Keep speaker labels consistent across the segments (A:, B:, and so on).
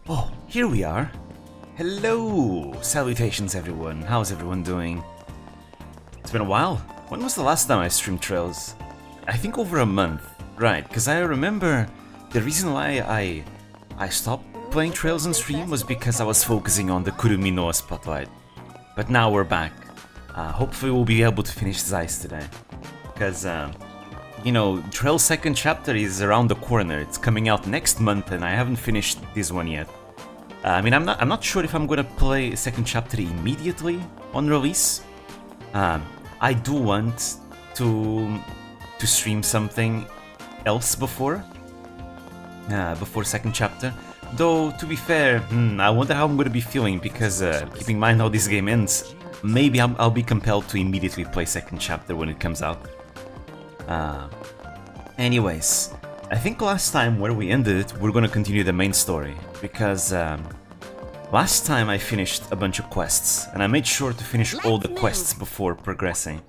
A: Oh, here we are. Hello! Salutations everyone, how's everyone doing? It's been a while. When was the last time I streamed Trails? I think over a month. Right, because I remember the reason why I stopped playing Trails on stream was because I was focusing on the Kurumi no Spotlight. But now we're back. Hopefully we'll be able to finish Zeiss today. Because, you know, Trails' second chapter is around the corner. It's coming out next month and I haven't finished this one yet. I mean, I'm not sure if I'm gonna play a second chapter immediately on release. I do want to stream something else before second chapter. Though, to be fair, I wonder how I'm gonna be feeling because, keeping in mind how this game ends, maybe I'll be compelled to immediately play second chapter when it comes out. Anyways, I think last time where we ended, we're gonna continue the main story, because last time I finished a bunch of quests, and I made sure to finish all the quests before progressing.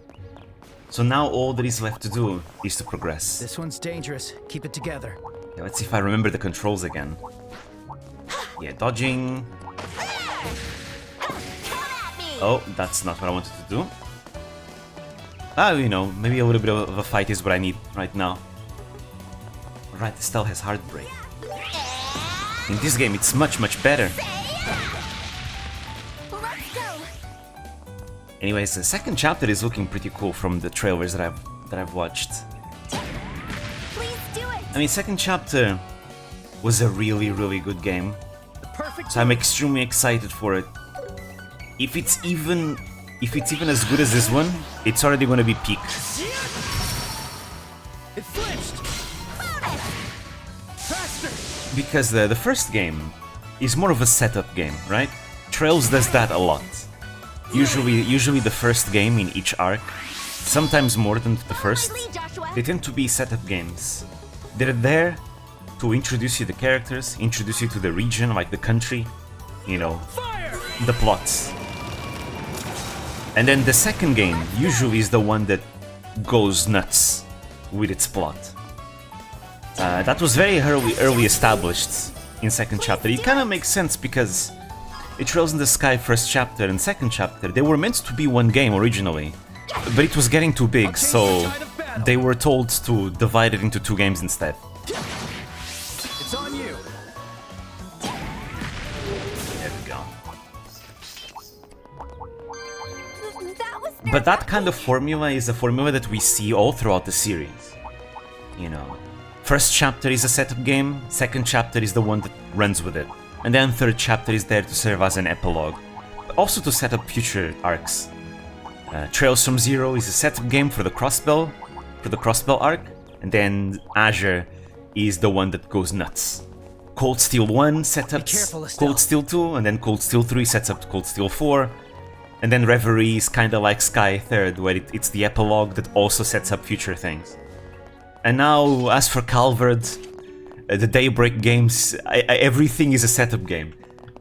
A: So now all that is left to do is to progress.
B: This one's dangerous. Keep it together.
A: Okay, let's see if I remember the controls again. Yeah, dodging. Oh, that's not what I wanted to do. You know, maybe a little bit of a fight is what I need right now. Right, Estelle has Heartbreak. In this game, it's much better. Anyways, the second chapter is looking pretty cool from the trailers that I've watched. I mean, second chapter was a really good game, so I'm extremely excited for it. If it's even as good as this one, it's already gonna be peak.
B: It flinched. Faster.
A: Because the first game is more of a setup game, right? Trails does that a lot. Usually the first game in each arc, sometimes more than the first, they tend to be setup games. They're there to introduce you to the characters, introduce you to the region, like the country, you know, the plots. And then the second game usually is the one that goes nuts with its plot. That was very early established in second chapter. It kind of makes sense because it Trails in the Sky first chapter and second chapter, they were meant to be one game originally, but it was getting too big, so they were told to divide it into two games instead.
B: It's on you.
A: There we go. But that kind of formula is a formula that we see all throughout the series. You know, first chapter is a setup game, second chapter is the one that runs with it, and then third chapter is there to serve as an epilogue, but also to set up future arcs. Trails from Zero is a setup game for the Crossbell arc, and then Azure is the one that goes nuts. Cold Steel 1 sets up Cold Steel 2, and then Cold Steel 3 sets up Cold Steel 4, and then Reverie is kinda like Sky 3rd, where it's the epilogue that also sets up future things. And now, as for Calvard, the Daybreak games, everything is a setup game.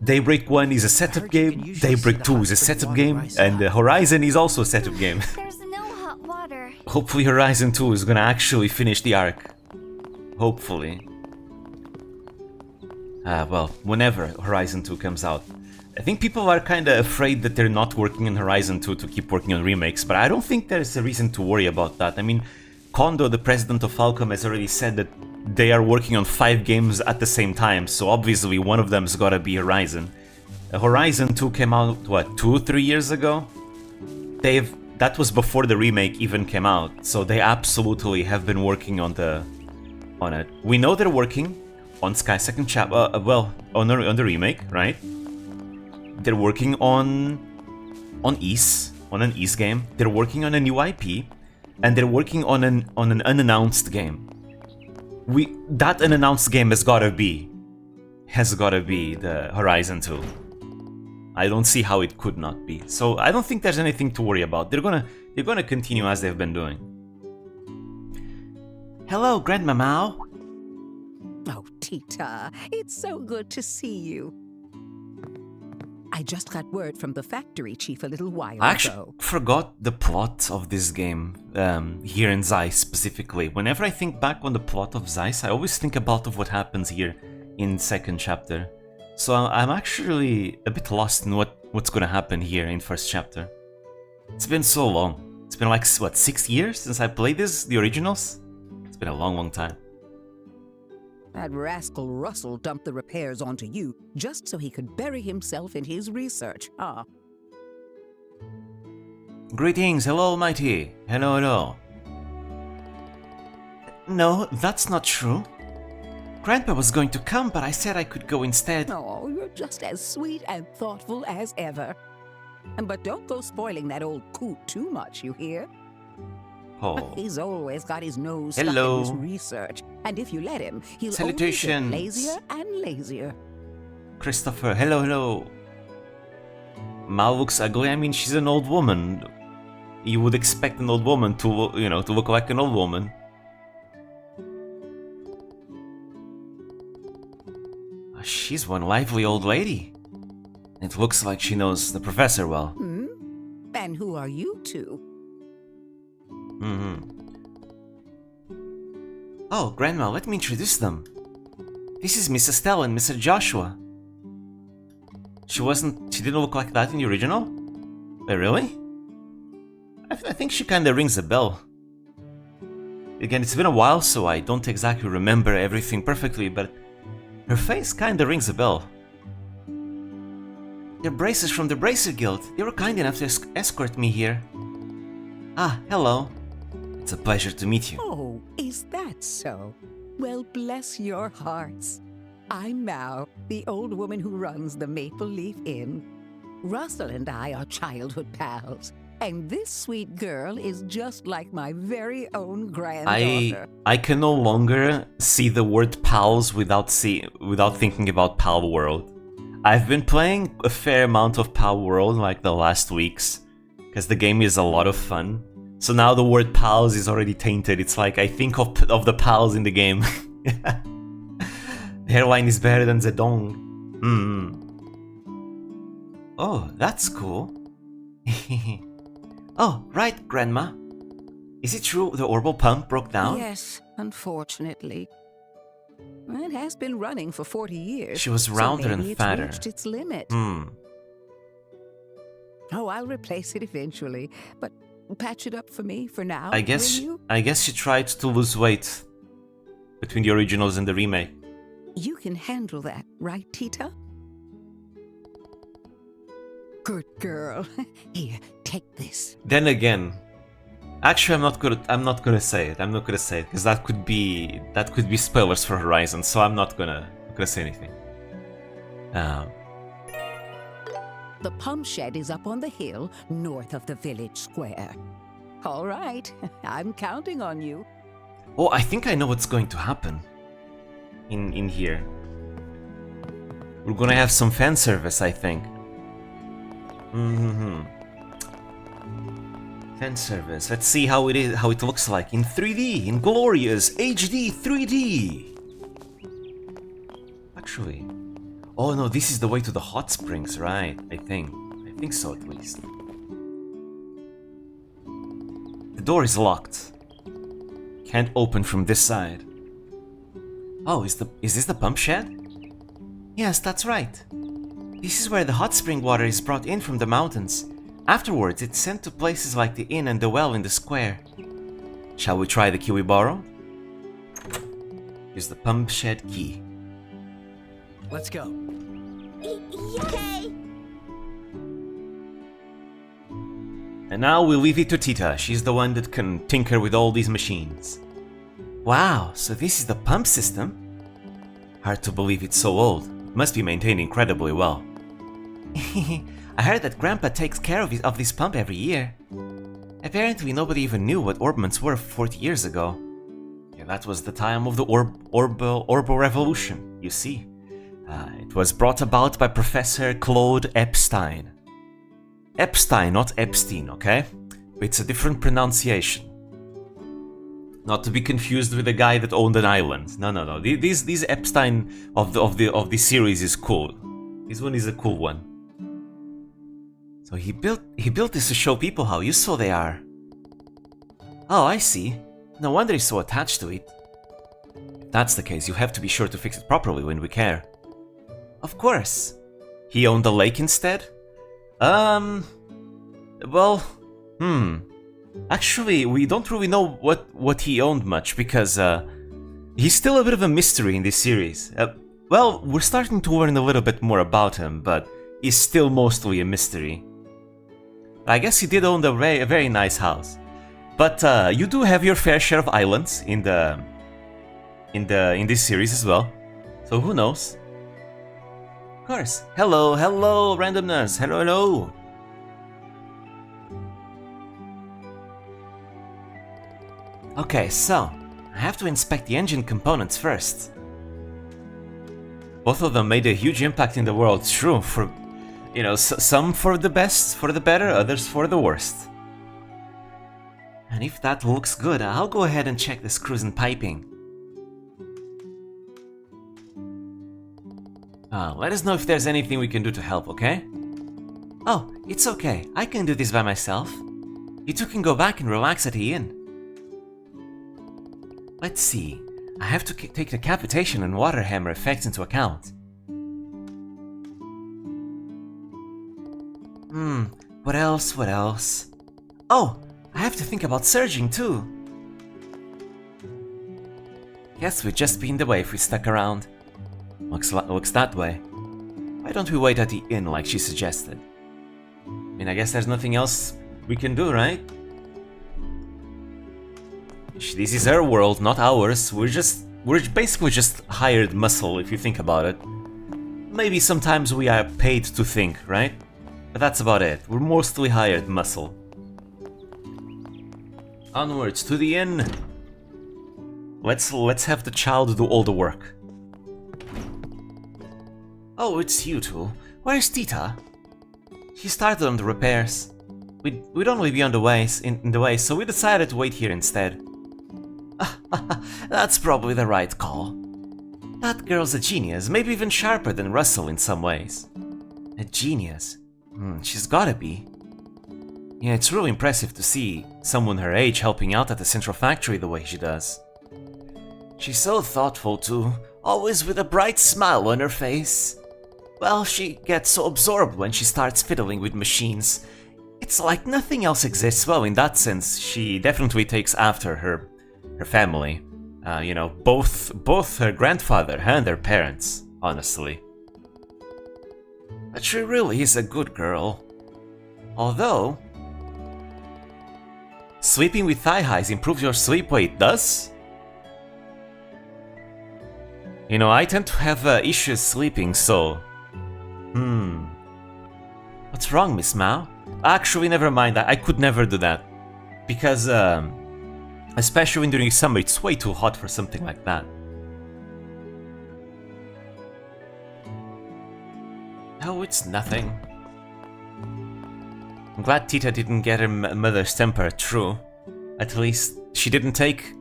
A: Daybreak 1 is a setup game, Daybreak 2 is a setup game, and Horizon is also a setup game.
C: There's no hot water.
A: Hopefully Horizon 2 is gonna actually finish the arc. Hopefully. Well, whenever Horizon 2 comes out. I think people are kinda afraid that they're not working on Horizon 2 to keep working on remakes, but I don't think there's a reason to worry about that. I mean, Kondo, the president of Falcom, has already said that they are working on 5 games at the same time, so obviously one of them's gotta be Horizon. Horizon 2 came out, what, 2-3 years ago? That was before the remake even came out, so they absolutely have been working on it. We know they're working on Sky second chapter, on the remake, right? They're working on an Ys game. They're working on a new IP, and they're working on an unannounced game. That unannounced game has gotta be the Horizon 2. I don't see how it could not be. So I don't think there's anything to worry about. They're gonna continue as they've been doing. Hello, Grandma Mao.
D: Oh, Tita, it's so good to see you. I just got word from the factory chief a little while
A: I actually
D: ago.
A: forgot the plot of this game, here in Zeiss specifically. Whenever I think back on the plot of Zeiss, I always think about what happens here in second chapter. So I'm actually a bit lost in what's gonna happen here in first chapter. It's been so long. It's been like, what, 6 years since I played the originals? It's been a long time.
D: That rascal Russell dumped the repairs onto you just so he could bury himself in his research, huh?
A: Greetings, hello Mighty. Hello, hello. No, that's not true. Grandpa was going to come, but I said I could go instead.
D: Oh, you're just as sweet and thoughtful as ever. But don't go spoiling that old coot too much, you hear?
A: Oh.
D: He's always got his nose stuck
A: Hello.
D: in his research, and if you let him, he'll only
A: Salutations.
D: get lazier and lazier.
A: Christopher, hello, hello. Mal looks ugly. I mean, she's an old woman. You would expect an old woman to, you know, to look like an old woman. She's one lively old lady. It looks like she knows the professor well.
D: And who are you two?
A: Oh, Grandma, let me introduce them. This is Miss Estelle and Mr. Joshua. She didn't look like that in the original? Wait, really? I think she kinda rings a bell. Again, it's been a while, so I don't exactly remember everything perfectly, but her face kinda rings a bell. They're bracers from the Bracer Guild. They were kind enough to escort me here. Ah, hello. It's a pleasure to meet you.
D: Oh, is that so? Well, bless your hearts. I'm Mao, the old woman who runs the Maple Leaf Inn. Russell and I are childhood pals, and this sweet girl is just like my very own granddaughter.
A: I can no longer see the word pals without thinking about Pal World. I've been playing a fair amount of Pal World like the last weeks, because the game is a lot of fun. So now the word pals is already tainted. It's like I think of the pals in the game. The hairline is better than Zedong. Oh, that's cool. Oh, right, Grandma. Is it true the orbital pump broke down?
D: Yes, unfortunately. It has been running for 40 years.
A: She was rounder
D: so
A: and
D: maybe
A: fatter.
D: It's reached its limit. Oh, I'll replace it eventually, but patch it up for me for now.
A: I guess
D: will you?
A: she tried to lose weight between the originals and the remake.
D: You can handle that, right, Tita? Good girl. Here, take this.
A: Then again, actually, I'm not gonna say it. I'm not gonna say it because that could be spoilers for Horizon. So I'm not gonna say anything.
D: The pump shed is up on the hill north of the village square. All right, I'm counting on you.
A: Oh, I think I know what's going to happen. In here, we're gonna have some fan service, I think. Fan service. Let's see how it looks like in 3D, in glorious HD 3D. Actually, oh no, this is the way to the hot springs, right? I think so at least. The door is locked. Can't open from this side. Oh, is this the pump shed? Yes, that's right. This is where the hot spring water is brought in from the mountains. Afterwards, it's sent to places like the inn and the well in the square. Shall we try the key we borrowed? Here's the pump shed key.
B: Let's go.
C: Yay!
A: And now we'll leave it to Tita. She's the one that can tinker with all these machines. Wow, so this is the pump system? Hard to believe it's so old. It must be maintained incredibly well. I heard that Grandpa takes care of this pump every year. Apparently nobody even knew what orbments were 40 years ago. Yeah, that was the time of the Orbo Revolution, you see. It was brought about by Professor Claude Epstein. Epstein, not Epstein, okay? It's a different pronunciation. Not to be confused with the guy that owned an island. No. This Epstein of the series is cool. This one is a cool one. So he built this to show people how useful they are. Oh, I see. No wonder he's so attached to it. If that's the case, you have to be sure to fix it properly when we care. Of course. He owned the lake instead? Well, Actually, we don't really know what he owned much, because, he's still a bit of a mystery in this series. Well, we're starting to learn a little bit more about him, but he's still mostly a mystery. I guess he did own a very nice house. But, you do have your fair share of islands in this series as well. So who knows? Of course. Hello, randomness. Hello. Okay, so I have to inspect the engine components first. Both of them made a huge impact in the world, true, for, you know, some for the best, for the better, others for the worst. And if that looks good, I'll go ahead and check the screws and piping. Let us know if there's anything we can do to help, okay? Oh, it's okay, I can do this by myself. You two can go back and relax at the inn. Let's see, I have to take the cavitation and water hammer effects into account. What else? Oh, I have to think about surging too. Guess we'd just be in the way if we stuck around. Looks that way. Why don't we wait at the inn like she suggested? I mean, I guess there's nothing else we can do, right? This is her world, not ours. We're basically just hired muscle, if you think about it. Maybe sometimes we are paid to think, right? But that's about it. We're mostly hired muscle. Onwards to the inn. Let's have the child do all the work. Oh, it's you two. Where's Tita? She started on the repairs. We'd only be on the way, in the way, so we decided to wait here instead. That's probably the right call. That girl's a genius, maybe even sharper than Russell in some ways. A genius? She's gotta be. Yeah, it's really impressive to see someone her age helping out at the central factory the way she does. She's so thoughtful too, always with a bright smile on her face. Well, she gets so absorbed when she starts fiddling with machines. It's like nothing else exists. Well, in that sense, she definitely takes after her family. You know, both her grandfather and her parents, honestly. But she really is a good girl. Although, sleeping with thigh highs improves your sleep weight, does? You know, I tend to have issues sleeping, so... What's wrong, Miss Mao? Actually, never mind, I could never do that. Because, especially during summer, it's way too hot for something like that. Oh, it's nothing. I'm glad Tita didn't get her mother's temper, true. At least, she didn't take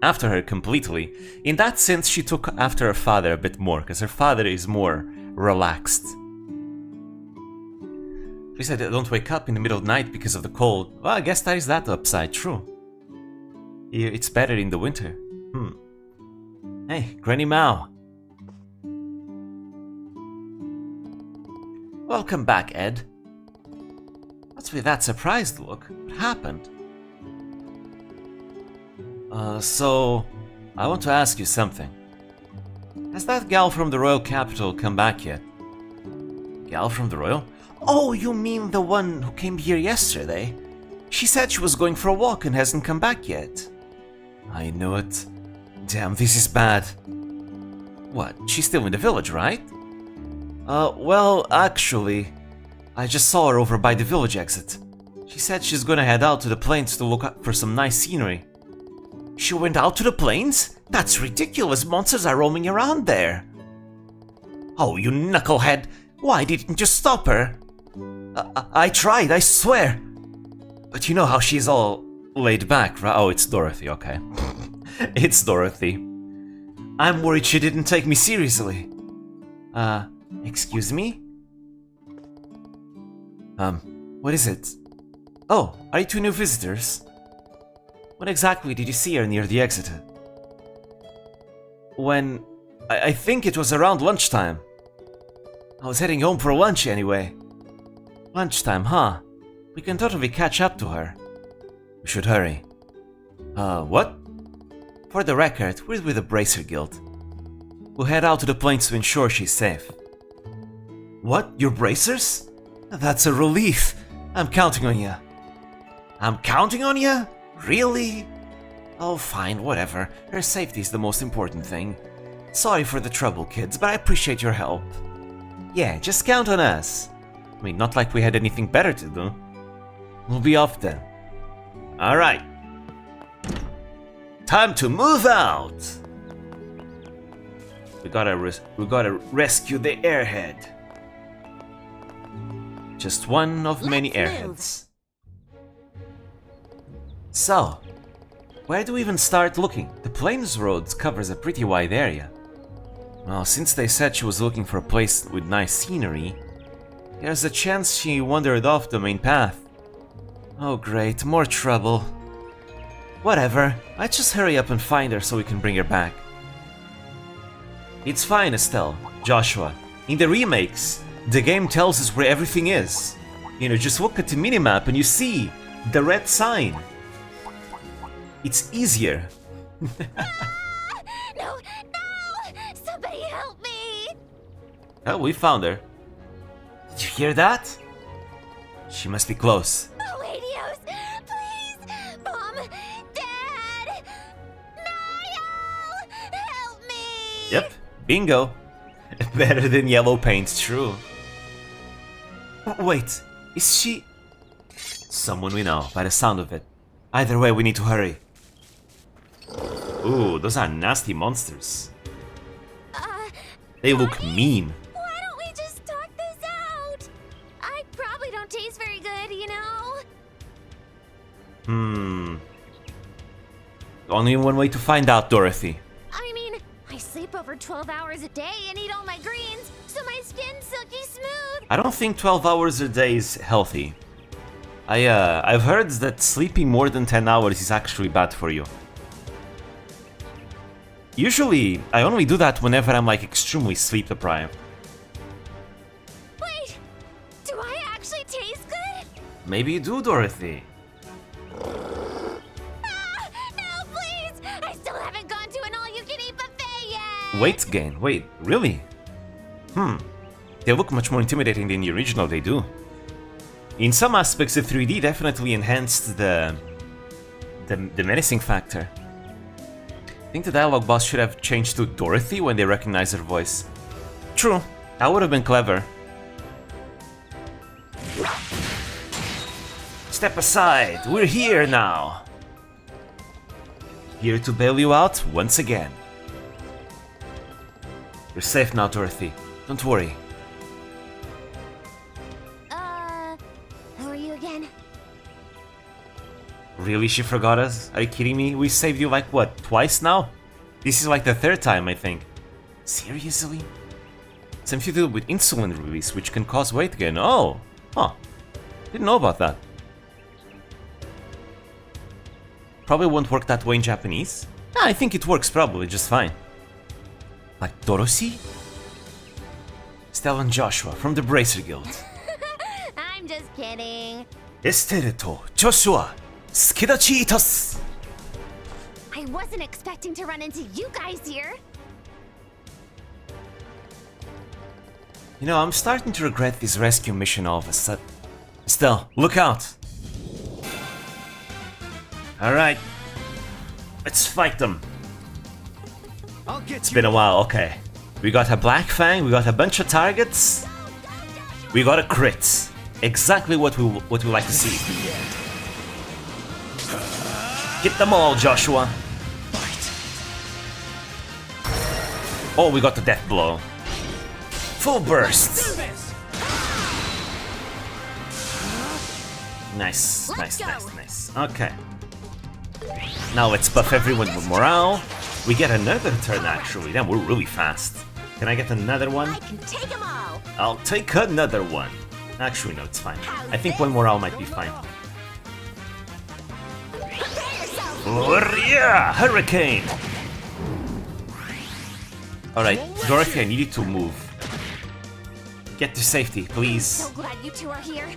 A: after her completely. In that sense, she took after her father a bit more, because her father is more relaxed. At least I don't wake up in the middle of the night because of the cold. Well, I guess that is that upside, true. It's better in the winter. Hey, Granny Mao. Welcome back, Ed. What's with that surprised look? What happened? So... I want to ask you something. Has that gal from the Royal Capital come back yet? Gal from the Royal? Oh, you mean the one who came here yesterday? She said she was going for a walk and hasn't come back yet. I knew it. Damn, this is bad. What, she's still in the village, right? Well, actually, I just saw her over by the village exit. She said she's gonna head out to the plains to look up for some nice scenery. She went out to the plains? That's ridiculous, monsters are roaming around there. Oh, you knucklehead! Why didn't you stop her? I tried, I swear! But you know how she's all laid back, right? Oh, it's Dorothy, okay. It's Dorothy. I'm worried she didn't take me seriously. Excuse me? What is it? Oh, are you two new visitors? When exactly did you see her near the exit? When... I think it was around lunchtime. I was heading home for lunch anyway. Lunchtime, huh? We can totally catch up to her. We should hurry. What? For the record, we're with the Bracer Guild. We'll head out to the plains to ensure she's safe. What? You're bracers? That's a relief. I'm counting on you. I'm counting on you? Really? Oh, fine, whatever. Her safety's the most important thing. Sorry for the trouble, kids, but I appreciate your help. Yeah, just count on us. I mean, not like we had anything better to do. We'll be off then. Alright. Time to move out! We gotta rescue the airhead. Just one of many airheads. So, where do we even start looking? The Plains Roads covers a pretty wide area. Well, since they said she was looking for a place with nice scenery, there's a chance she wandered off the main path. Oh great, more trouble. Whatever, let's just hurry up and find her so we can bring her back. It's fine, Estelle, Joshua. In the remakes, the game tells us where everything is. You know, just look at the minimap and you see the red sign. It's easier.
C: No! Somebody help me!
A: Oh, we found her. Did you hear that? She must be close.
C: Oh, radios! Please! Mom! Dad! Niall! Help me!
A: Yep, bingo. Better than yellow paint, true. Wait, is she... Someone we know, by the sound of it. Either way, we need to hurry. Ooh, those are nasty monsters. They look mean.
C: Why don't we just talk this out? I probably don't taste very good, you know?
A: Only one way to find out, Dorothy.
C: I mean, I sleep over 12 hours a day and eat all my greens, so my skin's silky smooth.
A: I don't think 12 hours a day is healthy. I've heard that sleeping more than 10 hours is actually bad for you. Usually, I only do that whenever I'm like extremely sleep deprived.
C: Wait, do I actually taste good?
A: Maybe you do, Dorothy.
C: Ah, no, please! I still haven't gone to an all-you-can-eat buffet yet!
A: Weight gain, wait, really? They look much more intimidating than the original, they do. In some aspects, the 3D definitely enhanced the menacing factor. I think the dialogue boss should have changed to Dorothy when they recognized her voice. True, that would have been clever. Step aside, we're here now. Here to bail you out once again. You're safe now, Dorothy. Don't worry.
C: Who are you again?
A: Really, she forgot us? Are you kidding me? We saved you like, what, twice now? This is like the third time, I think. Seriously? It's infused with insulin release, which can cause weight gain. Oh! Huh. Didn't know about that. Probably won't work that way in Japanese. I think it works probably just fine. Like Dorothy? Estelle and Joshua from the Bracer Guild.
C: I'm just kidding.
A: Estelle to Joshua! Sukedachi itasu!
C: I wasn't expecting to run into you guys here.
A: You know, I'm starting to regret this rescue mission all of a sudden. Estelle, look out! Alright. Let's fight them.
B: I'll get
A: It's been a while, okay. We got a Black Fang, we got a bunch of targets. We got a crit. Exactly what we like to see. Get them all, Joshua. Oh, we got the death blow. Full burst. Nice, nice, nice, nice. Okay. Now let's buff everyone with morale. We get another turn actually. Damn, we're really fast. Can I get another one?
C: I can take them all.
A: I'll take another one. Actually, no, it's fine. I think one morale might be fine. Yeah! Hurricane! Alright, Dorothy, I need you to move. Get to safety, please.
C: So glad you two are here.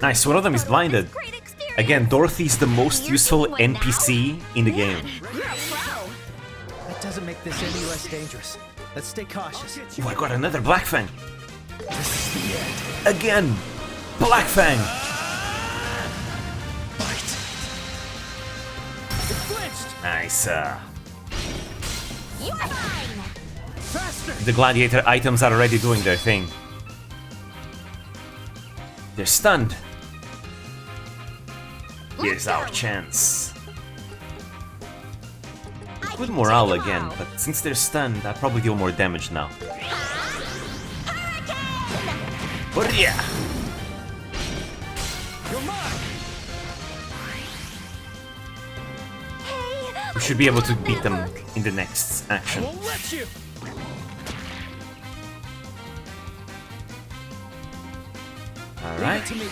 A: Nice, one of them is blinded.
C: Great experience.
A: Again, Dorothy's the most
C: You're
A: useful
C: taking one
A: NPC in the game.
C: You're a pro.
B: That doesn't make this any less dangerous. Let's stay cautious.
A: Oh, I got another Black Fang.
B: This is the end.
A: Again! Black Fang!
B: Bite. It flinched.
A: Nice.
C: You're mine.
B: Faster.
A: The gladiator items are already doing their thing. They're stunned. Here's our chance. Good morale again, but since they're stunned, I probably deal more damage now. But yeah!
B: You're mine.
C: Hey,
A: We should be able to beat them in the next action.
B: Won't let you.
A: Alright.
B: To me.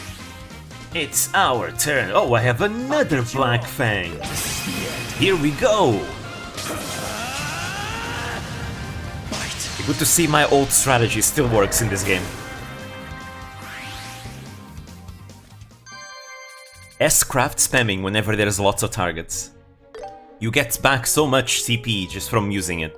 A: It's our turn. Oh, I have another Black Fang. Here we go. Good to see my old strategy still works in this game. S-craft spamming whenever there's lots of targets. You get back so much CP just from using it.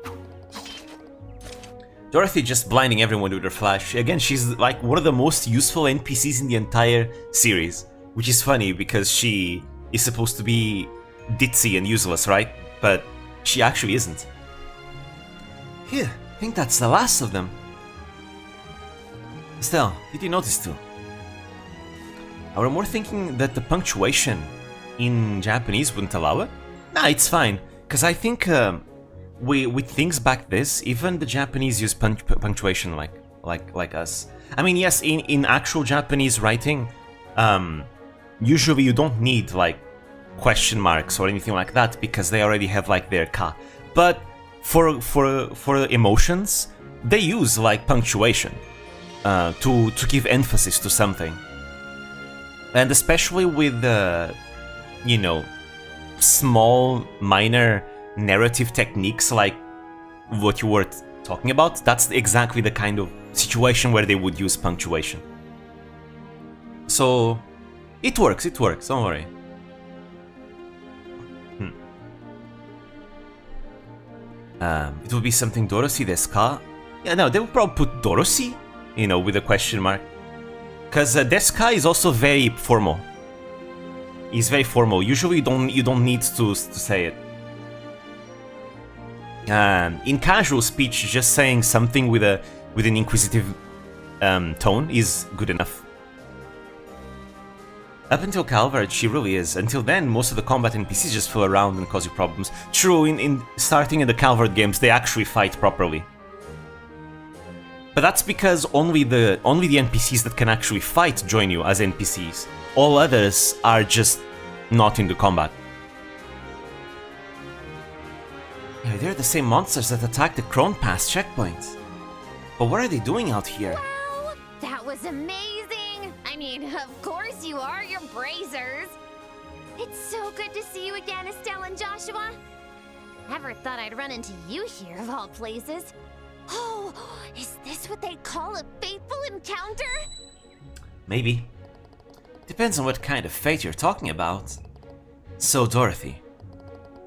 A: Dorothy just blinding everyone with her flash. Again, she's like one of the most useful NPCs in the entire series. Which is funny because she is supposed to be ditzy and useless, right? But she actually isn't. Here, I think that's the last of them. Estelle, did you notice too? I was more thinking that the punctuation in Japanese wouldn't allow it. Nah, it's fine. Because I think with things back this, even the Japanese use punctuation like us. I mean, yes, in actual Japanese writing, usually you don't need like question marks or anything like that because they already have like their ka. But for emotions, they use like punctuation to give emphasis to something. And especially with you know, small minor narrative techniques like what you were talking about, that's exactly the kind of situation where they would use punctuation. So it works, don't worry. It would be something Dorothy desu ka? Yeah, no, they would probably put Dorothy, you know, with a question mark. Because desu ka is also very formal. He's very formal. Usually you don't need to say it. In casual speech, just saying something with an inquisitive tone is good enough. Up until Calvard, she really is. Until then, most of the combat NPCs just fill around and cause you problems. True, in starting in the Calvard games, they actually fight properly. But that's because only the NPCs that can actually fight join you as NPCs. All others are just not into combat. Yeah, they're the same monsters that attacked the Crone Pass checkpoint. But what are they doing out here?
C: wow, that was amazing. I mean, of course you are, you're brazers. It's so good to see you again, Estelle and Joshua. Never thought I'd run into you here, of all places. Oh, is this what they call a fateful encounter?
A: Maybe. Depends on what kind of fate you're talking about. So, Dorothy,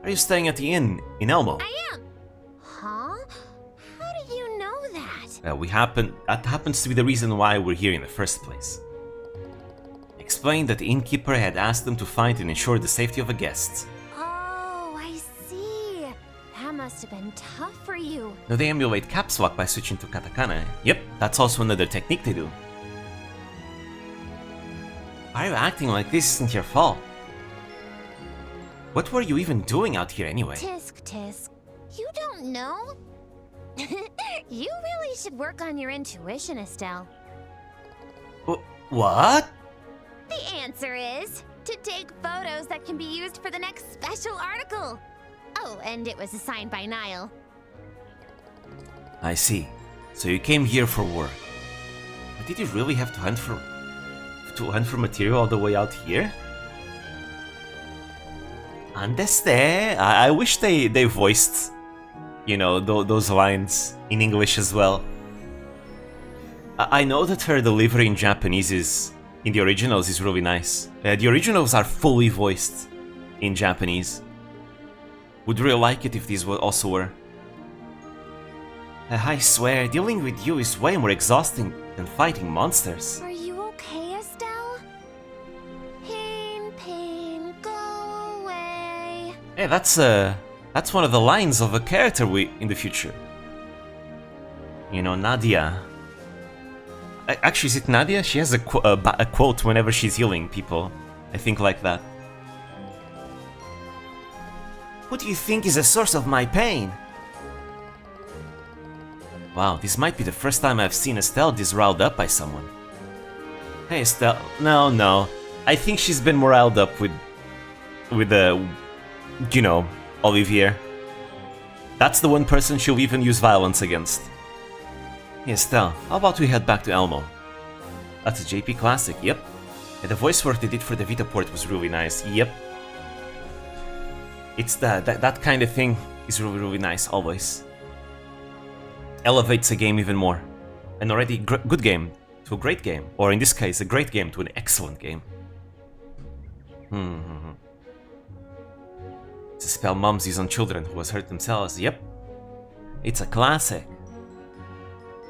A: are you staying at the inn in Elmo?
C: I am. Huh? How do you know that?
A: That happens to be the reason why we're here in the first place. Explained that the innkeeper had asked them to find and ensure the safety of the guests.
C: Oh, I see. That must have been tough for you.
A: Now they emulate caps lock by switching to katakana. Yep, that's also another technique they do. Why are you acting like this isn't your fault? What were you even doing out here anyway?
C: Tisk, tisk. You don't know? You really should work on your intuition, Estelle.
A: What?
C: The answer is to take photos that can be used for the next special article. Oh, and it was assigned by Niall.
A: I see. So you came here for work. But did you really have to hunt for material all the way out here? Understand? I wish they voiced, you know, those lines in English as well. I know that her delivery in Japanese in the originals is really nice. The originals are fully voiced in Japanese. Would really like it if these also were. I swear, dealing with you is way more exhausting than fighting monsters.
C: Are you okay, Estelle? Pain, go away.
A: Hey, that's one of the lines of a character in the future. You know, Nadia. Actually, is it Nadia? She has a quote whenever she's healing people. I think like that. Who do you think is the source of my pain? Wow, this might be the first time I've seen Estelle this riled up by someone. Hey Estelle, no. I think she's been more riled up with you know, Olivier. That's the one person she'll even use violence against. Hey Estelle, how about we head back to Elmo? That's a JP classic, yep. And the voice work they did for the Vita port was really nice, yep. It's that kind of thing is really nice, always. Elevates a game even more. An already good game to a great game, or in this case, a great game to an excellent game. It's a spell moms use on children who has hurt themselves, yep. It's a classic.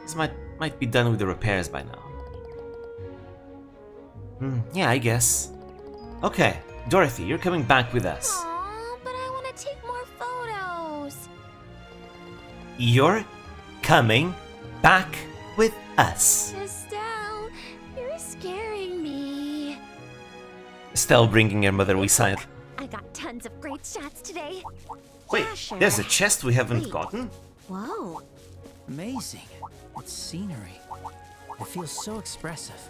A: This might be done with the repairs by now. Yeah, I guess. Okay, Dorothy, you're coming back with us.
C: Aw, but I want to take more photos.
A: You're coming back with us.
C: Estelle, you're scaring me.
A: Estelle bringing her motherly side.
C: I got tons of great shots today.
A: Wait, there's a chest we haven't gotten?
C: Whoa.
B: Amazing. It's scenery. It feels so expressive.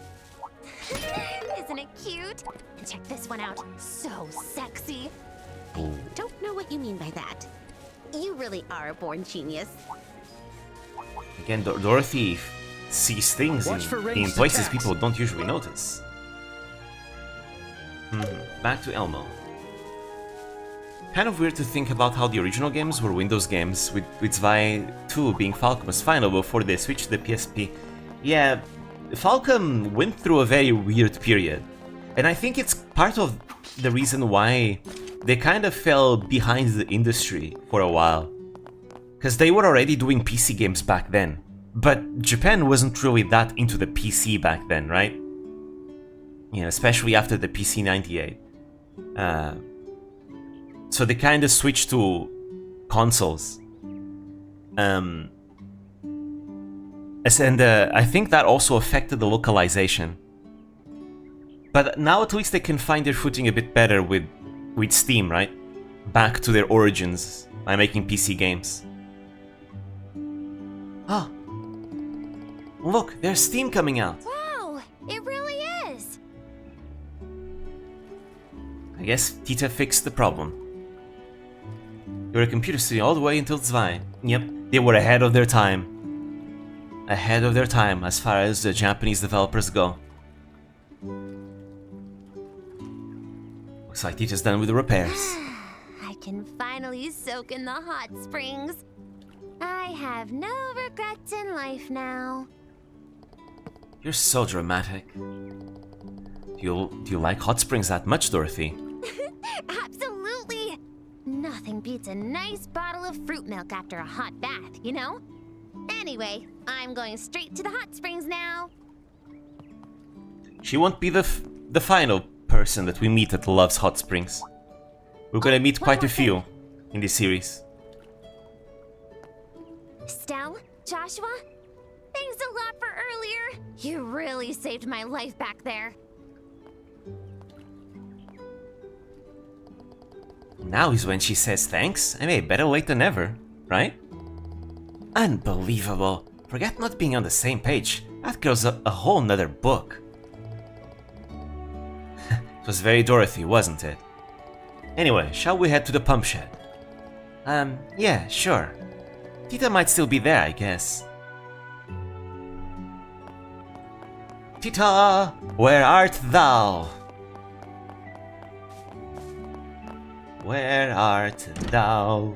C: Isn't it cute? And check this one out. So sexy.
E: Don't know what you mean by that. You really are a born genius.
A: Again, Dorothy sees things
B: Watch for
A: in
B: ranged
A: places
B: attacks.
A: people don't usually notice. Back to Elmo. Kind of weird to think about how the original games were Windows games, with Zwei 2 being Falcom's final before they switched to the PSP. Yeah, Falcom went through a very weird period, and I think it's part of the reason why they kind of fell behind the industry for a while. Because they were already doing PC games back then, but Japan wasn't really that into the PC back then, right? You know, especially after the PC 98. So they kind of switched to consoles. And I think that also affected the localization. But now at least they can find their footing a bit better with Steam, right? Back to their origins by making PC games. Ah! Look, there's Steam coming out!
C: Wow, it really is.
A: I guess Tita fixed the problem. They were a computer studio all the way until Zwei. Yep, they were ahead of their time. Ahead of their time as far as the Japanese developers go. Looks like Tita's done with the repairs.
C: I can finally soak in the hot springs. I have no regrets in life now.
A: You're so dramatic. Do you like hot springs that much, Dorothy?
C: Absolutely! Nothing beats a nice bottle of fruit milk after a hot bath, you know? Anyway, I'm going straight to the hot springs now.
A: She won't be the final person that we meet that loves hot springs. We're gonna meet quite a few in this series.
C: Estelle? Joshua? Thanks a lot for earlier. You really saved my life back there.
A: Now is when she says thanks. I mean, better late than never, right? Unbelievable. Forget not being on the same page. That girl's a whole nother book. It was very Dorothy, wasn't it? Anyway, shall we head to the pump shed? Yeah, sure. Tita might still be there, I guess. Tita, where art thou? Where art thou?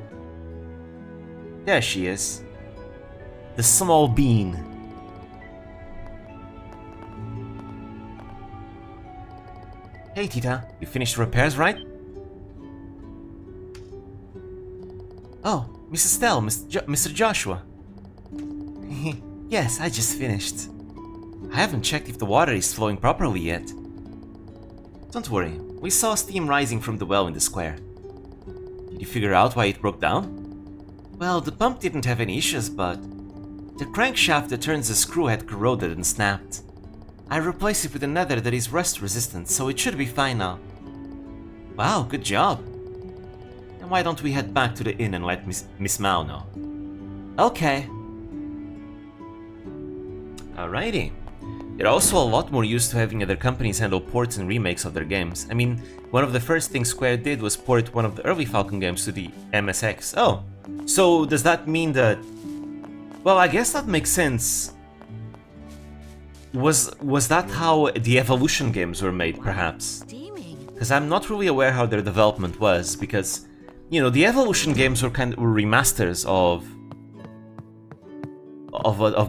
A: There she is. The small bean. Hey Tita, you finished repairs, right? Oh, Mrs. Stell, Mr. Joshua. Yes, I just finished. I haven't checked if the water is flowing properly yet. Don't worry, we saw steam rising from the well in the square. Did you figure out why it broke down? Well, the pump didn't have any issues, but the crankshaft that turns the screw had corroded and snapped. I replaced it with another that is rust resistant, so it should be fine now. Wow, good job. And why don't we head back to the inn and let Miss Mao know? Okay. Alrighty. They're also a lot more used to having other companies handle ports and remakes of their games. I mean, one of the first things Square did was port one of the early Falcon games to the MSX. Oh, so does that mean that... Well, I guess that makes sense. Was that how the Evolution games were made, perhaps?
B: Steaming.
A: Because I'm not really aware how their development was, because, you know, the Evolution games were were remasters of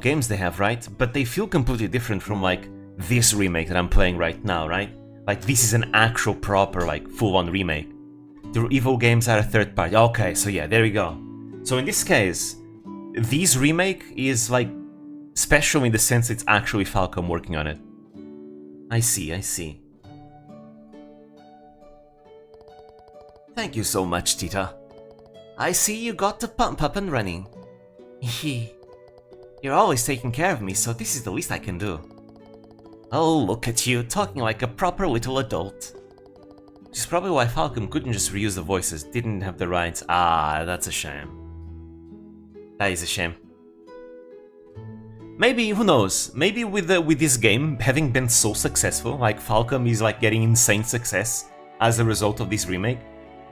A: games they have, right? But they feel completely different from, like, this remake that I'm playing right now, right? Like, this is an actual proper, like, full-on remake. The Evo games are a third party. Okay, so yeah, there we go. So in this case, this remake is, like, special in the sense it's actually Falcom working on it. I see, I see. Thank you so much, Tita. I see you got the pump up and running. You're always taking care of me, so this is the least I can do. Oh, look at you, talking like a proper little adult. Which is probably why Falcom couldn't just reuse the voices, didn't have the rights. Ah, that's a shame. That is a shame. Maybe, who knows, maybe with this game having been so successful, like Falcom is like getting insane success as a result of this remake,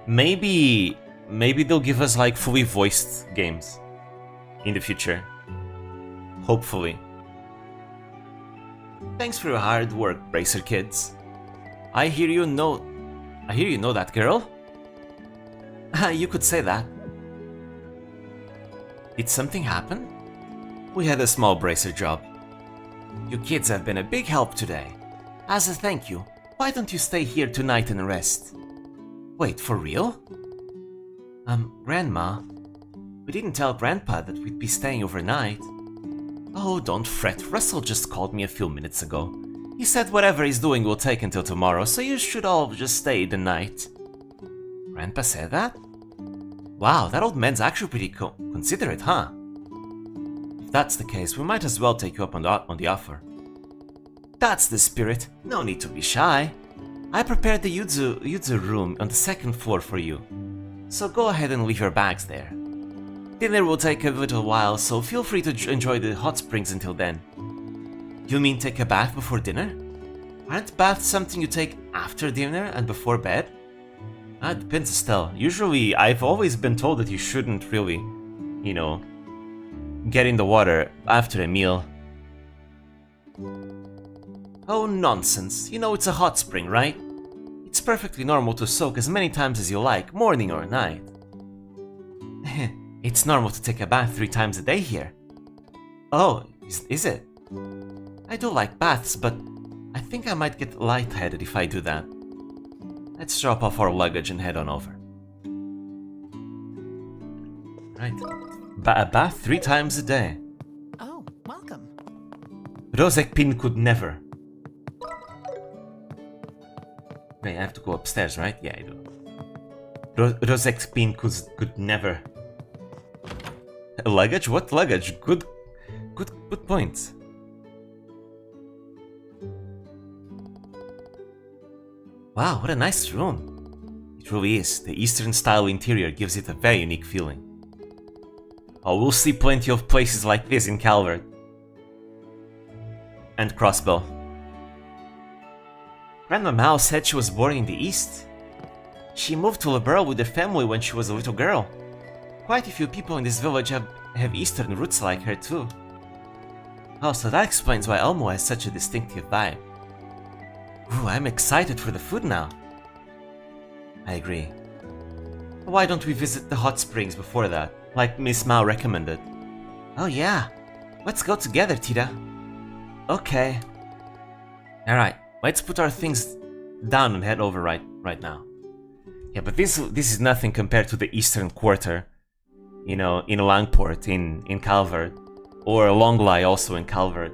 A: maybe they'll give us like fully voiced games in the future. Hopefully. Thanks for your hard work, Bracer kids. I hear you know that girl? You could say that. Did something happen? We had a small bracer job. You kids have been a big help today. As a thank you, why don't you stay here tonight and rest? Wait, for real? Grandma, we didn't tell Grandpa that we'd be staying overnight. Oh, don't fret, Russell just called me a few minutes ago. He said whatever he's doing will take until tomorrow, so you should all just stay the night. Grandpa said that? Wow, that old man's actually pretty considerate, huh? If that's the case, we might as well take you up on the offer. That's the spirit, no need to be shy. I prepared the Yuzu room on the second floor for you, so go ahead and leave your bags there. Dinner will take a little while, so feel free to enjoy the hot springs until then. You mean take a bath before dinner? Aren't baths something you take after dinner and before bed? It depends, Estelle. Usually, I've always been told that you shouldn't really, you know, get in the water after a meal. Oh, nonsense. You know it's a hot spring, right? It's perfectly normal to soak as many times as you like, morning or night. It's normal to take a bath 3 times a day here. Oh, is it? I do like baths, but I think I might get lightheaded if I do that. Let's drop off our luggage and head on over. Right. A bath 3 times a day.
B: Oh, welcome.
A: Rozekpin could never. Wait, I have to go upstairs, right? Yeah, I do. Rozekpin could never. Luggage? What luggage? Good point. Wow, what a nice room. It really is. The Eastern-style interior gives it a very unique feeling. Oh, we'll see plenty of places like this in Calvert. And Crossbow. Grandma Mao said she was born in the East. She moved to Liberal with the family when she was a little girl. Quite a few people in this village have Eastern roots like her too. Oh, so that explains why Elmo has such a distinctive vibe. Ooh, I'm excited for the food now. I agree. Why don't we visit the hot springs before that, like Miss Mao recommended? Oh yeah, let's go together, Tita. Okay. Alright, let's put our things down and head over right now. Yeah, but this is nothing compared to the Eastern Quarter, you know, in Langport, in Calvert, or Longley also in Calvert,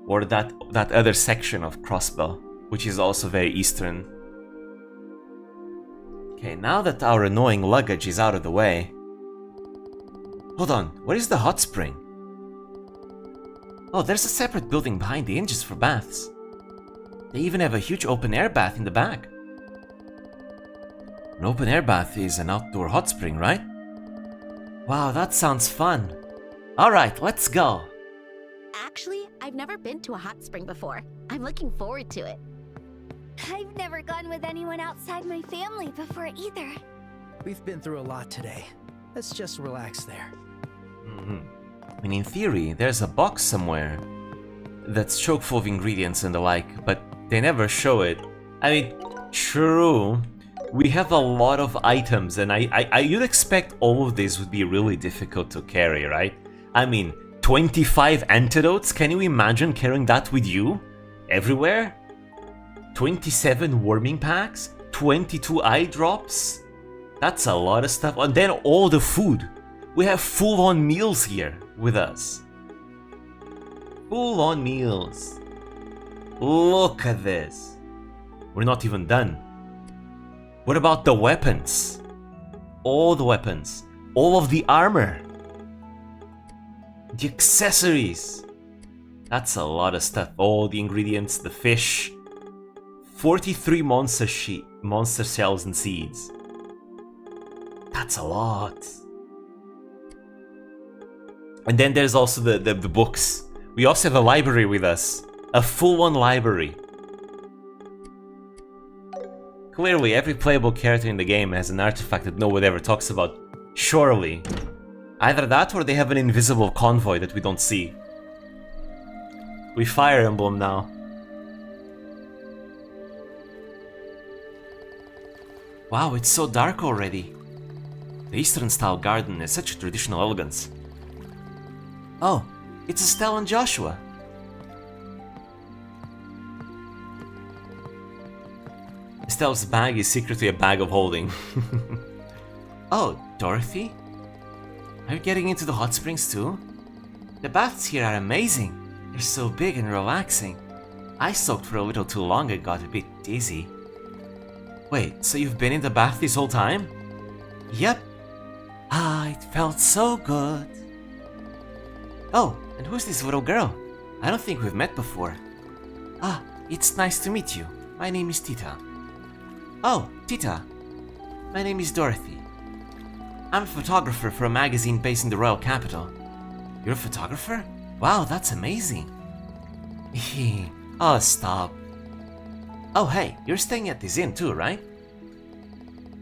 A: or that other section of Crossbell, which is also very eastern. Okay, now that our annoying luggage is out of the way... Hold on, where is the hot spring? Oh, there's a separate building behind the inn just for baths. They even have a huge open-air bath in the back. An open-air bath is an outdoor hot spring, right? Wow, that sounds fun. Alright, let's go.
E: Actually, I've never been to a hot spring before. I'm looking forward to it.
C: I've never gone with anyone outside my family before either.
B: We've been through a lot today. Let's just relax there.
A: I mean, in theory, there's a box somewhere that's chock full of ingredients and the like, but they never show it. I mean, true, we have a lot of items, and you'd expect all of this would be really difficult to carry, right? I mean, 25 antidotes? Can you imagine carrying that with you? Everywhere? 27 warming packs? 22 eye drops? That's a lot of stuff. And then all the food. We have full-on meals here with us. Full-on meals. Look at this. We're not even done. What about the weapons? All the weapons. All of the armor. The accessories. That's a lot of stuff. All the ingredients, the fish. 43 monster shells and seeds. That's a lot. And then there's also the books. We also have a library with us. A full-on library. Clearly, every playable character in the game has an artifact that no one ever talks about. Surely. Either that or they have an invisible convoy that we don't see. We Fire Emblem now. Wow, it's so dark already. The Eastern-style garden is such a traditional elegance. Oh, it's Estelle and Joshua. Estelle's bag is secretly a bag of holding. Oh, Dorothy? Are you getting into the hot springs too? The baths here are amazing. They're so big and relaxing. I soaked for a little too long and got a bit dizzy. Wait, so you've been in the bath this whole time? Yep. Ah, it felt so good. Oh, and who's this little girl? I don't think we've met before. Ah, it's nice to meet you. My name is Tita. Oh, Tita. My name is Dorothy. I'm a photographer for a magazine based in the royal capital. You're a photographer? Wow, that's amazing. Oh, stop. Oh, hey, you're staying at this inn too, right?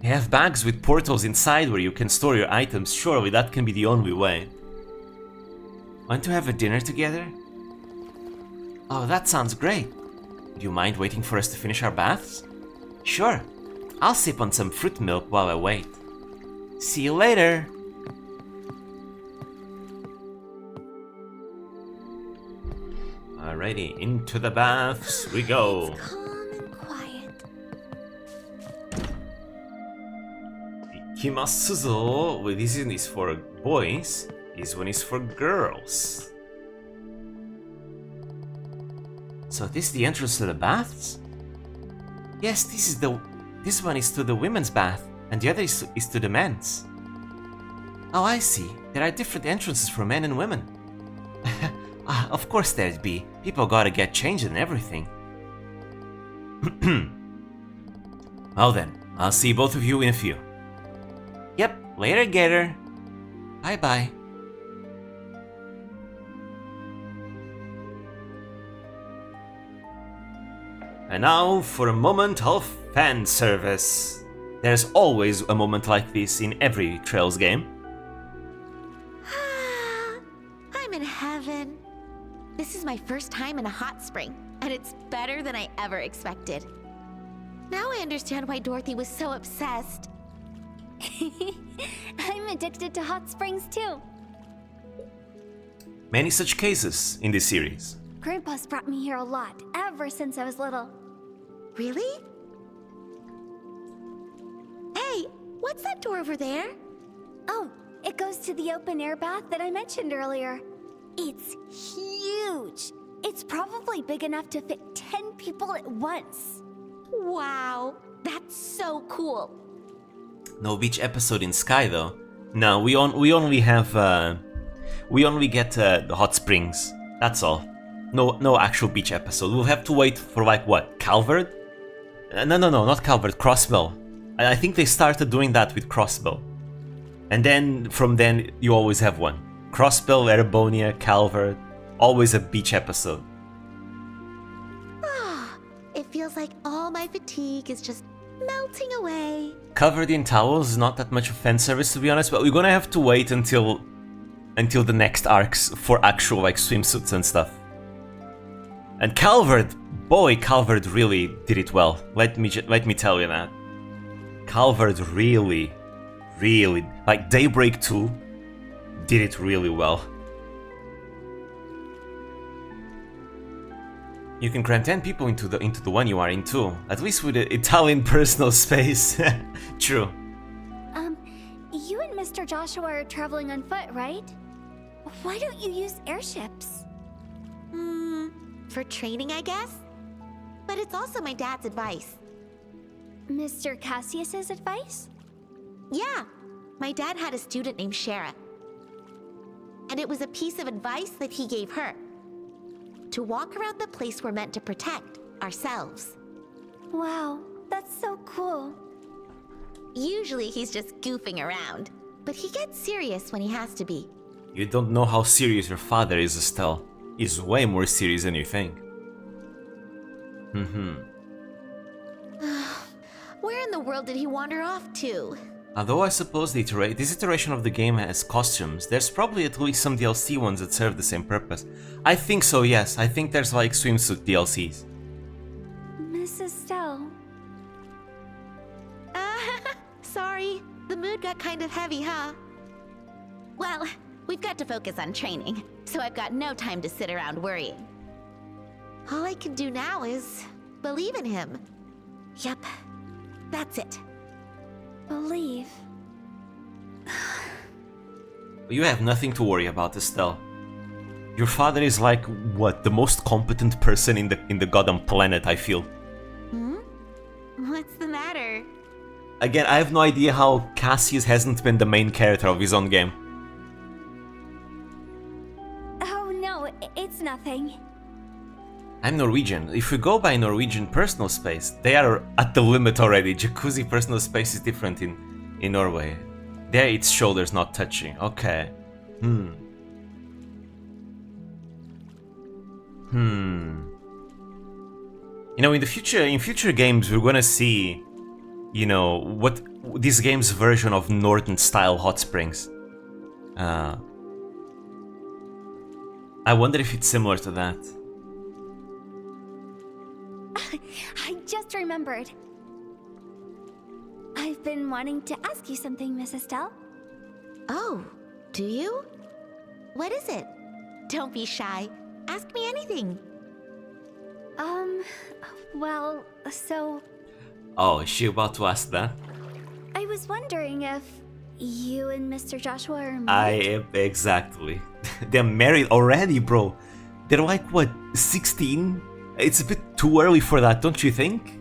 A: They have bags with portals inside where you can store your items. Surely that can be the only way. Want to have a dinner together? Oh, that sounds great. Do you mind waiting for us to finish our baths? Sure. I'll sip on some fruit milk while I wait. See you later. Alrighty, into the baths we go.
C: Calm and quiet.
A: Ikimasu zo. Well, this one is for boys. This one is for girls. So this is the entrance to the baths? Yes, this one is to the women's bath, and the other is to the men's. Oh, I see. There are different entrances for men and women. Of course there'd be. People gotta get changed and everything. Well then, I'll see both of you in a few. Yep, later, Gator. Bye-bye. And now for a moment of fan service. There's always a moment like this in every Trails game.
E: I'm in heaven. This is my first time in a hot spring, and it's better than I ever expected. Now I understand why Dorothy was so obsessed.
C: I'm addicted to hot springs too.
A: Many such cases in this series.
C: Grandpa's brought me here a lot, ever since I was little.
E: Really? Hey, what's that door over there?
C: Oh, it goes to the open air bath that I mentioned earlier. It's huge. It's probably big enough to fit 10 people at once.
E: Wow, that's so cool.
A: No beach episode in Sky though. No, we only have we only get the hot springs. That's all. No actual beach episode. We'll have to wait for like what? Calvert? No, not Calvert. Crossbell. I think they started doing that with Crossbell, and then from then you always have one. Crossbell, Erebonia, Calvert. Always a beach episode.
E: Ah, it feels like all my fatigue is just melting away.
A: Covered in towels is not that much of fan service to be honest, but we're gonna have to wait until the next arcs for actual like swimsuits and stuff. And Calvert, boy, Calvert really did it well. Let me tell you that. Calvert really, like Daybreak 2 did it really well. You can cram 10 people into the one you are in too. At least with the Italian personal space. True.
C: You and Mr. Joshua are traveling on foot, right? Why don't you use airships?
E: For training, I guess? But it's also my dad's advice.
C: Mr. Cassius's advice?
E: Yeah, my dad had a student named Shara. And it was a piece of advice that he gave her. To walk around the place we're meant to protect, ourselves.
C: Wow, that's so cool.
E: Usually he's just goofing around, but he gets serious when he has to be.
A: You don't know how serious your father is, Estelle. He's way more serious than you think.
E: Where in the world did he wander off to?
A: Although I suppose this iteration of the game has costumes, there's probably at least some DLC ones that serve the same purpose. I think so, yes. I think there's like swimsuit DLCs.
C: Mrs. Stell.
E: Sorry, the mood got kind of heavy, huh? Well, we've got to focus on training, so I've got no time to sit around worrying. All I can do now is believe in him. Yep, that's it.
C: Believe.
A: You have nothing to worry about, Estelle. Your father is like, what, the most competent person in the goddamn planet, I feel.
E: What's the matter?
A: Again, I have no idea how Cassius hasn't been the main character of his own game.
C: Oh no, it's nothing.
A: I'm Norwegian. If we go by Norwegian personal space, they are at the limit already. Jacuzzi personal space is different in Norway. There it's shoulders not touching. Okay. You know, in future games, we're gonna see, you know, what this game's version of Northern style hot springs. I wonder if it's similar to that.
C: I just remembered. I've been wanting to ask you something, Miss Estelle.
E: Oh, do you? What is it? Don't be shy. Ask me anything.
C: Well, so...
A: Oh, is she about to ask that?
C: I was wondering if you and Mr. Joshua are married?
A: Exactly. They're married already, bro. They're like, what, 16? It's a bit too early for that, don't you think?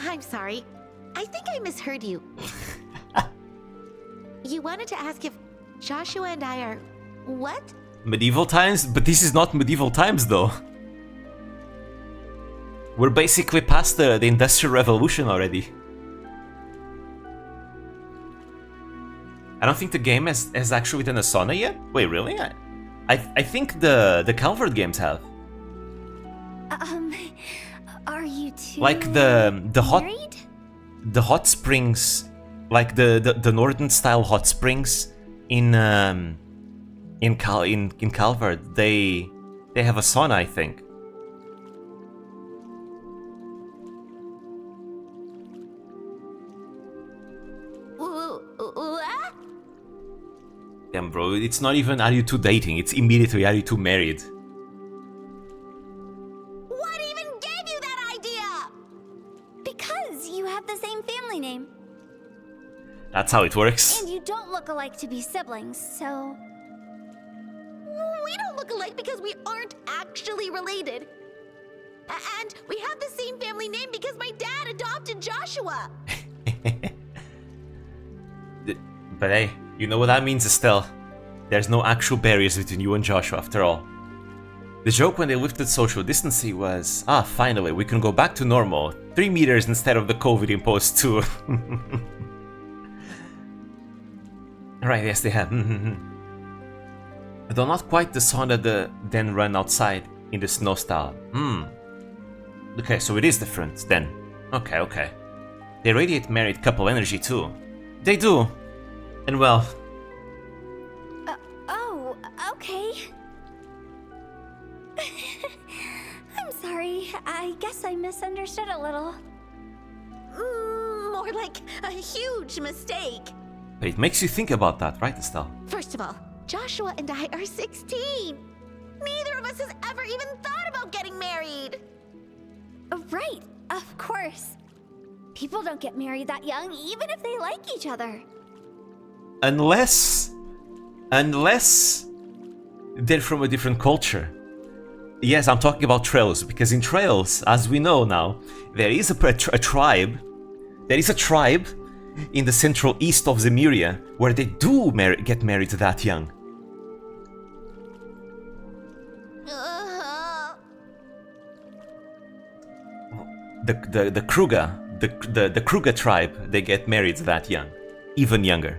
E: I'm sorry. I think I misheard you. You wanted to ask if Joshua and I are... what?
A: Medieval times? But this is not medieval times, though. We're basically past the Industrial Revolution already. I don't think the game has actually done a sauna yet. Wait, really? I think the Calvert games have.
C: Are you two
A: like the hot springs, like the northern style hot springs in Calvert. They have a sauna, I think. Damn, bro, it's not even are you two dating, it's immediately are you two married.
E: What even gave you that idea?
C: Because you have the same family name.
A: That's how it works.
C: And you don't look alike to be siblings, so...
E: We don't look alike because we aren't actually related. And we have the same family name because my dad adopted Joshua.
A: But hey, you know what that means, Estelle? There's no actual barriers between you and Joshua after all. The joke when they lifted social distancing was, finally, we can go back to normal. 3 meters instead of the COVID imposed 2. Right, yes they have. Though not quite the sauna the then run outside in the snow style. Okay, so it is different then. Okay. They radiate married couple energy too. They do. And well...
C: Oh, okay. I'm sorry. I guess I misunderstood a little.
E: More like a huge mistake.
A: But it makes you think about that, right, Estelle?
E: First of all, Joshua and I are 16. Neither of us has ever even thought about getting married.
C: Right, of course. People don't get married that young, even if they like each other.
A: Unless they're from a different culture. Yes, I'm talking about Trails, because in Trails, as we know now, there is a tribe. There is a tribe in the central east of Zemuria where they do get married that young. The Kruger, the Kruger tribe, they get married that young, even younger.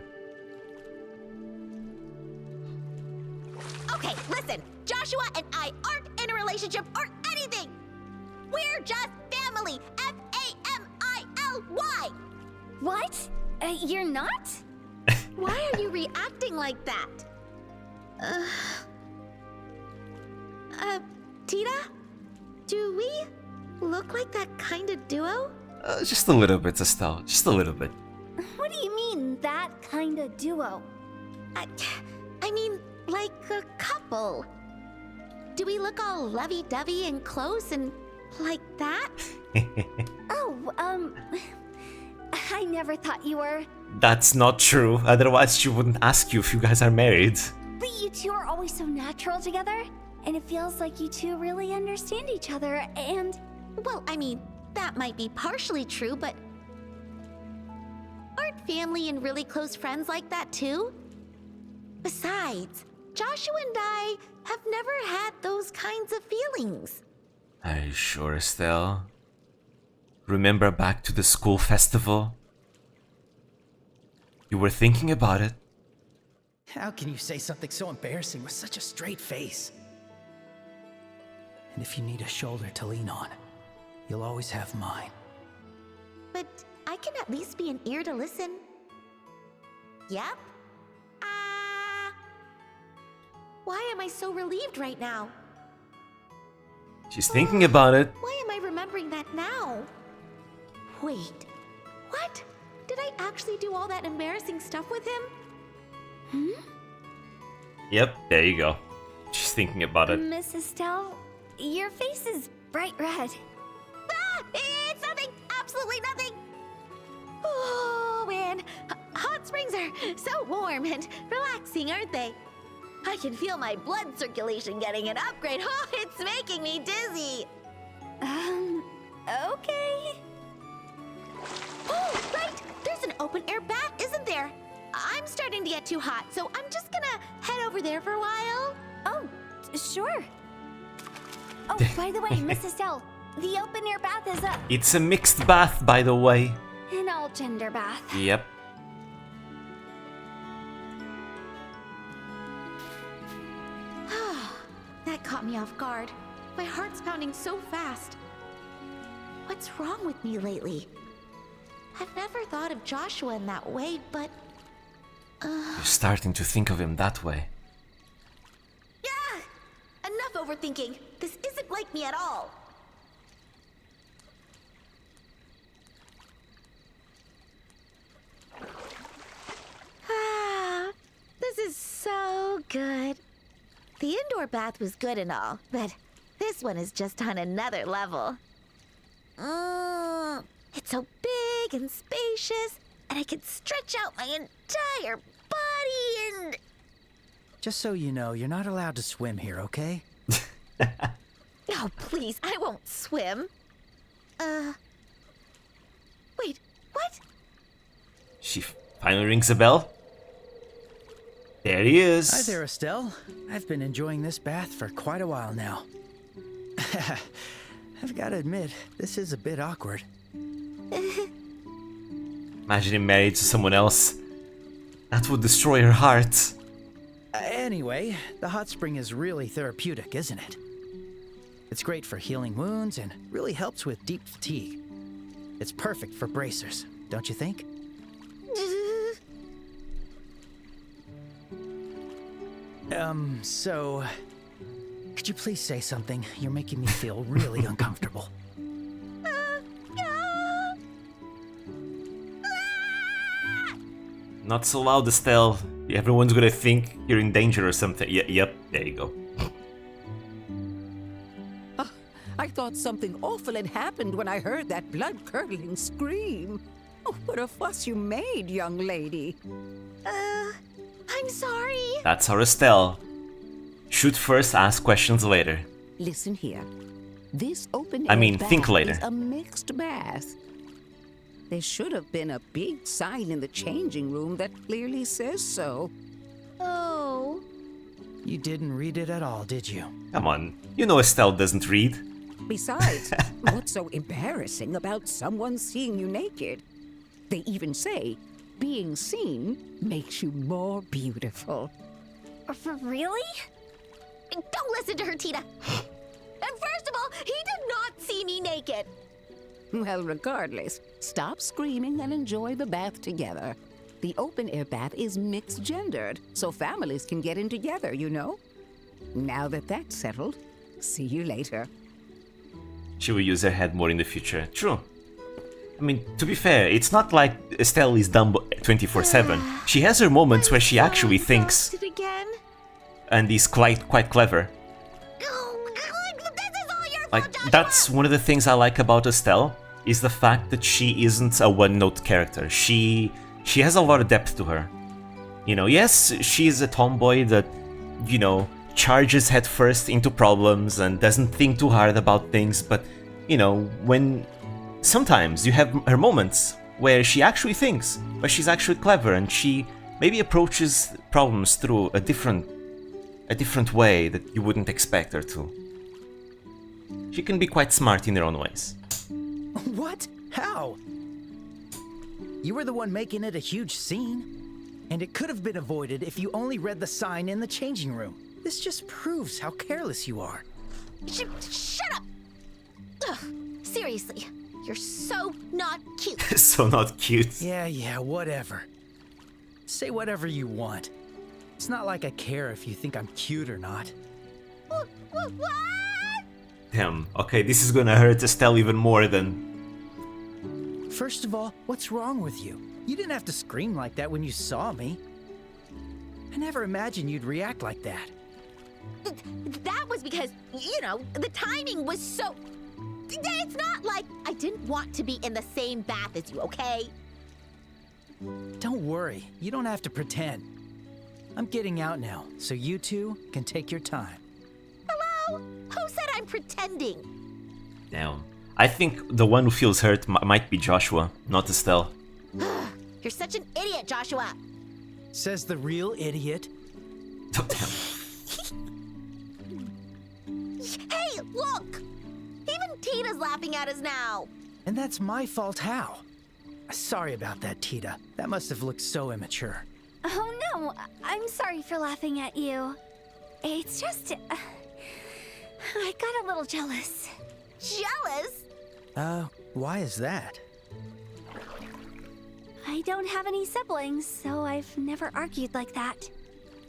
E: Okay, listen. Joshua and I aren't in a relationship or anything. We're just family. Family.
C: What? You're not?
E: Why are you reacting like that? Tita? Do we look like that kind of duo?
A: Just a little bit, Estelle. Just a little bit.
C: What do you mean, that kind of duo?
E: I mean, like a couple. Do we look all lovey-dovey and close and like that?
C: I never thought you were.
A: That's not true. Otherwise, she wouldn't ask you if you guys are married.
C: But you two are always so natural together, and it feels like you two really understand each other, and...
E: Well, I mean, that might be partially true, but... aren't family and really close friends like that too? Besides, Joshua and I have never had those kinds of feelings.
A: Are you sure, Estelle? Remember back to the school festival? You were thinking about it.
B: How can you say something so embarrassing with such a straight face? And if you need a shoulder to lean on, you'll always have mine.
E: But I can at least be an ear to listen. Yep. Why am I so relieved right now?
A: She's thinking about it.
E: Why am I remembering that now? Wait, what? Did I actually do all that embarrassing stuff with him?
A: Yep, there you go. She's thinking about it.
C: Miss Estelle, your face is bright red.
E: It's nothing! Absolutely nothing! Oh, man. Hot springs are so warm and relaxing, aren't they? I can feel my blood circulation getting an upgrade. Oh, it's making me dizzy.
C: Okay.
E: Oh, right! There's an open-air bath, isn't there? I'm starting to get too hot, so I'm just gonna head over there for a while.
C: Oh, sure. Oh, by the way, Miss Estelle, the open-air bath is up.
A: It's a mixed bath, by the way.
C: An all-gender bath.
A: Yep.
E: That caught me off guard. My heart's pounding so fast. What's wrong with me lately? I've never thought of Joshua in that way, but...
A: You're starting to think of him that way.
E: Yeah! Enough overthinking. This isn't like me at all. This is so good. The indoor bath was good and all, but this one is just on another level. It's so big and spacious, and I could stretch out my entire body and...
B: Just so you know, you're not allowed to swim here, okay?
E: Oh, please, I won't swim. Wait, what?
A: She finally rings a bell. There he is.
B: Hi there, Estelle. I've been enjoying this bath for quite a while now. I've got to admit, this is a bit awkward.
A: Imagine him married to someone else. That would destroy her heart.
B: Anyway, the hot spring is really therapeutic, isn't it? It's great for healing wounds and really helps with deep fatigue. It's perfect for bracers, don't you think? So... Could you please say something? You're making me feel really uncomfortable.
A: Not so loud, Estelle. Everyone's gonna think you're in danger or something. Yep, there you go.
D: I thought something awful had happened when I heard that blood-curdling scream. Oh, what a fuss you made, young lady.
E: I'm sorry.
A: That's our Estelle. Shoot first, ask questions later.
D: Listen here. This open
A: I mean,
D: air
A: think
D: bath
A: later.
D: is a mixed bath. There should have been a big sign in the changing room that clearly says so.
E: Oh.
B: You didn't read it at all, did you?
A: Come on, you know Estelle doesn't read.
D: Besides, what's so embarrassing about someone seeing you naked? They even say, being seen makes you more beautiful.
E: Really? Don't listen to her, Tita. And first of all, he did not see me naked.
D: Well, regardless, stop screaming and enjoy the bath together. The open-air bath is mixed-gendered, so families can get in together, you know? Now that that's settled, see you later.
A: She will use her head more in the future. True. I mean, to be fair, it's not like Estelle is dumb 24/7. She has her moments where she actually thinks
E: Exhausted again?
A: and is quite clever.
E: Oh, this is all your
A: Like,
E: fault, Joshua.
A: that's one of the things I like about Estelle, is the fact that she isn't a one-note character. She has a lot of depth to her. You know, yes, she's a tomboy that, you know, charges headfirst into problems and doesn't think too hard about things, but, you know, when sometimes you have her moments where she actually thinks, but she's actually clever and she maybe approaches problems through a different way that you wouldn't expect her to. She can be quite smart in her own ways.
B: What? How? You were the one making it a huge scene. And it could have been avoided if you only read the sign in the changing room. This just proves how careless you are.
E: Shut up! Ugh, seriously, you're so not cute.
A: So not cute.
B: Yeah, whatever. Say whatever you want. It's not like I care if you think I'm cute or not.
E: What?
A: Damn, okay, this is gonna hurt Estelle even more than...
B: First of all, what's wrong with you? You didn't have to scream like that when you saw me. I never imagined you'd react like that.
E: That was because, you know, the timing was so... It's not like I didn't want to be in the same bath as you, okay?
B: Don't worry, you don't have to pretend. I'm getting out now, so you two can take your time.
E: Hello? Who said I'm pretending?
A: Damn. I think the one who feels hurt might be Joshua, not Estelle.
E: You're such an idiot, Joshua.
B: Says the real idiot.
A: Oh, damn.
E: Hey, look! Even Tita's laughing at us now.
B: And that's my fault how? Sorry about that, Tita. That must have looked so immature.
F: Oh no, I'm sorry for laughing at you. It's just... I got a little jealous.
E: Jealous?
B: Why is that?
F: I don't have any siblings, so I've never argued like that.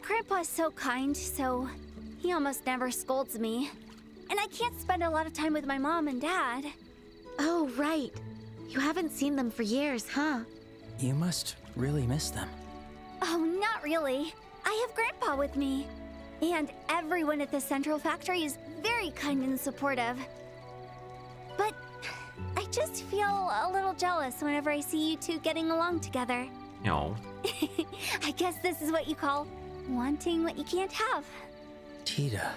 F: Grandpa's so kind, so he almost never scolds me. And I can't spend a lot of time with my mom and dad.
E: Oh, right. You haven't seen them for years, huh?
B: You must really miss them.
F: Oh, not really. I I have Grandpa with me. And everyone at the Central Factory is very kind and supportive. But I just feel a little jealous whenever I see you two getting along together.
A: No.
F: I guess this is what you call wanting what you can't have.
B: Tita.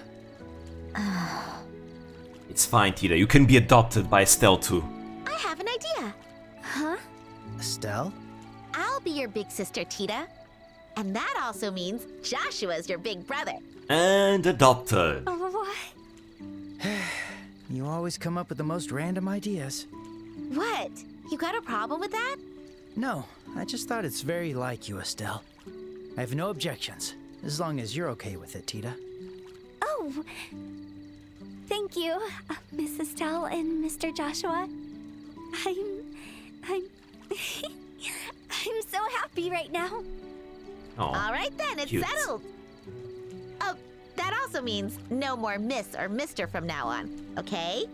A: It's fine, Tita. You can be adopted by Estelle too.
E: I have an idea.
F: Huh?
B: Estelle?
E: I'll be your big sister, Tita. And that also means Joshua's your big brother.
A: And adopted.
F: Oh, what?
B: You always come up with the most random ideas.
E: What? You got a problem with that?
B: No, I just thought it's very like you, Estelle. I have no objections, as long as you're okay with it, Tita.
F: Oh, thank you, Miss Estelle and Mr. Joshua. I'm so happy right now.
A: Oh,
E: All right then, it's
A: cute.
E: settled. Oh, that also means no more Miss or Mister from now on, okay?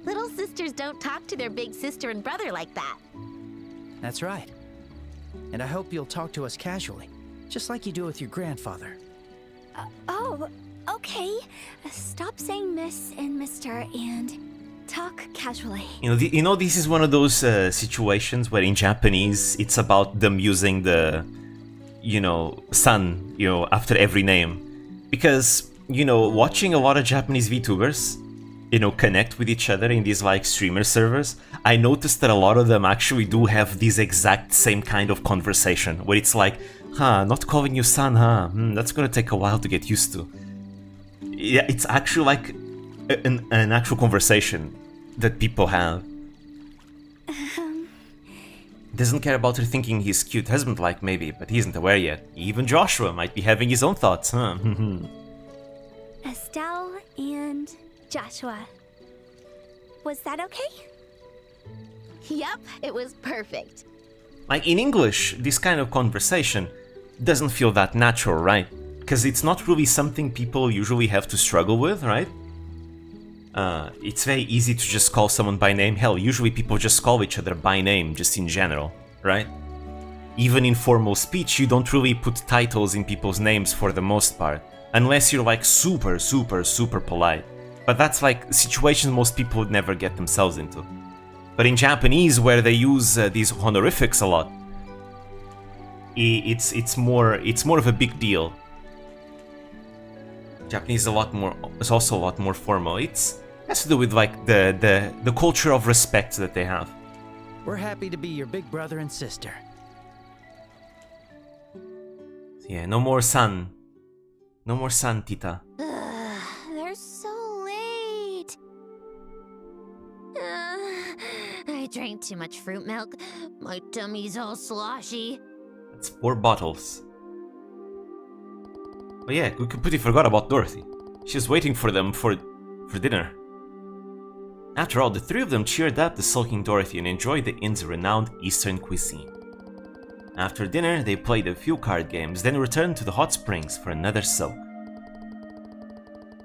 E: Little sisters don't talk to their big sister and brother like that.
B: That's right. And I hope you'll talk to us casually, just like you do with your grandfather.
F: Oh, okay. Stop saying Miss and Mr. and talk casually.
A: You know, this is one of those situations where in Japanese it's about them using the, san, after every name. Because, watching a lot of Japanese VTubers, connect with each other in these like streamer servers, I noticed that a lot of them actually do have this exact same kind of conversation where it's like, not calling you san, that's gonna take a while to get used to. Yeah, it's actually like an actual conversation that people have. Doesn't care about her thinking he's cute husband like maybe, but he isn't aware yet. Even Joshua might be having his own thoughts, huh?
F: Estelle and Joshua. Was that okay?
E: Yep, it was perfect.
A: Like in English, this kind of conversation doesn't feel that natural, right? Because it's not really something people usually have to struggle with, right? It's very easy to just call someone by name. Hell, usually people just call each other by name, just in general, right? Even in formal speech, you don't really put titles in people's names for the most part, unless you're like super, super, super polite. But that's like situations most people would never get themselves into. But in Japanese, where they use these honorifics a lot, it's more of a big deal. Japanese is also a lot more formal. It has to do with like the culture of respect that they have.
B: We're happy to be your big brother and sister.
A: So yeah, no more san. No more san, Tita.
C: They're so late. I drank too much fruit milk. My tummy's all sloshy.
A: That's 4 bottles. Oh yeah, we completely forgot about Dorothy. She was waiting for them for dinner. After all, the 3 of them cheered up the sulking Dorothy and enjoyed the inn's renowned Eastern cuisine. After dinner, they played a few card games, then returned to the hot springs for another soak.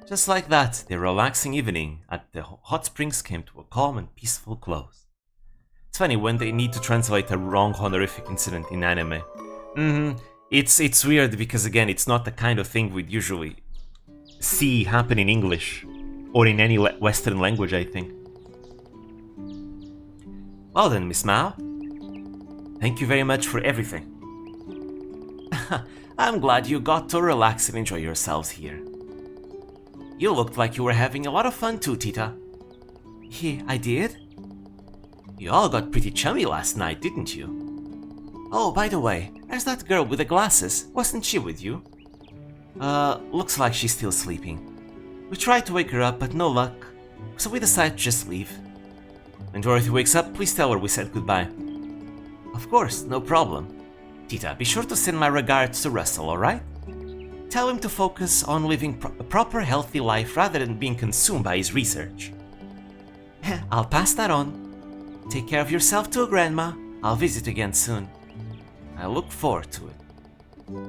A: Just like that, their relaxing evening at the hot springs came to a calm and peaceful close. It's funny when they need to translate a wrong honorific incident in anime. It's weird because again, it's not the kind of thing we'd usually see happen in English or in any Western language, I think. Well then, Miss Mao, thank you very much for everything. I'm glad you got to relax and enjoy yourselves here. You looked like you were having a lot of fun too, Tita. Yeah, I did. You all got pretty chummy last night, didn't you? Oh, by the way, there's that girl with the glasses. Wasn't she with you? Looks like she's still sleeping. We tried to wake her up, but no luck, so we decided to just leave. When Dorothy wakes up, please tell her we said goodbye. Of course, no problem. Tita, be sure to send my regards to Russell, alright? Tell him to focus on living a proper, healthy life rather than being consumed by his research. I'll pass that on. Take care of yourself too, Grandma. I'll visit again soon. I look forward to it.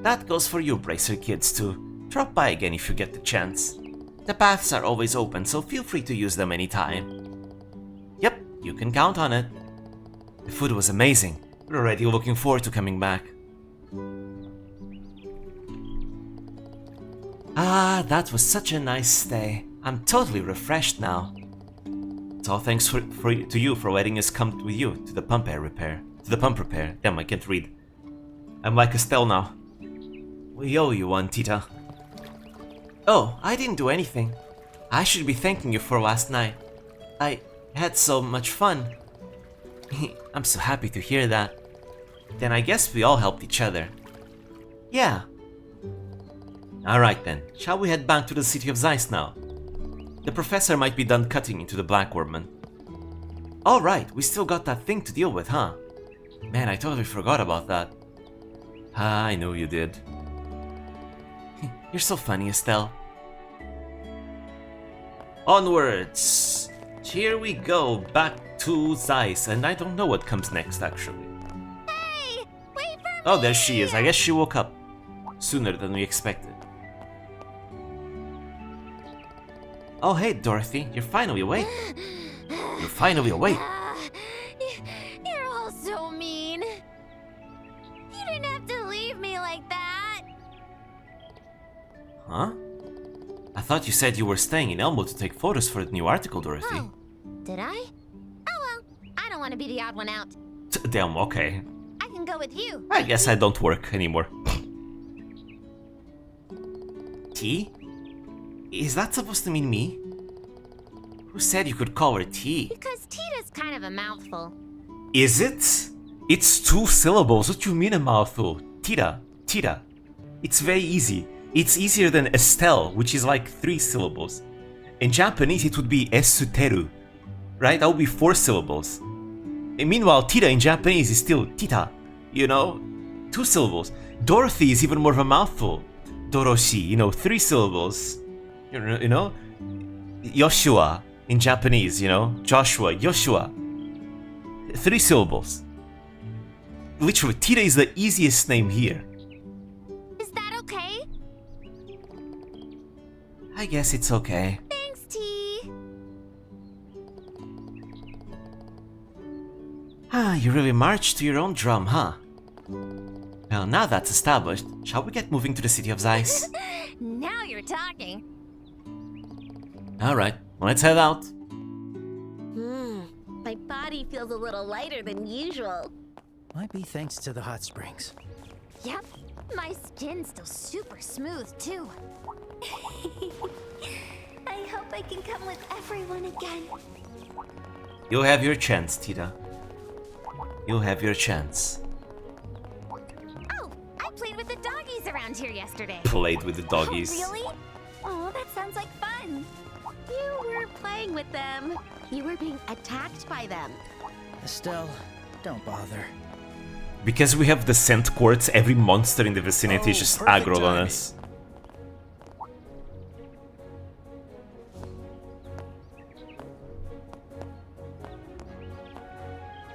A: That goes for you, Bracer kids, too. Drop by again if you get the chance. The baths are always open, so feel free to use them anytime. Yep, you can count on it. The food was amazing. We're already looking forward to coming back. Ah, that was such a nice stay. I'm totally refreshed now. It's all thanks to you for letting us come with you to the pump repair. Damn, I can't read. I'm like Estelle now. We owe you one, Tita. Oh, I didn't do anything. I should be thanking you for last night. I had so much fun. I'm so happy to hear that. Then I guess we all helped each other. Yeah. Alright then, shall we head back to the city of Zeiss now? The professor might be done cutting into the black workman. Alright, we still got that thing to deal with, huh? Man, I totally forgot about that. Ah, I know you did. You're so funny, Estelle. Onwards! Here we go, back to Zeiss, and I don't know what comes next, actually.
C: Hey! Wait for me!
A: Oh, there she is. I guess she woke up sooner than we expected. Oh, hey, Dorothy. You're finally awake. You're finally awake.
C: You're all so mean. You didn't have to leave me like that.
A: Huh? I thought you said you were staying in Elmo to take photos for the new article, Dorothy.
C: Oh, did I? Oh well, I don't want to be the odd one out.
A: Damn, okay.
C: I can go with you.
A: I guess I don't work anymore. T? Is that supposed to mean me? Who said you could call her T?
C: Because Tita's kind of a mouthful.
A: Is it? It's 2 syllables. What do you mean a mouthful? Tita. Tita. It's very easy. It's easier than Estelle, which is like 3 syllables. In Japanese, it would be esuteru. Right? That would be 4 syllables. And meanwhile, Tita in Japanese is still Tita. You know? 2 syllables. Dorothy is even more of a mouthful. Doroshi, 3 syllables. You know? Yoshua in Japanese, Joshua, Yoshua. 3 syllables. Literally, Tita is the easiest name here.
C: Is that okay?
A: I guess it's okay.
C: Thanks, T.
A: Ah, you really marched to your own drum, huh? Well, now that's established, shall we get moving to the city of Zeiss?
C: Now you're talking.
A: Alright, let's head out.
E: My body feels a little lighter than usual.
B: Might be thanks to the hot springs.
C: Yep, my skin's still super smooth, too.
F: I hope I can come with everyone again.
A: You'll have your chance, Tita. You'll have your chance.
C: Oh, I played with the doggies around here yesterday.
A: Played with the doggies.
F: Oh, really? Oh, that sounds like fun.
E: You were playing with them. You were being attacked by them.
B: Estelle, don't bother.
A: Because we have the scent quartz, every monster in the vicinity is just
B: perfect
A: aggro on
B: timing.
A: us.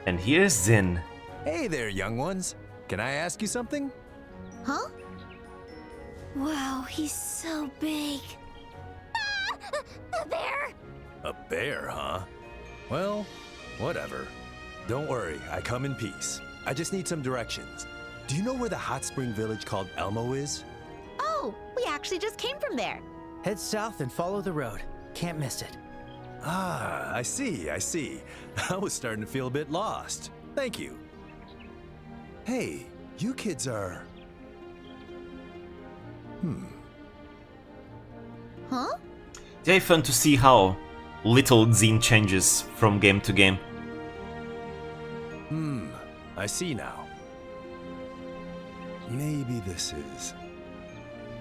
A: And here's Zin.
G: Hey there, young ones. Can I ask you something?
E: Huh?
F: Wow, he's so big.
C: A bear!
G: A bear, huh? Well, whatever. Don't worry, I come in peace. I just need some directions. Do you know where the hot spring village called Elmo is?
E: Oh, we actually just came from there.
B: Head south and follow the road. Can't miss it.
G: Ah, I see. I was starting to feel a bit lost. Thank you. Hey, you kids are...
E: Huh?
A: It's very fun to see how little Zin changes from game to game.
G: I see now. Maybe this is...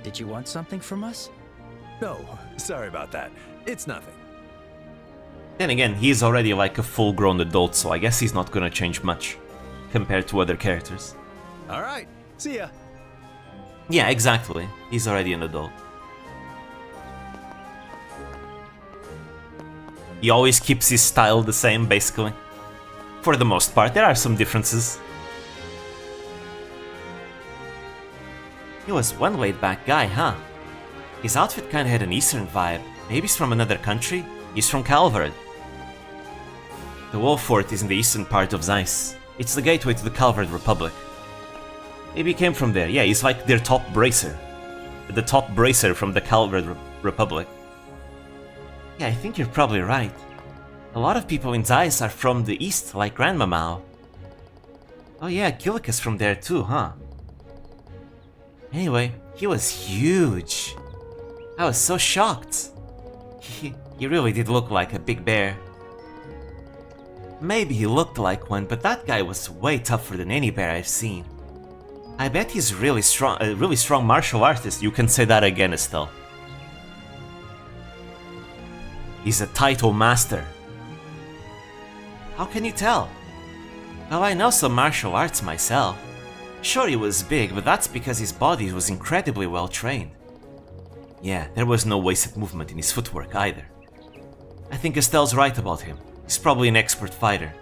B: Did you want something from us?
G: No, sorry about that. It's nothing.
A: Then again, he's already like a full-grown adult, so I guess he's not gonna change much compared to other characters.
G: All right, see ya.
A: Yeah, exactly. He's already an adult. He always keeps his style the same, basically. For the most part, there are some differences. He was one laid-back guy, huh? His outfit kinda had an Eastern vibe. Maybe he's from another country? He's from Calvard. The wall fort is in the eastern part of Zeiss. It's the gateway to the Calvard Republic. Maybe he came from there. Yeah, he's like their top bracer. the top bracer from the Calvert Republic. Yeah, I think you're probably right. A lot of people in Zeiss are from the east, like Grandma Mao. Oh yeah, Gillick is from there too, huh? Anyway, he was huge. I was so shocked. He really did look like a big bear. Maybe he looked like one, but that guy was way tougher than any bear I've seen. I bet he's really strong, a really strong martial artist. You can say that again, Estelle. He's a Taito master. How can you tell? Well, I know some martial arts myself. Sure, he was big, but that's because his body was incredibly well trained. Yeah, there was no wasted movement in his footwork either. I think Estelle's right about him. He's probably an expert fighter.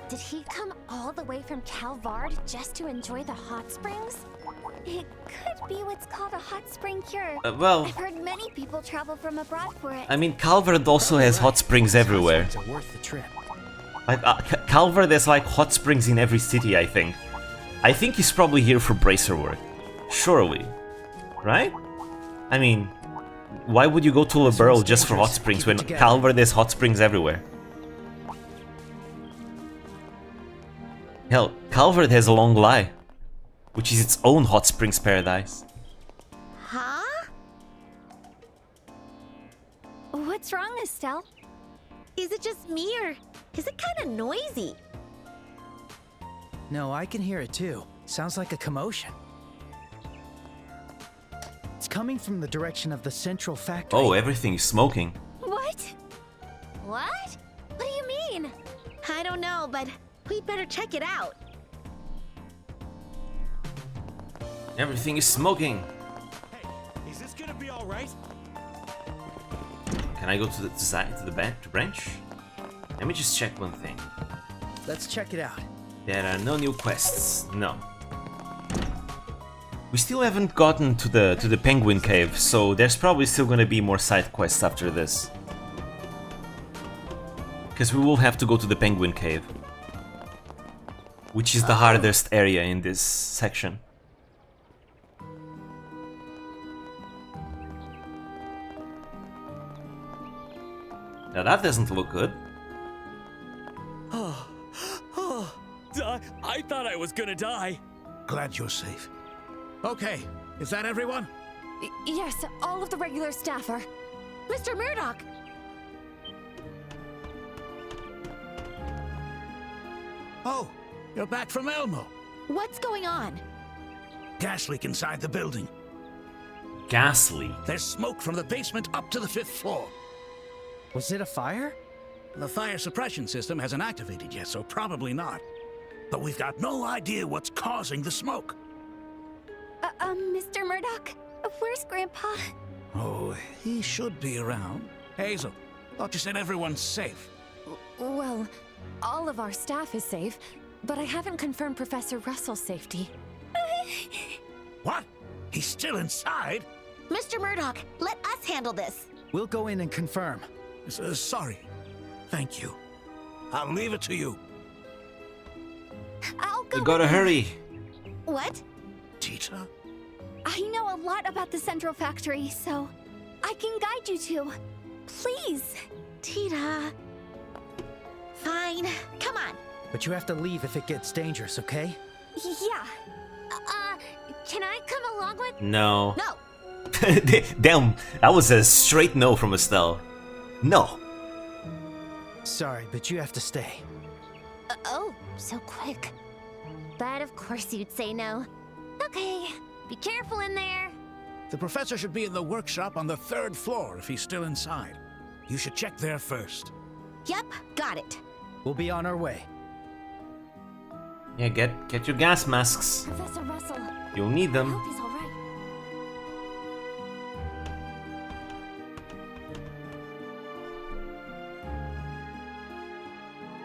C: Did he come all the way from Calvard just to enjoy the hot springs?
F: It could be what's called a hot spring cure.
A: Well,
F: I've heard many people travel from abroad for it.
A: I mean, Calvert also has hot springs everywhere.
B: It's worth the trip.
A: Like, Calvert has like hot springs in every city, I think. I think he's probably here for bracer work. Surely. Right? I mean, why would you go to Liberl just for hot springs when Calvert has hot springs everywhere? Hell, Calvert has a Long Lie, which is its own hot springs paradise.
E: Huh?
F: What's wrong, Estelle?
E: Is it just me or is it kind of noisy?
B: No, I can hear it too. Sounds like a commotion. It's coming from the direction of the central factory.
A: Oh, everything is smoking.
F: What?
C: What? What do you mean?
E: I don't know, but we'd better check it out.
A: Everything is smoking.
G: Hey, is this gonna be all right?
A: Can I go to the side, to the branch? Let me just check one thing.
B: Let's check it out.
A: There are no new quests. No. We still haven't gotten to the penguin cave, so there's probably still gonna be more side quests after this. Because we will have to go to the penguin cave, which is the hardest area in this section. Now that doesn't look good.
H: I thought I was gonna die.
I: Glad you're safe. Okay, is that everyone?
F: Yes, all of the regular staff are.
E: Mr. Murdoch!
I: Oh, you're back from Elmo.
E: What's going on?
I: Gas leak inside the building.
A: Gas leak.
I: There's smoke from the basement up to the 5th floor.
B: Was it a fire?
I: The fire suppression system hasn't activated yet, so probably not. But we've got no idea what's causing the smoke.
F: Mr. Murdoch, where's Grandpa?
I: Oh, he should be around. Hazel, thought you said everyone's safe.
J: Well, all of our staff is safe, but I haven't confirmed Professor Russell's safety.
I: What? He's still inside?
E: Mr. Murdoch, let us handle this.
B: We'll go in and confirm.
I: Sorry. Thank you. I'll leave it to you.
F: I'll go.
A: We gotta hurry.
E: What?
I: Tita?
F: I know a lot about the central factory, so I can guide you to. Please.
E: Tita. Fine. Come on.
B: But you have to leave if it gets dangerous, okay?
F: Yeah.
C: Can I come along with?
A: No.
E: No.
A: Damn, that was a straight no from Estelle. No.
B: Sorry, but you have to stay.
C: Oh, so quick. But of course you'd say no. Okay, be careful in there.
I: The professor should be in the workshop on the 3rd floor if he's still inside. You should check there first.
E: Yep, got it.
B: We'll be on our way.
A: Yeah, get your gas masks.
F: Professor Russell,
A: You'll need
F: I
A: them.
F: hope he's all right.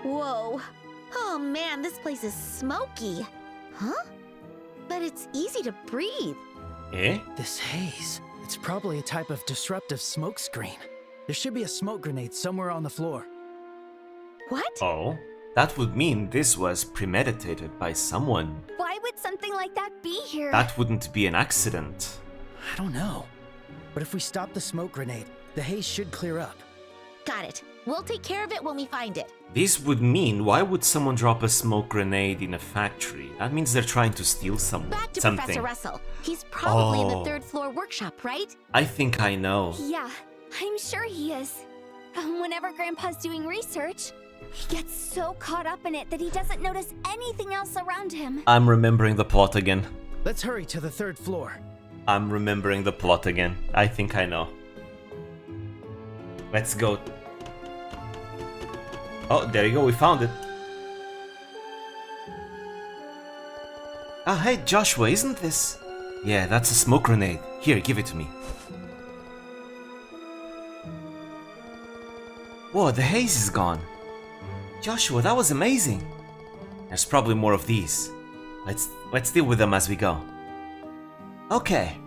E: Whoa. Oh man, this place is smoky. Huh? But it's easy to breathe.
A: Eh?
B: This haze. It's probably a type of disruptive smoke screen. There should be a smoke grenade somewhere on the floor.
E: What?
A: Oh, that would mean this was premeditated by someone.
F: Why would something like that be here?
A: That wouldn't be an accident.
B: I don't know. But if we stop the smoke grenade, the haze should clear up.
E: Got it. We'll take care of it when we find it.
A: This would mean, why would someone drop a smoke grenade in a factory? That means they're trying to steal something.
E: Back to Professor Russell. He's probably in the third floor workshop, right?
A: I think I know.
F: Yeah, I'm sure he is. Whenever Grandpa's doing research, he gets so caught up in it that he doesn't notice anything else around him.
A: I'm remembering the plot again.
B: Let's hurry to the third floor.
A: I'm remembering the plot again. I think I know. Let's go. Oh, there you go, we found it. Ah, hey, Joshua, isn't this? Yeah, that's a smoke grenade. Here, give it to me. Whoa, the haze is gone. Joshua, that was amazing. There's probably more of these. Let's deal with them as we go. Okay.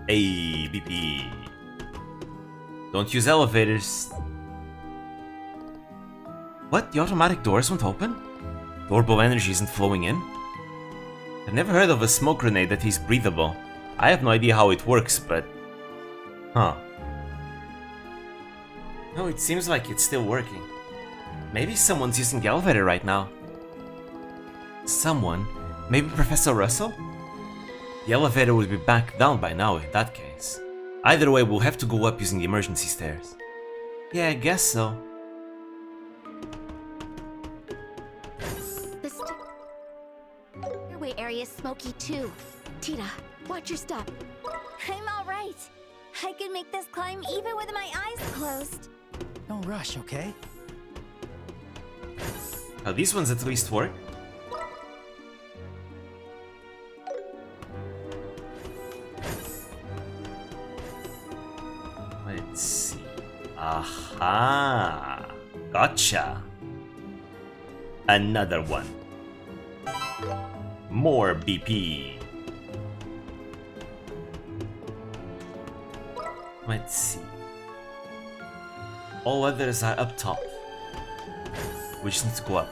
A: Hey, BP. Don't use elevators. What? The automatic doors won't open? The orbital energy isn't flowing in? I've never heard of a smoke grenade that is breathable. I have no idea how it works, but... Huh. No, it seems like it's still working. Maybe someone's using the elevator right now. Someone? Maybe Professor Russell? The elevator would be back down by now in that case. Either way, we'll have to go up using the emergency stairs. Yeah, I guess so.
E: The stairway area is smoky too. Tita, watch your step.
F: I'm alright. I can make this climb even with my eyes closed.
B: Don't rush, okay?
A: These ones at least work. Let's see. Aha! Gotcha! Another one. More BP. Let's see. All others are up top. We just need to go up.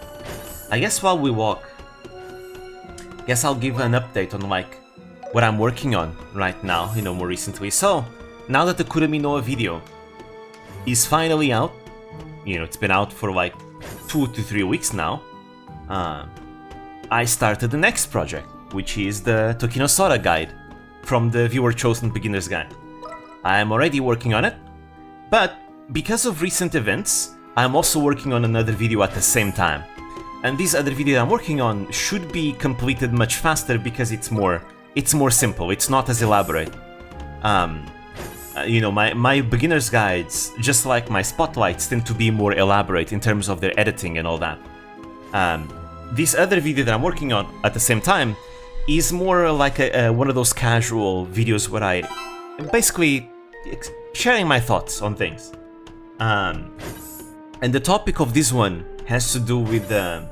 A: I guess while we walk, guess I'll give an update on like what I'm working on right now, you know, more recently. So, now that the Kurumi Noa video is finally out, you know, it's been out for like 2 to 3 weeks now, I started the next project, which is the Tokino Sora guide from the viewer-chosen beginner's guide. I am already working on it, but because of recent events, I'm also working on another video at the same time. And this other video I'm working on should be completed much faster because it's more simple, it's not as elaborate. You know, my beginner's guides, just like my spotlights, tend to be more elaborate in terms of their editing and all that. This other video that I'm working on at the same time is more like one of those casual videos where I am basically sharing my thoughts on things. And the topic of this one has to do with a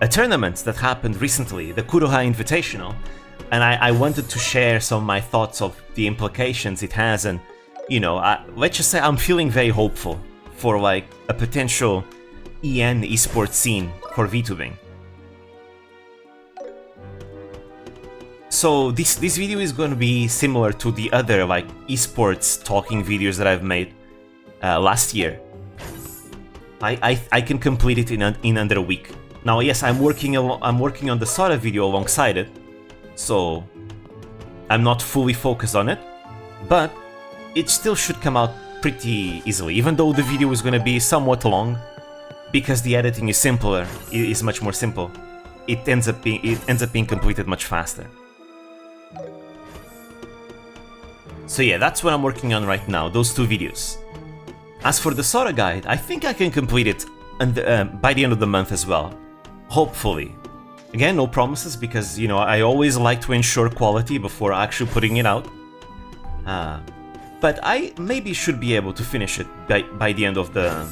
A: tournament that happened recently, the Kuroha Invitational, and I wanted to share some of my thoughts of the implications it has, and you know, let's just say I'm feeling very hopeful for like a potential EN esports scene for VTubing. So this video is going to be similar to the other like esports talking videos that I've made last year. I can complete it in under a week. Now, yes, I'm working on the Sora video alongside it, so I'm not fully focused on it, but it still should come out pretty easily, even though the video is going to be somewhat long, because the editing is simpler, it is much more simple. It ends up being completed much faster. So yeah, that's what I'm working on right now, those 2 videos. As for the Sora guide, I think I can complete it by the end of the month as well. Hopefully. Again, no promises, because, you know, I always like to ensure quality before actually putting it out. But I maybe should be able to finish it by the end of the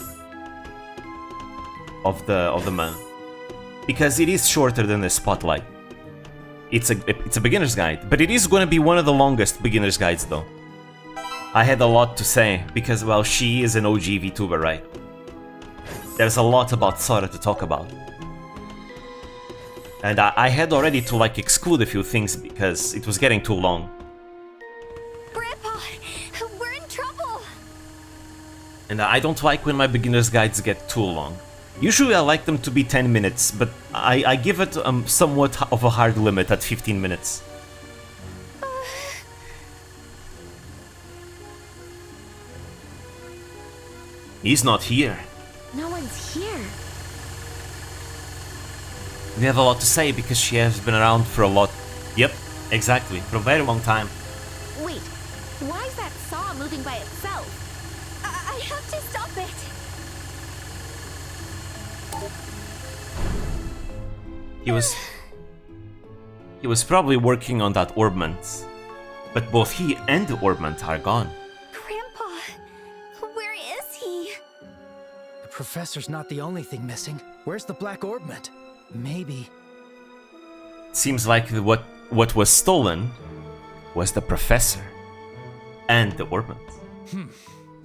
A: month, because it is shorter than the Spotlight. It's a beginner's guide, but it is going to be one of the longest beginner's guides though. I had a lot to say, because, well, she is an OG VTuber, right? There's a lot about Sora to talk about. And I had already to, like, exclude a few things because it was getting too long. And I don't like when my beginner's guides get too long. Usually I like them to be 10 minutes, but I give it somewhat of a hard limit at 15 minutes. He's not here.
F: No one's here.
A: We have a lot to say because she has been around for a lot. Yep, exactly, for a very long time.
E: Wait, why is that saw moving by itself?
F: I have to stop it.
A: He was probably working on that orbment, but both he and the orbment are gone.
F: Grandpa, where is he?
B: The professor's not the only thing missing. Where's the black orbment? Maybe.
A: Seems like what was stolen was the professor and the orbment.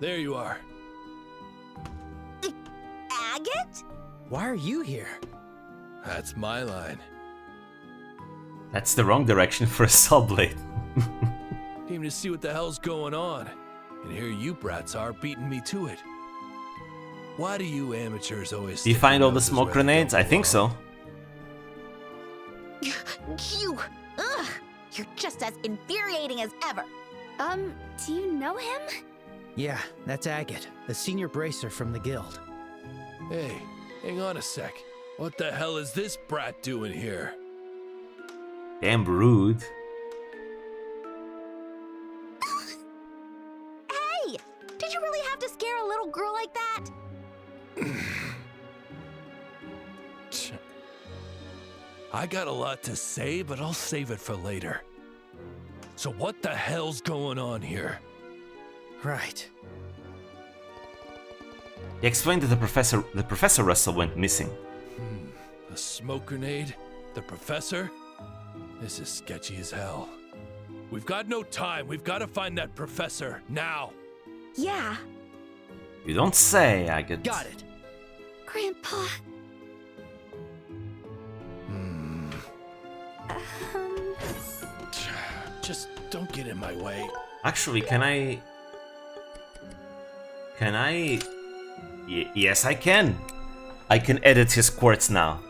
G: There you are.
E: Agate?
B: Why are you here?
G: That's my line.
A: That's the wrong direction for a saw blade.
G: Came to see what the hell's going on. And here you brats are beating me to it. Why do you amateurs always...
A: Do you
G: stick
A: find
G: your
A: all the
G: noses
A: smoke
G: where they
A: grenades?
G: don't
A: I think
G: belong?
A: so.
E: Ugh, you're just as infuriating as ever.
F: Do you know him?
B: Yeah, that's Agate, the senior bracer from the guild.
G: Hey, hang on a sec. What the hell is this brat doing here?
A: Damn rude.
E: Hey, did you really have to scare a little girl like that?
G: I got a lot to say, but I'll save it for later. So what the hell's going on here?
B: Right.
A: He explained that the Professor Russell went missing.
G: A smoke grenade? The professor? This is sketchy as hell. We've got no time. We've got to find that professor now.
E: Yeah.
A: You don't say, Agate.
B: Got it.
F: Grandpa.
G: Just don't get in my way.
A: Actually, can I... Yes, I can. I can edit his quartz now.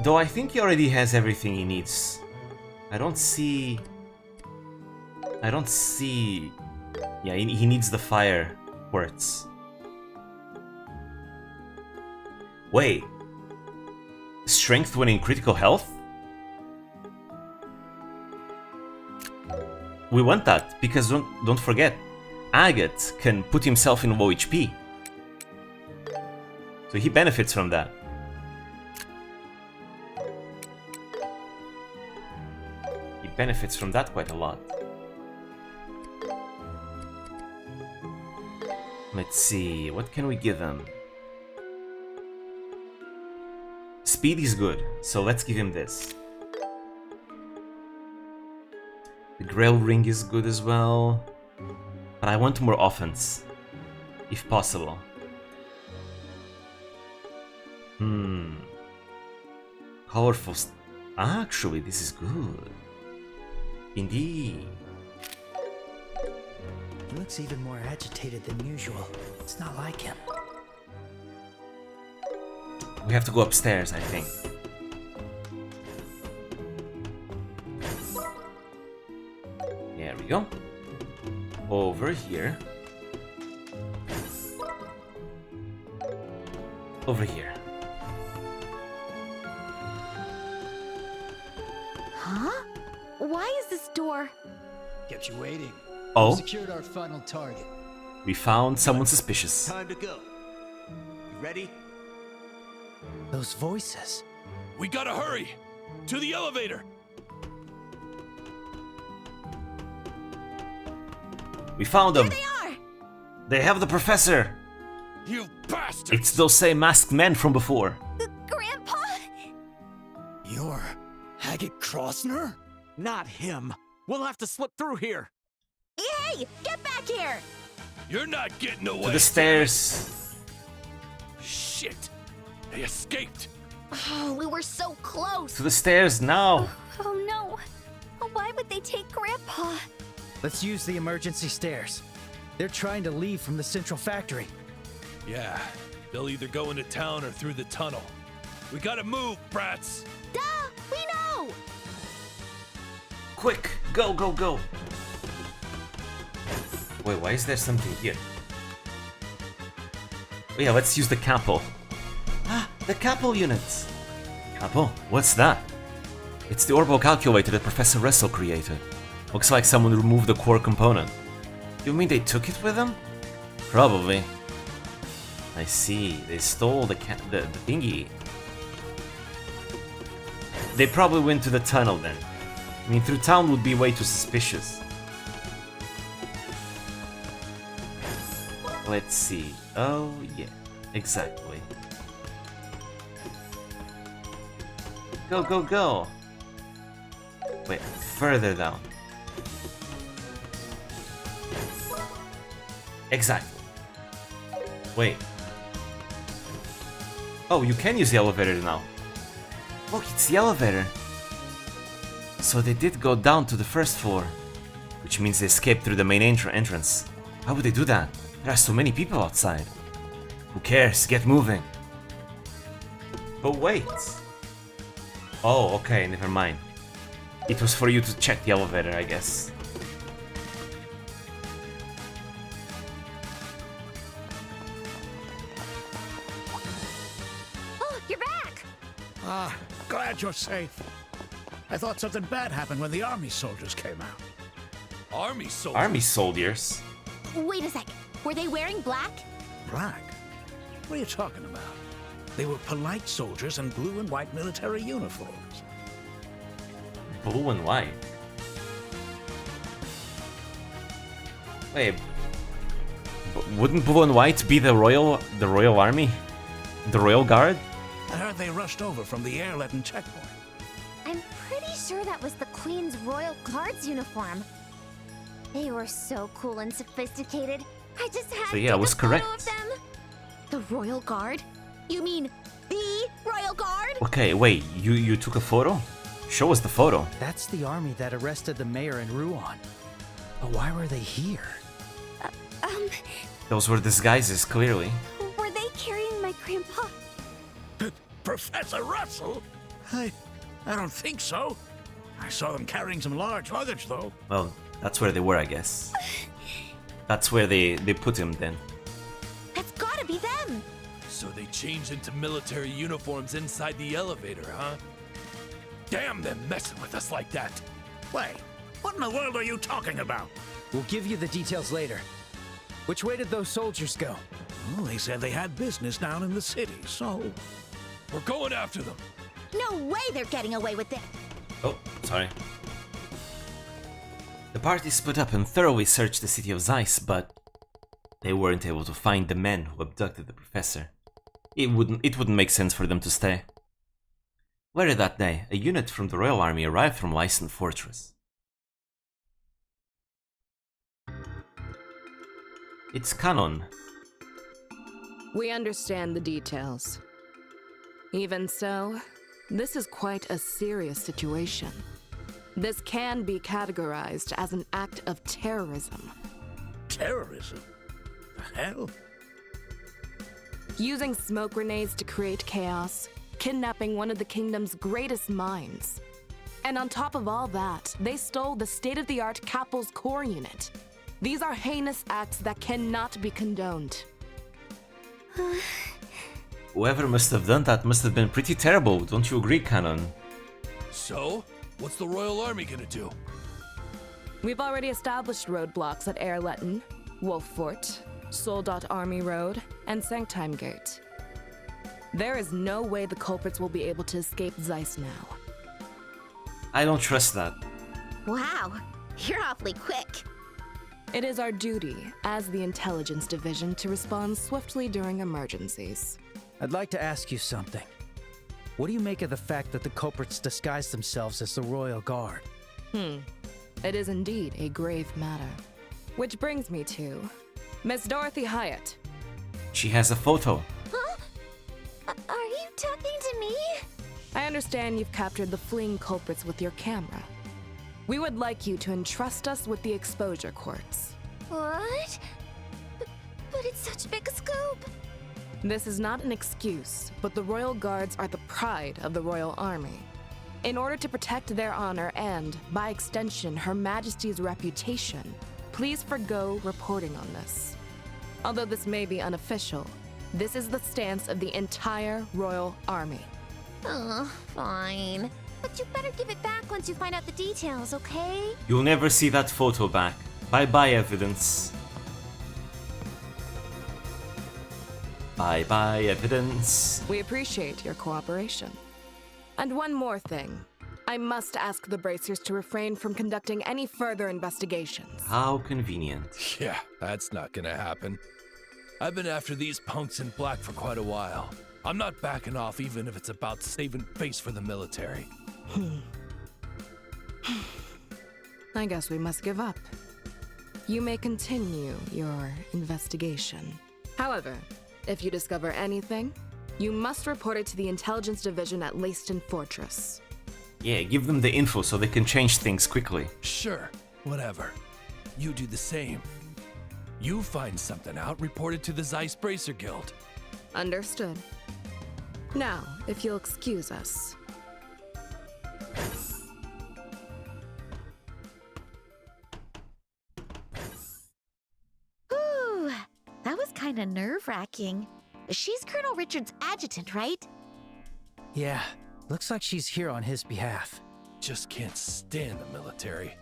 A: Though I think he already has everything he needs. I don't see... Yeah, he needs the fire quartz. Wait. Strength when in critical health? We want that, because don't forget, Agate can put himself in low HP. So he benefits from that. He benefits from that quite a lot. Let's see, what can we give him? Speed is good, so let's give him this. The Grail Ring is good as well, but I want more offense, if possible. Colorful. Actually, this is good. Indeed.
B: He looks even more agitated than usual. It's not like him.
A: We have to go upstairs, I think. There we go. Over here. Over here.
E: Huh? Why is this door?
H: Kept you waiting.
A: Oh,
H: Secured our final target.
A: we found someone suspicious.
H: Time to go. You ready?
B: Those voices.
G: We gotta hurry! To the elevator!
A: We found them.
E: There they are!
A: They have the professor.
G: You bastards!
A: It's those same masked men from before.
F: Grandpa?
H: You're Haggett Crossner? Not him. We'll have to slip through here.
E: Hey, get back here!
G: You're not getting away!
A: To the stairs.
G: Shit! They escaped!
E: Oh, we were so close!
A: To the stairs now.
F: Oh no. Why would they take Grandpa?
B: Let's use the emergency stairs. They're trying to leave from the central factory.
G: Yeah, they'll either go into town or through the tunnel. We gotta move, brats!
E: Duh! We know!
A: Quick! Go, go, go! Wait, why is there something here? Oh yeah, let's use the Capel. Ah, the Capel units! Capel? What's that? It's the orbital calculator that Professor Russell created. Looks like someone removed the core component. You mean they took it with them? Probably. I see. They stole the thingy. They probably went to the tunnel then. I mean, through town would be way too suspicious. Let's see. Oh, yeah. Exactly. Go, go, go! Wait, further down. Exactly. Wait. Oh, you can use the elevator now. Look, it's the elevator. So they did go down to the first floor. Which means they escaped through the main entrance. How would they do that? There are so many people outside. Who cares? Get moving. But wait. Oh, okay, never mind. It was for you to check the elevator, I guess.
C: Oh, you're back!
I: Ah, glad you're safe. I thought something bad happened when the army soldiers came out.
G: Army soldiers?
A: Army soldiers?
E: Wait a sec. Were they wearing black?
I: Black? What are you talking about? They were polite soldiers in blue and white military uniforms.
A: Blue and white? Wait, wouldn't blue and white be the royal army? The royal guard?
I: I heard they rushed over from the air-leaden checkpoint.
C: I'm pretty sure that was the Queen's Royal Guard's uniform. They were so cool and sophisticated. I just had
A: So yeah,
C: to
A: I
C: take
A: was
C: a photo
A: correct.
C: of them.
E: The Royal Guard? You mean the Royal Guard?
A: Okay, wait, you took a photo? Show us the photo.
B: That's the army that arrested the mayor in Rouen. But why were they here?
A: Those were disguises, clearly.
F: Were they carrying my grandpa?
I: Professor Russell? I don't think so. I saw them carrying some large luggage, though.
A: Well, that's where they were, I guess. That's where they put him then.
E: That's gotta be them!
G: So they changed into military uniforms inside the elevator, huh? Damn them messing with us like that!
I: Wait, what in the world are you talking about?
B: We'll give you the details later. Which way did those soldiers go?
I: Well, they said they had business down in the city, so...
G: We're going after them!
E: No way they're getting away with it!
A: Oh, sorry. The party split up and thoroughly searched the city of Zeiss, but they weren't able to find the men who abducted the professor. It wouldn't make sense for them to stay. Later that day, a unit from the Royal Army arrived from Lyson Fortress. It's canon.
K: We understand the details. Even so, this is quite a serious situation. This can be categorized as an act of terrorism.
I: Terrorism? The hell?
K: Using smoke grenades to create chaos, kidnapping one of the kingdom's greatest minds. And on top of all that, they stole the state-of-the-art Capel's core unit. These are heinous acts that cannot be condoned.
A: Whoever must have done that must have been pretty terrible, don't you agree, Canon?
G: So, what's the Royal Army gonna do?
K: We've already established roadblocks at Airletten, Wolf Fort, Soldat Army Road, and Sanctime Gate. There is no way the culprits will be able to escape Zeiss now.
A: I don't trust that.
E: Wow, you're awfully quick.
K: It is our duty, as the Intelligence Division, to respond swiftly during emergencies.
B: I'd like to ask you something. What do you make of the fact that the culprits disguised themselves as the Royal Guard?
K: It is indeed a grave matter. Which brings me to Miss Dorothy Hyatt.
A: She has a photo.
C: Huh? Are you talking to me?
K: I understand you've captured the fleeing culprits with your camera. We would like you to entrust us with the exposure quartz.
C: What?
F: But it's such a big scoop.
K: This is not an excuse, but the royal guards are the pride of the royal army. In order to protect their honor and, by extension, Her Majesty's reputation, please forgo reporting on this. Although this may be unofficial, this is the stance of the entire royal army.
C: Fine. But you better give it back once you find out the details, okay?
A: You'll never see that photo back. Bye-bye, evidence. Bye-bye, evidence.
K: We appreciate your cooperation. And one more thing. I must ask the Bracers to refrain from conducting any further investigations.
A: How convenient.
G: Yeah, that's not gonna happen. I've been after these punks in black for quite a while. I'm not backing off even if it's about saving face for the military.
K: I guess we must give up. You may continue your investigation. However, if you discover anything, you must report it to the Intelligence Division at Leyston Fortress.
A: Yeah, give them the info so they can change things quickly.
G: Sure, whatever. You do the same. You find something out, report it to the Zeiss Bracer Guild.
K: Understood. Now, if you'll excuse us.
E: Ooh, that was kind of nerve-wracking. She's Colonel Richard's adjutant, right?
B: Yeah, looks like she's here on his behalf.
G: Just can't stand the military.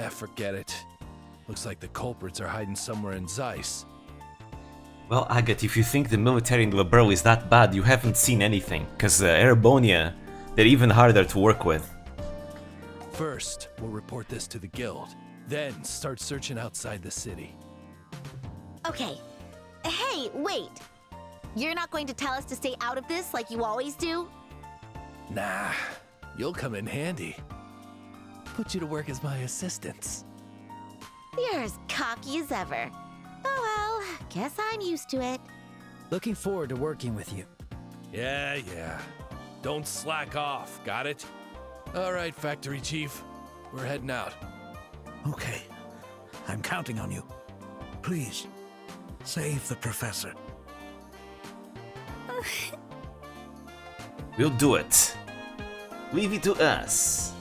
G: Forget it. Looks like the culprits are hiding somewhere in Zeiss.
A: Well, Agathe, if you think the military in Liberl is that bad, you haven't seen anything, because Erebonia, they're even harder to work with.
G: First, we'll report this to the guild. Then, start searching outside the city.
E: Okay. Hey, wait! You're not going to tell us to stay out of this like you always do?
G: Nah, you'll come in handy. Put you to work as my assistants.
E: You're as cocky as ever. Oh well, guess I'm used to it.
B: Looking forward to working with you.
G: Yeah. Don't slack off, got it? Alright, Factory Chief. We're heading out.
I: Okay. I'm counting on you. Please, save the professor.
A: We'll do it. Leave it to us.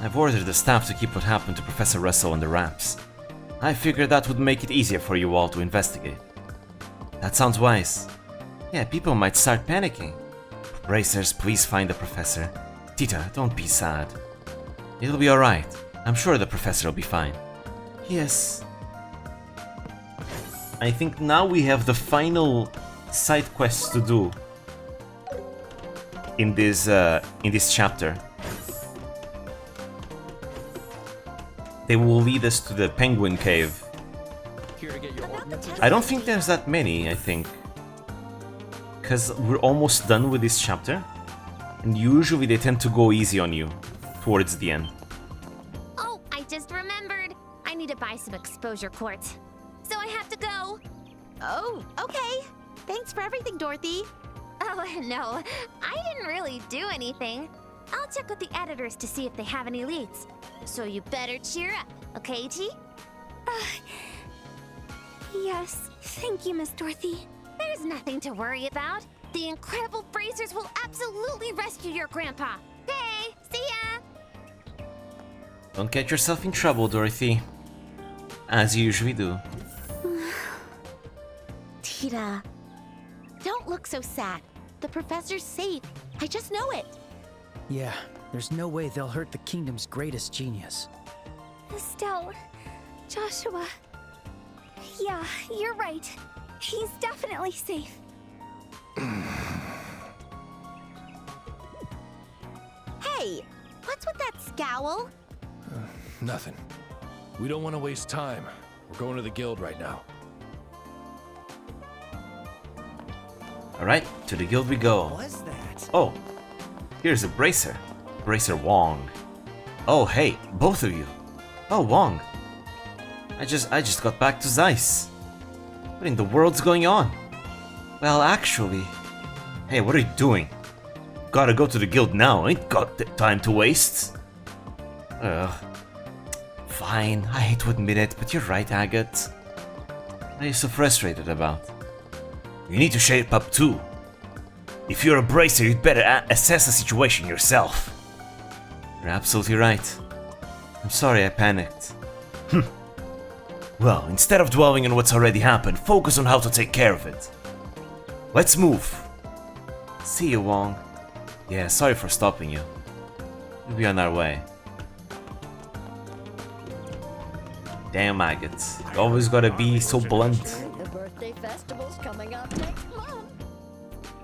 A: I've ordered the staff to keep what happened to Professor Russell under wraps. I figured that would make it easier for you all to investigate. That sounds wise. Yeah, people might start panicking. Bracers, please find the professor. Tita, don't be sad. It'll be alright. I'm sure the professor will be fine. Yes. I think now we have the final side quests to do in this chapter. They will lead us to the Penguin Cave. I don't think there's that many, I think. Because we're almost done with this chapter. And usually they tend to go easy on you towards the end.
C: Oh, I just remembered. I need to buy some exposure quartz. So I have to go.
E: Oh, okay. Thanks for everything, Dorothy.
C: Oh, no. I didn't really do anything. I'll check with the editors to see if they have any leads. So you better cheer up, okay, T?
F: Yes, thank you, Miss Dorothy.
C: There's nothing to worry about. The incredible Bracers will absolutely rescue your grandpa. Okay, see ya!
A: Don't get yourself in trouble, Dorothy. As you usually do.
E: Tita, don't look so sad. The professor's safe. I just know it.
B: Yeah, there's no way they'll hurt the kingdom's greatest genius.
F: Estelle, Joshua. Yeah, you're right. He's definitely safe.
E: Hey, what's with that scowl?
G: Nothing. We don't want to waste time. We're going to the guild right now.
A: Alright, to the guild we go.
B: What was that?
A: Oh, here's a Bracer. Bracer Wong. Oh, hey, both of you. Oh, Wong. I just got back to Zeiss. What in the world's going on? Well, actually... Hey, what are you doing? Gotta go to the guild now, ain't got the time to waste. Fine, I hate to admit it, but you're right, Agathe. What are you so frustrated about? You need to shape up too. If you're a bracer, you'd better assess the situation yourself. You're absolutely right. I'm sorry I panicked. Well, instead of dwelling on what's already happened, focus on how to take care of it. Let's move. See you, Wong. Yeah, sorry for stopping you. We'll be on our way. Damn, Agate. You always gotta be so blunt.
L: The birthday festival's coming up next month.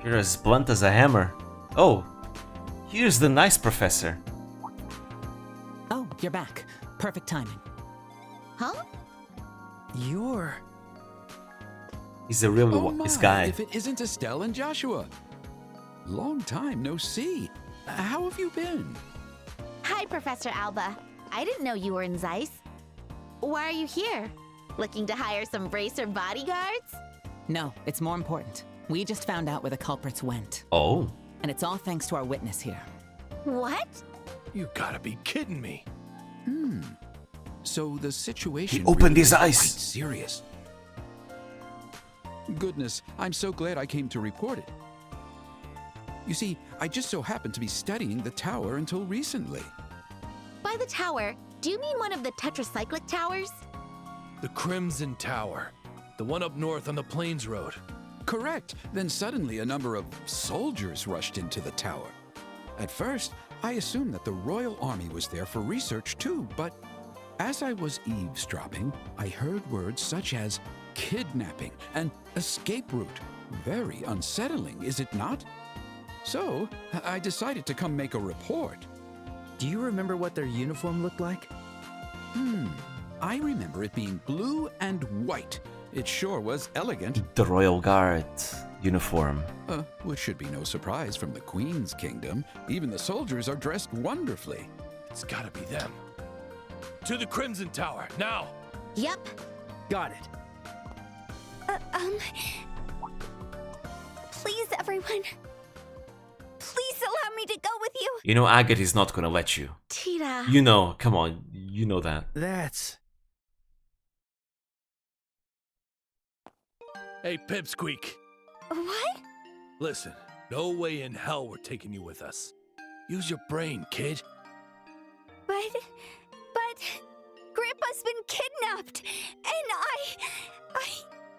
A: You're as blunt as a hammer. Oh, here's the nice professor.
M: Oh, you're back. Perfect timing.
E: Huh?
B: You're...
A: He's a really wise guy.
N: If it isn't Estelle and Joshua. Long time no see. How have you been?
E: Hi, Professor Alba. I didn't know you were in Zeiss. Why are you here? Looking to hire some bracer bodyguards?
M: No, it's more important. We just found out where the culprits went.
A: Oh.
M: And it's all thanks to our witness here.
E: What?
G: You gotta be kidding me.
N: So the situation
A: He opened
N: really
A: his
N: is
A: eyes.
N: quite serious. Goodness, I'm so glad I came to report it. You see, I just so happened to be studying the tower until recently.
E: By the tower, do you mean one of the tetracyclic towers?
G: The Crimson Tower. The one up north on the Plains Road.
N: Correct. Then suddenly a number of soldiers rushed into the tower. At first, I assumed that the Royal Army was there for research too, but as I was eavesdropping, I heard words such as kidnapping and escape route. Very unsettling, is it not? So, I decided to come make a report.
B: Do you remember what their uniform looked like?
N: I remember it being blue and white. It sure was elegant.
A: The Royal Guard uniform.
N: Which should be no surprise from the Queen's kingdom. Even the soldiers are dressed wonderfully.
G: It's gotta be them. To the Crimson Tower, now!
E: Yep.
B: Got it.
F: Please, everyone. Please allow me to go with you.
A: You know Agate is not gonna let you.
E: Tita.
A: You know, come on, you know that.
B: That's...
G: Hey, Pipsqueak.
F: What?
G: Listen, no way in hell we're taking you with us. Use your brain, kid.
F: But Grandpa's been kidnapped, and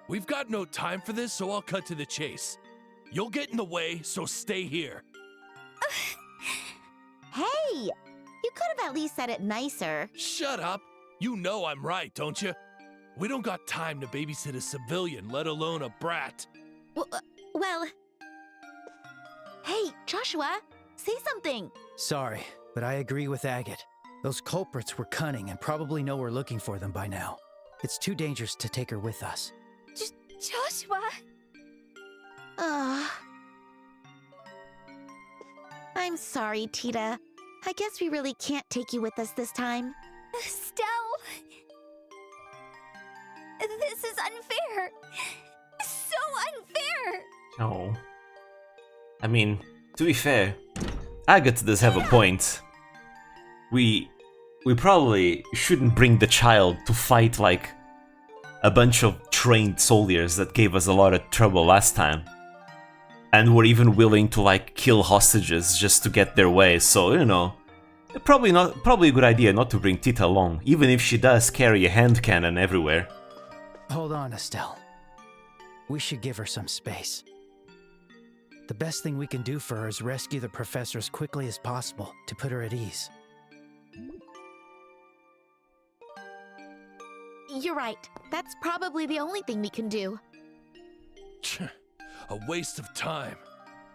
G: We've got no time for this, so I'll cut to the chase. You'll get in the way, so stay here.
E: Hey! You could have at least said it nicer.
G: Shut up! You know I'm right, don't you? We don't got time to babysit a civilian, let alone a brat.
E: Well... Hey, Joshua! Say something!
B: Sorry, but I agree with Agate. Those culprits were cunning and probably know we're looking for them by now. It's too dangerous to take her with us.
F: Joshua.
E: I'm sorry, Tita. I guess we really can't take you with us this time.
F: Estelle. This is unfair. So unfair.
A: No. I mean, to be fair, Agate does have a point. We probably shouldn't bring the child to fight like a bunch of trained soldiers that gave us a lot of trouble last time. And were even willing to like kill hostages just to get their way, so you know, probably a good idea not to bring Tita along, even if she does carry a hand cannon everywhere.
B: Hold on, Estelle. We should give her some space. The best thing we can do for her is rescue the professor as quickly as possible to put her at ease.
E: You're right. That's probably the only thing we can do.
G: A waste of time.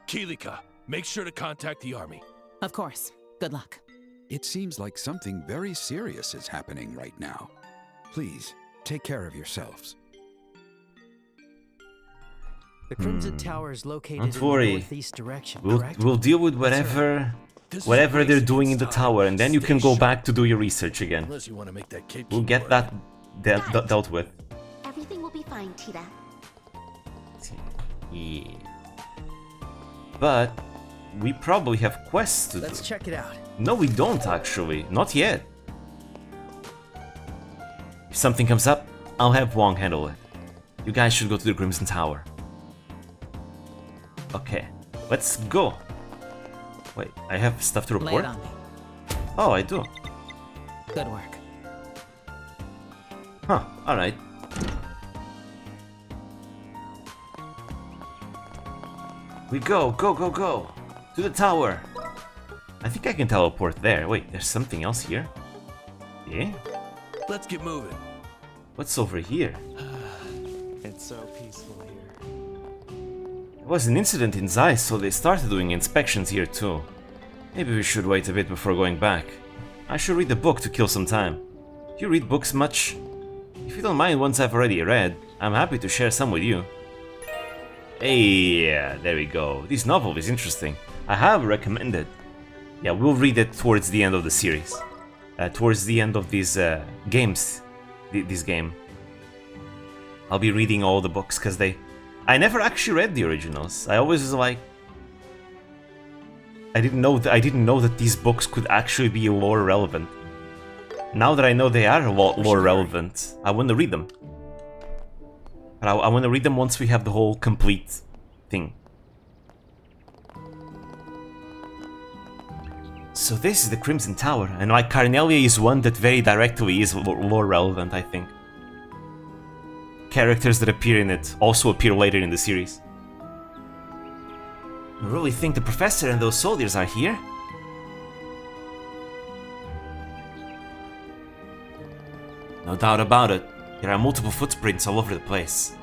G: Kilika, make sure to contact the army.
M: Of course. Good luck.
N: It seems like something very serious is happening right now. Please, take care of yourselves.
B: The Crimson Tower is located
A: Don't
B: in the
A: worry.
B: northeast direction,
A: We'll
B: correct?
A: deal with whatever they're doing in the tower, and then you can go back to do your research again.
G: Unless you want to make that cape.
A: We'll get that dealt with.
E: Everything will be fine, Tita.
A: Yeah. But we probably have quests to do.
B: Let's check it out.
A: No, we don't actually. Not yet. If something comes up, I'll have Wong handle it. You guys should go to the Crimson Tower. Okay, let's go. Wait, I have stuff to report?
M: Lay it on me.
A: Oh, I do.
M: Good work.
A: Huh, alright. We go, go, go, go! To the tower! I think I can teleport there. Wait, there's something else here? Yeah?
G: Let's get moving.
A: What's over here?
H: It's so peaceful here.
A: There was an incident in Zeiss, so they started doing inspections here too. Maybe we should wait a bit before going back. I should read a book to kill some time. Do you read books much? If you don't mind ones I've already read, I'm happy to share some with you. Hey, yeah, there we go. This novel is interesting. I have recommended. Yeah, we'll read it towards the end of the series. Towards the end of these games. This game. I'll be reading all the books, because I never actually read the originals. I always was like... I didn't know that these books could actually be lore relevant. Now that I know they are lore relevant, I want to read them. But I want to read them once we have the whole complete thing. So this is the Crimson Tower, and like Carnelia is one that very directly is lore relevant, I think. Characters that appear in it also appear later in the series. You really think the professor and those soldiers are here? No doubt about it. There are multiple footprints all over the place.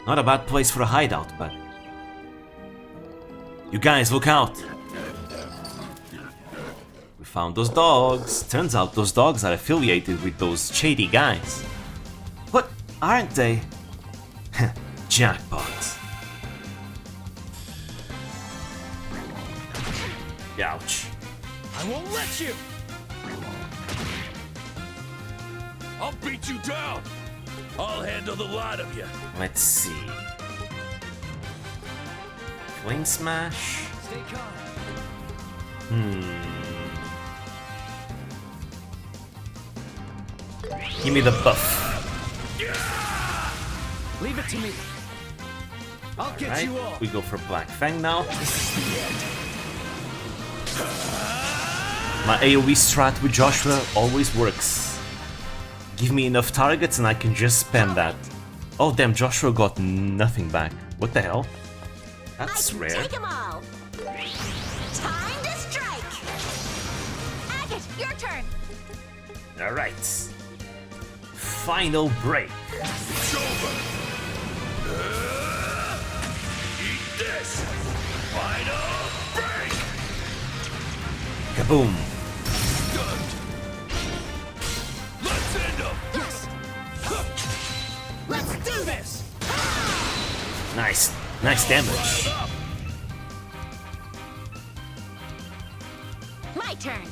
A: Not a bad place for a hideout, but... You guys, look out! We found those dogs. Turns out those dogs are affiliated with those shady guys. What? Aren't they? Jackpot. Ouch.
I: I won't let you! I'll beat you down! I'll handle the lot of you!
A: Let's see. Flame Smash?
H: Stay calm.
A: Give me the buff.
H: Leave it to me. I'll get
A: Right,
H: you all.
A: we go for Black Fang now. My AoE strat with Joshua always works. Give me enough targets and I can just spam that. Oh damn, Joshua got nothing back. What the hell? That's rare.
E: Take 'em all. Time to strike.
C: Agate, your turn.
A: Alright. Final break.
I: It's over! Eat this! Final break!
A: Kaboom.
I: Good! Let's end them!
H: Yes. Let's do this.
A: Nice. Nice damage.
C: My turn.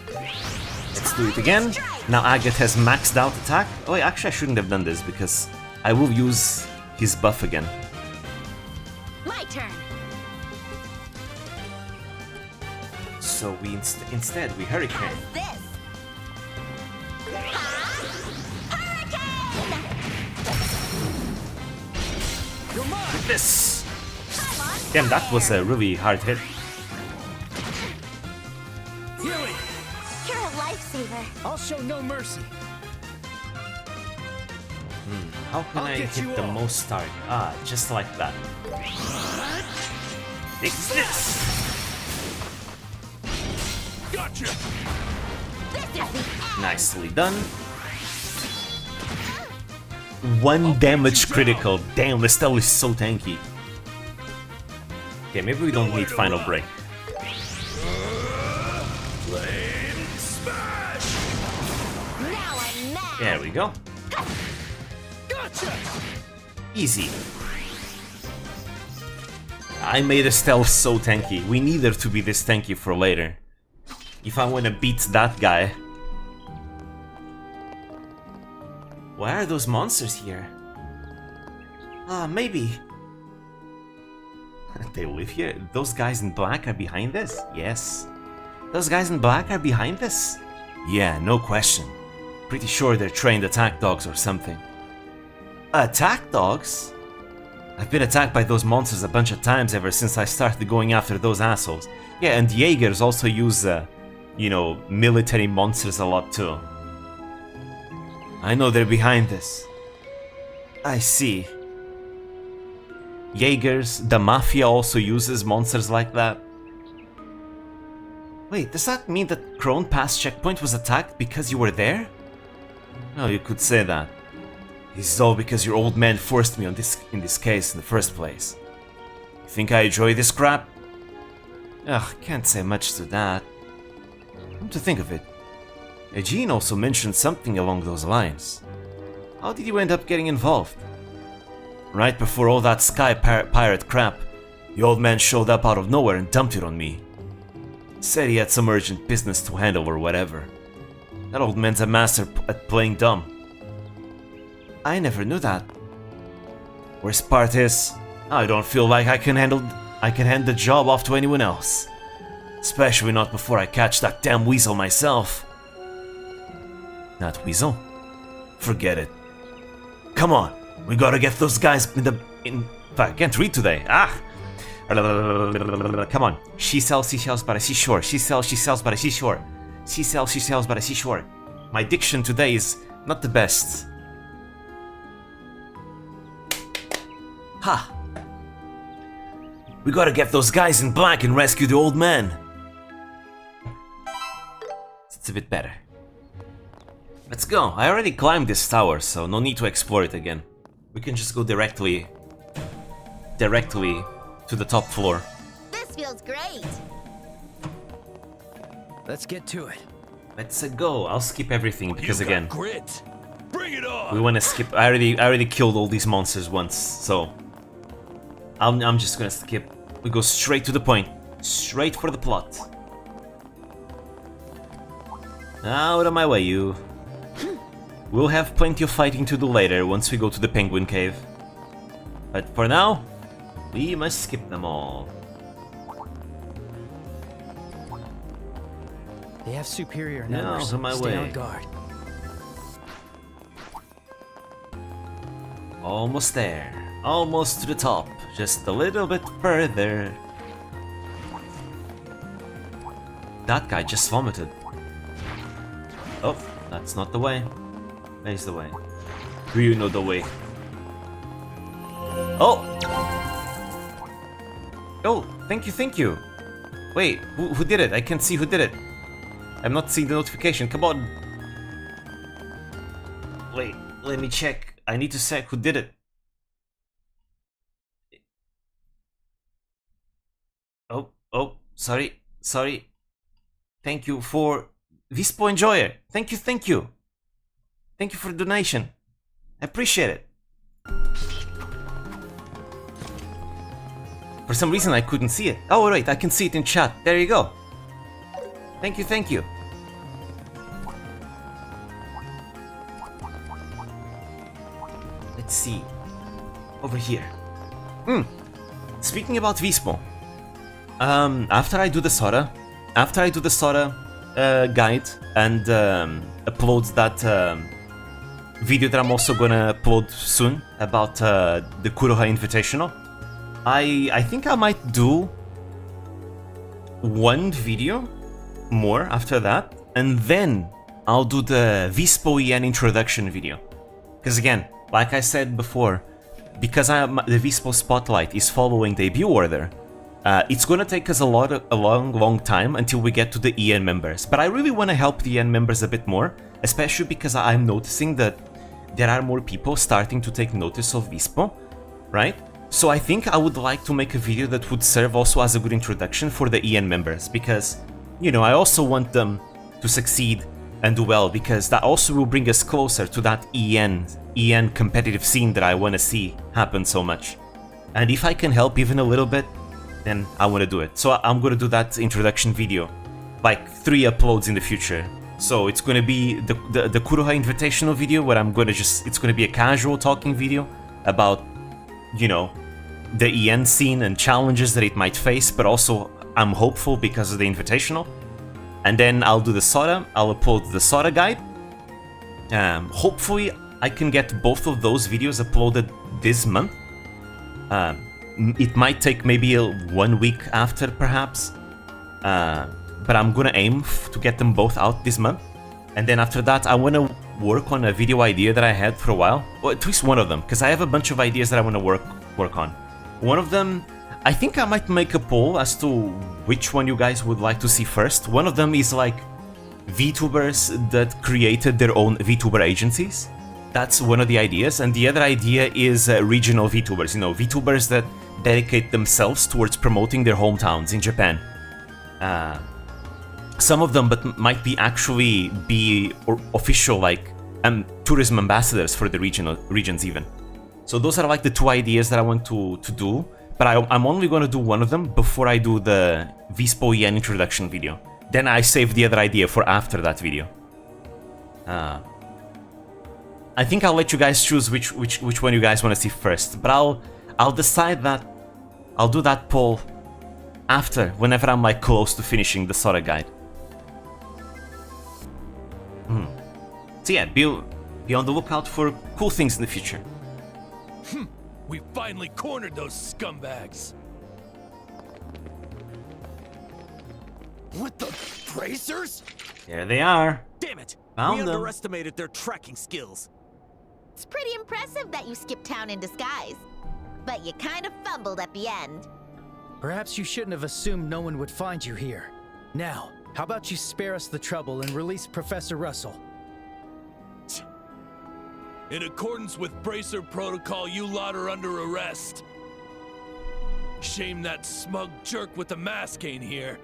A: Let's do it again. Now Agate has maxed out attack. Oh, actually I shouldn't have done this because I will use his buff again.
C: My turn.
A: So we instead we Hurricane.
E: This.
A: With this. Damn, that was a really hard hit.
H: Healing.
C: You're a lifesaver.
B: I'll show no mercy.
A: How can
H: I'll
A: I
H: get you
A: hit the
H: all.
A: most target? Ah, just like that. Fix this.
I: Gotcha!
C: This is the end.
A: Nicely done. 1 damage critical. Damn, Estelle is so tanky. Okay, maybe we don't need final break.
I: Flame smash!
C: Now I'm mad.
A: There we go.
H: Gotcha.
A: Easy. I made Estelle so tanky. We need her to be this tanky for later. If I want to beat that guy. Why are those monsters here? Ah, maybe. They live here? Those guys in black are behind this? Yes. Those guys in black are behind this? Yeah, no question. Pretty sure they're trained attack dogs or something. Attack dogs? I've been attacked by those monsters a bunch of times ever since I started going after those assholes. Yeah, and Jaegers also use, you know, military monsters a lot too. I know they're behind this. I see. Jaegers, the Mafia also uses monsters like that. Wait, does that mean that Crone Pass checkpoint was attacked because you were there? No, you could say that. This is all because your old man forced me on in this case in the first place. You think I enjoy this crap? Ugh, can't say much to that. Come to think of it, Eugene also mentioned something along those lines. How did you end up getting involved? Right before all that sky pirate crap, the old man showed up out of nowhere and dumped it on me. Said he had some urgent business to handle or whatever. That old man's a master at playing dumb. I never knew that. Worst part is, I don't feel like I can hand the job off to anyone else. Especially not before I catch that damn weasel myself. Not weasel? Forget it. Come on, we gotta get those guys in I can't read today. Ah! Come on. She sells by the seashore. She sells by the seashore. She sells by the seashore. My diction today is not the best. Ha! We gotta get those guys in black and rescue the old man. It's a bit better. Let's go. I already climbed this tower, so no need to explore it again. We can just go directly to the top floor.
E: This feels great.
B: Let's get to it.
A: Let's go. I'll skip everything because again,
G: grit. Bring it on.
A: we want to skip. I already killed all these monsters once, so I'm just gonna skip. We go straight to the point, straight for the plot. Out of my way, you. We'll have plenty of fighting to do later once we go to the penguin cave. But for now, we must skip them all.
B: They have superior
A: Yeah,
B: numbers.
A: out of my
B: Stay
A: way.
B: on guard.
A: Almost there. Almost to the top. Just a little bit further. That guy just vomited. Oh, that's not the way. There's the way. Do you know the way? Oh! Oh, thank you. Wait, who did it? I can't see who did it. I'm not seeing the notification. Come on. Wait, let me check. I need to check who did it. Oh, sorry. Thank you for Vispo Enjoyer. Thank you. Thank you for the donation. I appreciate it. For some reason I couldn't see it. Oh right, I can see it in chat. There you go. Thank you. Let's see. Over here. Speaking about Vispo. After I do the Sora guide and upload that video that I'm also gonna upload soon about the Kuroha Invitational, I think I might do one video more after that, and then I'll do the Vispo EN introduction video. Because again, like I said before, because the Vispo Spotlight is following debut order, it's gonna take us a long time until we get to the EN members. But I really want to help the EN members a bit more, especially because I'm noticing that there are more people starting to take notice of Vispo, right? So I think I would like to make a video that would serve also as a good introduction for the EN members, because, you know, I also want them to succeed and do well, because that also will bring us closer to that EN competitive scene that I want to see happen so much. And if I can help even a little bit, then I want to do it. So I'm going to do that introduction video, like 3 uploads in the future. So it's going to be the Kuroha Invitational video, where it's going to be a casual talking video about, you know, the EN scene and challenges that it might face, but also I'm hopeful because of the Invitational. And then I'll do the Sora, I'll upload the Sora guide, Hopefully I can get both of those videos uploaded this month. It might take maybe 1 week after, perhaps. But I'm gonna aim to get them both out this month. And then after that, I want to work on a video idea that I had for a while. Or at least one of them, because I have a bunch of ideas that I want to work on. One of them, I think I might make a poll as to which one you guys would like to see first. One of them is like VTubers that created their own VTuber agencies. That's one of the ideas. And the other idea is regional VTubers, you know, VTubers that dedicate themselves towards promoting their hometowns in Japan. Some of them might be actually official, like tourism ambassadors for the regions even. So those are like the two ideas that I want to do. But I'm only going to do one of them before I do the Vispo Yen introduction video. Then I save the other idea for after that video. I think I'll let you guys choose which one you guys want to see first. But I'll decide that I'll do that poll after, whenever I'm like close to finishing the Sora guide. So yeah, be on the lookout for cool things in the future.
G: We finally cornered those scumbags.
H: What the bracers?
A: There they are.
H: Damn it!
A: Found
H: we
A: them.
H: underestimated their tracking skills.
E: It's pretty impressive that you skipped town in disguise. But you kind of fumbled at the end.
B: Perhaps you shouldn't have assumed no one would find you here. Now, how about you spare us the trouble and release Professor Russell?
G: In accordance with Bracer Protocol, you lot are under arrest. Shame that smug jerk with the mask ain't here.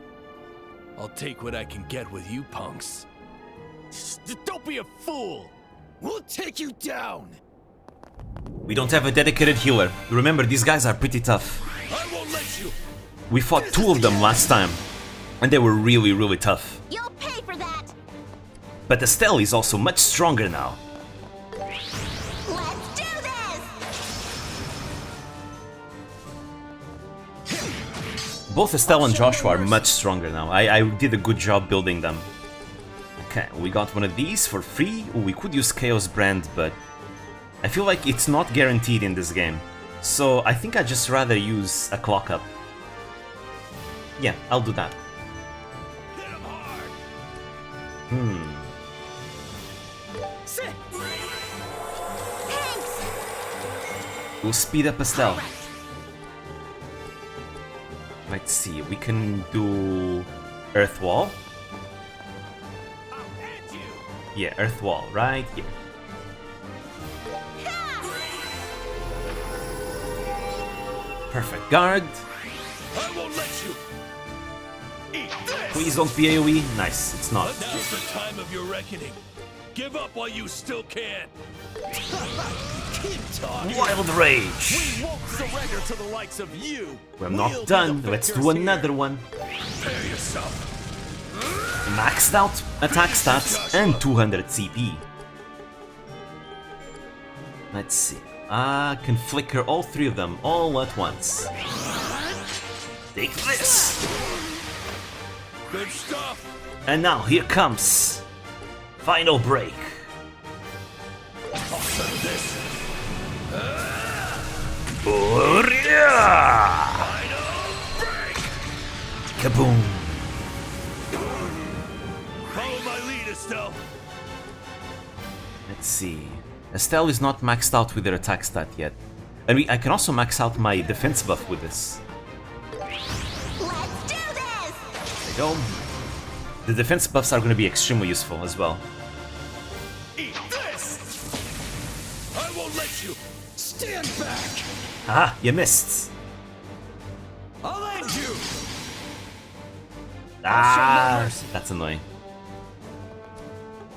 G: I'll take what I can get with you punks.
H: Don't be a fool! We'll take you down!
A: We don't have a dedicated healer. Remember, these guys are pretty tough.
G: I won't let you.
A: We fought 2 of them last time, and they were really, really tough.
E: You'll pay for that!
A: But Estelle is also much stronger now.
E: Let's do this!
A: Both Estelle and Joshua are much stronger now. I did a good job building them. Okay, we got one of these for free. Ooh, we could use Chaos Brand, but I feel like it's not guaranteed in this game. So I think I'd just rather use a Clock Up. Yeah, I'll do that. We'll speed up Estelle. Let's see, we can do Earth Wall. Yeah, Earth Wall, right here. Perfect. Guard.
G: I won't let you. Eat this.
A: Please don't be AoE. Nice, it's not.
G: But now's the time of your reckoning. Give up while you still can.
H: Keep talking.
A: Wild Rage.
H: We won't surrender to the likes of you.
A: We're not done. Let's do another one.
G: Prepare yourself.
A: Maxed out attack stats and 200 CP. Let's see. I can flicker all 3 of them all at once. Take this.
G: Good stuff.
A: And now here comes Final Break.
G: This.
A: Kaboom!
G: Follow my lead, Estelle.
A: Let's see. Estelle is not maxed out with her attack stat yet. And I can also max out my defense buff with this.
E: Let's do this!
A: There you go. The defense buffs are going to be extremely useful as well.
G: Eat this. I won't let you.
H: Stand back!
A: Ah, you missed.
H: I'll end you!
A: Ah, that's annoying.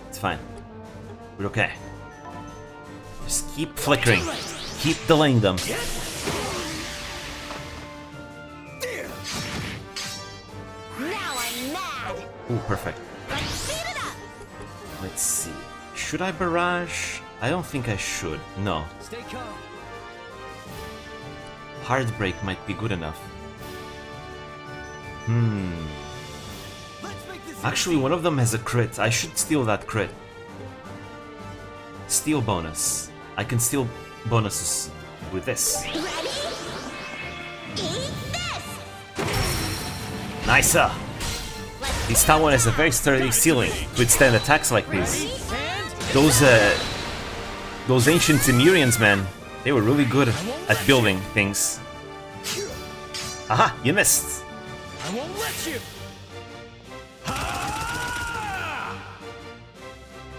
A: It's fine. We're okay. Just keep flickering. Keep delaying them.
E: Now I'm mad!
A: Ooh, perfect.
E: Let's speed it up!
A: Let's see. Should I barrage? I don't think I should. No.
H: Stay calm.
A: Heartbreak might be good enough. Actually, one of them has a crit. I should steal that crit. Steal bonus. I can steal bonuses with this.
E: Ready? Eat this!
A: Nicer! This tower has a very sturdy ceiling to withstand attacks like these. Those ancient Temurians, man, they were really good at building things. Aha, you missed.
I: I won't let you.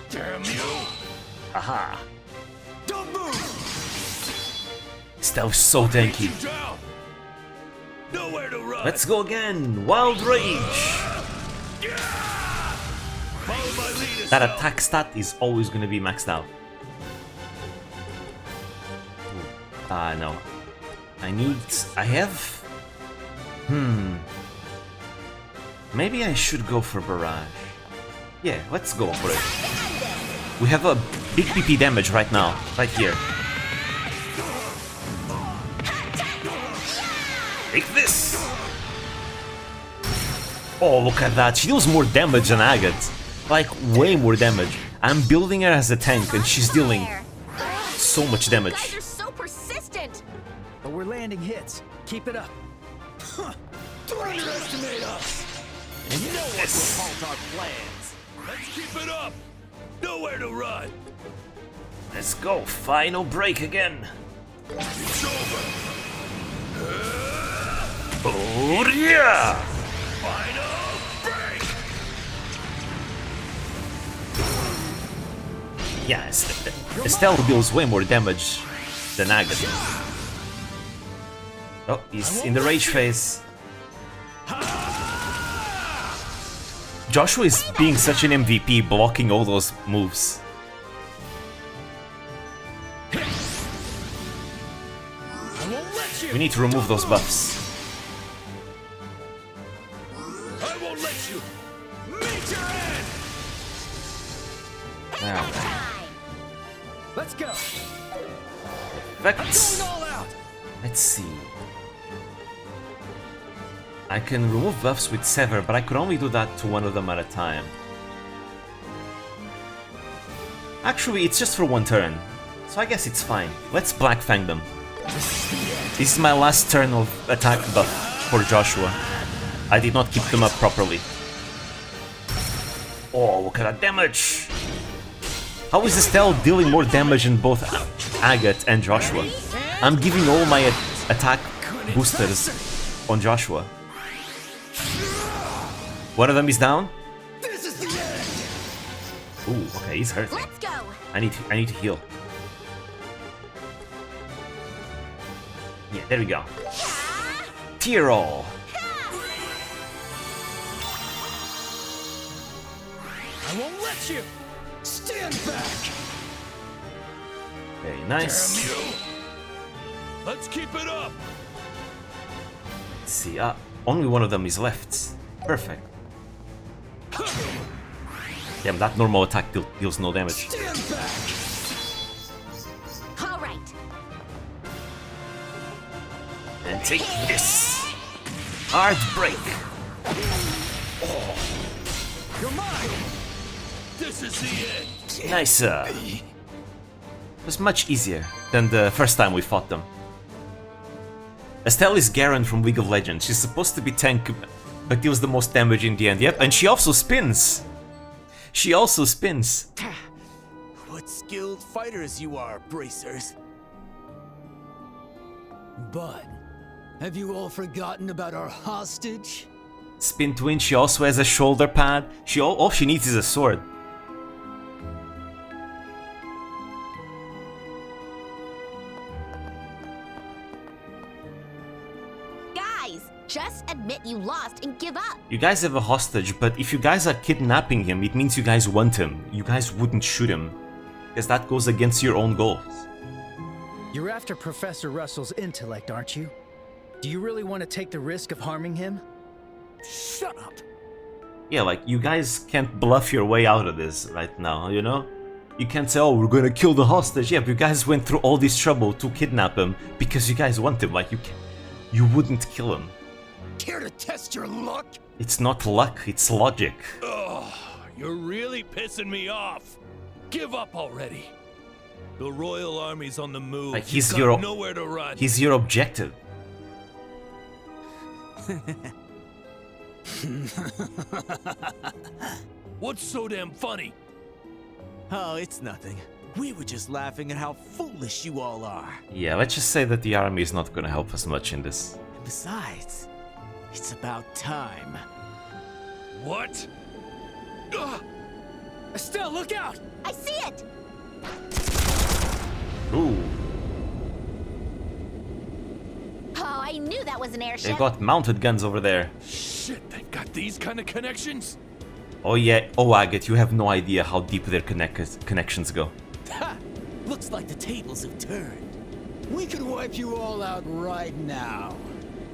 I: Damn you!
A: Aha.
I: Don't move!
A: That was so tanky.
G: Nowhere to run.
A: Let's go again. Wild Rage. That attack stat is always going to be maxed out. No. I have... Maybe I should go for Barrage. Yeah, let's go for it. We have a big PP damage right now, right here. Take this! Oh, look at that. She deals more damage than Agate. Like, way more damage. I'm building her as a tank and she's dealing so much damage.
E: You guys are so persistent!
B: But we're landing hits. Keep it up.
I: Don't underestimate us!
G: And you know what will halt our plans. Let's keep it up! Nowhere to run!
A: Let's go. Final break again.
G: It's over!
A: Oh yeah!
G: Final break!
A: Yeah, Estelle deals way more damage than Agate. Oh, he's in the rage phase. Joshua is being such an MVP, blocking all those moves. We need to remove those buffs.
G: I won't let you meet your end.
A: Now,
B: Let's go.
A: let's see. I can remove buffs with Sever, but I could only do that to one of them at a time. Actually, it's just for one turn, so I guess it's fine. Let's Black Fang them. This is my last turn of attack buff for Joshua. I did not keep them up properly. Oh, look at that damage! How is Estelle dealing more damage than both Agate and Joshua? I'm giving all my attack boosters on Joshua. One of them is down. Ooh, okay, he's hurt.
E: Let's go!
A: I need to heal. Yeah, there we go. Tear roll.
I: I won't let you! Stand back!
A: Very nice.
G: Damn you! Let's keep it up!
A: Let's see, only one of them is left. Perfect. Damn, that normal attack deals no damage.
I: Stand back!
E: All right.
A: And take this. Hard break.
I: You're mine!
G: This is the end!
A: Nice. It was much easier than the first time we fought them. Estelle is Garen from League of Legends. She's supposed to be tank, but deals the most damage in the end. Yep, and she also spins. She also spins.
H: What skilled fighters you are, bracers.
O: But have you all forgotten about our hostage?
A: Spin Twin, she also has a shoulder pad. All she needs is a sword.
E: Guys, just admit you lost and give up.
A: You guys have a hostage, but if you guys are kidnapping him, it means you guys want him. You guys wouldn't shoot him, because that goes against your own goals.
B: You're after Professor Russell's intellect, aren't you? Do you really want to take the risk of harming him?
O: Shut up!
A: Yeah, like, you guys can't bluff your way out of this right now, you know? You can't say, oh, we're gonna kill the hostage. Yeah, but you guys went through all this trouble to kidnap him because you guys want him. Like, you wouldn't kill him.
I: Care to test your luck?
A: It's not luck, it's logic.
G: Oh, you're really pissing me off. Give up already. The Royal Army's on the move.
A: Like
G: You've got nowhere to run.
A: He's your objective.
G: What's so damn funny?
H: Oh, it's nothing. We were just laughing at how foolish you all are.
A: Yeah, let's just say that the army is not gonna help us much in this.
H: Besides, it's about time.
G: What?
O: Estelle, look out!
E: I see it!
A: Ooh.
E: Oh, I knew that was an airship.
A: They got mounted guns over there.
G: Shit, they've got these kind of connections?
A: Oh yeah, oh Agate, you have no idea how deep their connections go.
H: Ha! Looks like the tables have turned.
O: We could wipe you all out right now.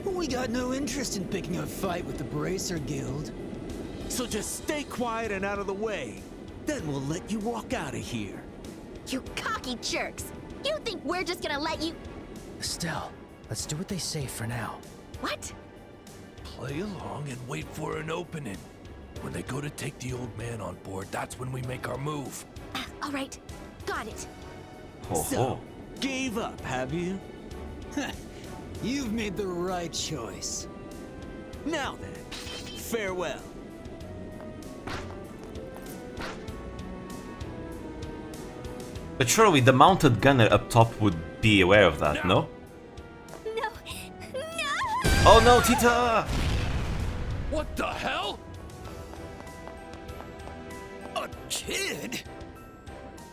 O: We got no interest in picking a fight with the Bracer Guild.
H: So just stay quiet and out of the way. Then we'll let you walk out of here.
E: You cocky jerks! You think we're just gonna let you...
B: Estelle, let's do what they say for now.
E: What?
G: Play along and wait for an opening. When they go to take the old man on board, that's when we make our move.
E: All right, got it.
H: So, gave up, have you?
O: You've made the right choice.
H: Now then, farewell.
A: But surely the mounted gunner up top would be aware of that, no?
F: No.
A: Oh no, Tita!
G: What the hell?
O: A kid?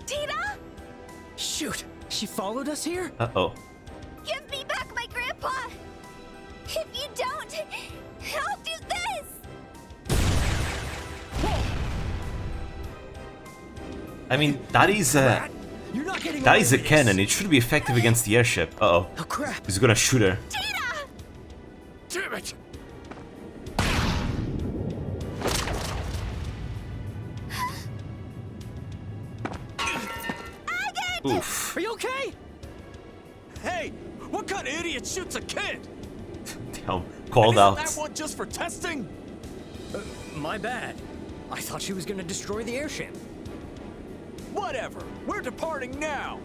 F: Tita?
B: Shoot, she followed us here?
A: Uh-oh.
F: Give me back my grandpa! If you don't, I'll do this!
A: I mean, that is a cannon. It should be effective against the airship. Uh-oh.
B: Oh crap!
A: He's gonna shoot her.
F: Tita!
G: Damn it!
A: Oof.
H: Are you okay? Hey, what kind of idiot shoots a kid?
A: Damn, called
H: and
A: out.
H: Isn't that one just for testing?
O: My bad. I thought she was gonna destroy the airship.
H: Whatever. We're departing now.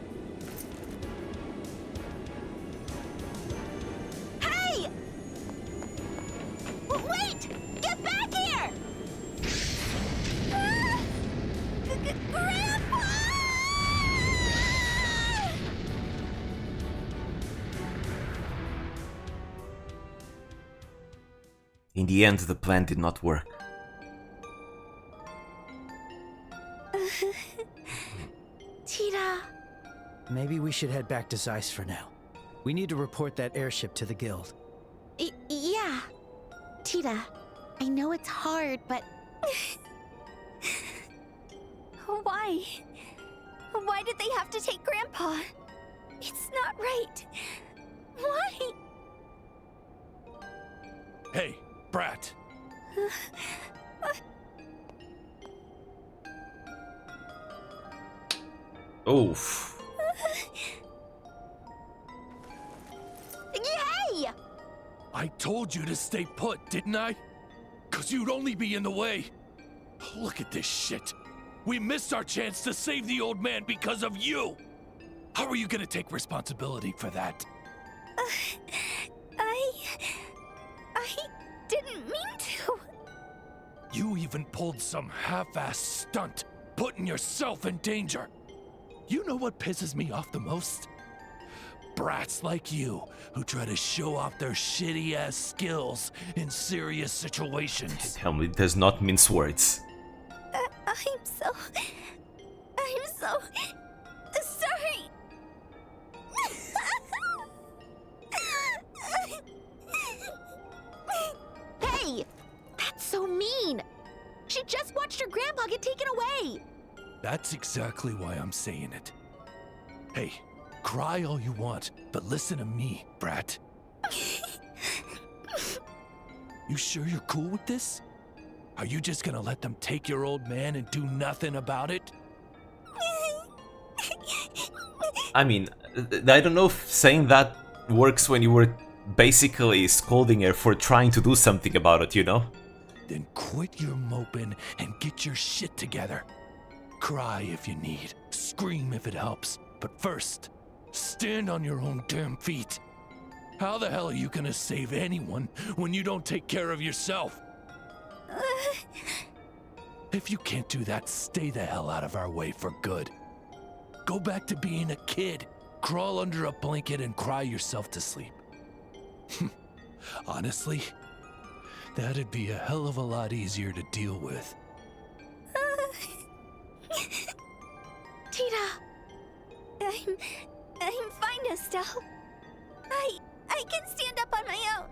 E: Hey! Wait! Get back here!
F: Grandpa!
A: In the end, the plan did not work.
E: Tita.
B: Maybe we should head back to Zeiss for now. We need to report that airship to the guild.
E: Yeah. Tita, I know it's hard, but...
F: Why? Why did they have to take Grandpa? It's not right. Why?
G: Hey, Brat.
A: Oof.
E: Hey!
G: I told you to stay put, didn't I? 'Cause you'd only be in the way. Look at this shit. We missed our chance to save the old man because of you. How are you gonna take responsibility for that?
F: I didn't mean to.
G: You even pulled some half-ass stunt, putting yourself in danger. You know what pisses me off the most? Brats like you, who try to show off their shitty-ass skills in serious situations.
A: Tell me, it does not mince words.
F: I'm so sorry.
E: Hey! That's so mean! She just watched her grandpa get taken away!
G: That's exactly why I'm saying it. Hey, cry all you want, but listen to me, Brat. You sure you're cool with this? Are you just gonna let them take your old man and do nothing about it?
A: I mean, I don't know if saying that works when you were basically scolding her for trying to do something about it, you know?
G: Then quit your moping and get your shit together. Cry if you need, scream if it helps, but first, stand on your own damn feet. How the hell are you gonna save anyone when you don't take care of yourself? If you can't do that, stay the hell out of our way for good. Go back to being a kid. Crawl under a blanket and cry yourself to sleep. Honestly, that'd be a hell of a lot easier to deal with.
F: Tita, I'm fine, Estelle. I can stand up on my own.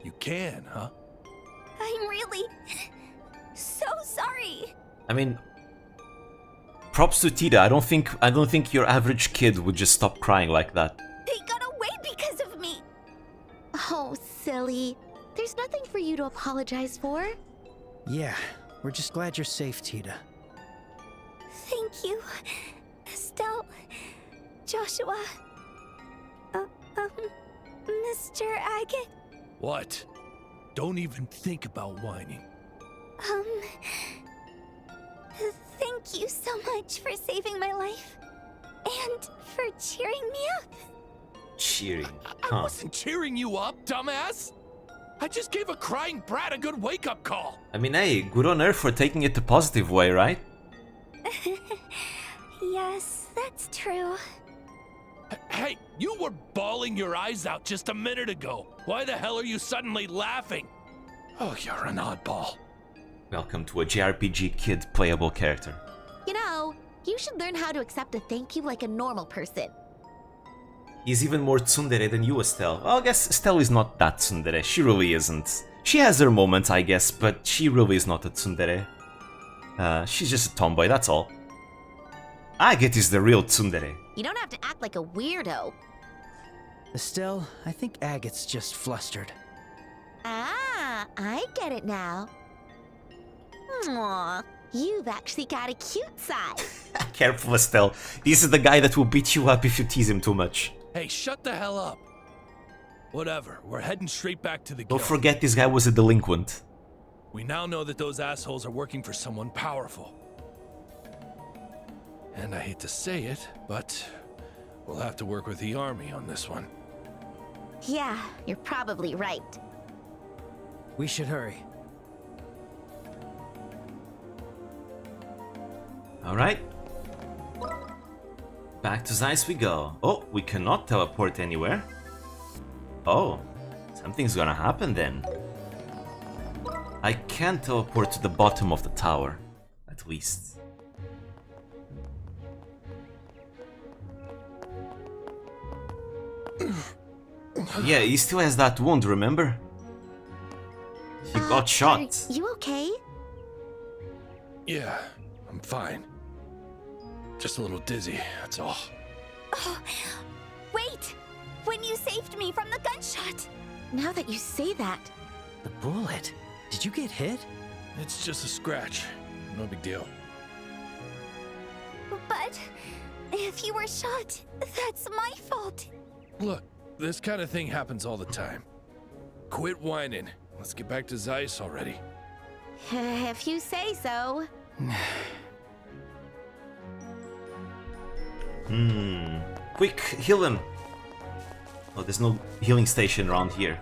G: You can, huh?
F: I'm really so sorry.
A: I mean, props to Tita. I don't think your average kid would just stop crying like that.
F: They got away because of me.
E: Oh, silly. There's nothing for you to apologize for.
B: Yeah, we're just glad you're safe, Tita.
F: Thank you, Estelle, Joshua, Mr. Agate.
G: What? Don't even think about whining.
F: Thank you so much for saving my life and for cheering me up.
A: Cheering?
G: I wasn't cheering you up, dumbass. I just gave a crying brat a good wake-up call.
A: I mean, hey, good on her for taking it the positive way, right?
F: Yes, that's true.
G: Hey, you were bawling your eyes out just a minute ago. Why the hell are you suddenly laughing? Oh, you're an oddball.
A: Welcome to a JRPG kid playable character.
E: You know, you should learn how to accept a thank you like a normal person.
A: He's even more tsundere than you, Estelle. Well, I guess Estelle is not that tsundere. She really isn't. She has her moments, I guess, but she really is not a tsundere. She's just a tomboy, that's all. Agate is the real tsundere.
E: You don't have to act like a weirdo.
B: Estelle, I think Agate's just flustered.
E: Ah, I get it now. Aww, you've actually got a cute side.
A: Careful, Estelle. This is the guy that will beat you up if you tease him too much.
G: Hey, shut the hell up. Whatever, we're heading straight back to the guild.
A: Don't forget this guy was a delinquent.
G: We now know that those assholes are working for someone powerful. And I hate to say it, but we'll have to work with the army on this one.
E: Yeah, you're probably right.
B: We should hurry.
A: Alright. Back to Zeiss we go. Oh, we cannot teleport anywhere. Oh, something's gonna happen then. I can teleport to the bottom of the tower, at least. Yeah, he still has that wound, remember? He got shot.
E: Are you okay?
G: Yeah, I'm fine. Just a little dizzy, that's all.
F: Oh, wait! When you saved me from the gunshot!
E: Now that you say that...
B: The bullet? Did you get hit?
G: It's just a scratch. No big deal.
F: But if you were shot, that's my fault.
G: Look, this kind of thing happens all the time. Quit whining. Let's get back to Zeiss already.
E: If you say so.
A: Quick, heal him. Oh, there's no healing station around here.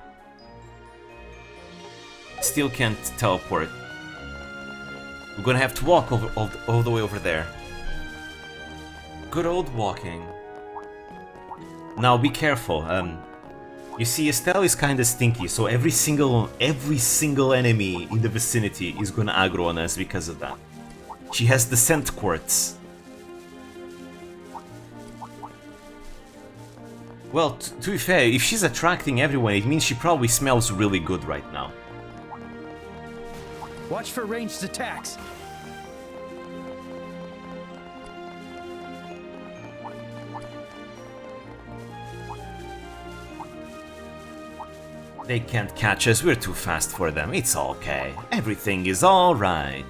A: Still can't teleport. We're gonna have to walk all the way over there. Good old walking. Now be careful. You see, Estelle is kinda stinky, so every single enemy in the vicinity is gonna aggro on us because of that. She has the scent quartz. Well, to be fair, if she's attracting everyone, it means she probably smells really good right now.
B: Watch for ranged attacks.
A: They can't catch us, we're too fast for them, it's okay. Everything is alright.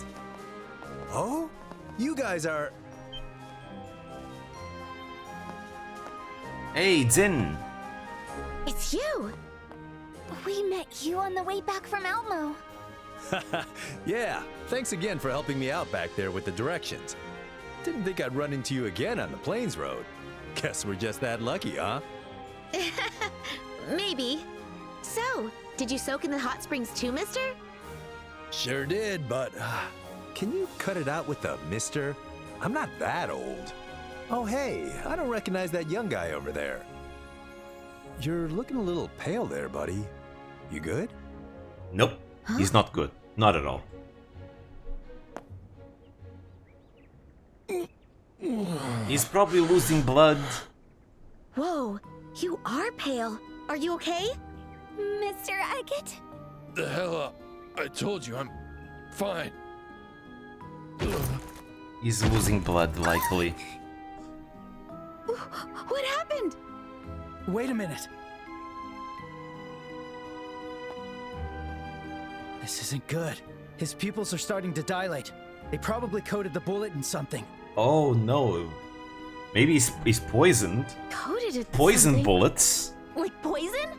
O: Oh? You guys are...
A: Hey, Zin!
E: It's you!
F: We met you on the way back from Elmo.
P: Yeah, thanks again for helping me out back there with the directions. Didn't think I'd run into you again on the Plains Road. Guess we're just that lucky, huh?
E: Maybe. So, did you soak in the hot springs too, mister?
P: Sure did, but can you cut it out with the mister? I'm not that old. Oh, hey, I don't recognize that young guy over there. You're looking a little pale there, buddy. You good?
A: Nope, he's not good. Not at all. He's probably losing blood.
E: Whoa, you are pale. Are you okay?
F: Mr. Agate?
G: The hell up. I told you, I'm fine.
A: He's losing blood, likely.
E: What happened?
B: Wait a minute. This isn't good. His pupils are starting to dilate. They probably coated the bullet in something.
A: Oh no. Maybe he's poisoned.
E: Coated it.
A: Poison
E: something?
A: bullets.
E: Like poison?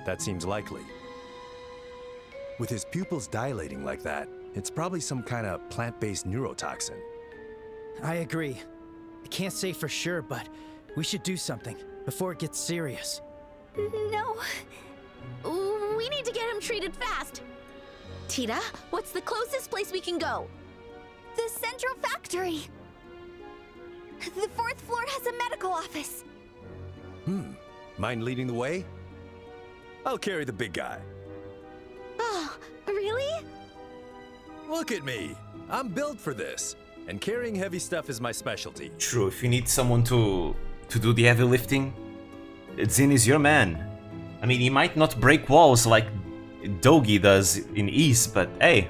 P: That seems likely. With his pupils dilating like that, it's probably some kind of plant-based neurotoxin.
B: I agree. I can't say for sure, but we should do something before it gets serious.
F: No.
E: We need to get him treated fast. Tita, what's the closest place we can go?
F: The Central Factory. The 4th floor has a medical office.
P: Mind leading the way? I'll carry the big guy.
E: Oh, really?
P: Look at me. I'm built for this. And carrying heavy stuff is my specialty.
A: True, if you need someone to do the heavy lifting, Zin is your man. I mean, he might not break walls like Dogi does in Ease, but hey,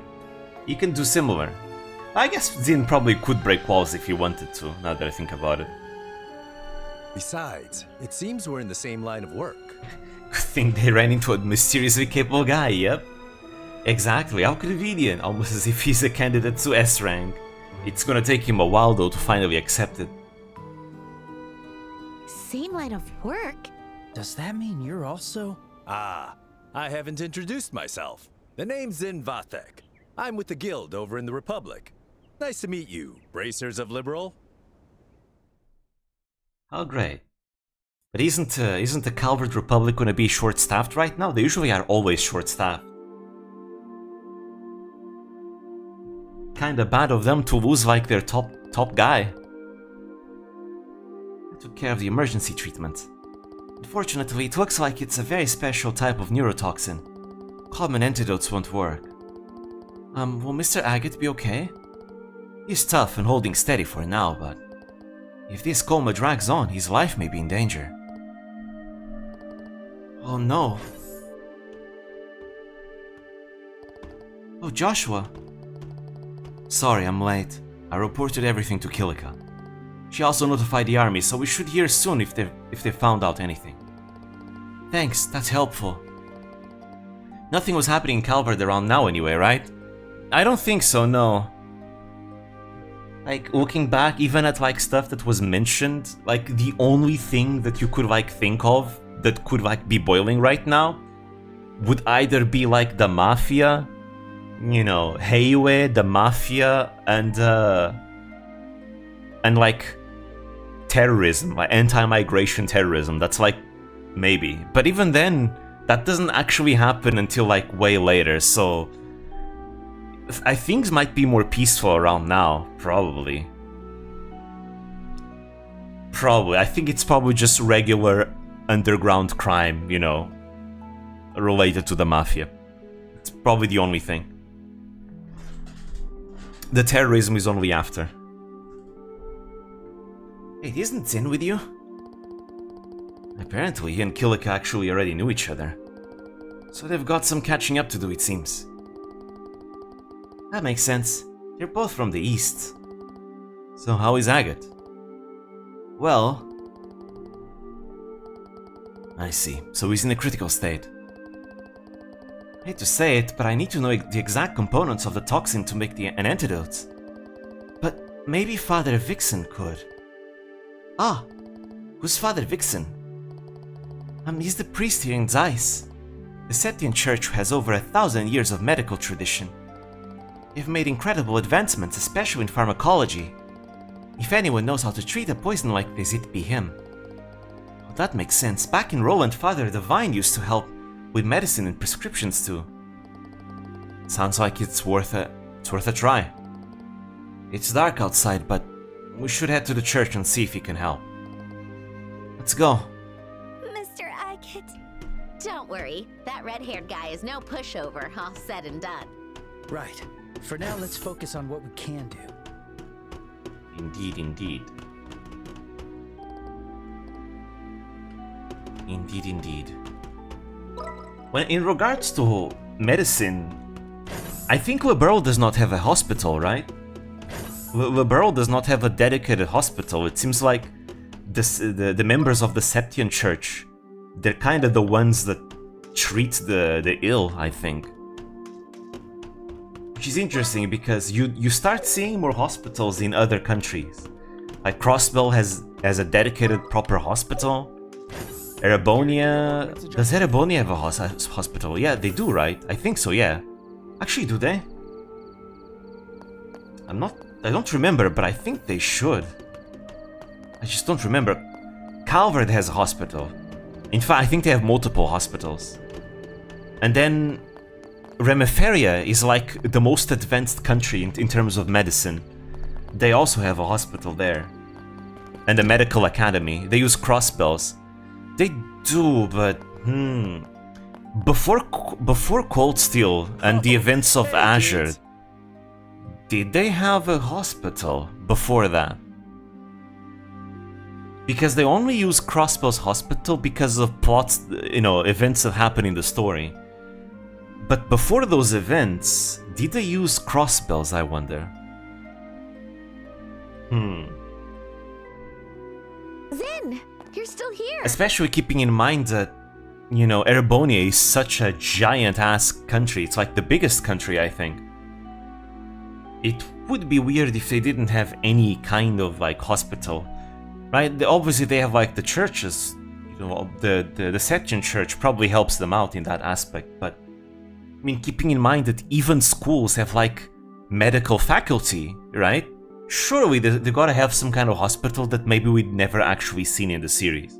A: he can do similar. I guess Zin probably could break walls if he wanted to, now that I think about it.
P: Besides, it seems we're in the same line of work.
A: I think they ran into a mysteriously capable guy, yep. Exactly, how convenient, almost as if he's a candidate to S rank. It's gonna take him a while though to finally accept it.
E: Same line of work?
B: Does that mean you're also...
P: Ah, I haven't introduced myself. The name's Zin Vathek. I'm with the guild over in the Republic. Nice to meet you, bracers of Liberal.
A: Oh great. But isn't the Calvert Republic gonna be short-staffed right now? They usually are always short-staffed. Kinda bad of them to lose like their top guy. I took care of the emergency treatment. Unfortunately, it looks like it's a very special type of neurotoxin. Common antidotes won't work. Will Mr. Agate be okay? He's tough and holding steady for now, but if this coma drags on, his life may be in danger. Oh no. Oh, Joshua. Sorry, I'm late. I reported everything to Kilika. She also notified the army, so we should hear soon if they found out anything. Thanks, that's helpful. Nothing was happening in Calvert around now anyway, right? I don't think so, no. Like, looking back, even at like stuff that was mentioned, like the only thing that you could like think of that could like be boiling right now would either be like the Mafia, you know, Heiwe, the Mafia, and like terrorism, like anti-migration terrorism. That's like maybe, but even then, that doesn't actually happen until like way later. So I think things might be more peaceful around now, probably. I think it's probably just regular underground crime, you know, related to the Mafia. It's probably the only thing. The terrorism is only after. Hey, isn't Zin with you? Apparently he and Kilika actually already knew each other. So they've got some catching up to do, it seems. That makes sense. They're both from the east. So how is Agate? Well... I see. So he's in a critical state. Hate to say it, but I need to know the exact components of the toxin to make an antidote. But maybe Father Vixen could. Who's Father Vixen? He's the priest here in Zeiss. The Septian Church has over 1,000 years of medical tradition. They've made incredible advancements, especially in pharmacology. If anyone knows how to treat a poison like this, it'd be him. Well, that makes sense. Back in Roland, Father Divine used to help with medicine and prescriptions too. Sounds like it's worth a try. It's dark outside, but we should head to the church and see if he can help. Let's go.
F: Mr. Agate.
E: Don't worry, that red-haired guy is no pushover, all said and done.
B: Right. For now, let's focus on what we can do.
A: Indeed, indeed. Indeed, indeed. When in regards to medicine, I think Liberl does not have a hospital, right? Liberl does not have a dedicated hospital. It seems like the members of the Septian Church, they're kind of the ones that treat the ill, I think. Which is interesting because you start seeing more hospitals in other countries. Like Crossbell has a dedicated proper hospital. Erebonia... Does Erebonia have a hospital? Yeah, they do, right? I think so, yeah. Actually, do they? I don't remember, but I think they should. I just don't remember. Calvert has a hospital. In fact, I think they have multiple hospitals. And then Remiferia is like the most advanced country in terms of medicine. They also have a hospital there. And a medical academy. They use crossbells. They do, but before Cold Steel and the events of Azure, did they have a hospital before that? Because they only use Crossbell's hospital because of plots, events that happen in the story. But before those events, did they use Crossbells, I wonder?
E: Zin, you're still here.
A: Especially keeping in mind that, Erebonia is such a giant-ass country. It's like the biggest country, I think. It would be weird if they didn't have any kind of, hospital. Right? Obviously, they have, the churches. The Septian Church probably helps them out in that aspect, but... I mean, keeping in mind that even schools have, medical faculty, right? Surely they gotta have some kind of hospital that maybe we'd never actually seen in the series.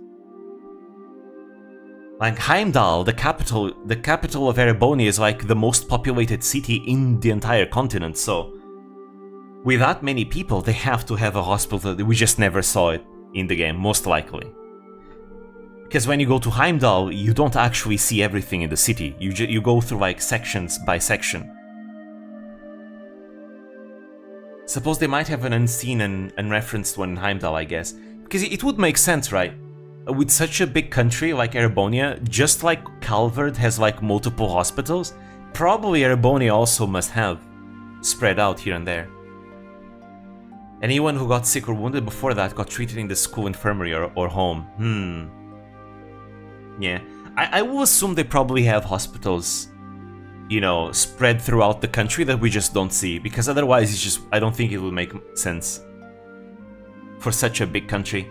A: Like Heimdall, the capital of Erebonia, is the most populated city in the entire continent, so with that many people, they have to have a hospital. We just never saw it in the game, most likely. Because when you go to Heimdall, you don't actually see everything in the city. You go through sections by section. Suppose they might have an unseen and unreferenced one in Heimdall, I guess. Because it would make sense, right? With such a big country like Erebonia, just like Calvert has multiple hospitals, probably Erebonia also must have, spread out here and there. Anyone who got sick or wounded before that got treated in the school infirmary or home. Yeah, I will assume they probably have hospitals, spread throughout the country that we just don't see, because otherwise I don't think it would make sense for such a big country.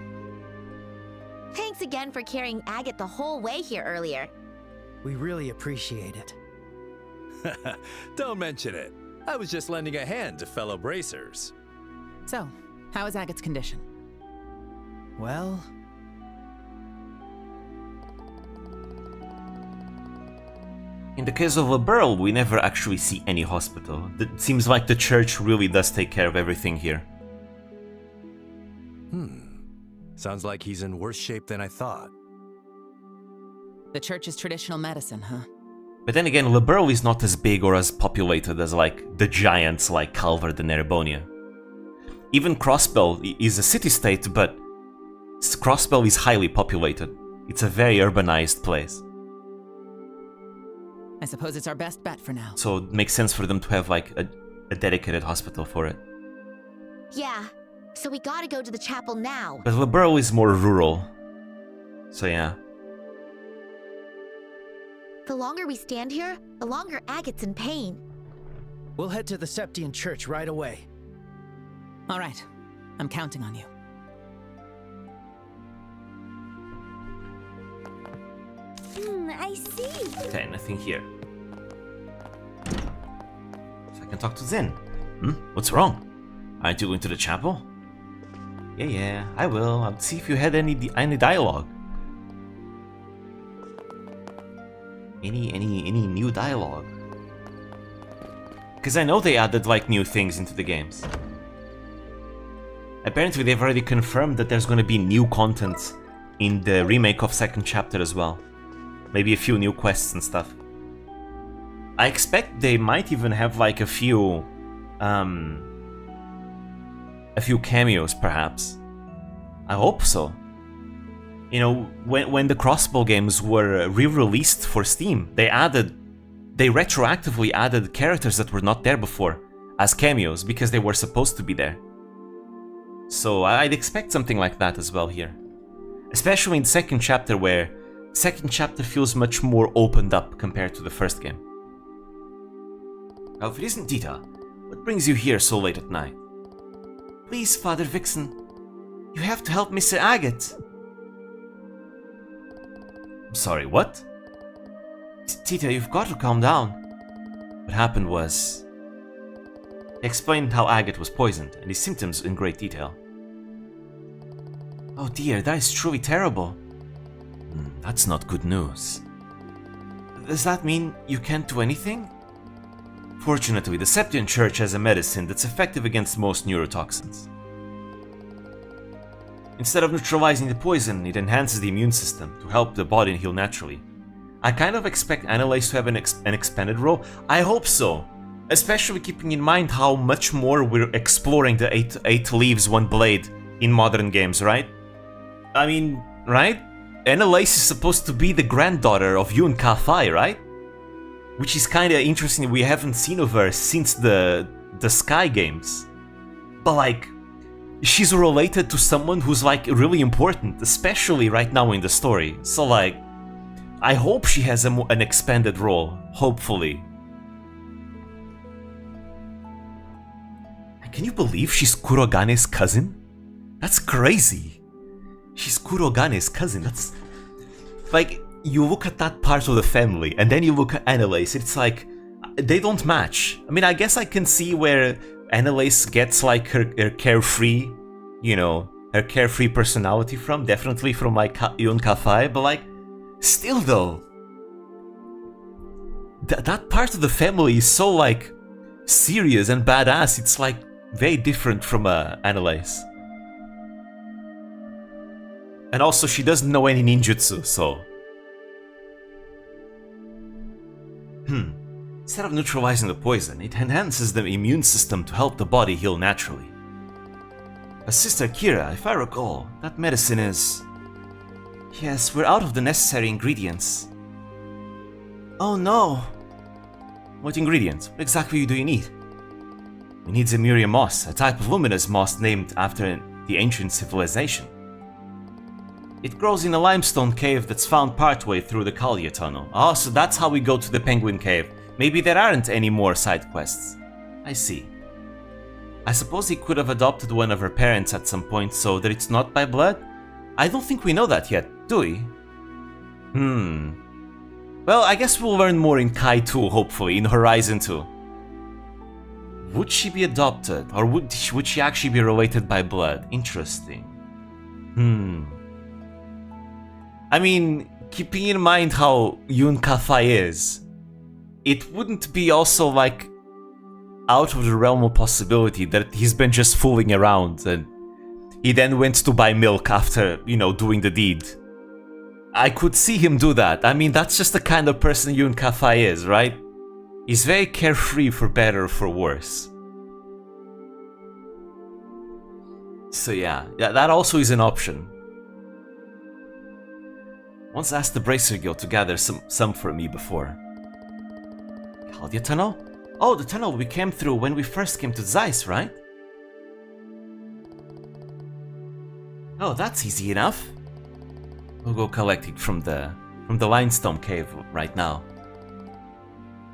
E: Thanks again for carrying Agate the whole way here earlier.
B: We really appreciate it.
P: Don't mention it. I was just lending a hand to fellow bracers.
M: So, how is Agate's condition?
B: Well...
A: In the case of Liberl, we never actually see any hospital. It seems like the church really does take care of everything here.
P: Sounds like he's in worse shape than I thought.
M: The church's traditional medicine, huh?
A: But then again, Liberl is not as big or as populated as the giants like Calvert and Erebonia. Even Crossbell is a city-state, but Crossbell is highly populated. It's a very urbanized place.
M: I suppose it's our best bet for now.
A: So it makes sense for them to have a dedicated hospital for it.
E: Yeah, so we gotta go to the chapel now.
A: But Liberl is more rural. So yeah.
E: The longer we stand here, the longer Agate's in pain.
B: We'll head to the Septian Church right away.
M: All right, I'm counting on you.
F: I see.
A: Okay, nothing here. So I can talk to Zen. What's wrong? Aren't you going to the chapel? Yeah, I will. I'll see if you had any dialogue. Any new dialogue? Because I know they added like new things into the games. Apparently they've already confirmed that there's going to be new content in the remake of second chapter as well. Maybe a few new quests and stuff. I expect they might even have like a few cameos perhaps. I hope so. You know, when the Crossbow games were re-released for Steam, they retroactively added characters that were not there before as cameos because they were supposed to be there. So I'd expect something like that as well here. Especially in second chapter, where second chapter feels much more opened up compared to the first game. Now if it isn't Dita, what brings you here so late at night? Please, Father Vixen, you have to help Mr. Agate. I'm sorry, what? Tita, you've got to calm down. What happened was... He explained how Agate was poisoned and his symptoms in great detail. Oh dear, that is truly terrible. That's not good news. Does that mean you can't do anything? Fortunately, the Septian Church has a medicine that's effective against most neurotoxins. Instead of neutralizing the poison, it enhances the immune system to help the body heal naturally. I kind of expect Annalise to have an expanded role. I hope so. Especially keeping in mind how much more we're exploring the eight leaves, one blade in modern games, right? I mean, right? Annalise is supposed to be the granddaughter of Yun Ka-Fai, right? Which is kinda interesting, we haven't seen of her since the Sky games. But like, she's related to someone who's like really important, especially right now in the story. So like, I hope she has an expanded role, hopefully. Can you believe she's Kurogane's cousin? That's crazy. She's Kurogane's cousin. That's... Like, you look at that part of the family, and then you look at Annalise, it's like, they don't match. I mean, I guess I can see where Annalise gets, like, her carefree, you know, her carefree personality from, definitely from, like, Yun Ka-Fai, but, like, still, though, that part of the family is so, like, serious and badass, it's, like, very different from Annalise. And also, she doesn't know any ninjutsu, so... Instead of neutralizing the poison, it enhances the immune system to help the body heal naturally. Sister Kira, if I recall, that medicine is... Yes, we're out of the necessary ingredients. Oh no! What ingredients? What exactly do you need? We need Zemuria moss, a type of luminous moss named after the ancient civilization. It grows in a limestone cave that's found partway through the Kalia tunnel. Oh, so that's how we go to the Penguin Cave. Maybe there aren't any more side quests. I see. I suppose he could have adopted one of her parents at some point so that it's not by blood? I don't think we know that yet, do we? Well, I guess we'll learn more in Kai 2, hopefully, in Horizon 2. Would she be adopted, or would she actually be related by blood? Interesting. I mean, keeping in mind how Yun Ka-Fai is, it wouldn't be also, like, out of the realm of possibility that he's been just fooling around and he then went to buy milk after, you know, doing the deed. I could see him do that. I mean, that's just the kind of person Yun Ka-Fai is, right? He's very carefree for better or for worse. So yeah, that also is an option. Once asked the Bracer Guild to gather some for me before. Kalia Tunnel? Oh, the tunnel we came through when we first came to Zeiss, right? Oh, that's easy enough. We'll go collect it from the limestone cave right now.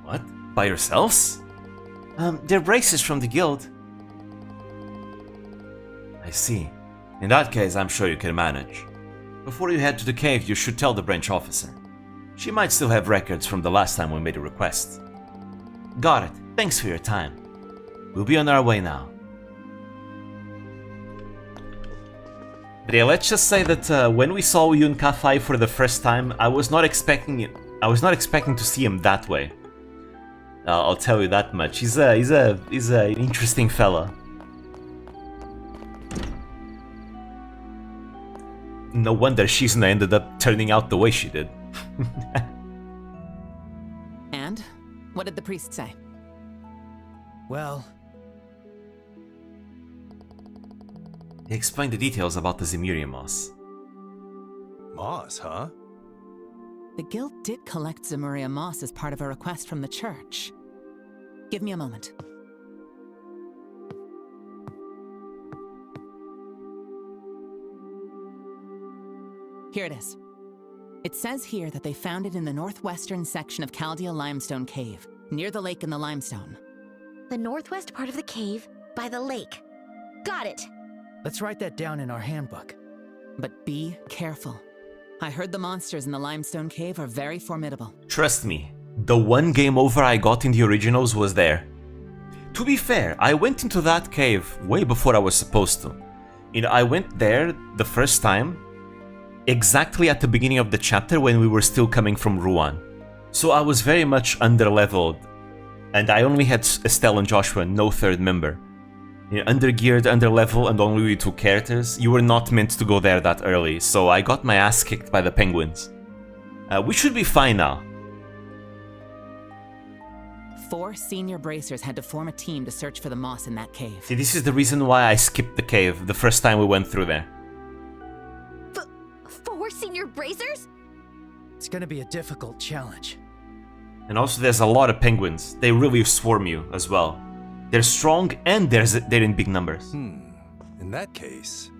A: What? By yourselves? They're bracers from the guild. I see. In that case, I'm sure you can manage. Before you head to the cave, you should tell the branch officer. She might still have records from the last time we made a request. Got it. Thanks for your time. We'll be on our way now. But yeah, let's just say that when we saw Yun Ka-Fai for the first time, I was not expecting to see him that way. I'll tell you that much. He's an interesting fella. No wonder Shizuna ended up turning out the way she did.
M: And? What did the priest say?
B: Well...
A: He explained the details about the Zemuria moss.
P: Moss, huh?
M: The guild did collect Zemuria moss as part of a request from the church. Give me a moment. Here it is. It says here that they found it in the northwestern section of Chaldea Limestone Cave, near the lake in the limestone.
E: The northwest part of the cave, by the lake. Got it!
B: Let's write that down in our handbook.
M: But be careful. I heard the monsters in the limestone cave are very formidable.
A: Trust me, the one game over I got in the originals was there. To be fair, I went into that cave way before I was supposed to. You know, I went there the first time exactly at the beginning of the chapter when we were still coming from Ruan. So I was very much under-leveled, and I only had Estelle and Joshua, no third member. You know, under-geared, under-level, and only 2 characters. You were not meant to go there that early, so I got my ass kicked by the penguins. We should be fine now.
M: 4 senior bracers had to form a team to search for the moss in that cave.
A: See, this is the reason why I skipped the cave the first time we went through there.
F: 4 senior bracers?
B: It's gonna be a difficult challenge.
A: And also there's a lot of penguins. They really swarm you as well. They're strong and they're in big numbers.
P: In that case...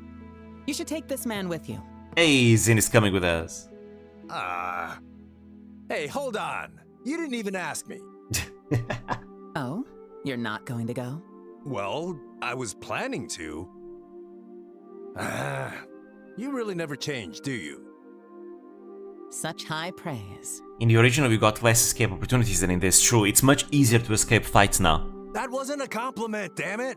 M: You should take this man with you.
A: Hey, Zin is coming with us.
P: Hey, hold on. You didn't even ask me.
M: Oh? You're not going to go?
P: Well, I was planning to. You really never change, do you?
M: Such high praise.
A: In the original, we got less escape opportunities than in this. True, it's much easier to escape fights now.
P: That wasn't a compliment, damn it!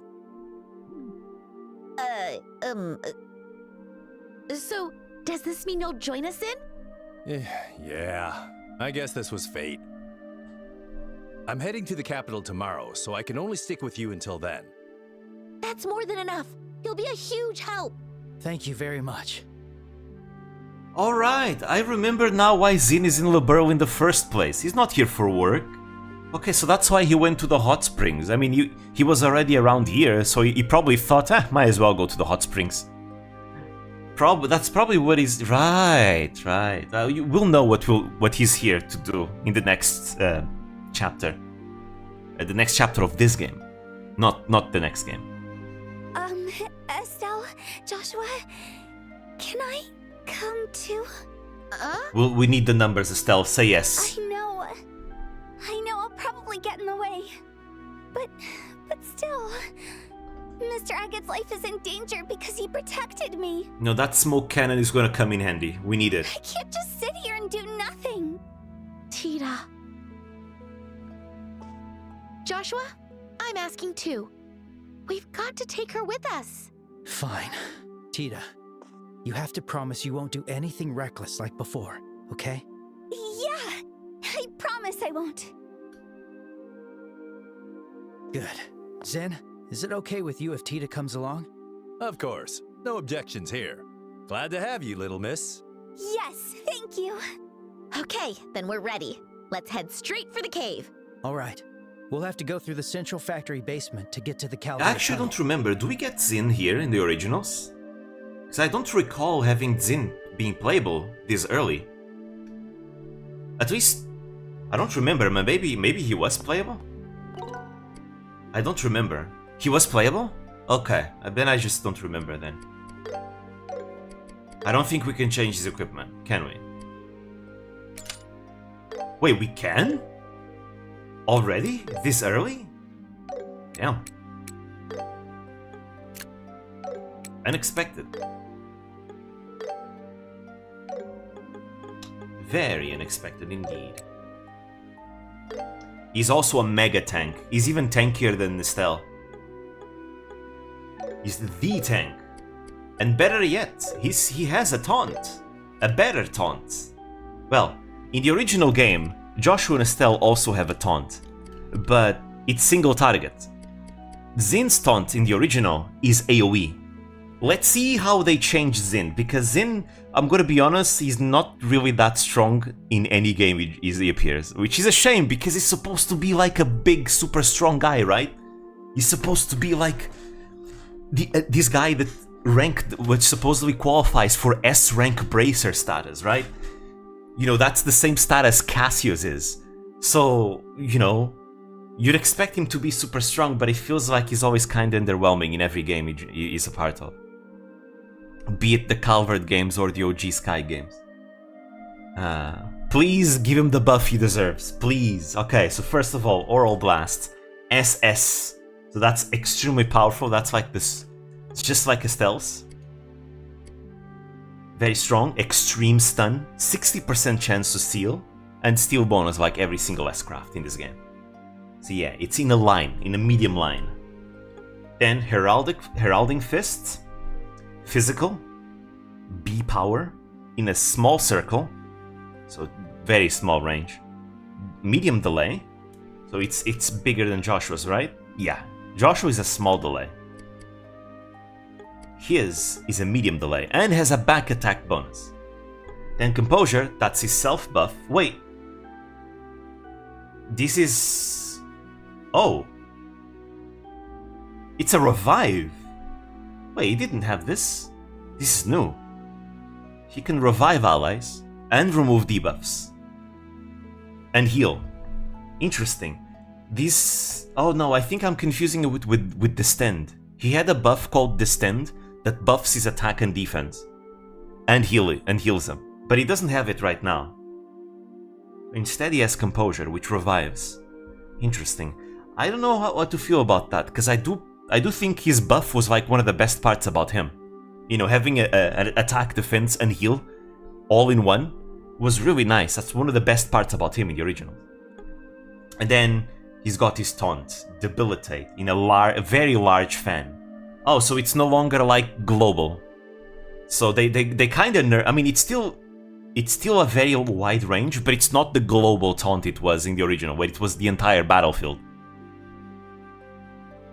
E: So, does this mean you'll join us in?
P: Yeah, I guess this was fate. I'm heading to the capital tomorrow, so I can only stick with you until then.
E: That's more than enough. You'll be a huge help.
B: Thank you very much.
A: Alright, I remember now why Zin is in Liberl in the first place. He's not here for work. Okay, so that's why he went to the hot springs. I mean, he was already around here, so he probably thought, might as well go to the hot springs. That's probably what he's... Right. We'll know what he's here to do in the next chapter. The next chapter of this game. Not the next game.
F: Estelle, Joshua, can I come too?
A: Well, we need the numbers, Estelle. Say yes.
F: I know I'll probably get in the way. But still, Mr. Agate's life is in danger because he protected me.
A: No, that smoke cannon is gonna come in handy. We need it.
F: I can't just sit here and do nothing.
E: Tita. Joshua, I'm asking too. We've got to take her with us.
B: Fine. Tita, you have to promise you won't do anything reckless like before, okay?
F: Yeah, I promise I won't.
B: Good. Zen, is it okay with you if Tita comes along?
P: Of course. No objections here. Glad to have you, little miss.
F: Yes, thank you.
E: Okay, then we're ready. Let's head straight for the cave.
B: All right. We'll have to go through the central factory basement to get to the Chaldea.
A: I actually don't remember. Do we get Zin here in the originals? Because I don't recall having Zin being playable this early. At least, I don't remember. Maybe he was playable? I don't remember. He was playable? Okay, then I just don't remember then. I don't think we can change his equipment, can we? Wait, we can? Already? This early? Damn. Unexpected. Very unexpected indeed. He's also a mega tank. He's even tankier than Estelle. He's the tank. And better yet, he has a taunt. A better taunt. Well, in the original game, Joshua and Estelle also have a taunt. But it's single target. Zin's taunt in the original is AoE. Let's see how they change Zin, because Zin, I'm gonna be honest, he's not really that strong in any game he appears. Which is a shame, because he's supposed to be like a big, super strong guy, right? He's supposed to be like this guy that ranked, which supposedly qualifies for S rank bracer status, right? You know, that's the same status Cassius is. So, you know, you'd expect him to be super strong, but it feels like he's always kind of underwhelming in every game he's a part of. Be it the Calvert games or the OG Sky games. Please give him the buff he deserves. Please. Okay, so first of all, Oral Blast. SS. So that's extremely powerful. That's like this. It's just like Estelle's. Very strong. Extreme Stun. 60% chance to steal. And steal bonus like every single S-Craft in this game. So yeah, it's in a line. In a medium line. Then Heralding Fist. Physical, B power, in a small circle, so very small range. Medium delay, so it's bigger than Joshua's, right? Yeah, Joshua is a small delay. His is a medium delay and has a back attack bonus. Then Composure, that's his self buff. Wait, this is... Oh, it's a revive. Wait, he didn't have this? This is new. He can revive allies and remove debuffs. And heal. Interesting. This... Oh no, I think I'm confusing it with Distend. He had a buff called Distend that buffs his attack and defense. And heals them. But he doesn't have it right now. Instead he has Composure, which revives. Interesting. I don't know what to feel about that, because I do think his buff was like one of the best parts about him. You know, having an attack, defense, and heal all in one was really nice. That's one of the best parts about him in the original. And then he's got his taunt, Debilitate, in a very large fan. Oh, so it's no longer like global. So they kind of I mean, it's still a very wide range, but it's not the global taunt it was in the original, where it was the entire battlefield.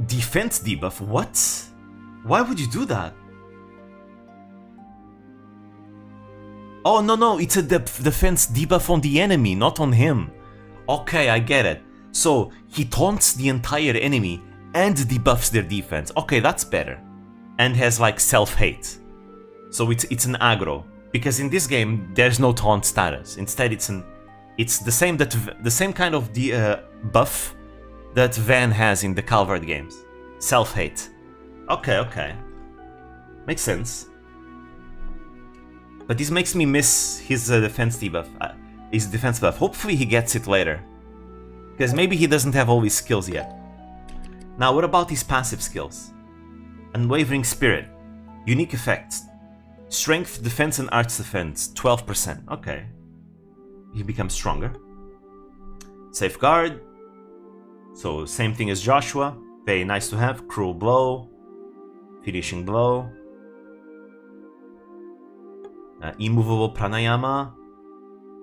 A: Defense debuff? What? Why would you do that? Oh, no, it's a defense debuff on the enemy, not on him. Okay, I get it. So, he taunts the entire enemy and debuffs their defense. Okay, that's better. And has like self-hate. So it's an aggro. Because in this game, there's no taunt status. Instead, it's the same kind of buff that Van has in the Calvert games. Self-hate. Okay. Makes sense. But this makes me miss his defense debuff. His defense buff. Hopefully he gets it later. Because maybe he doesn't have all his skills yet. Now, what about his passive skills? Unwavering Spirit. Unique effects. Strength, Defense, and Arts Defense. 12%. Okay. He becomes stronger. Safeguard. So, same thing as Joshua. Very nice to have. Cruel Blow. Finishing Blow. Immovable Pranayama.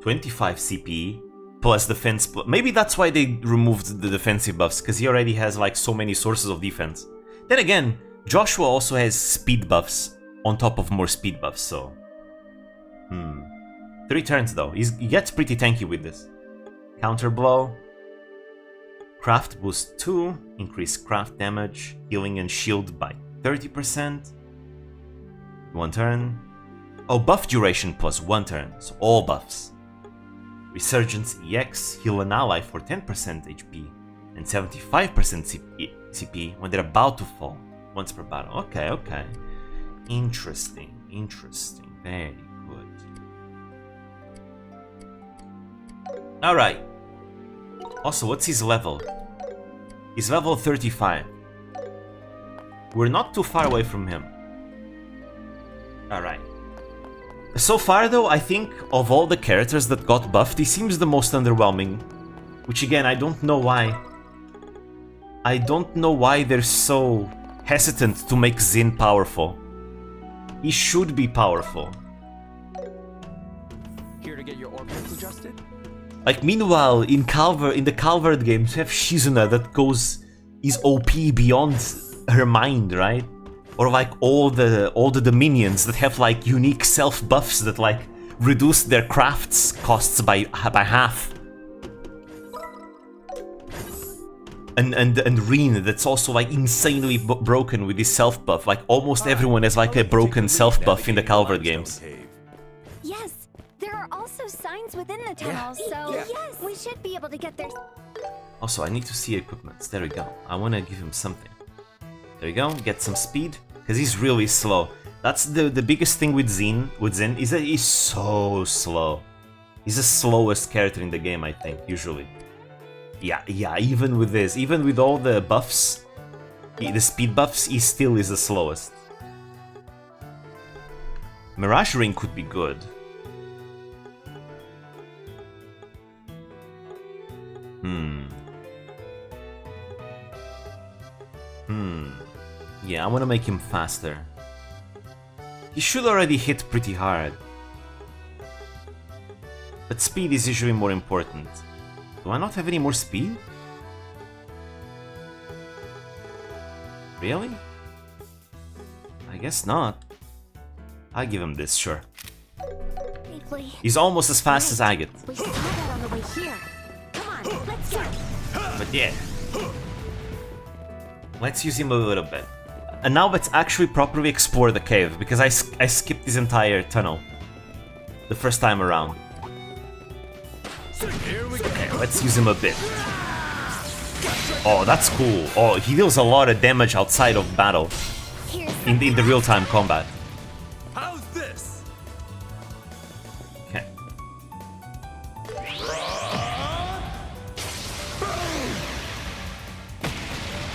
A: 25 CP. Plus defense. Maybe that's why they removed the defensive buffs, because he already has like so many sources of defense. Then again, Joshua also has speed buffs on top of more speed buffs, so... 3 turns though. He gets pretty tanky with this. Counter Blow. Craft boost 2, increase craft damage, healing and shield by 30%. 1 turn. Oh, buff duration plus 1 turn, so all buffs. Resurgence EX, heal an ally for 10% HP and 75% CP when they're about to fall, once per battle. Okay. Interesting. Very good. Alright. Also, what's his level? He's level 35. We're not too far away from him. Alright. So far though, I think of all the characters that got buffed, he seems the most underwhelming. Which again, I don't know why. I don't know why they're so hesitant to make Zin powerful. He should be powerful.
H: Here to get your orbits adjusted?
A: Like meanwhile, in the Calvard games, you have Shizuna that is OP beyond her mind, right? Or like all the Dominions that have like unique self buffs that like reduce their crafts costs by half. And Reen that's also like insanely broken with his self buff. Like almost everyone has like a broken self buff in the Calvard games.
F: Yes, there are also signs within the tunnels, so yes, we should be able to get there.
A: Also, I need to see equipments. There we go. I want to give him something. There we go. Get some speed, because he's really slow. That's the biggest thing with Zin is that he's so slow. He's the slowest character in the game, I think, usually. Yeah, even with this, even with all the buffs, the speed buffs, he still is the slowest. Mirage Ring could be good. Yeah, I want to make him faster. He should already hit pretty hard. But speed is usually more important. Do I not have any more speed? Really? I guess not. I'll give him this, sure. He's almost as fast as Agate.
F: We saw that on the way here. Come on, let's go.
A: But yeah. Let's use him a little bit. And now let's actually properly explore the cave, because I skipped this entire tunnel the first time around. Okay, let's use him a bit. Oh, that's cool. Oh, he deals a lot of damage outside of battle. In the real-time combat.
G: How's this?
A: Okay.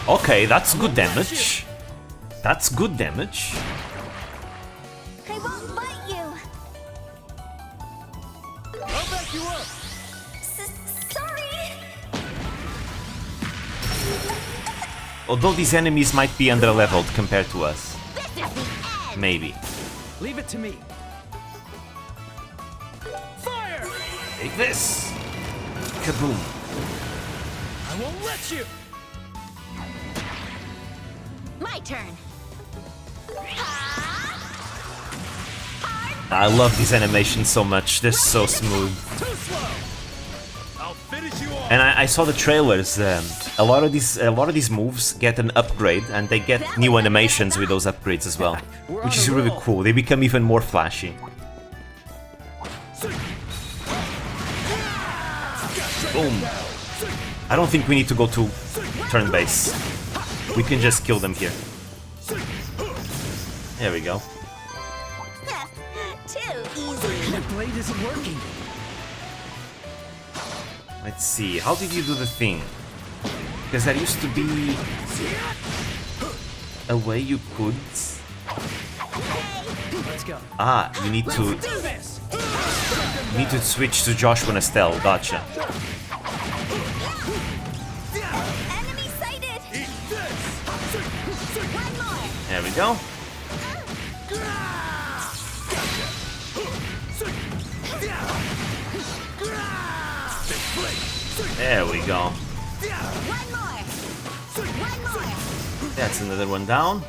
A: Okay, that's good damage. That's good damage.
F: I won't bite you.
G: I'll back you up.
F: Sorry.
A: Although these enemies might be underleveled compared to us. Maybe.
B: Leave it to me.
G: Fire!
A: Take this. Kaboom.
G: I won't let you.
E: My turn.
A: I love these animations so much. They're so smooth.
G: Too slow. I'll finish you off.
A: And I saw the trailers. A lot of these moves get an upgrade, and they get new animations with those upgrades as well, which is really cool. They become even more flashy. Boom. I don't think we need to go to turn base. We can just kill them here. There we go.
E: Too easy.
B: My blade isn't working.
A: Let's see. How did you do the thing? Because there used to be a way you could.
B: Let's go.
A: Ah, you need to switch to Joshua and Estelle. Gotcha.
F: Enemy sighted.
E: One more.
A: There we go. There we go.
E: One more. One more.
A: That's another one down.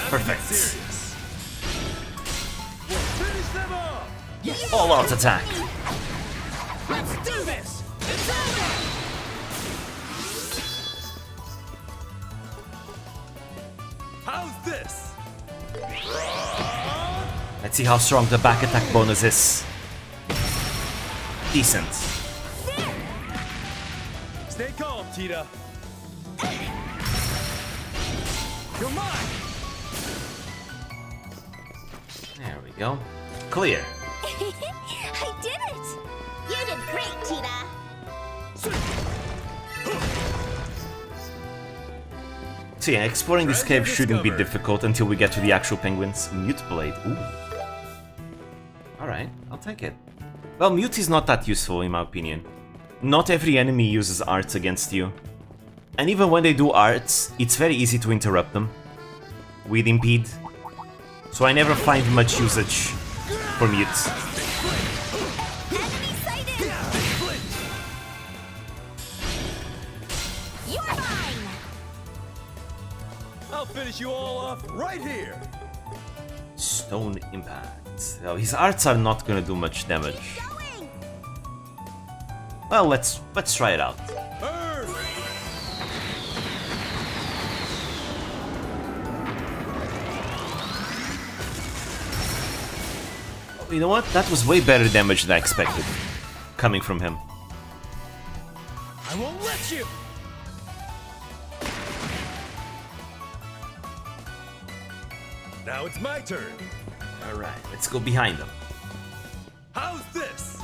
A: Perfect.
G: Finish them off.
A: All out attack.
G: Let's do this. It's over. How's this?
A: Let's see how strong the back attack bonus is. Decent.
G: Stay calm, Tita. You're mine.
A: There we go. Clear.
F: I did it.
E: You did great, Tita.
A: So So yeah, exploring this cave shouldn't be difficult until we get to the actual penguins. Mute Blade, ooh. Alright, I'll take it. Well, Mute is not that useful in my opinion. Not every enemy uses arts against you. And even when they do arts, it's very easy to interrupt them with Impede. So I never find much usage for Mute.
P: I'll finish you all off right here.
A: Stone Impact. Oh, his arts are not gonna do much damage. Well, let's try it out. You know what? That was way better damage than I expected, coming from him.
P: I won't let you. Now it's my turn.
A: Alright, let's go behind him.
P: How's this?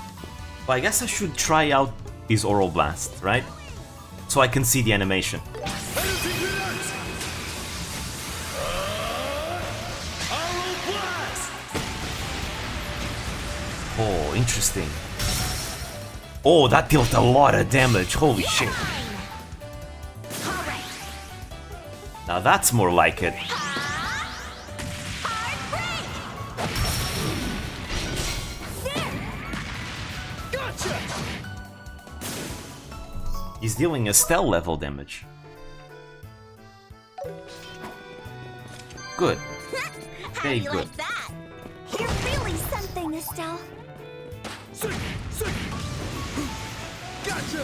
A: Well, I guess I should try out his Oral Blast, right? So I can see the animation. Oh, interesting. Oh, that dealt a lot of damage. Holy shit. Now that's more like it. He's dealing Estelle level damage. Good. Very good.
F: Like that? You're really something, Estelle.
P: Gotcha!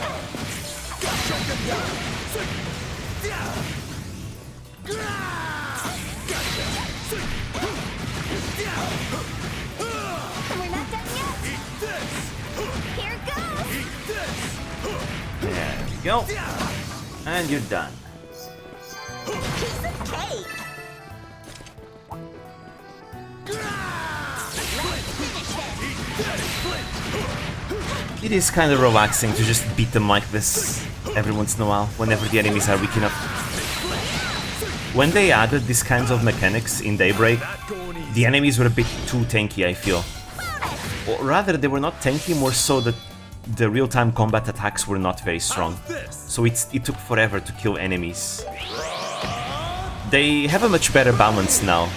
F: We're not done yet. Here goes.
A: There we go. And you're done.
F: Piece of cake.
A: It is kind of relaxing to just beat them like this every once in a while, whenever the enemies are weak enough. When they added these kinds of mechanics in Daybreak, the enemies were a bit too tanky, I feel. Or rather, they were not tanky, more so that the real-time combat attacks were not very strong. So it took forever to kill enemies. They have a much better balance now.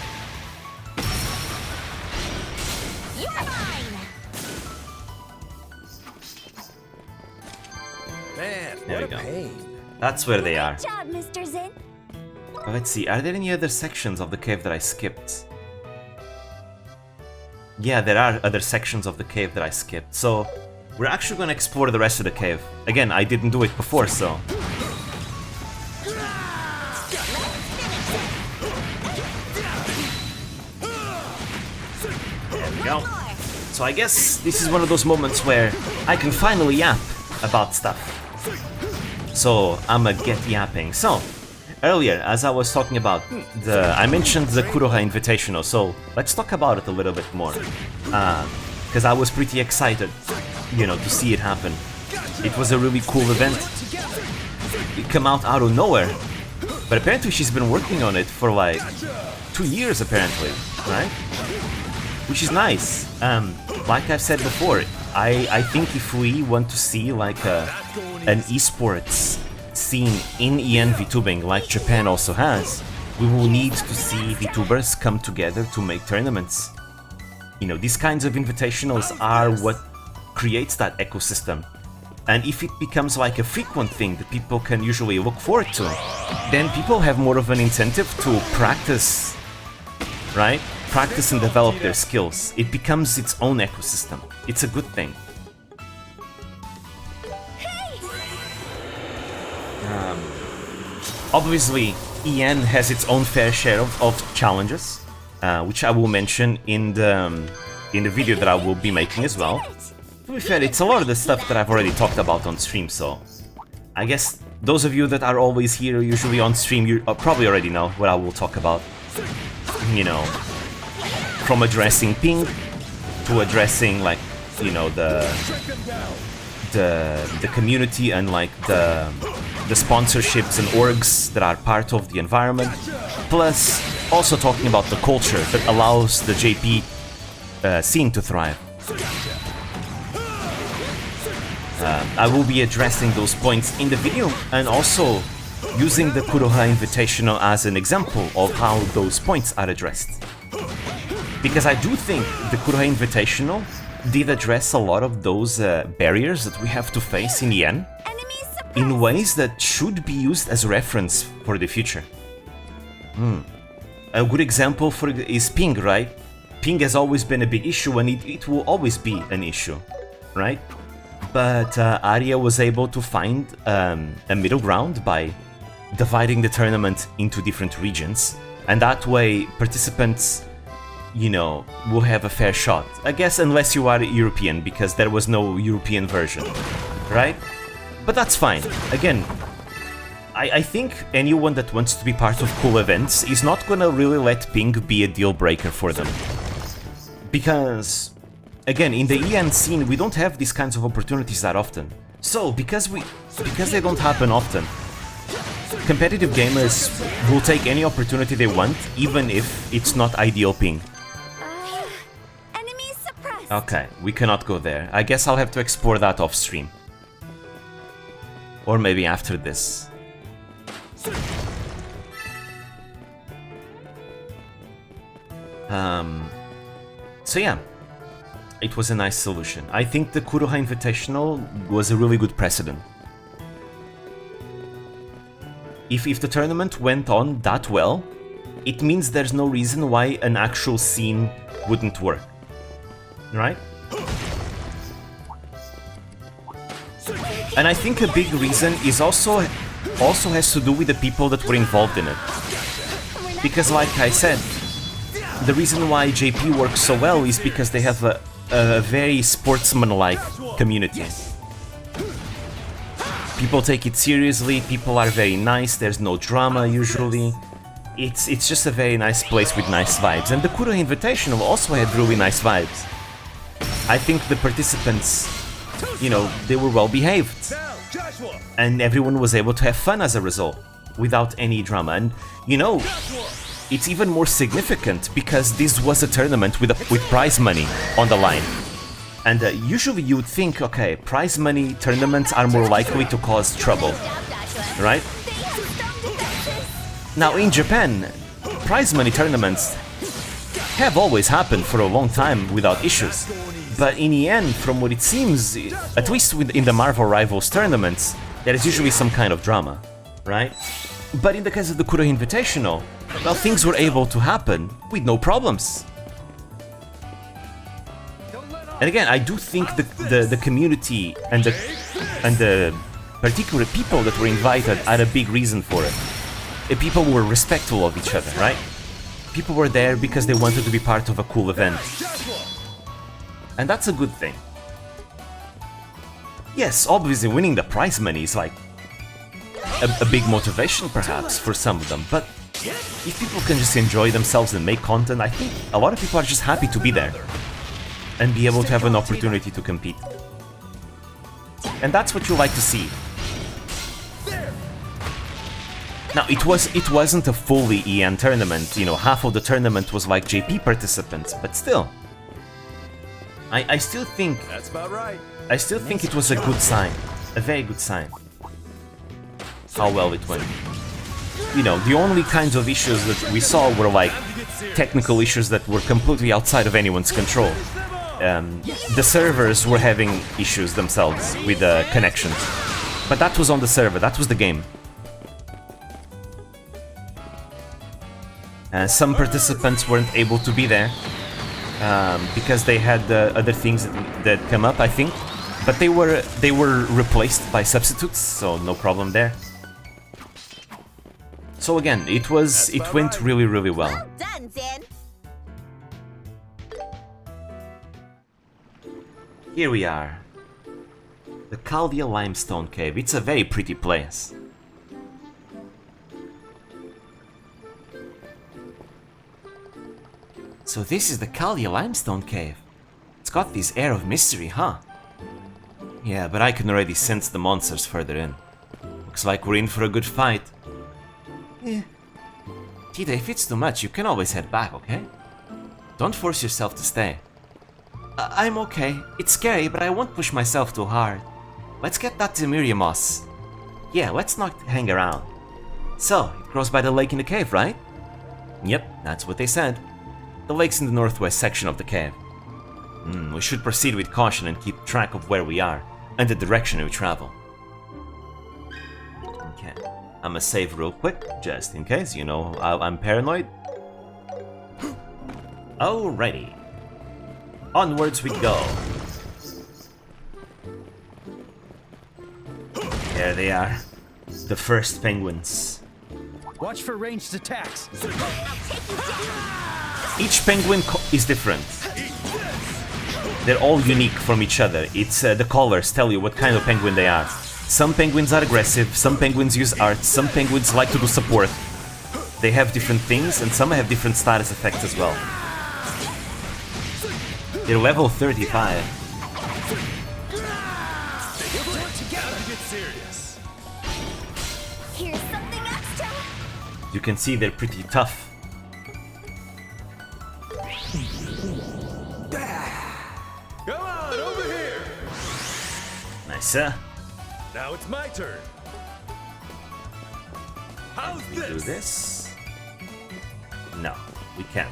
A: There we go. That's where they are.
F: Good job, Mr. Zin.
A: Let's see, are there any other sections of the cave that I skipped? Yeah, there are other sections of the cave that I skipped, so we're actually gonna explore the rest of the cave. Again, I didn't do it before, so... There we go. So I guess this is one of those moments where I can finally yap about stuff. So, I'ma get yapping. So, earlier, as I was talking about, I mentioned the Kuroha Invitational, so let's talk about it a little bit more. Because I was pretty excited, you know, to see it happen. It was a really cool event. It came out of nowhere. But apparently she's been working on it for like 2 years, apparently, right? Which is nice. Like I've said before, I think if we want to see like an esports scene in EN VTubing like Japan also has, we will need to see VTubers come together to make tournaments. You know, these kinds of invitationals are what creates that ecosystem. And if it becomes like a frequent thing that people can usually look forward to, then people have more of an incentive to practice, right? Practice and develop their skills. It becomes its own ecosystem. It's a good thing. Obviously, EN has its own fair share of challenges, which I will mention in the video that I will be making as well. To be fair, it's a lot of the stuff that I've already talked about on stream, so I guess those of you that are always here, usually on stream, you probably already know what I will talk about. You know, from addressing ping to addressing, like, you know, the community and like the sponsorships and orgs that are part of the environment, plus also talking about the culture that allows the JP scene to thrive. I will be addressing those points in the video and also using the Kuroha Invitational as an example of how those points are addressed. Because I do think the Kuroha Invitational did address a lot of those barriers that we have to face in EN in ways that should be used as reference for the future. A good example is ping, right? Ping has always been a big issue and it will always be an issue, right? But Arya was able to find a middle ground by dividing the tournament into different regions, and that way participants, you know, will have a fair shot. I guess unless you are European, because there was no European version, right? But that's fine. Again, I think anyone that wants to be part of cool events is not gonna really let ping be a deal breaker for them. Because, again, in the EN scene, we don't have these kinds of opportunities that often. So, because they don't happen often, competitive gamers will take any opportunity they want, even if it's not ideal ping.
F: Enemy suppressed.
A: Okay, we cannot go there. I guess I'll have to explore that off stream. Or maybe after this. So yeah, it was a nice solution. I think the Kuroha Invitational was a really good precedent. If the tournament went on that well, it means there's no reason why an actual scene wouldn't work, right? And I think a big reason is also has to do with the people that were involved in it. Because like I said, the reason why JP works so well is because they have a very sportsman-like community. People take it seriously, people are very nice, there's no drama usually. It's just a very nice place with nice vibes. And the Kuroha Invitational also had really nice vibes. I think the participants, you know, they were well behaved. And everyone was able to have fun as a result, without any drama. And, you know, it's even more significant because this was a tournament with prize money on the line. And usually you would think, okay, prize money tournaments are more likely to cause trouble, right? Now in Japan, prize money tournaments have always happened for a long time without issues. But in the end, from what it seems, at least in the Marvel Rivals tournaments, there is usually some kind of drama, right? But in the case of the Kuroha Invitational, well, things were able to happen with no problems. And again, I do think the community and the particular people that were invited are a big reason for it. People were respectful of each other, right? People were there because they wanted to be part of a cool event. And that's a good thing. Yes, obviously winning the prize money is like a big motivation perhaps for some of them, but if people can just enjoy themselves and make content, I think a lot of people are just happy to be there and be able to have an opportunity to compete. And that's what you like to see. Now, it wasn't a fully EN tournament, you know, half of the tournament was like JP participants, but still. I still think... That's about right. I still think it was a good sign. A very good sign. How well it went. You know, the only kinds of issues that we saw were like technical issues that were completely outside of anyone's control. The servers were having issues themselves with the connections. But that was on the server, that was the game. Some participants weren't able to be there because they had other things that come up, I think. But they were replaced by substitutes, so no problem there. So again, it went really, really well.
E: Well done, Zin.
A: Here we are. The Chaldea Limestone Cave. It's a very pretty place. So this is the Chaldea Limestone Cave. It's got this air of mystery, huh? Yeah, but I can already sense the monsters further in. Looks like we're in for a good fight. Yeah. Tita, if it's too much, you can always head back, okay? Don't force yourself to stay. I'm okay. It's scary, but I won't push myself too hard. Let's get that Temiria moss. Yeah, let's not hang around. So, it grows by the lake in the cave, right? Yep, that's what they said. The lake's in the northwest section of the cave. We should proceed with caution and keep track of where we are, and the direction we travel. Okay, I'ma save real quick, just in case, you know, I'm paranoid. Alrighty. Onwards we go. There they are. The first penguins.
B: Watch for ranged attacks.
A: Each penguin is different. They're all unique from each other. It's the colors tell you what kind of penguin they are. Some penguins are aggressive, some penguins use arts, some penguins like to do support. They have different things, and some have different status effects as well. They're level 35.
F: Here's something extra.
A: You can see they're pretty tough.
P: Come on, over here!
A: Nice, huh?
P: Now it's my turn. How's
A: We do this? No, we can't.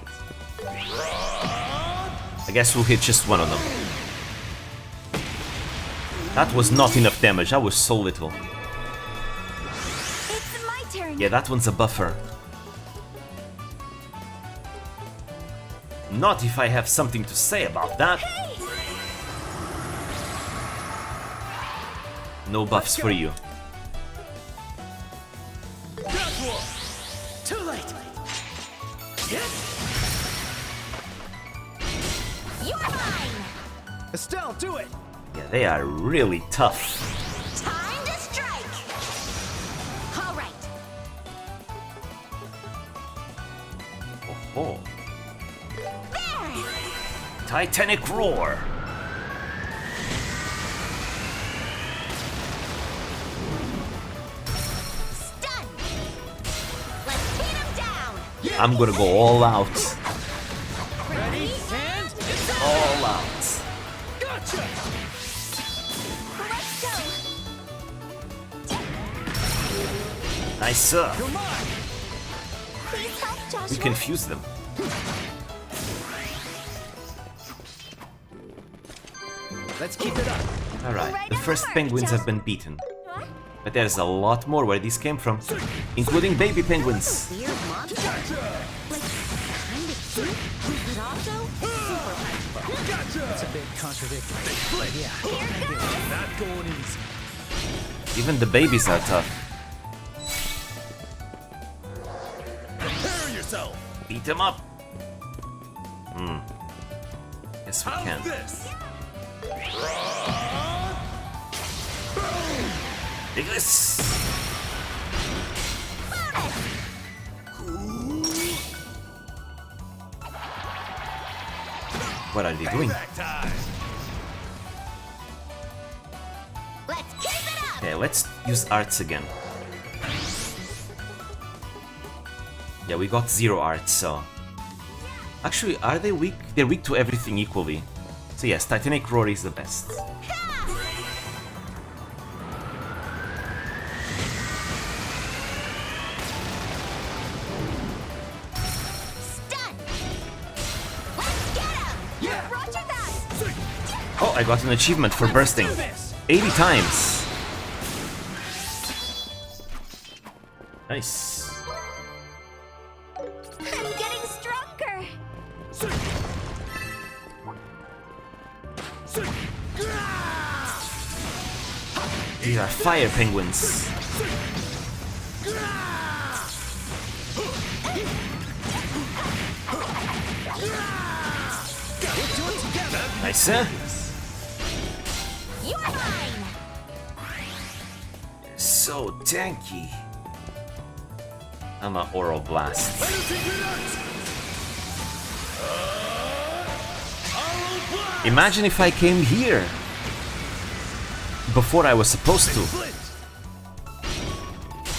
A: I guess we'll hit just one of them. That was not enough damage, that was so little.
F: It's my turn.
A: Yeah, that one's a buffer. Not if I have something to say about that. No buffs for you.
B: Too late.
E: You're mine!
B: Estelle, do it.
A: Yeah, they are really tough.
E: Time to strike! All right.
A: Oh,
E: There!
A: Titanic roar.
E: Stun! Let's beat him down!
A: I'm gonna go all out.
B: Ready and
A: All out.
B: gotcha.
F: Let's go.
A: Nice, sir.
B: Come on.
F: Please help, Joshua.
A: We confuse them.
B: Let's keep it up.
A: Alright,
F: Right
A: the
F: on
A: first
F: the mark,
A: penguins have been beaten. But there's a lot more where these came from, including baby penguins.
E: Weird monster. Like, kind of cute, but also super punchable.
B: That's a bit contradictory. Yeah.
I: Not going easy.
A: Even the babies are tough.
I: Prepare yourself.
A: Beat them up. Yes, we can.
I: How's this?
A: Take this. What are they doing?
I: Back time.
E: Let's keep it up!
A: Okay, let's use arts again. Yeah, we got 0 arts, so... Actually, are they weak? They're weak to everything equally. So yes, Titanic Roar is the best.
E: Stun! Let's get him!
F: Yeah. Roger that.
A: Oh, I got an achievement for bursting. 80 times. Nice.
F: I'm getting stronger.
A: These are fire penguins. Nice, huh?
E: You're mine!
A: So tanky. I'm a oral blast. Imagine if I came here. before I was supposed to.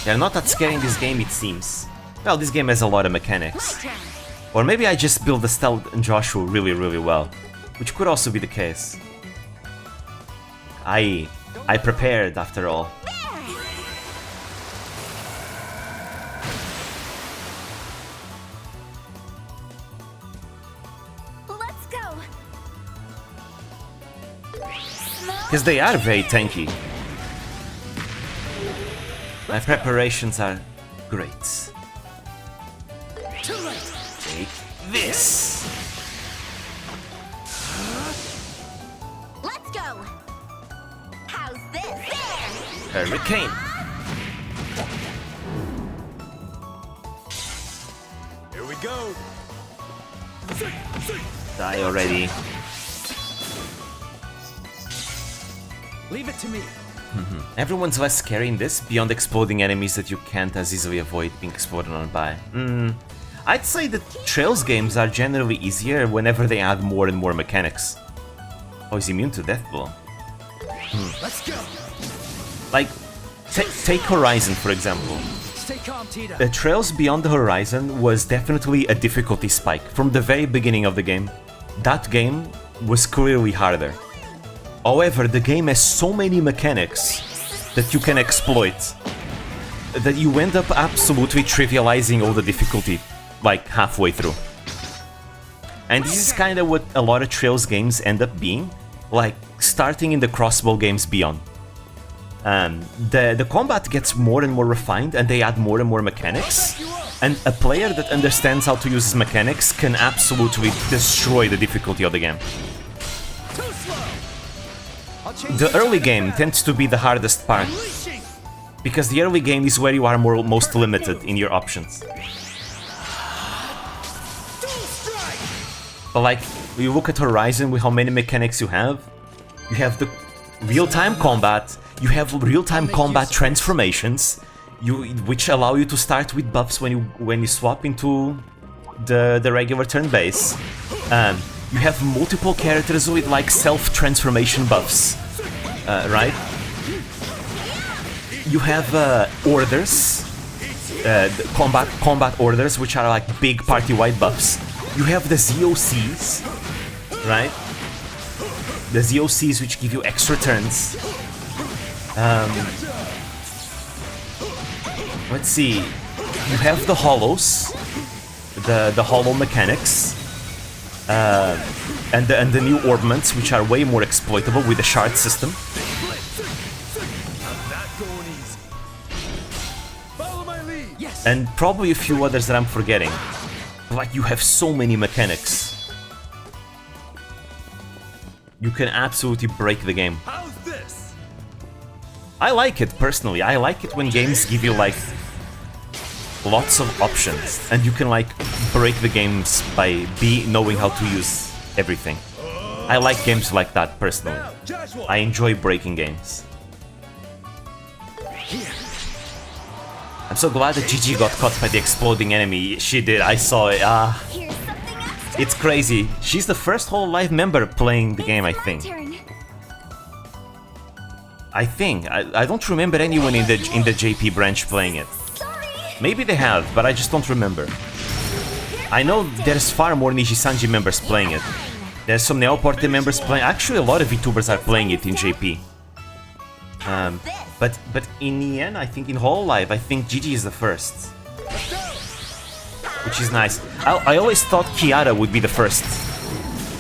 A: They're not that scary in this game, it seems. Well, this game has a lot of mechanics. Or maybe I just build Estelle and Joshua really well, which could also be the case. I prepared, after all.
F: Let's go.
A: Because they are very tanky. My preparations are great. Take this!
E: Let's go! How's this? There!
A: Hurricane!
P: Here we go!
A: Die already.
O: Leave it to me.
A: Everyone's less scary in this, beyond exploding enemies that you can't as easily avoid being exploded on by. I'd say that Trails games are generally easier whenever they add more and more mechanics. Oh, he's immune to Death Blow.
O: Let's go.
A: Like, take Horizon for example.
O: Stay calm, Tita.
A: The Trails Beyond the Horizon was definitely a difficulty spike from the very beginning of the game. That game was clearly harder. However, the game has so many mechanics that you can exploit that you end up absolutely trivializing all the difficulty, like halfway through. And this is kind of what a lot of Trails games end up being, like starting in the crossbow games Beyond. The combat gets more and more refined and they add more and more mechanics, and a player that understands how to use his mechanics can absolutely destroy the difficulty of the game. The early game tends to be the hardest part, because the early game is where you are most limited in your options. But like, you look at Horizon with how many mechanics you have the real-time combat, you have real-time combat transformations, which allow you to start with buffs when you swap into the regular turn base. You have multiple characters with like self-transformation buffs, right? You have orders, combat orders, which are like big party-wide buffs. You have the ZOCs, right? The ZOCs which give you extra turns. Let's see. You have the hollows, the hollow mechanics. And the new orbments, which are way more exploitable with the shard system. And probably a few others that I'm forgetting. Like, you have so many mechanics. You can absolutely break the game. I like it, personally. I like it when games give you, like, lots of options, and you can like break the games by knowing how to use everything. I like games like that personally. I enjoy breaking games. I'm so glad that Gigi got caught by the exploding enemy. She did, I saw it. It's crazy. She's the first Hololive member playing the game, I think. I don't remember anyone in the JP branch playing it. Maybe they have, but I just don't remember. I know there's far more Nijisanji members playing it. There's some Neoporte members playing. Actually, a lot of VTubers are playing it in JP. But in the end, I think in Hololive, I think Gigi is the first, which is nice. I always thought Kiara would be the first,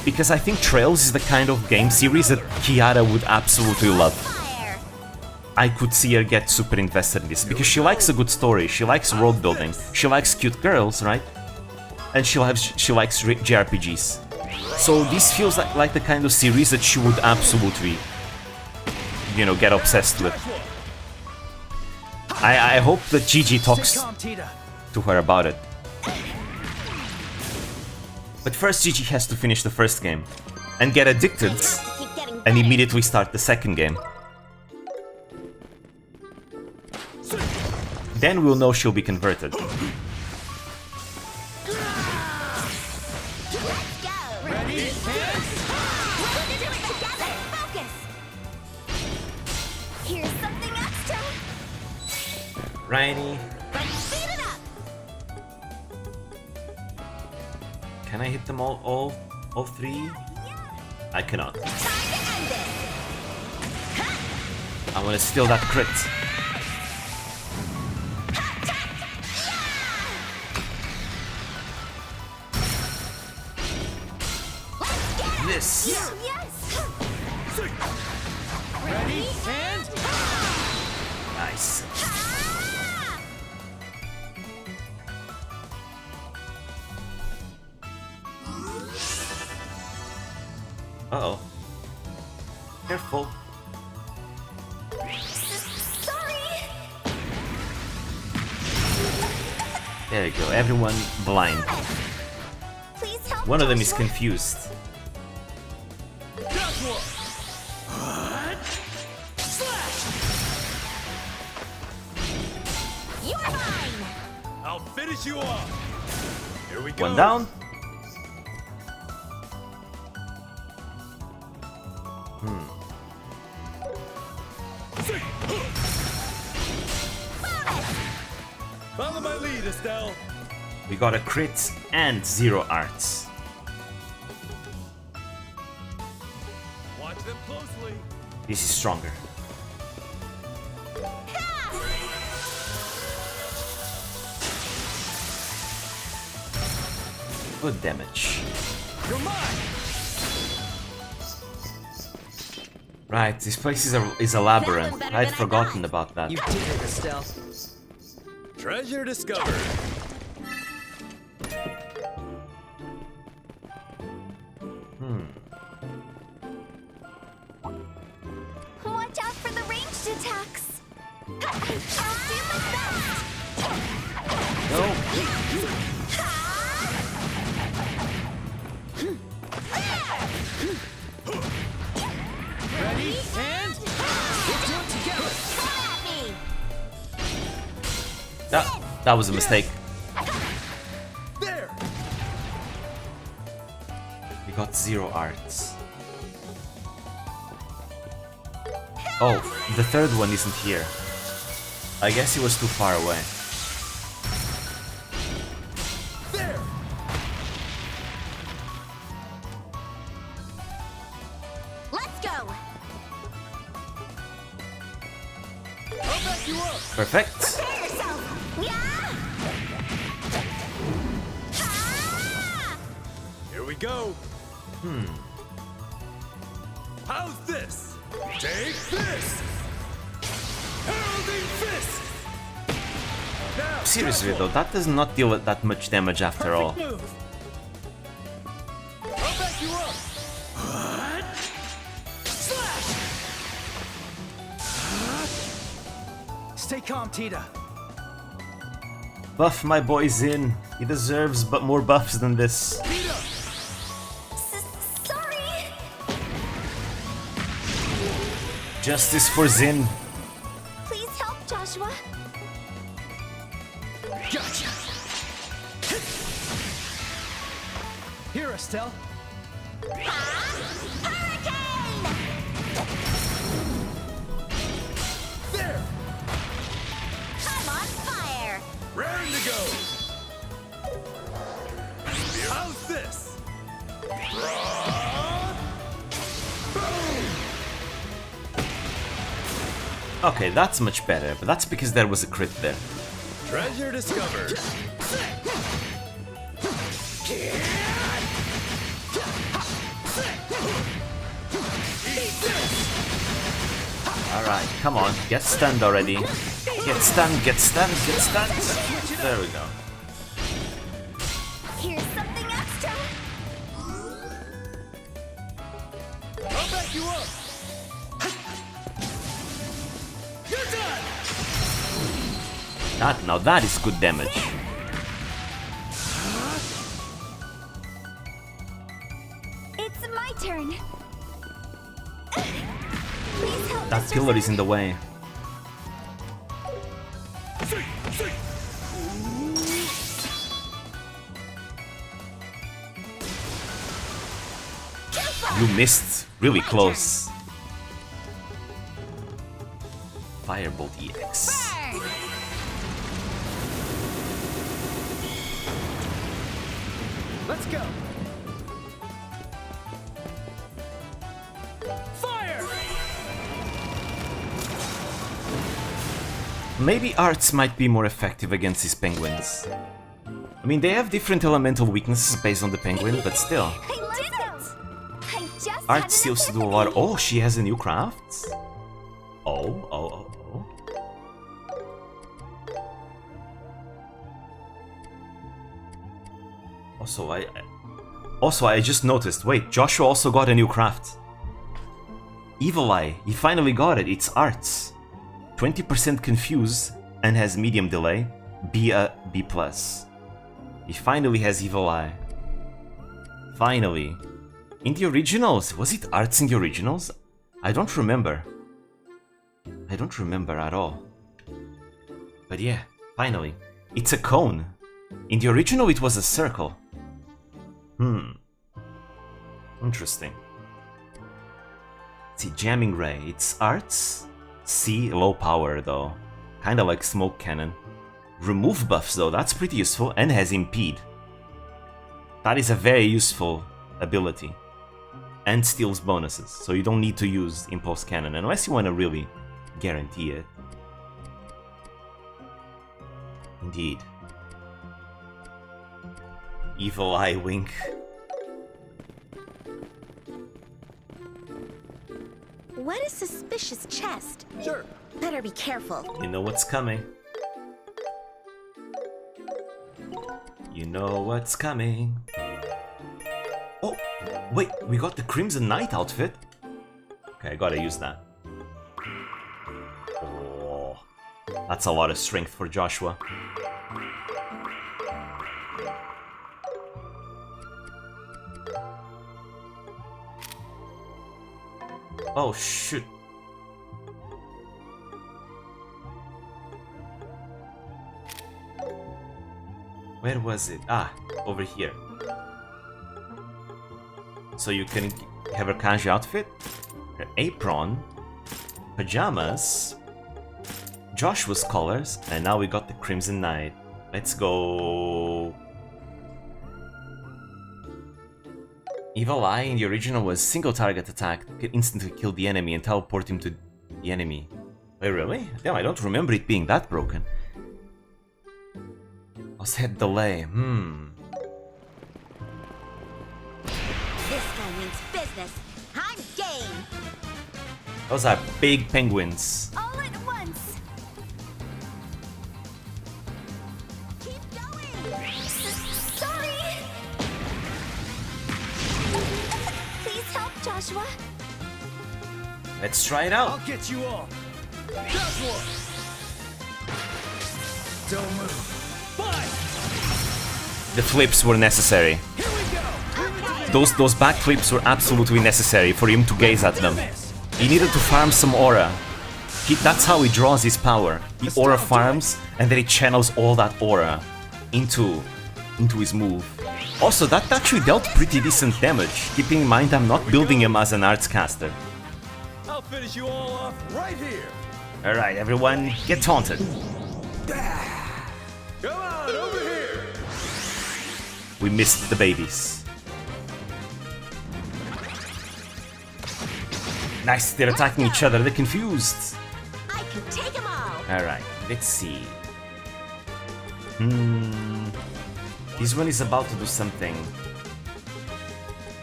A: because I think Trails is the kind of game series that Kiara would absolutely love. I could see her get super invested in this, because she likes a good story, she likes world building, she likes cute girls, right? And she likes JRPGs. So this feels like the kind of series that she would absolutely, you know, get obsessed with. I hope that Gigi talks to her about it. But first Gigi has to finish the first game and get addicted and immediately start the second game. Then we'll know she'll be converted. Rainy.
E: Speed it up.
A: Can I hit them all three? I cannot. I want to steal that crit. This.
E: Yes.
O: Ready and
A: Nice. Uh-oh. Careful.
F: Sorry.
A: There you go. Everyone blind.
F: Please help.
A: One of them is
F: Joshua.
A: confused.
E: You're mine.
P: I'll finish you off. Here we go.
A: One down.
P: Follow my lead, Estelle.
A: We got a crit and 0 arts.
P: Watch them closely.
A: This is stronger. Good damage.
P: You're mine.
A: Right, this place is a labyrinth. I'd forgotten about that.
B: You did it, Estelle.
P: Treasure discovered.
F: Watch out for the ranged attacks. I'll do my best.
A: No.
O: ready and we'll do it together.
A: That was a mistake.
P: There.
A: We got 0 arts. Oh, the third one isn't here. I guess he was too far away.
P: There.
E: Let's go.
P: I'll back you up.
A: Perfect.
E: Prepare yourself. Yeah.
P: Here we go. How's this? Take this. Heralding fist. Now,
A: Seriously though, that does not deal with that much damage after all.
P: move. I'll back you up. Slash.
B: Stay calm, Tita.
A: Buff my boy Zin. He deserves but more buffs than this.
F: Sorry.
A: Justice for Zin.
F: Please help, Joshua.
B: Gotcha. Here, Estelle.
P: There.
E: I'm on fire.
P: Raring to go. How's this? Boom.
A: Okay, that's much better, but that's because there was a crit there.
P: Treasure discovered.
A: Alright, come on, get stunned already. Get stunned, get stunned, get stunned. There we go.
F: Here's something extra.
P: I'll back you up. You're done.
A: Now that is good damage.
F: It's my turn. Please help,
A: That
F: Mr.
A: pillar is in
F: Zanmai.
A: the way. You missed. Really close. Firebolt EX.
B: Let's go.
I: Fire!
A: Maybe arts might be more effective against these penguins. I mean, they have different elemental weaknesses based on the penguin, but still.
F: I did it! I just
A: Art seems to do a lot. Oh, she has a new craft? Oh. Also, I just noticed. Wait, Joshua also got a new craft. Evil Eye. He finally got it. It's arts. 20% confuse and has medium delay. Be a B+. He finally has Evil Eye. Finally. In the originals, was it arts in the originals? I don't remember. I don't remember at all. But yeah, finally. It's a cone. In the original it was a circle. Interesting. See, jamming ray. It's arts. C, low power though. Kinda like smoke cannon. Remove buffs though, that's pretty useful, and has impede. That is a very useful ability. And steals bonuses, so you don't need to use impulse cannon unless you want to really guarantee it. Indeed. Evil Eye Wink.
E: What a suspicious chest. Sure. Better be careful.
A: You know what's coming. You know what's coming. Oh, wait, we got the Crimson Knight outfit. Okay, I gotta use that. Oh, that's a lot of strength for Joshua. Oh, shoot. Where was it? Ah, over here. So you can have her kanji outfit, her apron, pajamas, Joshua's colors, and now we got the Crimson Knight. Let's go. Evil Eye in the original was single target attack, could instantly kill the enemy and teleport him to the enemy. Wait, really? Damn, I don't remember it being that broken. Also had delay,
E: This guy means business. I'm game.
A: Those are big penguins.
F: All at once.
E: Keep going.
F: Sorry. Please help, Joshua.
A: Let's try it out.
I: I'll get you all. Joshua! Don't move.
A: The flips were necessary. Those back flips were absolutely necessary for him to gaze at them. He needed to farm some aura. That's how he draws his power. He aura farms and then he channels all that aura into his move. Also, that actually dealt pretty decent damage, keeping in mind I'm not building him as an arts caster.
G: I'll finish you all off right here.
A: Alright, everyone, get taunted.
G: Come on, over here.
A: We missed the babies. Nice, they're attacking each other, they're confused.
E: I can take them all.
A: Alright, let's see. This one is about to do something.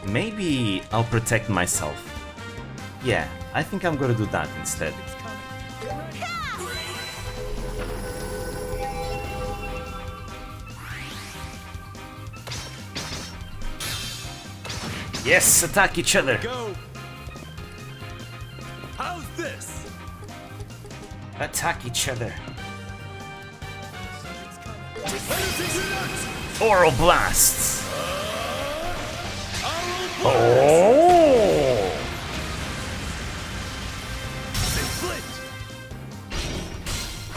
A: Maybe I'll protect myself. Yeah, I think I'm gonna do that instead. Yes, attack each other.
G: Go. How's this?
A: Attack each other. Oral blasts. Oh!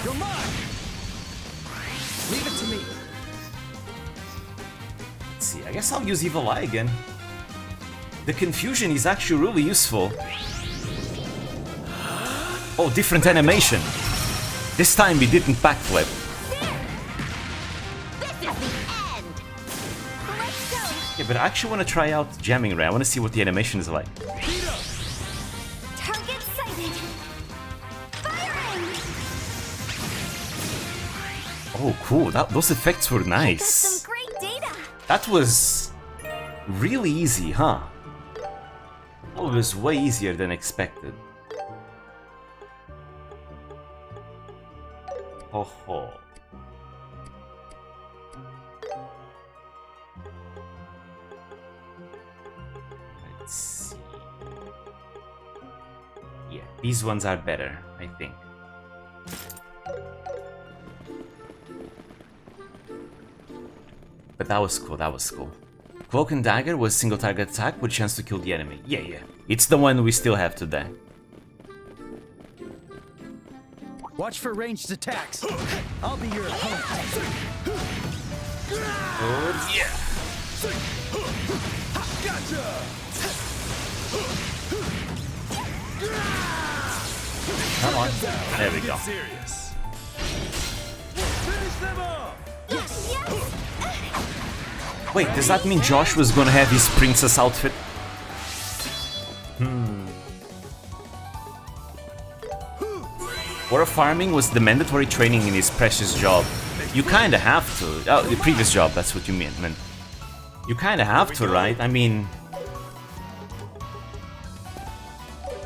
I: You're mine. Leave it to me.
A: Let's see, I guess I'll use Evil Eye again. The confusion is actually really useful. Oh, different animation. This time we didn't backflip.
E: This is the end.
F: Let's go.
A: Okay, but I actually want to try out jamming ray. I want to see what the animation is like.
F: Target sighted. Firing.
A: Oh, cool. Those effects were
F: Got
A: nice.
F: some great data.
A: That was really easy, huh? That was way easier than expected. Oh ho. Let's see. Yeah, these ones are better, I think. But that was cool, that was cool. Cloak and Dagger was single target attack with chance to kill the enemy. Yeah. It's the one we still have today.
B: Watch for ranged attacks. I'll be your opponent.
A: Oh, yeah.
G: Gotcha!
A: Come on. There we go.
G: Serious. Finish them off!
A: Wait, does that mean Josh was gonna have his princess outfit? Aura farming was the mandatory training in his precious job. You kinda have to. Oh, the previous job, that's what you meant. You kinda have to, right? I mean...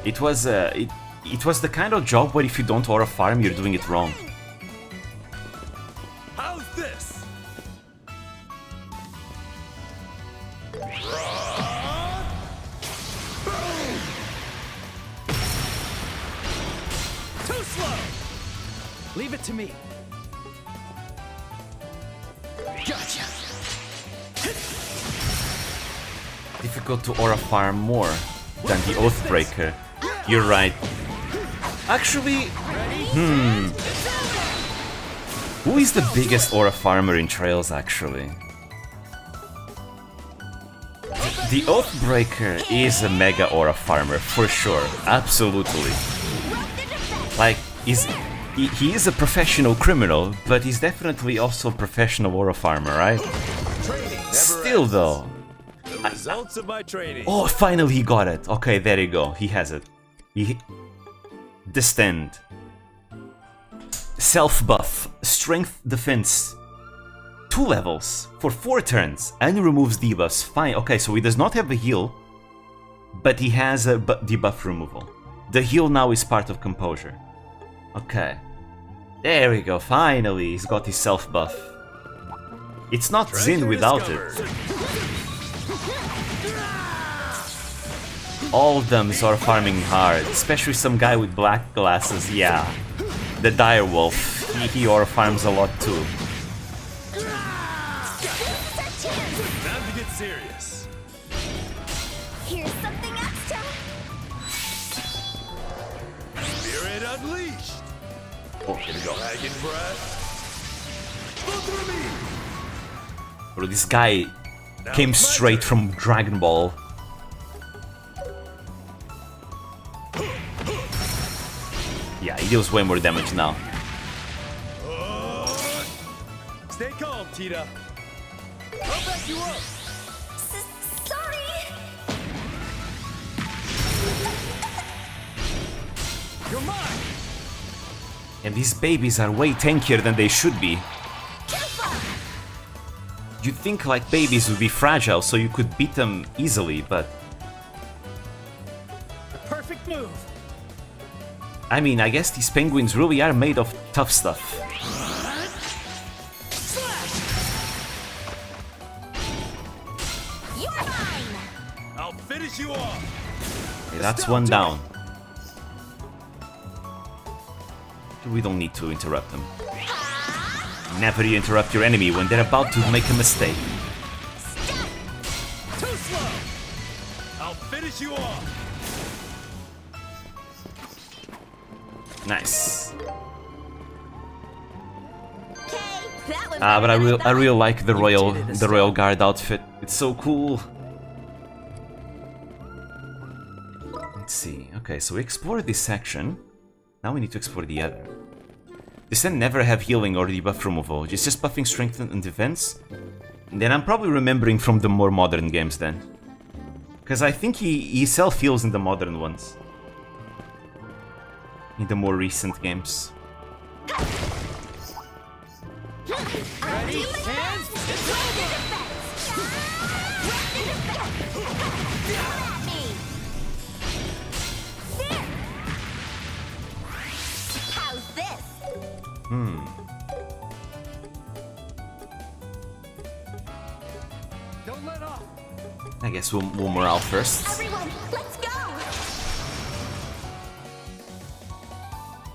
A: It was the kind of job where if you don't aura farm, you're doing it wrong.
G: How's this?
B: Too slow! Leave it to me. Gotcha!
A: Difficult to aura farm more than the Oathbreaker. You're right. Actually, who is the biggest aura farmer in Trails, actually? The Oathbreaker is a mega aura farmer, for sure. Absolutely. Like, he is a professional criminal, but he's definitely also a professional aura farmer, right? Still, though.
G: The results of my training.
A: Oh, finally he got it. Okay, there you go. He has it. Distend. Self-buff. Strength defense. 2 levels for 4 turns and removes debuffs. Fine. Okay, so he does not have a heal, but he has a debuff removal. The heal now is part of composure. Okay. There we go. Finally, he's got his self-buff. It's not Zin without it. All of them are farming hard, especially some guy with black glasses, yeah. The direwolf, he aura farms a lot too.
G: Time to get serious.
F: Here's something extra.
G: Spirit unleashed.
A: Oh, here we go.
G: Dragon breath. Go through me.
A: Bro, this guy came straight from Dragon Ball. Yeah, he deals way more damage now.
G: Stay calm, Tita. I'll back you up.
F: Sorry.
G: You're mine.
A: And these babies are way tankier than they should be. You'd think like babies would be fragile so you could beat them easily, but...
B: The perfect move.
A: I mean, I guess these penguins really are made of tough stuff.
E: You're mine.
G: I'll finish you off.
A: Okay, that's one down. We don't need to interrupt them. Never interrupt your enemy when they're about to make a mistake.
G: Too slow. I'll finish you off.
A: Nice.
E: That was
A: But I really like the Royal Guard outfit. It's so cool. Let's see. Okay, so we explored this section. Now we need to explore the other. This then never have healing or debuff removal. It's just buffing strength and defense. Then I'm probably remembering from the more modern games then. Because I think he self-heals in the modern ones. In the more recent games.
L: Ready, hands, it's over!
E: How's this?
H: Don't let off.
A: I guess we'll morale first.
E: Everyone, let's go!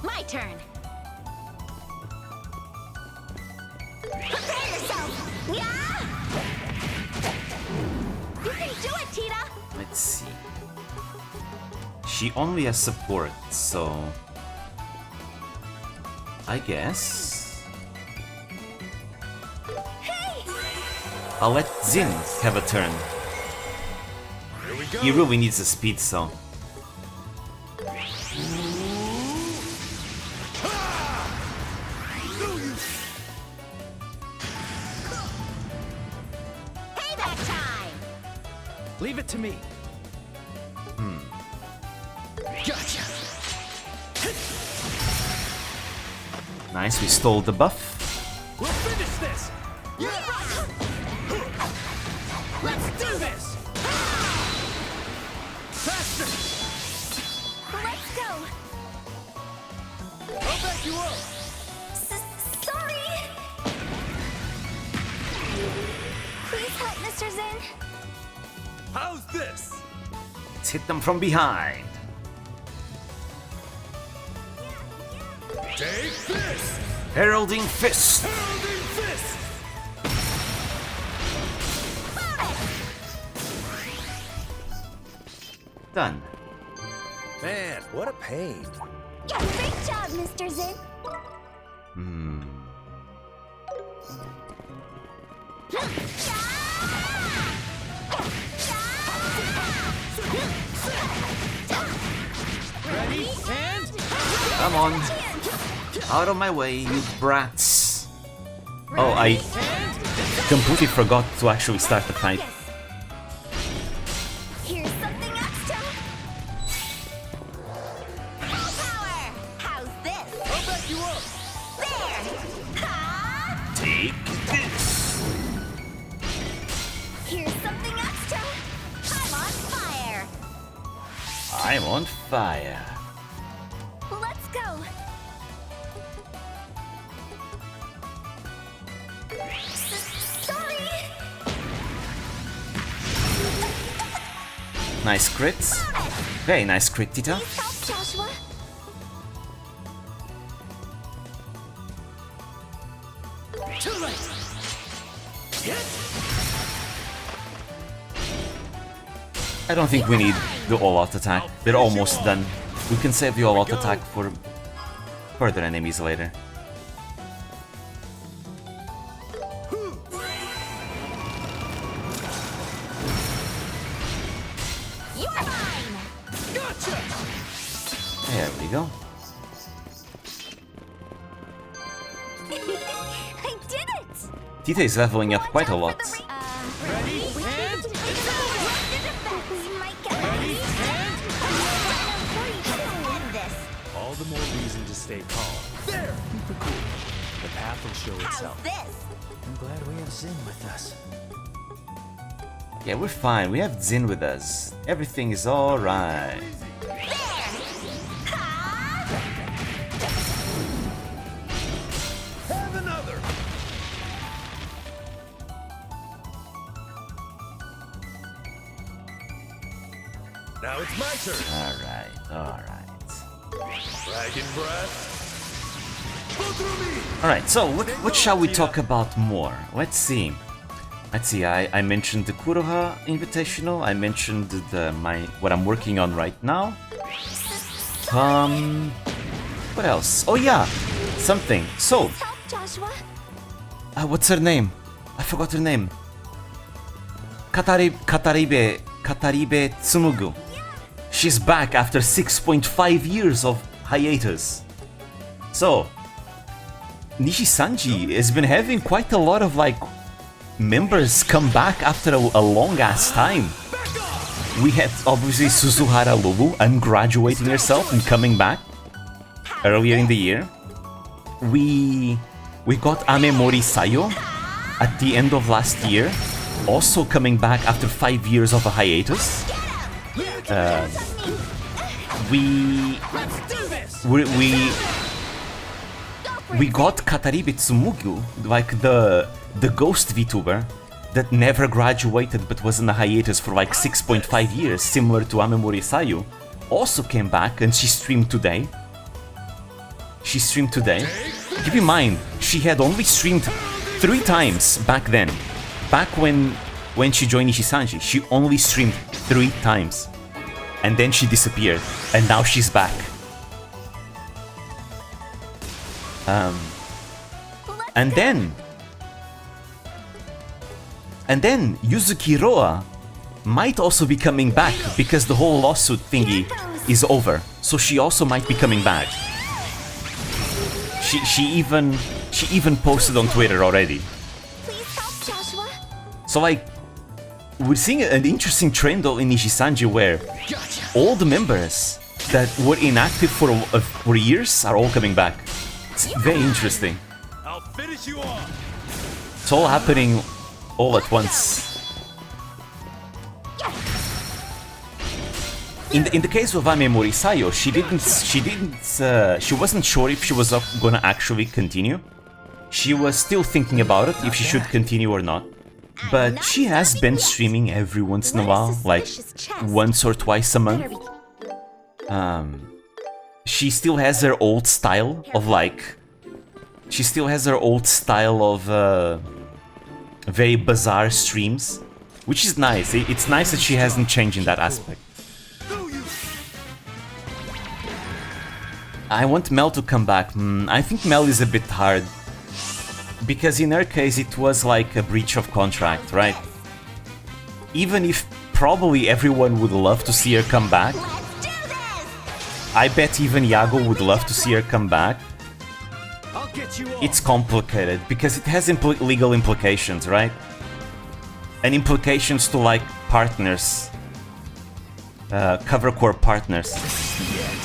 E: My turn. Prepare yourself! Yeah! You can do it, Tita!
A: Let's see. She only has support, so... I guess... I'll let Zin have a turn. He really needs the speed, so...
E: Payback time!
B: Leave it to me.
O: Gotcha.
A: Nice, we stole the buff.
H: We'll finish this! Let's do this! Faster!
F: Let's go.
H: I'll back you up!
F: Sorry. Please help, Mr. Zin.
P: How's this?
A: Let's hit them from behind.
P: Take this!
A: Heralding Fist.
P: Heralding Fist!
A: Done.
P: Man, what a pain.
F: Great job, Mr. Zin.
H: Ready, and...
A: Come on. Out of my way, you brats. Oh, I completely forgot to actually start the fight.
F: Here's something extra.
E: Power! How's this?
H: I'll back you up!
E: There! Ha!
A: Take this.
F: Here's something extra.
E: I'm on fire!
A: I'm on fire.
F: Let's go. Sorry.
A: Nice crit. Very nice crit, Tita.
F: Please help, Joshua.
H: Too late!
A: I don't think we need the all-out attack. They're almost done. We can save the all-out attack for further enemies later.
E: You're mine!
H: Gotcha!
A: There we go.
F: I did it.
A: Tita is leveling up quite a lot.
H: Ready, and...
P: All the more reason to stay calm.
H: There!
P: The path will show
E: How's
P: itself.
E: this?
B: I'm glad we have Zin with us.
A: Yeah, we're fine. We have Zin with us. Everything is alright.
E: There! Ha!
P: Have another! Now it's my turn.
A: Alright.
P: Dragon breath. Go through me!
A: Alright, so what shall we talk about more? Let's see. I mentioned the Kuroha Invitational. I mentioned what I'm working on right now. What else? Oh yeah, something. So,
F: Help, Joshua.
A: what's her name? I forgot her name. Kataribe Tsumugu. She's back after 6.5 years of hiatus. So, Nishi-sanji has been having quite a lot of members come back after a long-ass time. We had, obviously, Suzuhara Lulu ungraduating herself and coming back earlier in the year. We got Amemori Sayo at the end of last year, also coming back after 5 years of a hiatus. We got Kataribe Tsumugu, like the ghost VTuber that never graduated but was in a hiatus for like 6.5 years, similar to Amemori Sayu, also came back and she streamed today. Keep in mind, she had only streamed 3 times back then. Back when she joined Ishisanji, she only streamed 3 times. And then she disappeared, and now she's back. And then Yuzuki Roa might also be coming back because the whole lawsuit thingy is over. So she also might be coming back. She even posted on Twitter already. So like, we're seeing an interesting trend in Nishisanji where all the members that were inactive for years are all coming back. It's very interesting.
G: I'll finish you off.
A: It's all happening all at once. In the case of Amemori Sayo, she wasn't sure if she was gonna actually continue. She was still thinking about it, if she should continue or not. But she has been streaming every once in a while, like once or twice a month. She still has her old style of very bizarre streams, which is nice. It's nice that she hasn't changed in that aspect. I want Mel to come back. I think Mel is a bit hard. Because in her case it was like a breach of contract, right? Even if probably everyone would love to see her come back. I bet even Yago would love to see her come back. It's complicated because it has legal implications, right? And implications to like partners. Cover core partners.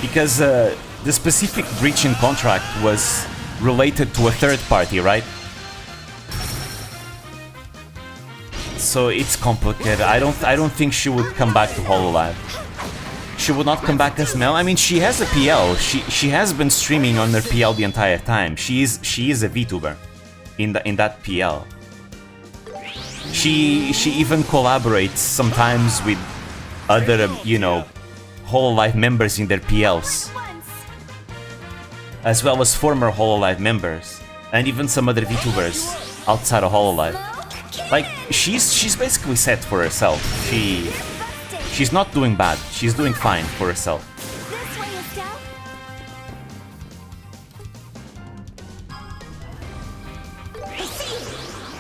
A: Because the specific breach in contract was related to a third party, right? So it's complicated. I don't think she would come back to Hololive. She would not come back as Mel. I mean, she has a PL. She has been streaming on her PL the entire time. She is a VTuber in that PL. She even collaborates sometimes with other Hololive members in their PLs, as well as former Hololive members and even some other VTubers outside of Hololive. Like, she's basically set for herself. She's not doing bad. She's doing fine for herself.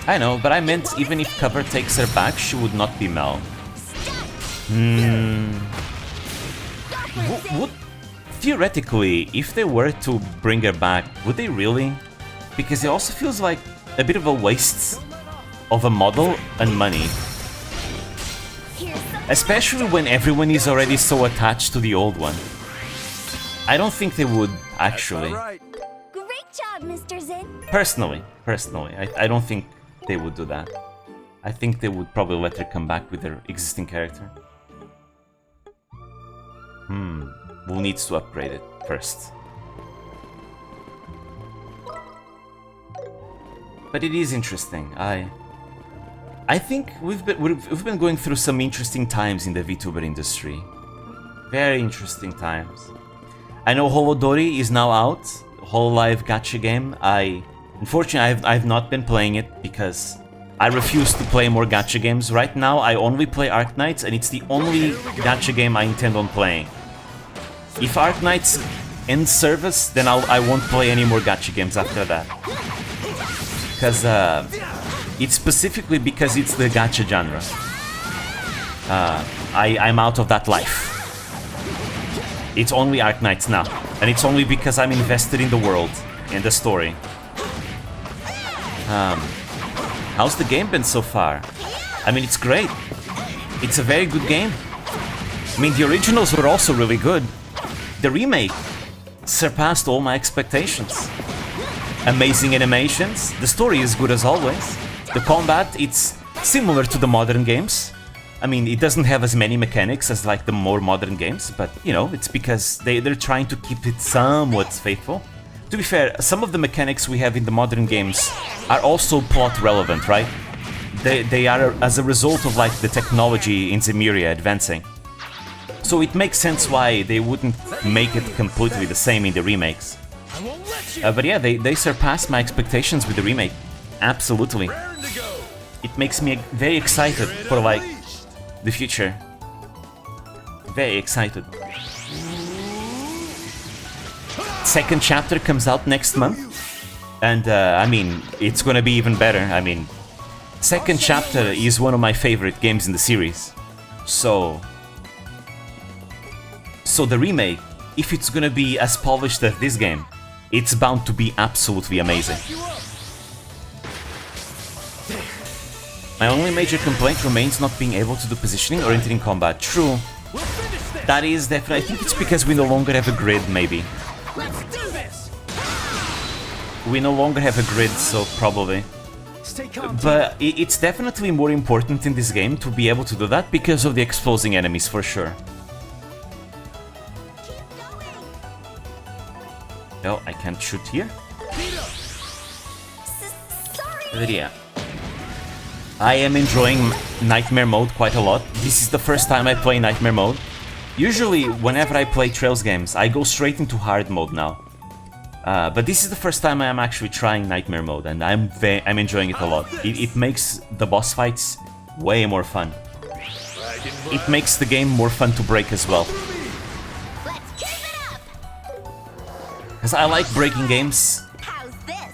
A: I know, but I meant even if Cover takes her back, she would not be Mel. Would theoretically, if they were to bring her back, would they really? Because it also feels like a bit of a waste of a model and money. Especially when everyone is already so attached to the old one. I don't think they would, actually.
F: Great job, Mr. Zin.
A: Personally, I don't think they would do that. I think they would probably let her come back with her existing character. We'll need to upgrade it first. But it is interesting. I think we've been going through some interesting times in the VTuber industry. Very interesting times. I know Holodori is now out, Hololive gacha game. Unfortunately, I've not been playing it because I refuse to play more gacha games. Right now, I only play Arknights, and it's the only gacha game I intend on playing. If Arknights ends service, then I won't play any more gacha games after that. Because it's specifically because it's the gacha genre. I'm out of that life. It's only Arknights now, and it's only because I'm invested in the world, in the story. How's the game been so far? I mean, it's great. It's a very good game. I mean, the originals were also really good. The remake surpassed all my expectations. Amazing animations. The story is good as always. The combat, it's similar to the modern games. I mean, it doesn't have as many mechanics as like the more modern games, but you know, it's because they're trying to keep it somewhat faithful. To be fair, some of the mechanics we have in the modern games are also plot relevant, right? They are as a result of like the technology in Zemuria advancing. So it makes sense why they wouldn't make it completely the same in the remakes. But yeah, they surpassed my expectations with the remake. Absolutely. It makes me very excited for like the future. Very excited. Second chapter comes out next month. And I mean, it's gonna be even better. I mean, second chapter is one of my favorite games in the series. So the remake, if it's gonna be as polished as this game, it's bound to be absolutely amazing. My only major complaint remains not being able to do positioning or entering combat. True. That is definitely... I think it's because we no longer have a grid, maybe. We no longer have a grid, so probably. But it's definitely more important in this game to be able to do that because of the exposing enemies, for sure. No, I can't shoot here. But yeah. I am enjoying Nightmare Mode quite a lot. This is the first time I play Nightmare Mode. Usually, whenever I play Trails games, I go straight into Hard Mode now. But this is the first time I am actually trying Nightmare Mode, and I'm enjoying it a lot. It makes the boss fights way more fun. It makes the game more fun to break as well. Because I like breaking games,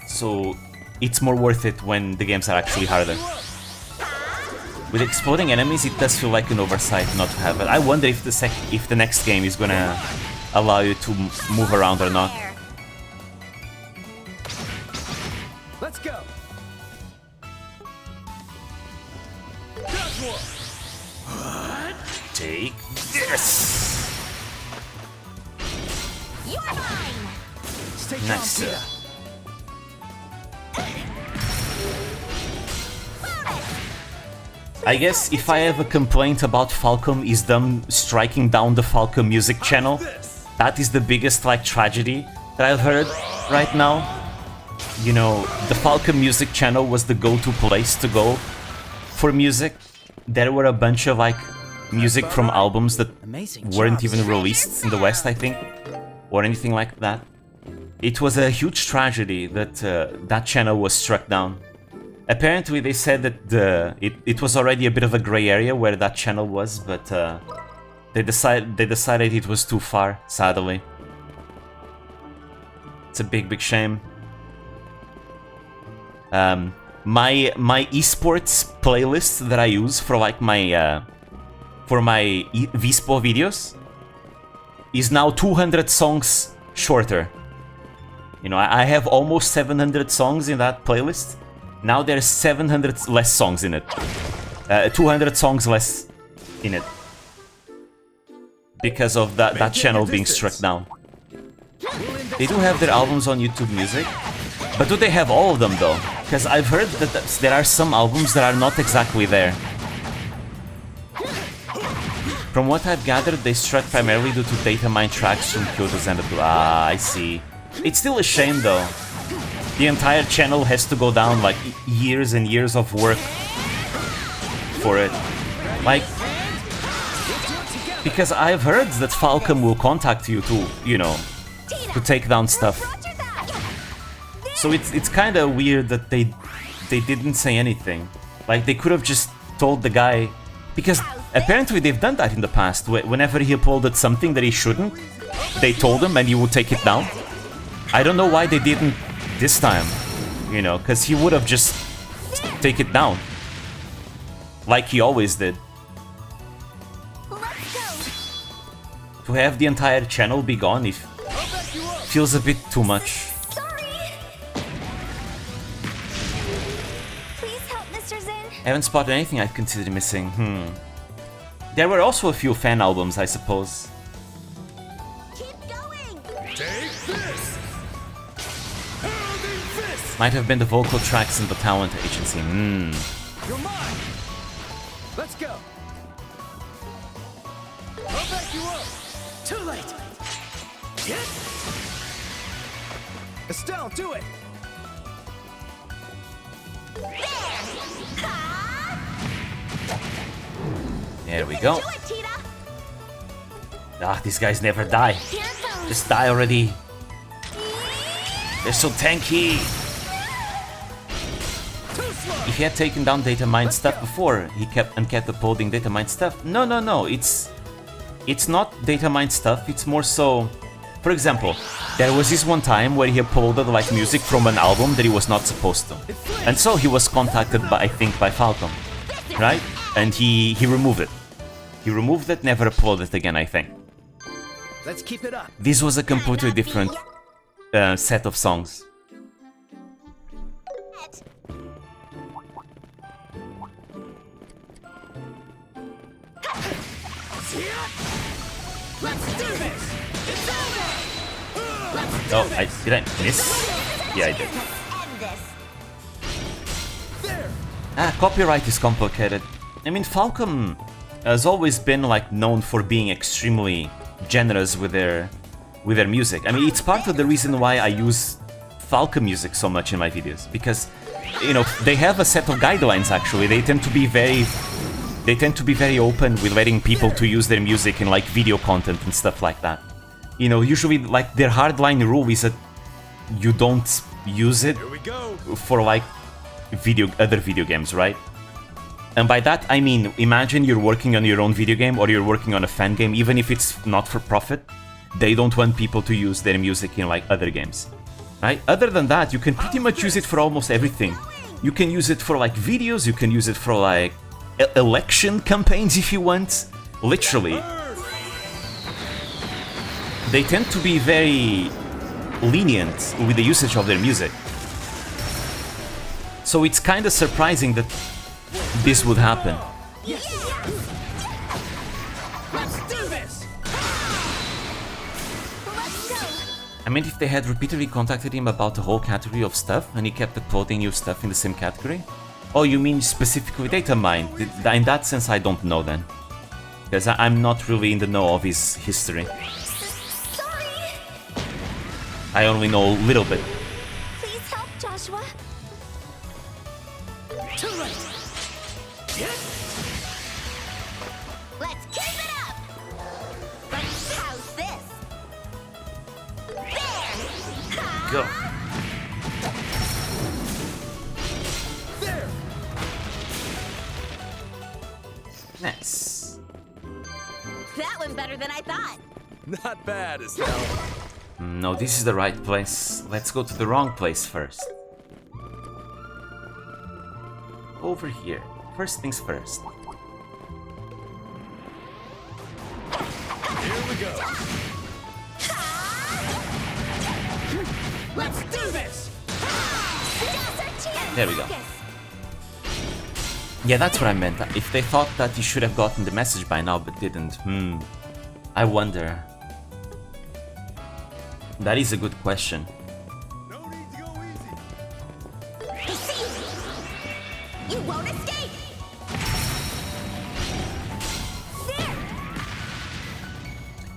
A: so it's more worth it when the games are actually harder. With exploding enemies, it does feel like an oversight not to have it. I wonder if the next game is gonna allow you to move around or not.
L: Let's go.
A: Take this.
E: You're mine.
A: Nice. I guess if I have a complaint about Falcom is them striking down the Falcom music channel. That is the biggest like tragedy that I've heard right now. You know, the Falcom music channel was the go-to place to go for music. There were a bunch of like music from albums that weren't even released in the West, I think, or anything like that. It was a huge tragedy that that channel was struck down. Apparently they said that it was already a bit of a gray area where that channel was, but they decided it was too far, sadly. It's a big shame. My esports playlist that I use for like my Vispo videos is now 200 songs shorter. You know, I have almost 700 songs in that playlist. Now there's 700 less songs in it. 200 songs less in it. Because of that channel being struck down. They do have their albums on YouTube Music. But do they have all of them though? Because I've heard that there are some albums that are not exactly there. From what I've gathered, they struck primarily due to data mine tracks from Kyoto's end of the... Ah, I see. It's still a shame though. The entire channel has to go down like years and years of work for it. Like, because I've heard that Falcom will contact you to, you know, to take down stuff. So it's kind of weird that they didn't say anything. Like, they could have just told the guy, because apparently they've done that in the past. Whenever he uploaded something that he shouldn't, they told him and he would take it down. I don't know why they didn't this time, you know, because he would have just take it down like he always did. To have the entire channel be gone feels a bit too much.
F: Please help Mr.
A: I haven't spotted anything I'd consider missing. There were also a few fan albums, I suppose.
G: Take this! Pounding fist!
A: Might have been the vocal tracks in the talent agency.
L: You're mine! Let's go! I'll back you up! Too late! Get! Estelle, do it!
A: There we go. Ah, these guys never die. Just die already. They're so tanky. If he had taken down data mine stuff before, he kept uploading data mine stuff. No. It's not data mine stuff. It's more so. For example, there was this one time where he uploaded like music from an album that he was not supposed to, and so he was contacted by, I think, by Falcom, right? And he removed it. He removed it, never uploaded it again, I think.
B: Let's keep it up.
A: This was a completely different set of songs.
L: Let's do this! It's over!
A: Oh, did I miss? Yeah, I did. Copyright is complicated. I mean, Falcom has always been like known for being extremely generous with their music. I mean, it's part of the reason why I use Falcom music so much in my videos, because they have a set of guidelines. Actually, they tend to be very open with letting people to use their music in like video content and stuff like that. Usually like their hardline rule is that you don't use it for like other video games, right? And by that I mean, imagine you're working on your own video game or you're working on a fan game, even if it's not for profit, they don't want people to use their music in like other games, right? Other than that, you can pretty much use it for almost everything. You can use it for like videos, you can use it for like election campaigns if you want, literally. They tend to be very lenient with the usage of their music. So it's kind of surprising that this would happen.
L: Let's do this!
A: I mean, if they had repeatedly contacted him about the whole category of stuff and he kept uploading new stuff in the same category? Oh, you mean specifically data mine? In that sense, I don't know then. Because I'm not really in the know of his history. I only know a little bit.
F: Please help, Joshua.
L: Too late.
E: Let's keep it up. How's this? There.
A: Go.
L: There.
A: Nice.
E: That went better than I thought.
P: Not bad, Estelle.
A: No, this is the right place. Let's go to the wrong place first. Over here. First things first.
L: Here we go. Let's do this!
A: There we go. Yeah, that's what I meant. If they thought that you should have gotten the message by now but didn't, I wonder. That is a good question.
L: No need to go easy.
E: You won't escape.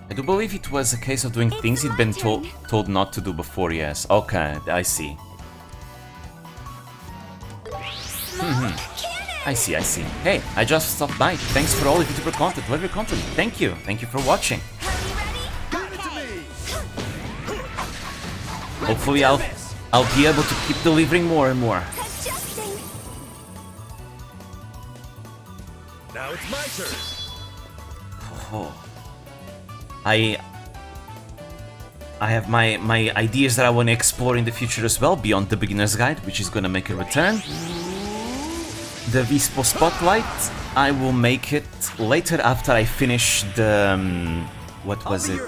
A: I do believe it was a case of doing things he'd been told not to do before, yes. Okay, I see. I see. Hey, I just stopped by. Thanks for all the YouTuber content. Love your content. Thank you. Thank you for watching. Hopefully I'll be able to keep delivering more and more.
P: Now it's my turn.
A: Oh. I have my ideas that I want to explore in the future as well, beyond the beginner's guide, which is gonna make a return. The Vispo Spotlight, I will make it later after I finish the what was it?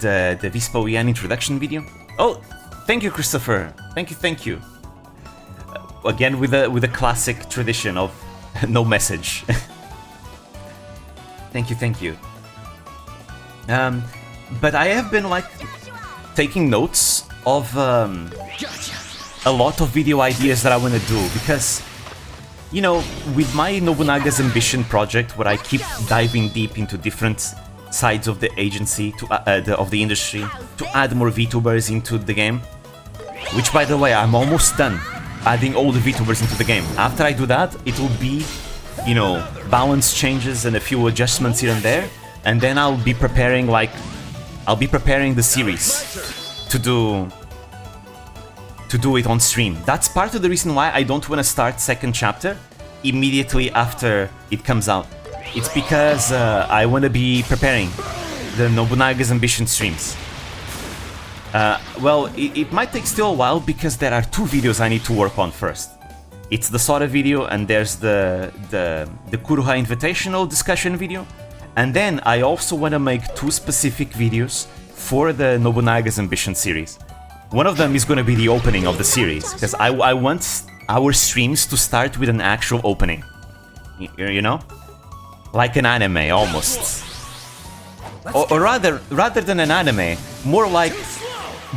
A: The Vispo EN introduction video. Oh, thank you, Christopher. Thank you. Again, with a classic tradition of No message. Thank you, thank you. But I have been like taking notes of a lot of video ideas that I want to do, because, you know, with my Nobunaga's Ambition project, where I keep diving deep into different sides of the agency, of the industry, to add more VTubers into the game, which, by the way, I'm almost done adding all the VTubers into the game. After I do that, it will be, you know, balance changes and a few adjustments here and there, and then I'll be preparing the series to do it on stream. That's part of the reason why I don't want to start second chapter immediately after it comes out. It's because I want to be preparing the Nobunaga's Ambition streams. Well, it might take still a while because there are two videos I need to work on first. It's the Sora video, and there's the Kuruha Invitational discussion video. And then I also want to make two specific videos for the Nobunaga's Ambition series. One of them is going to be the opening of the series, because I want our streams to start with an actual opening. You know? Like an anime, almost. Or rather than an anime, more like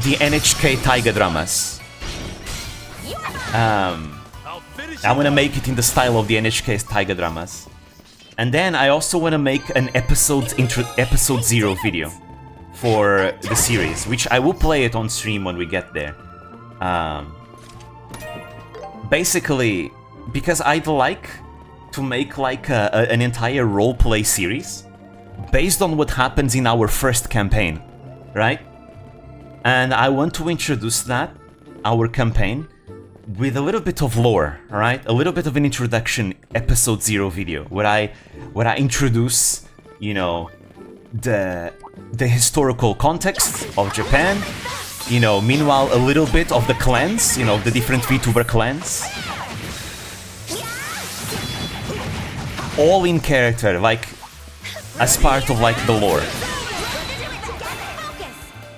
A: the NHK Taiga dramas. I want to make it in the style of the NHK's Taiga dramas. And then I also want to make an episode 0 video for the series, which I will play it on stream when we get there. Basically, because I'd like to make like an entire roleplay series based on what happens in our first campaign, right? And I want to introduce our campaign, with a little bit of lore, right? A little bit of an introduction episode 0 video where I introduce, you know, the historical context of Japan, you know, meanwhile a little bit of the clans, you know, the different VTuber clans. All in character, like as part of like the lore.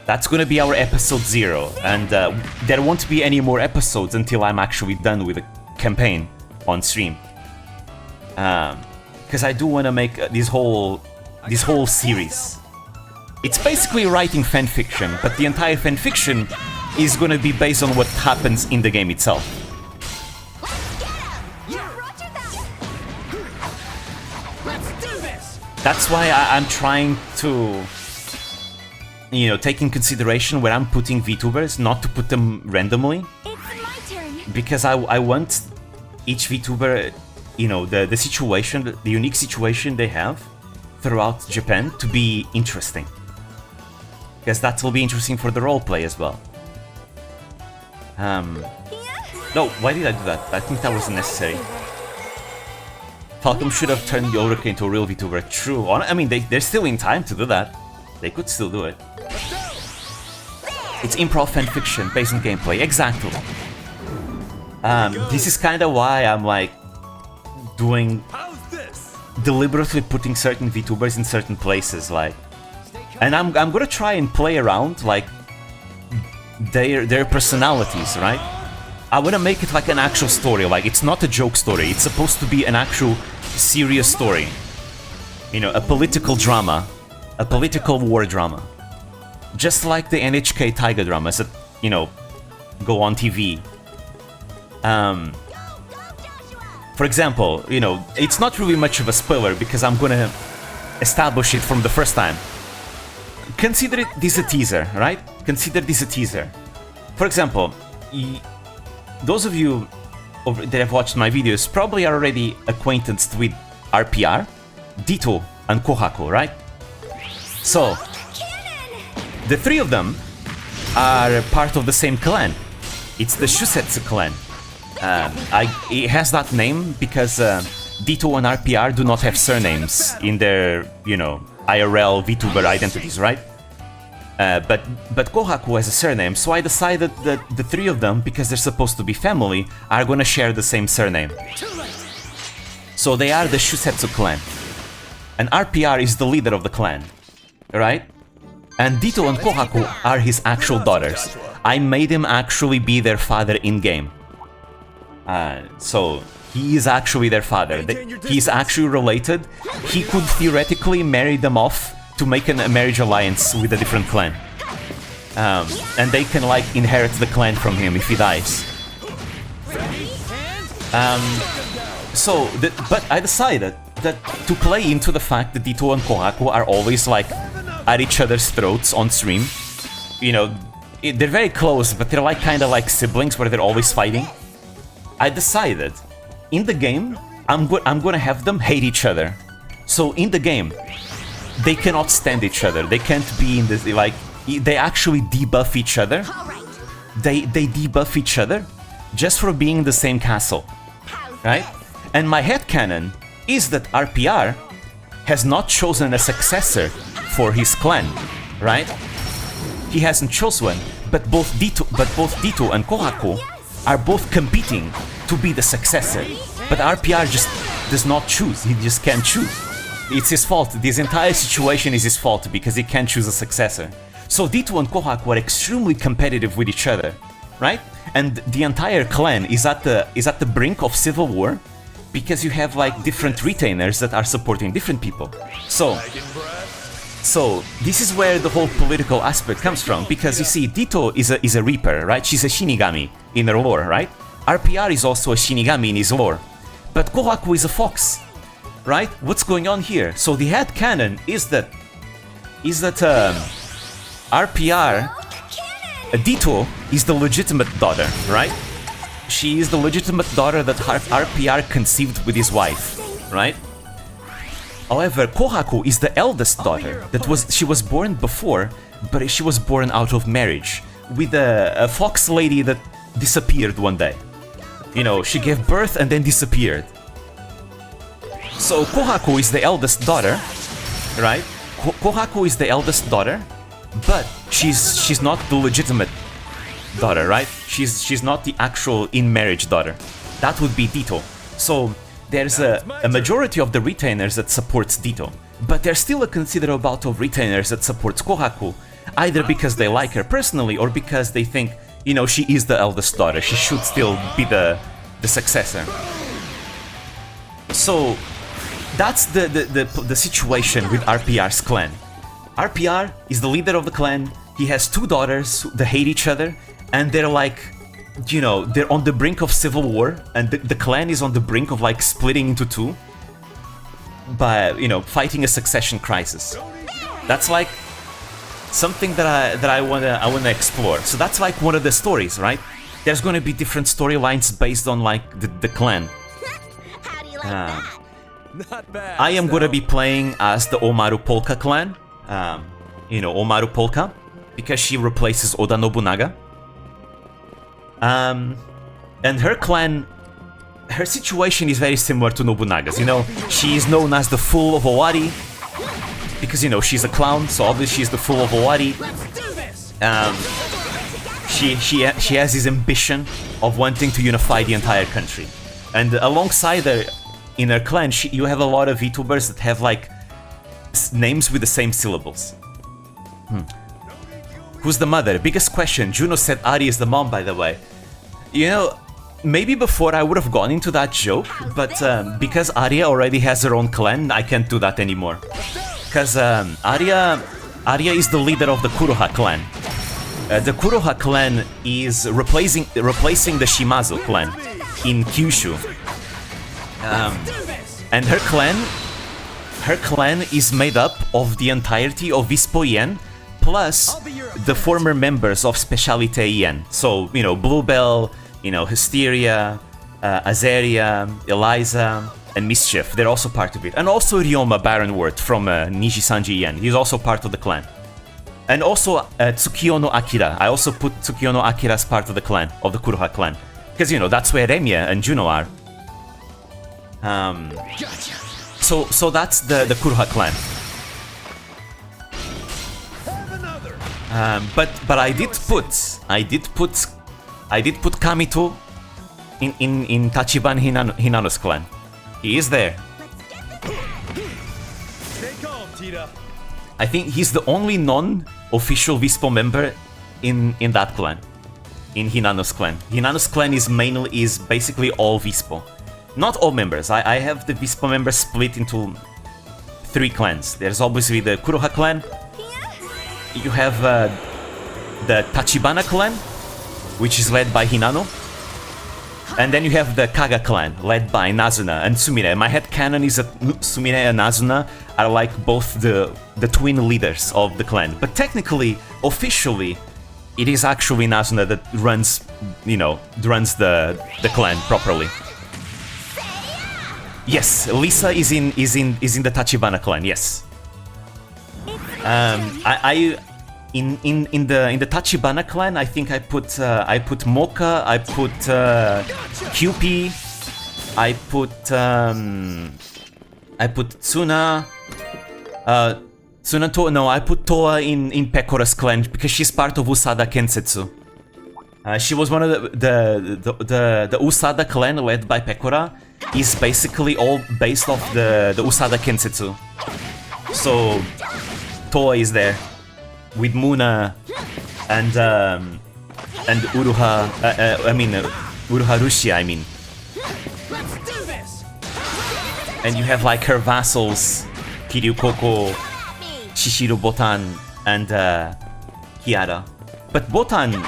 A: That's gonna be our episode 0, and there won't be any more episodes until I'm actually done with the campaign on stream. Because I do want to make this whole series. It's basically writing fanfiction, but the entire fanfiction is gonna be based on what happens in the game itself. That's why I'm trying to, you know, take in consideration where I'm putting VTubers, not to put them randomly.
F: It's my turn.
A: Because I want each VTuber, you know, the situation, the unique situation they have throughout Japan to be interesting. Because that will be interesting for the roleplay as well. No, why did I do that? I think that was unnecessary. Falcom should have turned Yoruka into a real VTuber. True. I mean, they're still in time to do that. They could still do it. It's improv fanfiction based on gameplay. Exactly. This is kind of why I'm like doing, deliberately putting certain VTubers in certain places, like, and I'm gonna try and play around like their personalities, right? I wanna make it like an actual story. Like, it's not a joke story. It's supposed to be an actual serious story. You know, a political drama. A political war drama. Just like the NHK Taiga dramas that, you know, go on TV. For example, you know, it's not really much of a spoiler because I'm gonna establish it from the first time. Consider this a teaser, right? Consider this a teaser. For example, those of you that have watched my videos probably are already acquainted with RPR, Ditto, and Kohaku, right? So, the three of them are part of the same clan. It's the Shusetsu clan. It has that name because Ditto and RPR do not have surnames in their, you know, IRL VTuber identities, right? But Kohaku has a surname, so I decided that the three of them, because they're supposed to be family, are gonna share the same surname. So they are the Shusetsu clan. And RPR is the leader of the clan, right? And Ditto and Kohaku are his actual daughters. I made him actually be their father in-game. So He is actually their father. He's actually related. He could theoretically marry them off to make a marriage alliance with a different clan. And they can like inherit the clan from him if he dies. But I decided that to play into the fact that Ditto and Kohaku are always like at each other's throats on stream, you know, they're very close, but they're like kind of like siblings where they're always fighting. I decided in the game I'm gonna have them hate each other. So in the game they cannot stand each other. They can't be in this, like, they actually debuff each other. They debuff each other just for being in the same castle, right? And my headcanon is that RPR has not chosen a successor for his clan, right? He hasn't chosen one, but both Ditto and Kohaku are both competing to be the successor. But RPR just does not choose. He just can't choose. It's his fault. This entire situation is his fault because he can't choose a successor. So Ditto and Kohaku are extremely competitive with each other, right? And the entire clan is at the brink of civil war because you have like different retainers that are supporting different people. So this is where the whole political aspect comes from, because you see, Ditto is a reaper, right? She's a Shinigami in her lore, right? RPR is also a Shinigami in his lore. But Kohaku is a fox, right? What's going on here? So the headcanon is that RPR, Ditto is the legitimate daughter, right? She is the legitimate daughter that RPR conceived with his wife, right? However, Kohaku is the eldest daughter. She was born before, but she was born out of marriage with a fox lady that disappeared one day. You know, she gave birth and then disappeared. So Kohaku is the eldest daughter, right? Kohaku is the eldest daughter, but she's not the legitimate daughter, right? She's not the actual in-marriage daughter. That would be Ditto. So there's a majority of the retainers that supports Ditto, but there's still a considerable amount of retainers that supports Kohaku, either because they like her personally or because they think, you know, she is the eldest daughter. She should still be the successor. So that's the situation with RPR's clan. RPR is the leader of the clan. He has two daughters that hate each other, and they're like, you know, they're on the brink of civil war, and the clan is on the brink of like splitting into two by, you know, fighting a succession crisis. That's like something that I wanna explore. So that's like one of the stories, right? There's gonna be different storylines based on like the clan.
E: How do you like that?
P: Not bad.
A: I am gonna be playing as the Omaru Polka clan. You know, Omaru Polka, because she replaces Oda Nobunaga. And her clan, her situation is very similar to Nobunaga's. You know, she is known as the Fool of Owari because, you know, she's a clown, so obviously she's the Fool of Owari. She has this ambition of wanting to unify the entire country, and alongside her, in her clan, you have a lot of VTubers that have like names with the same syllables. Who's the mother? Biggest question. Juno said Ari is the mom, by the way. You know, maybe before I would have gone into that joke, but because Arya already has her own clan, I can't do that anymore. Because Arya is the leader of the Kuroha clan. The Kuroha clan is replacing the Shimazu clan in Kyushu. And her clan is made up of the entirety of Vispo Yen, plus the former members of Specialite Yen. So, you know, Bluebell, you know, Hysteria, Azaria, Eliza, and Mischief. They're also part of it. And also Ryoma Baronwort from Nijisanji Yen. He's also part of the clan. And also Tsukiyo no Akira. I also put Tsukiyo no Akira as part of the clan, of the Kuroha clan. Because, you know, that's where Remya and Juno are. So that's the Kuroha clan. But I did put Kamito in Tachiban Hinano's clan. He is there. I think he's the only non-official Vispo member in that clan, in Hinano's clan. Hinano's clan is basically all Vispo. Not all members. I have the Vispa members split into 3 clans. There's obviously the Kuroha clan. You have the Tachibana clan, which is led by Hinano. And then you have the Kaga clan, led by Nazuna and Sumire. My headcanon is that Sumire and Nazuna are like both the twin leaders of the clan. But technically, officially, it is actually Nazuna that runs, you know, runs the clan properly. Yes, Lisa is in the Tachibana clan. Yes. In the Tachibana clan, I think I put Mocha, I put QP, I put Tsuna, no, I put Toa in Pekora's clan because she's part of Usada Kensetsu. She was one of the Usada clan led by Pekora is basically all based off the Usada Kensetsu. So Toa is there with Muna and Uruha. Uruha Rushia. And you have like her vassals, Kiryu Koko, Shishiro Botan, and Kiara. But Botan,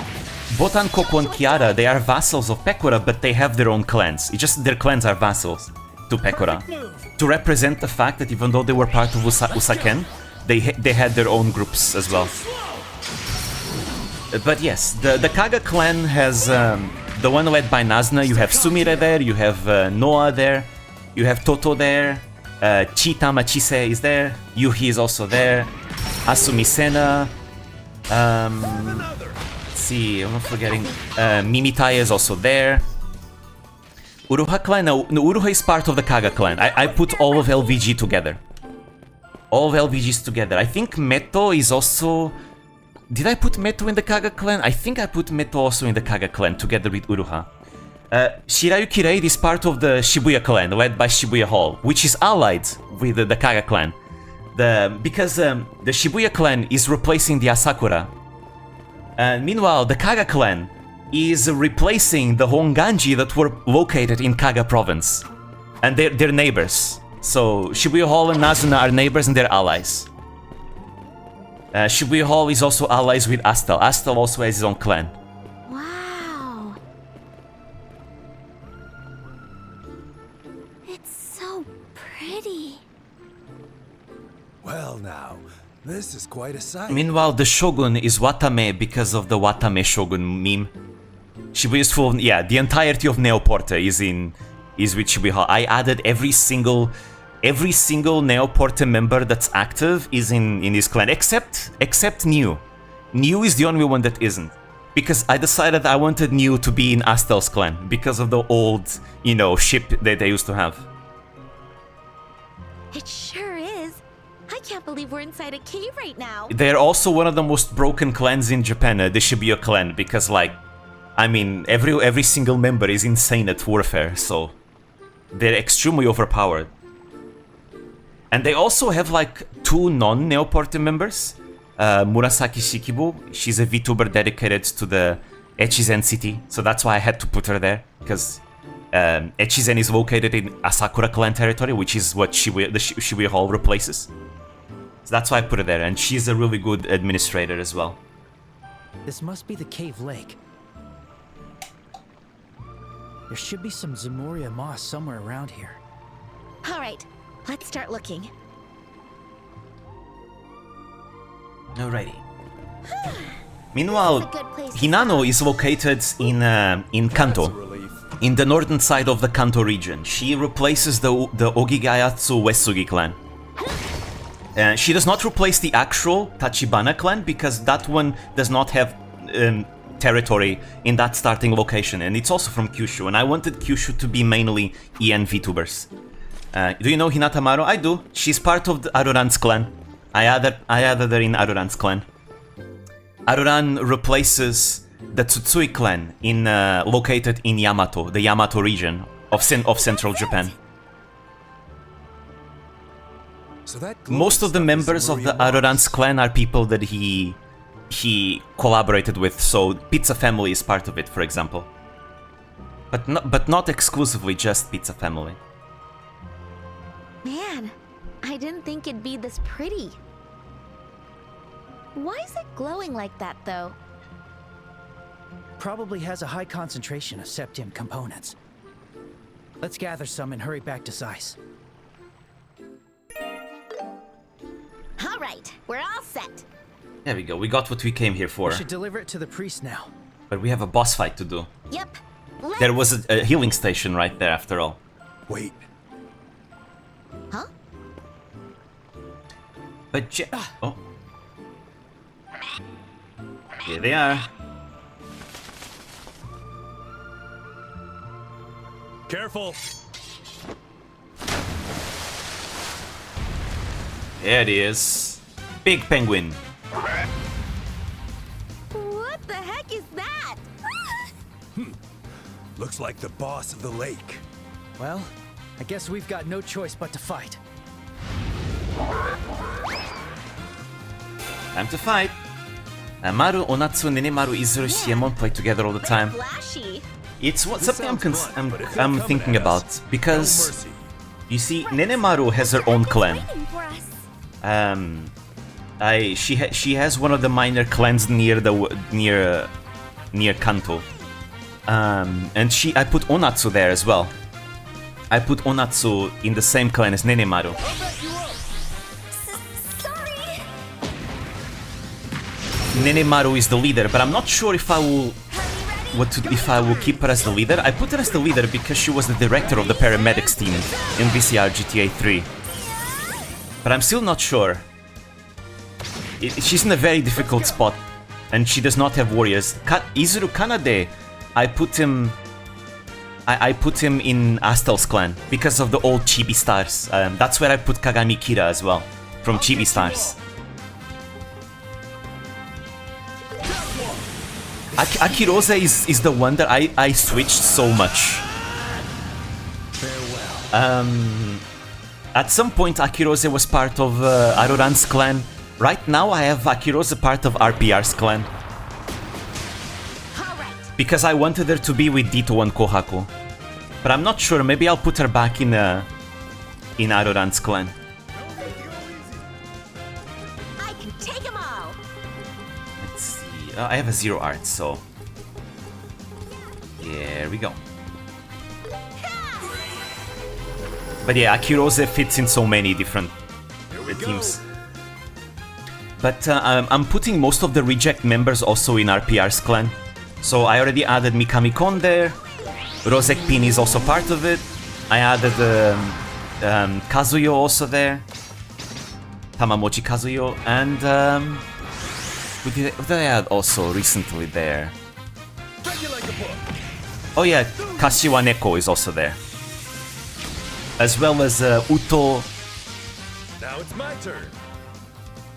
A: Koko, and Kiara, they are vassals of Pekora, but they have their own clans. It's just their clans are vassals to Pekora. To represent the fact that even though they were part of Usaken, they had their own groups as well. But yes, the Kaga clan has the one led by Nazuna. You have Sumire there, you have Noa there, you have Toto there, Chitama Chise is there, Yuhi is also there, Asumi Sena, let's see, I'm not forgetting, Mimitai is also there. Uruha clan, no, Uruha is part of the Kaga clan. I put all of LVG together. All of LVGs together. I think Meto is also... Did I put Meto in the Kaga clan? I think I put Meto also in the Kaga clan together with Uruha. Shirayuki Raid is part of the Shibuya clan, led by Shibuya Hall, which is allied with the Kaga clan. Because the Shibuya clan is replacing the Asakura. Meanwhile, the Kaga clan is replacing the Honganji that were located in Kaga province. And they're neighbors. So Shibuya Hall and Nazuna are neighbors and they're allies. Shibuya Hall is also allies with Astel. Astel also has his own clan.
F: Wow. It's so pretty.
P: Well now, this is quite a sight.
A: Meanwhile, the Shogun is Watame because of the Watame Shogun meme. Shibuya is full of, yeah, the entirety of Neoporte is with Shibuya Hall. I added every single Neoporte member that's active is in his clan, except New. New is the only one that isn't. Because I decided I wanted New to be in Astel's clan, because of the old, you know, ship that they used to have.
E: It sure is. I can't believe we're inside a cave right now.
A: They're also one of the most broken clans in Japan, the Shibuya clan, because like, I mean, every single member is insane at warfare, so they're extremely overpowered. And they also have like 2 non-Neoporte members. Murasaki Shikibu, she's a VTuber dedicated to the Echizen city, so that's why I had to put her there, because Echizen is located in Asakura clan territory, which is what the Shibuya Hall replaces. So that's why I put her there, and she's a really good administrator as well.
B: This must be the cave lake. There should be some Zamoria moss somewhere around here.
E: All right, let's start looking.
A: Alrighty. Meanwhile, Hinano is located in Kanto, in the northern side of the Kanto region. She replaces the Ogigayatsu Uesugi clan. She does not replace the actual Tachibana clan because that one does not have territory in that starting location, and it's also from Kyushu, and I wanted Kyushu to be mainly EN VTubers. Do you know Hinata Maro? I do. She's part of the Aruran's clan. I added her in Aruran's clan. Aruran replaces the Tsutsui clan located in Yamato, the Yamato region of central Japan.
P: So that
A: most of the members of the Aruran's clan are people that he collaborated with, so Pizza Family is part of it, for example. But not exclusively just Pizza Family.
E: Man, I didn't think it'd be this pretty. Why is it glowing like that, though?
B: Probably has a high concentration of septim components. Let's gather some and hurry back to Zeiss.
E: All right, we're all set.
A: There we go. We got what we came here for.
B: We should deliver it to the priest now.
A: But we have a boss fight to do.
E: Yep.
A: There was a healing station right there after all.
P: Wait.
E: Huh?
A: But oh. Here they are.
G: Careful.
A: There it is. Big penguin.
E: What the heck is that?
P: Looks like the boss of the lake.
B: Well, I guess we've got no choice but to fight.
A: Time to fight. Maru, Onatsu, Nenemaru, Izuru, Shiemon play together all the time.
E: Flashy.
A: It's something I'm thinking about, because you see, Nenemaru has her own clan. She has one of the minor clans near Kanto. And I put Onatsu there as well. I put Onatsu in the same clan as Nenemaru. Nenemaru is the leader, but I'm not sure if I will keep her as the leader. I put her as the leader because she was the director of the paramedics team in VCR GTA 3. But I'm still not sure. She's in a very difficult spot, and she does not have warriors. Izuru Kanade, I put him in Astel's clan because of the old Chibi Stars. That's where I put Kagami Kira as well, from Chibi Stars. Akirose is the one that I switched so much. At some point Akirose was part of Aroran's clan. Right now I have Akirose part of RPR's clan. Because I wanted her to be with Dito and Kohaku. But I'm not sure, maybe I'll put her back in Aroran's clan.
E: I can take them all.
A: Let's see. I have a 0 art, so here we go. But yeah, Akirose fits in so many different teams. But I'm putting most of the reject members also in RPR's clan. So I already added Mikami-kon there. Rosek Pin is also part of it. I added Kazuyo also there. Tamamochi Kazuyo. And what did I add also recently there? Oh yeah, Kashiwa Neko is also there. As well as Uto.
P: Now it's my turn.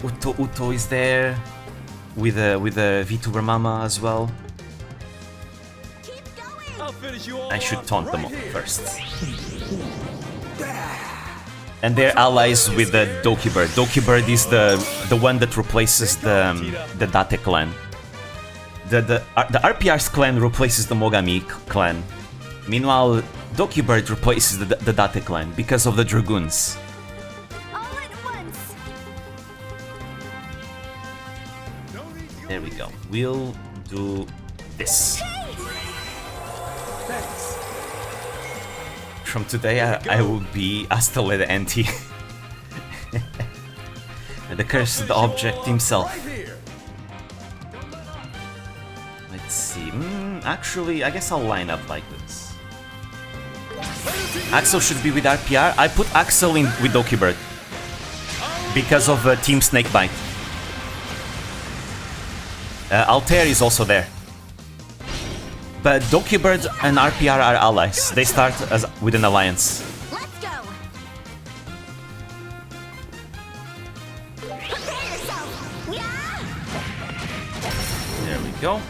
A: Uto is there. With VTuber Mama as well. I should taunt them all first. And they're allies with the Doki Bird. Doki Bird is the one that replaces the Date clan. The RPR's clan replaces the Mogami clan. Meanwhile, Doki Bird replaces the Date clan because of the Dragoons. There we go. We'll do this. From today, I will be Astel the Anti. The cursed object himself. Let's see. Actually, I guess I'll line up like this. Axel should be with RPR. I put Axel in with Doki Bird because of Team Snakebite. Altair is also there. But Doki Bird and RPR are allies. They start with an alliance.
E: Let's go. Prepare yourself. Yeah.
A: There we go.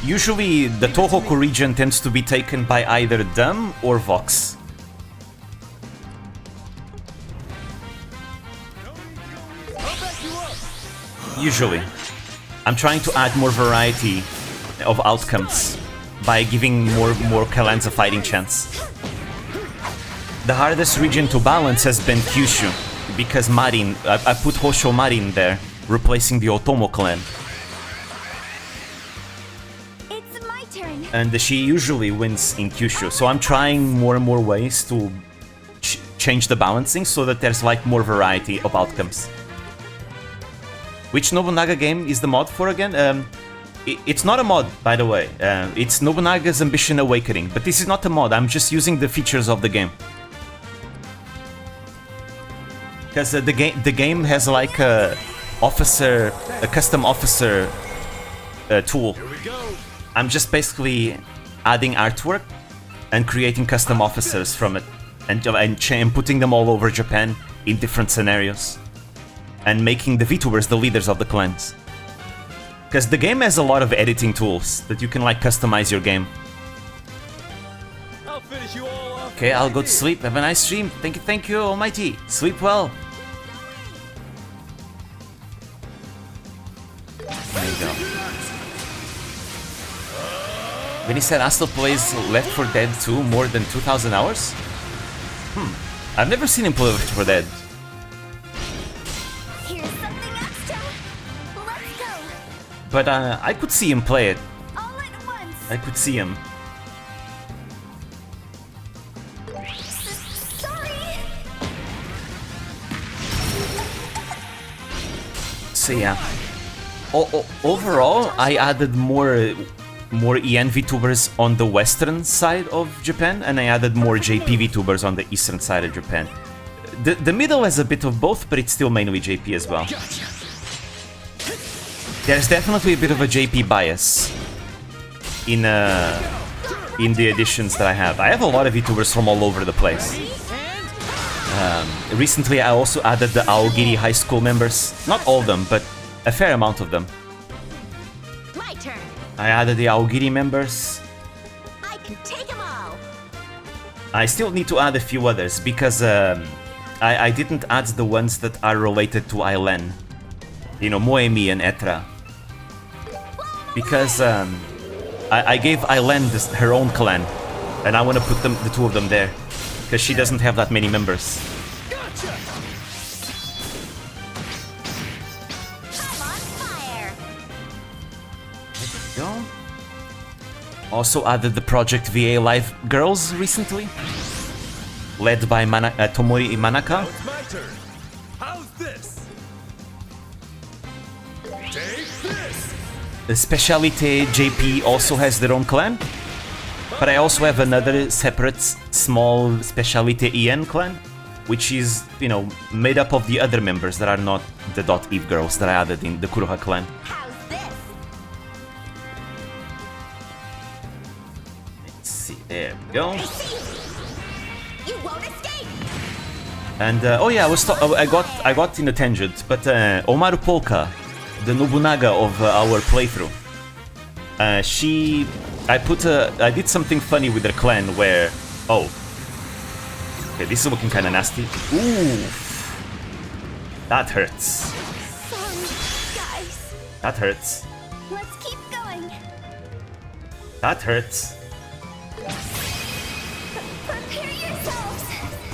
A: Usually the Tohoku region tends to be taken by either Dum or Vox. Usually. I'm trying to add more variety of outcomes. by giving more clans a fighting chance. The hardest region to balance has been Kyushu, because Marin, I put Hosho Marin there, replacing the Otomo clan.
F: It's my turn.
A: And she usually wins in Kyushu, so I'm trying more and more ways to change the balancing so that there's like more variety of outcomes. Which Nobunaga game is the mod for again? It's not a mod, by the way. It's Nobunaga's Ambition Awakening, but this is not a mod. I'm just using the features of the game. Because the game has like a custom officer tool. I'm just basically adding artwork and creating custom officers from it, and putting them all over Japan in different scenarios, and making the VTubers the leaders of the clans. Because the game has a lot of editing tools that you can like customize your game. Okay, I'll go to sleep. Have a nice stream. Thank you, Almighty. Sleep well. There you go. When he said Astel plays Left 4 Dead 2 more than 2,000 hours? I've never seen him play Left 4 Dead.
F: Here's something extra. Let's go.
A: But I could see him play it.
F: All at once.
A: I could see him.
F: Sorry.
A: So yeah. Overall, I added more EN VTubers on the western side of Japan, and I added more JP VTubers on the eastern side of Japan. The middle has a bit of both, but it's still mainly JP as well. There's definitely a bit of a JP bias in the editions that I have. I have a lot of VTubers from all over the place. Recently, I also added the Aogiri High School members. Not all of them, but a fair amount of them.
E: My turn.
A: I added the Aogiri members.
E: I can take them all.
A: I still need to add a few others, because I didn't add the ones that are related to Ailen. You know, Moemi and Etra. Because I gave Ailen her own clan, and I want to put the two of them there, because she doesn't have that many members. Also added the Project VA Live girls recently, led by Tomori Manaka.
G: It's my turn. How's this? Take this.
A: The Specialite JP also has their own clan, but I also have another separate small Specialite EN clan, which is, you know, made up of the other members that are not the .eve girls that I added in the Kuroha clan. There we go.
E: You won't escape.
A: And oh yeah, I got in a tangent, but Omaru Polka, the Nobunaga of our playthrough, I did something funny with her clan where, okay, this is looking kind of nasty. Ooh, that hurts.
F: Sorry, guys.
A: That hurts.
F: Let's keep going.
A: That hurts.
F: Prepare yourselves.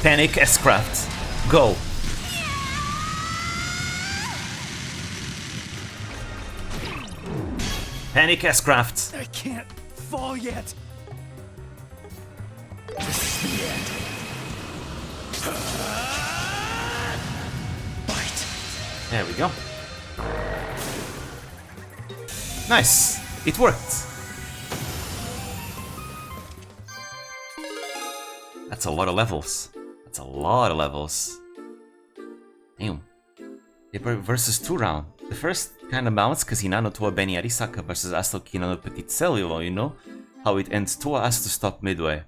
A: Panic S-Craft. Go. Panic S-Craft.
I: I can't fall yet. This is the end. Bite.
A: There we go. Nice. It worked. That's a lot of levels. That's a lot of levels. Damn. Paper versus 2 round. The first kind of balance because Hinano Toa Beni Arisaka versus Astel Kinano Petit Cellulo, you know? How it ends. Toa has to stop midway.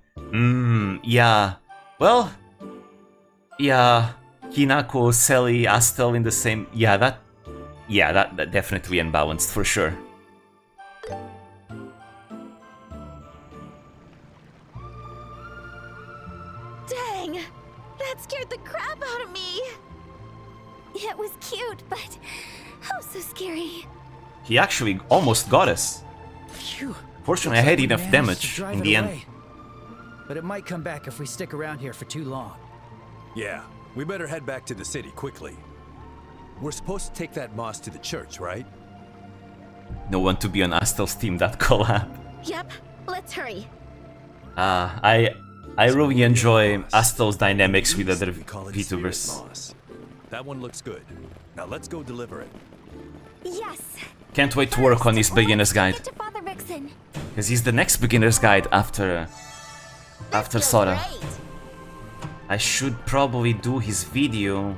A: Yeah. Well, yeah. Hinako, Celi, Astel in the same... Yeah, that definitely unbalanced for sure.
E: Dang! That scared the crap out of me!
F: It was cute, but oh, so scary.
A: He actually almost got us.
I: Phew,
A: Fortunately, I had enough
B: Managed
A: damage
B: to drive
A: in
B: it
A: the end.
B: away. But it might come back if we stick around here for too long.
P: Yeah, we better head back to the city quickly. We're supposed to take that moss to the church, right?
A: No one to be on Astel's team, that collab.
E: Yep, let's hurry.
A: I really enjoy Astel's dynamics with other
P: We call it
A: VTubers.
P: spirit moss. That one looks good. Now let's go deliver it.
F: Yes.
A: Can't wait to work on his beginner's guide.
F: Get to Father Vixen.
A: Because he's the next beginner's guide after Sora. I should probably do his video.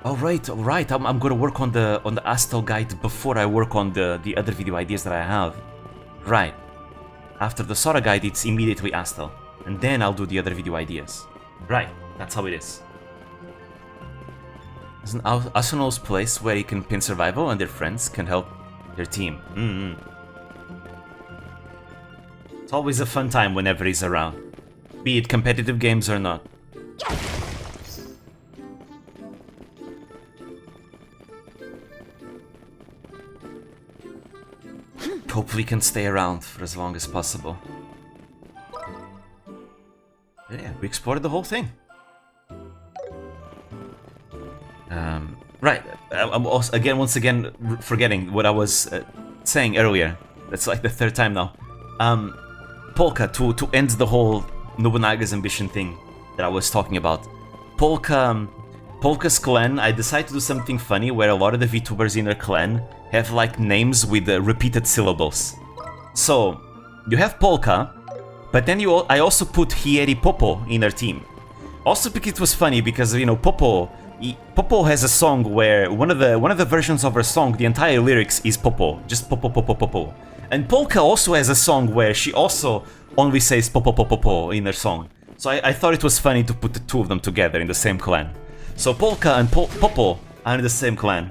A: Alright, I'm gonna work on the Astel guide before I work on the other video ideas that I have. Right. After the Sora guide, it's immediately Astel. And then I'll do the other video ideas. Right, that's how it is. It's an Asunol's place where you can pin survival and their friends can help their team. It's always a fun time whenever he's around. Be it competitive games or not. Hopefully can stay around for as long as possible. Yeah, we explored the whole thing. Right, I'm also, once again forgetting what I was saying earlier. That's like the third time now. Polka, to end the whole Nobunaga's ambition thing that I was talking about. Polka's clan, I decided to do something funny where a lot of the VTubers in her clan have like names with repeated syllables. So, you have Polka, but then I also put Hieri Popo in her team. Also because it was funny because, you know, Popo has a song where one of the versions of her song, the entire lyrics is Popo, just Popo Popo Popo. And Polka also has a song where she also only says Popo Popo Popo in her song. So I thought it was funny to put the two of them together in the same clan. So Polka and Popo are in the same clan.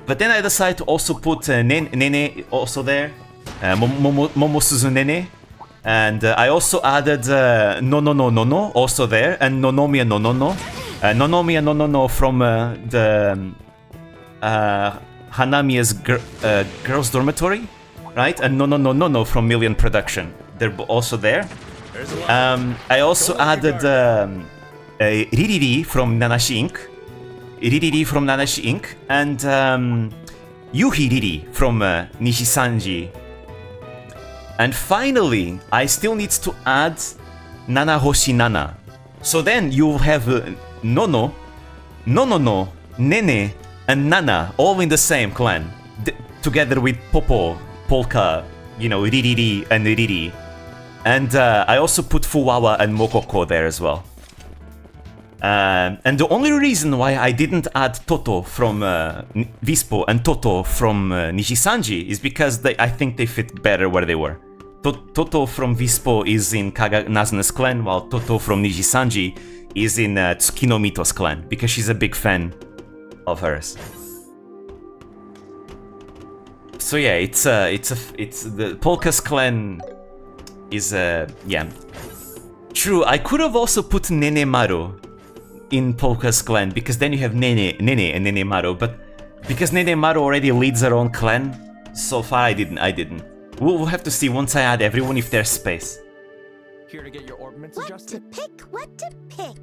A: But then I decided to also put Nene also there, Momosuzu Nene. And I also added No No No No No also there, and Nonomiya No No No. Nonomiya No No No from the Hanamiya's girls' dormitory, right? And No No No No No from Million Production. They're also there. I also added Ririri from Nanashi Inc. And Yuhi Riri from Nishisanji. And finally, I still need to add Nana Hoshi Nana. So then you have Nono, Nonono, Nene, and Nana all in the same clan, together with Popo, Polka, you know, Ririri and Riri. And I also put Fuwawa and Mokoko there as well. And the only reason why I didn't add Toto from Vispo and Toto from Nishisanji is because I think they fit better where they were. Toto from Vispo is in Kaga Nazuna's clan, while Toto from Nishisanji is in Tsukino Mito's clan, because she's a big fan of hers. So yeah, it's the Polka's clan is yeah. True, I could have also put Nene Maru in Polka's clan, because then you have Nene and Nene Maru, but because Nene Maru already leads her own clan, so far I didn't. We'll have to see once I add everyone if there's space.
H: Here to get your orbits
E: adjusted? What to pick?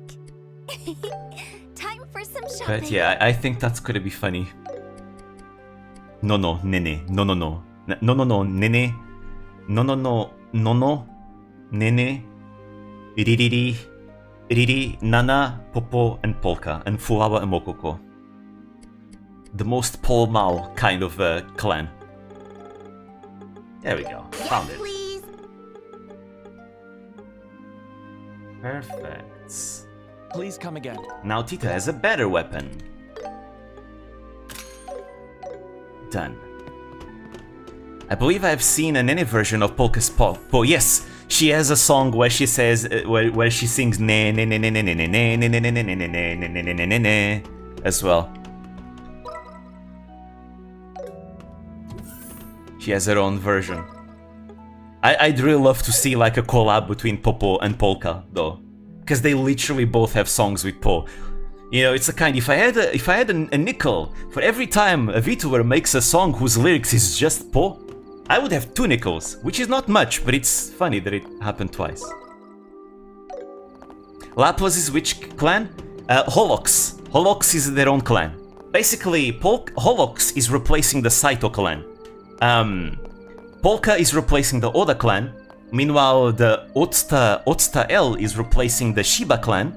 F: Time for some shopping.
A: But yeah, I think that's gonna be funny. No, Nene, no, Nene, no, Nene, Riri, Nana, Popo, and Polka, and Fuwawa and Mokoko. The most Pol Mal kind of clan. There we go. Found it.
E: Please.
A: Perfect.
H: Please come again.
A: Now Tita has a better weapon. Done. I believe I've seen an Nene version of Polka's Popo. Yes, she has a song where she says where she sings ne ne ne ne ne ne ne ne ne ne ne ne ne ne ne ne ne ne as well. She has her own version. I'd really love to see like a collab between Popo and Polka though, because they literally both have songs with Po. You know, it's a kind. If I had a nickel for every time a VTuber makes a song whose lyrics is just Po, I would have 2 nickels, which is not much, but it's funny that it happened twice. Laplas is which clan? Holox. Holox is their own clan. Basically, Holox is replacing the Saito clan. Polka is replacing the Oda clan. Meanwhile, the Otsuta L is replacing the Shiba clan.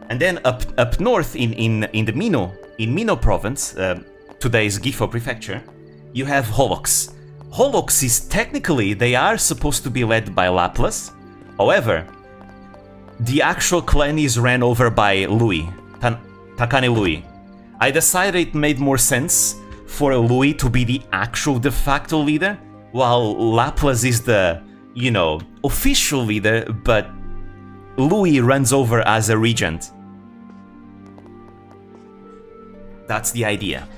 A: And then up north in the Mino province, today's Gifu prefecture, you have Holox. Holox is technically, they are supposed to be led by Laplas. However, the actual clan is ran over by Louis, Takane Louis. I decided it made more sense for Louis to be the actual de facto leader, while Laplas is the, you know, official leader, but Louis runs over as a regent. That's the idea.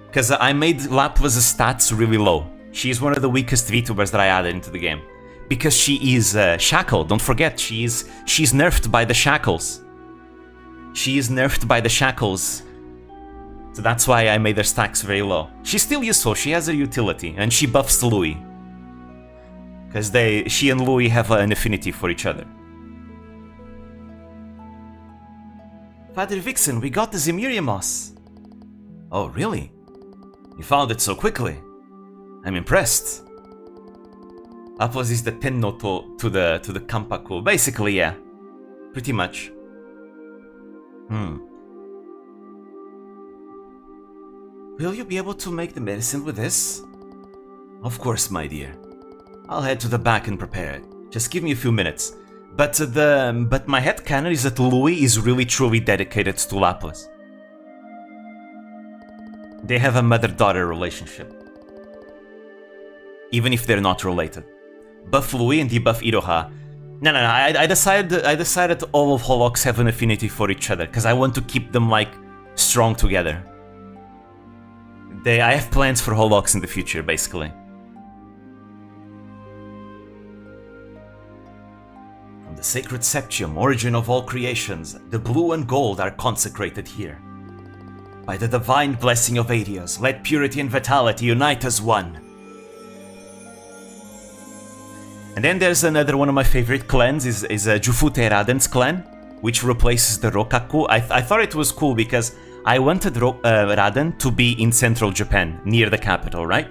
A: Because I made Laplas' stats really low. She's one of the weakest VTubers that I added into the game. Because she is shackled, don't forget, she's nerfed by the shackles. She is nerfed by the shackles. So that's why I made her stacks very low. She's still useful, she has her utility, and she buffs Louis. Because she and Louis have an affinity for each other. Father Vixen, we got the Zemiria moss. Oh, really? You found it so quickly. I'm impressed. Laplas is the Tennoto to the Kampaku. Basically, yeah. Pretty much. Will you be able to make the medicine with this? Of course, my dear. I'll head to the back and prepare it. Just give me a few minutes. But my headcanon is that Louis is really truly dedicated to Laplas. They have a mother-daughter relationship. Even if they're not related. Buff Louis and debuff Iroha. No, I decided all of Holox have an affinity for each other, because I want to keep them, like, strong together. I have plans for Holox in the future, basically. From the sacred septium, origin of all creations, the blue and gold are consecrated here. By the divine blessing of Adios, let purity and vitality unite as one. And then there's another one of my favorite clans, is Jufute Raden's clan, which replaces the Rokaku. I thought it was cool because I wanted Raden to be in central Japan, near the capital, right?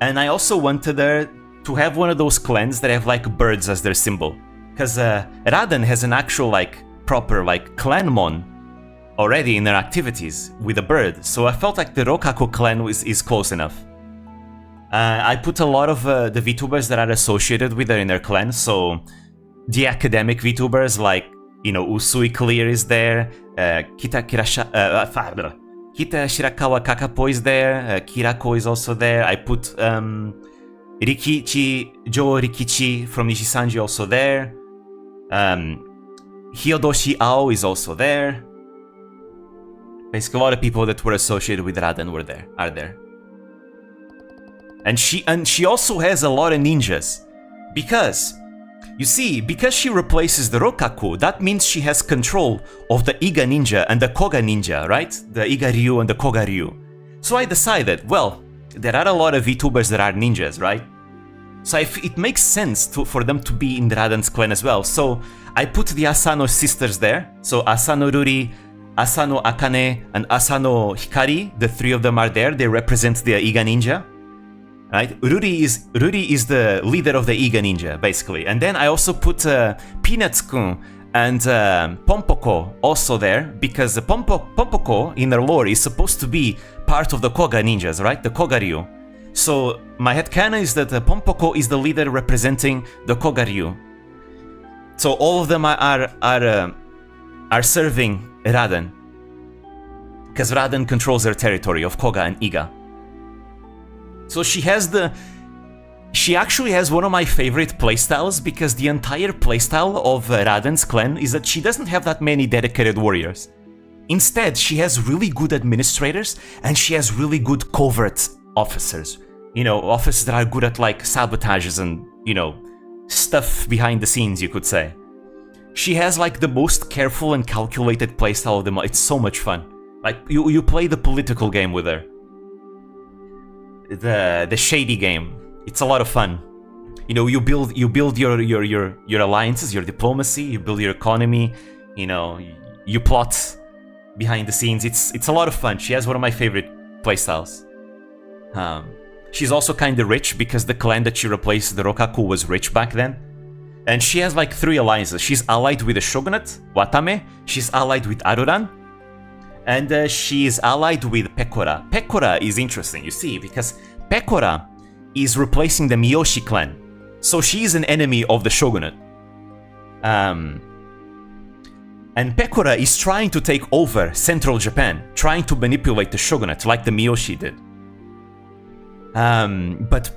A: And I also wanted her to have one of those clans that have like birds as their symbol. Because Raden has an actual like proper like clanmon already in their activities with a bird, so I felt like the Rokaku clan is close enough. I put a lot of the VTubers that are associated with her in their clan, so the academic VTubers like, you know, Usui Clear is there, Kita Shirakawa Kakapo is there, Kirako is also there. I put Rikichi, Joe Rikichi from Nishisanji also there, Hyodoshi Ao is also there. Basically, a lot of people that were associated with Raden are there. And she also has a lot of ninjas. Because, you see, because she replaces the Rokaku, that means she has control of the Iga ninja and the Koga ninja, right? The Iga Ryu and the Koga Ryu. So I decided, well, there are a lot of VTubers that are ninjas, right? So it makes sense for them to be in Raden's clan as well. So I put the Asano sisters there. So Asano Ruri, Asano Akane, and Asano Hikari, the three of them are there. They represent the Iga ninja. Right? Ruri is the leader of the Iga ninja, basically. And then I also put Peanuts-kun and Pompoko also there, because Pompoko, in their lore, is supposed to be part of the Koga ninjas, right? The Koga Ryu. So my headcanon is that Pompoko is the leader representing the Koga Ryu. So all of them are serving Raden, because Raden controls their territory of Koga and Iga. So she actually has one of my favorite playstyles, because the entire playstyle of Raden's clan is that she doesn't have that many dedicated warriors. Instead, she has really good administrators and she has really good covert officers. You know, officers that are good at like sabotages and, you know, stuff behind the scenes, you could say. She has like the most careful and calculated playstyle of them all. It's so much fun. Like, you play the political game with her. the shady game. It's a lot of fun. You know, you build your alliances, your diplomacy, you build your economy, you know, you plot behind the scenes. It's a lot of fun. She has one of my favorite playstyles. She's also kind of rich because the clan that she replaced, the Rokaku, was rich back then. And she has like 3 alliances. She's allied with the shogunate, Watame. She's allied with Aruran. And she is allied with Pekora. Pekora is interesting, you see, because Pekora is replacing the Miyoshi clan. So she is an enemy of the shogunate. And Pekora is trying to take over central Japan, trying to manipulate the shogunate like the Miyoshi did. But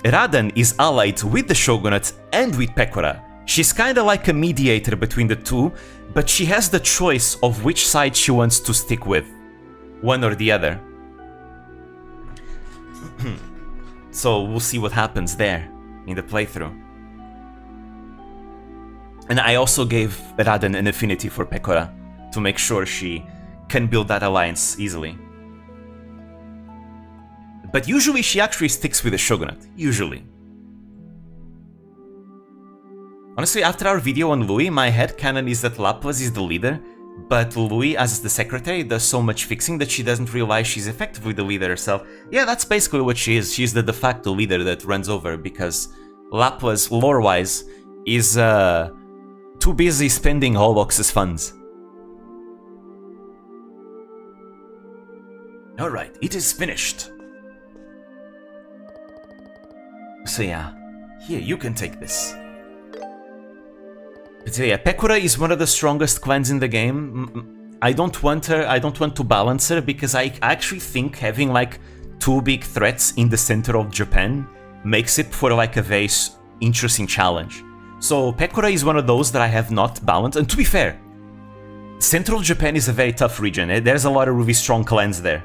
A: Raden is allied with the shogunate and with Pekora. She's kind of like a mediator between the two, but she has the choice of which side she wants to stick with, one or the other. So we'll see what happens there in the playthrough. And I also gave Raden an affinity for Pekora to make sure she can build that alliance easily. But usually she actually sticks with the shogunate, usually. Honestly, after our video on Louis, my headcanon is that Laplas is the leader, but Louis, as the secretary, does so much fixing that she doesn't realize she's effectively the leader herself. Yeah, that's basically what she is. She's the de facto leader that runs over, because Laplas, lore-wise, is too busy spending Holbox's funds. Alright, it is finished. So yeah, here, you can take this. But yeah, Pekora is one of the strongest clans in the game. I don't want to balance her, because I actually think having like 2 big threats in the center of Japan makes it for like a very interesting challenge. So Pekora is one of those that I have not balanced, and to be fair, central Japan is a very tough region. There's a lot of really strong clans there.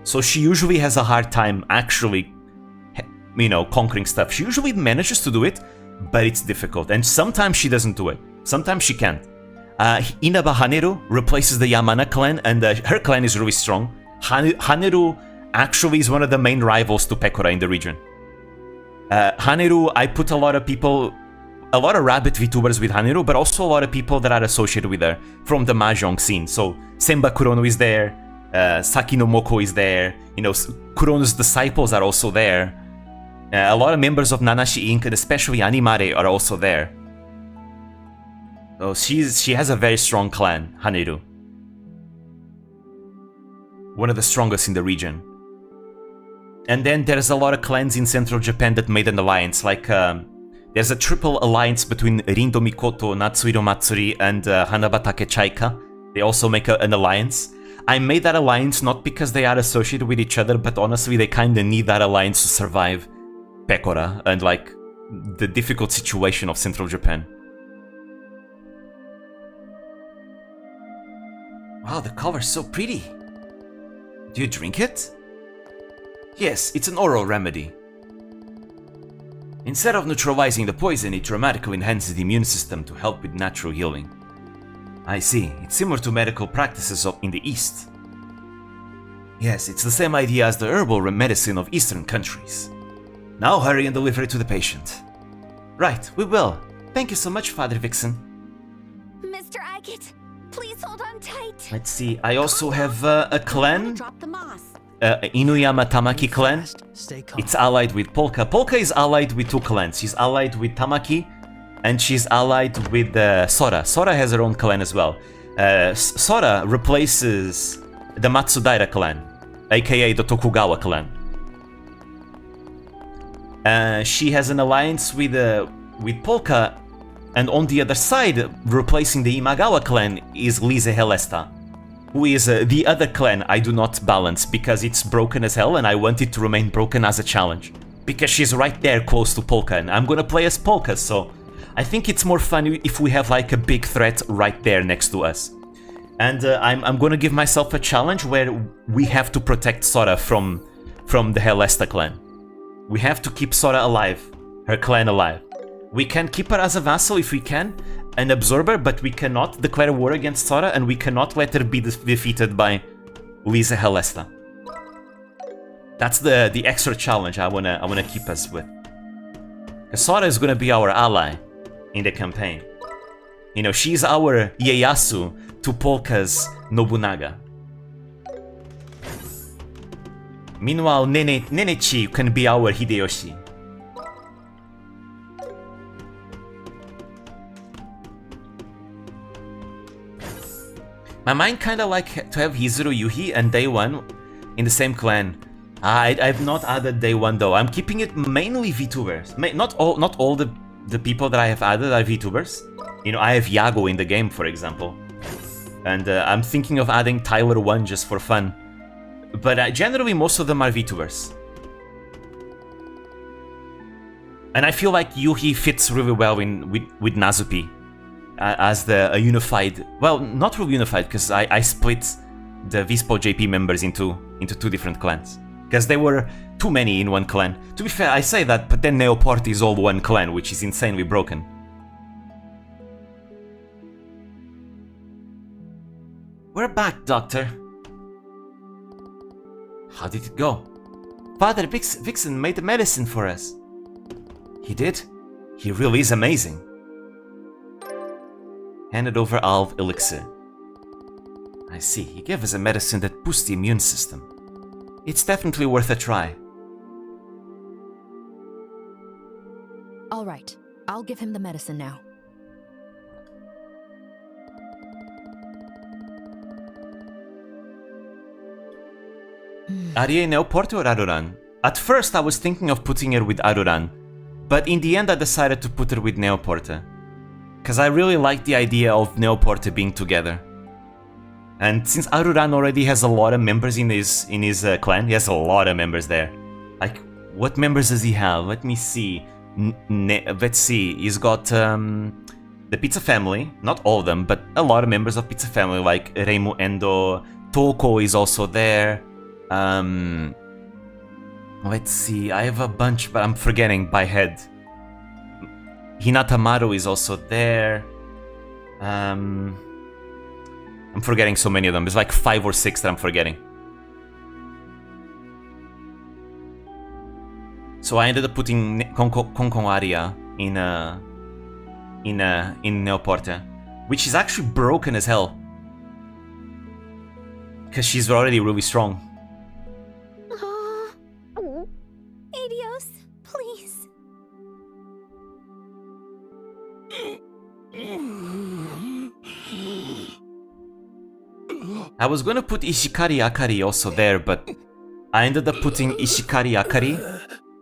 A: So she usually has a hard time actually, you know, conquering stuff. She usually manages to do it, but it's difficult. And sometimes she doesn't do it. Sometimes she can't. Inaba Haneru replaces the Yamana clan, and her clan is really strong. Haneru actually is one of the main rivals to Pekora in the region. Haneru, I put a lot of rabbit VTubers with Haneru, but also a lot of people that are associated with her from the Mahjong scene. So Senba Kurono is there, Saki no Moko is there, you know, Kurono's disciples are also there. A lot of members of Nanashi Inc. and especially Animare are also there. So she has a very strong clan, Haneru. One of the strongest in the region. And then there's a lot of clans in central Japan that made an alliance, like there's a triple alliance between Rindo Mikoto, Natsuhiro Matsuri, and Hanabatake Chaika. They also make an alliance. I made that alliance not because they are associated with each other, but honestly they kinda need that alliance to survive Pekora and like the difficult situation of central Japan. Wow, the color's so pretty. Do you drink it? Yes, it's an oral remedy. Instead of neutralizing the poison, it dramatically enhances the immune system to help with natural healing. I see, it's similar to medical practices in the East. Yes, it's the same idea as the herbal medicine of Eastern countries. Now hurry and deliver it to the patient. Right, we will. Thank you so much, Father Vixen.
F: Mr. Agate, please hold on tight.
A: Let's see, I also have a clan. Inuyama Tamaki clan. It's allied with Polka. Polka is allied with 2 clans. She's allied with Tamaki, and she's allied with Sora. Sora has her own clan as well. Sora replaces the Matsudaira clan, aka the Tokugawa clan. She has an alliance with Polka, and on the other side, replacing the Imagawa clan, is Lise Helesta, who is the other clan I do not balance because it's broken as hell and I want it to remain broken as a challenge. Because she's right there close to Polka and I'm gonna play as Polka, so I think it's more fun if we have like a big threat right there next to us. And I'm gonna give myself a challenge where we have to protect Sora from the Helesta clan. We have to keep Sora alive, her clan alive. We can keep her as a vassal if we can, an absorber, but we cannot declare war against Sora and we cannot let her be defeated by Lisa Helesta. That's the extra challenge I wanna keep us with. Sora is gonna be our ally in the campaign. You know, she's our Ieyasu to Polka's Nobunaga. Meanwhile, Nenechi can be our Hideyoshi. My mind kinda like to have Hizuru, Yuhi, and Day One in the same clan. I've not added Day One though. I'm keeping it mainly VTubers. Not all the people that I have added are VTubers. You know, I have Yago in the game, for example. And I'm thinking of adding Tyler 1 just for fun. But generally, most of them are VTubers. And I feel like Yuhi fits really well with Nazupi. As a unified... Well, not really unified, because I split the Vispo JP members into 2 different clans. Because there were too many in one clan. To be fair, I say that, but then Neoport is all one clan, which is insanely broken. We're back, Doctor. How did it go? Father Vixen made the medicine for us. He did? He really is amazing. Handed over Alv Elixir. I see, he gave us a medicine that boosts the immune system. It's definitely worth a try.
J: All right, I'll give him the medicine now.
A: Arie Neoporte or Adoran? At first I was thinking of putting her with Adoran, but in the end I decided to put her with Neoporte. Cause I really like the idea of Neoporte being together. And since Aruran already has a lot of members in his clan, he has a lot of members there. Like, what members does he have? Let me see. Let's see. He's got the Pizza Family, not all of them, but a lot of members of Pizza Family, like Reimu Endo. Toko is also there. Let's see. I have a bunch, but I'm forgetting by head. Hinata Maru is also there. I'm forgetting so many of them. There's like 5 or 6 that I'm forgetting. So I ended up putting Konkon Aria in Neoporte, which is actually broken as hell. Because she's already really strong.
F: Adios, please.
A: I was gonna put Ishikari Akari also there, but I ended up putting Ishikari Akari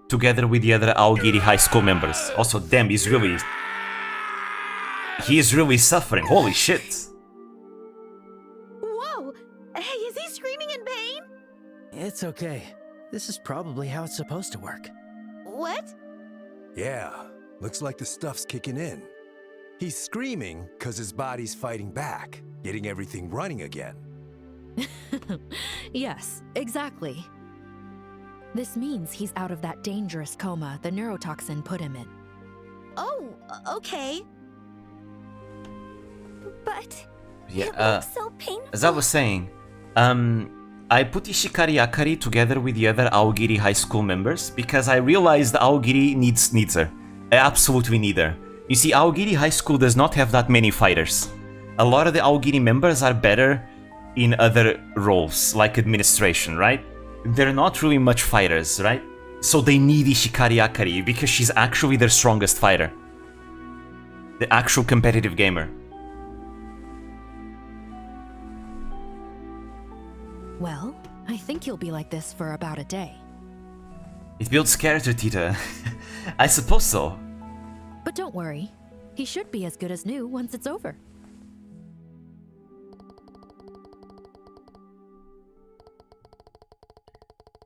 A: together with the other Aogiri High School members. Also, damn, he is really suffering. Holy shit.
E: Whoa! Hey, is he screaming in pain?
B: It's okay. This is probably how it's supposed to work.
E: What?
P: Yeah, looks like the stuff's kicking in. He's screaming because his body's fighting back, getting everything running again.
J: Yes, exactly. This means he's out of that dangerous coma the neurotoxin put him in.
E: Oh, okay.
F: But
A: yeah,
F: it looks so painful.
A: As I was saying, I put Ishikari Akari together with the other Aogiri High School members because I realized Aogiri needs her. I absolutely need her. You see, Aogiri High School does not have that many fighters. A lot of the Aogiri members are better in other roles, like administration, right? They're not really much fighters, right? So they need Ishikari Akari because she's actually their strongest fighter. The actual competitive gamer.
J: Well, I think you'll be like this for about a day.
A: It builds character, Tita. I suppose so.
J: But don't worry. He should be as good as new once it's over.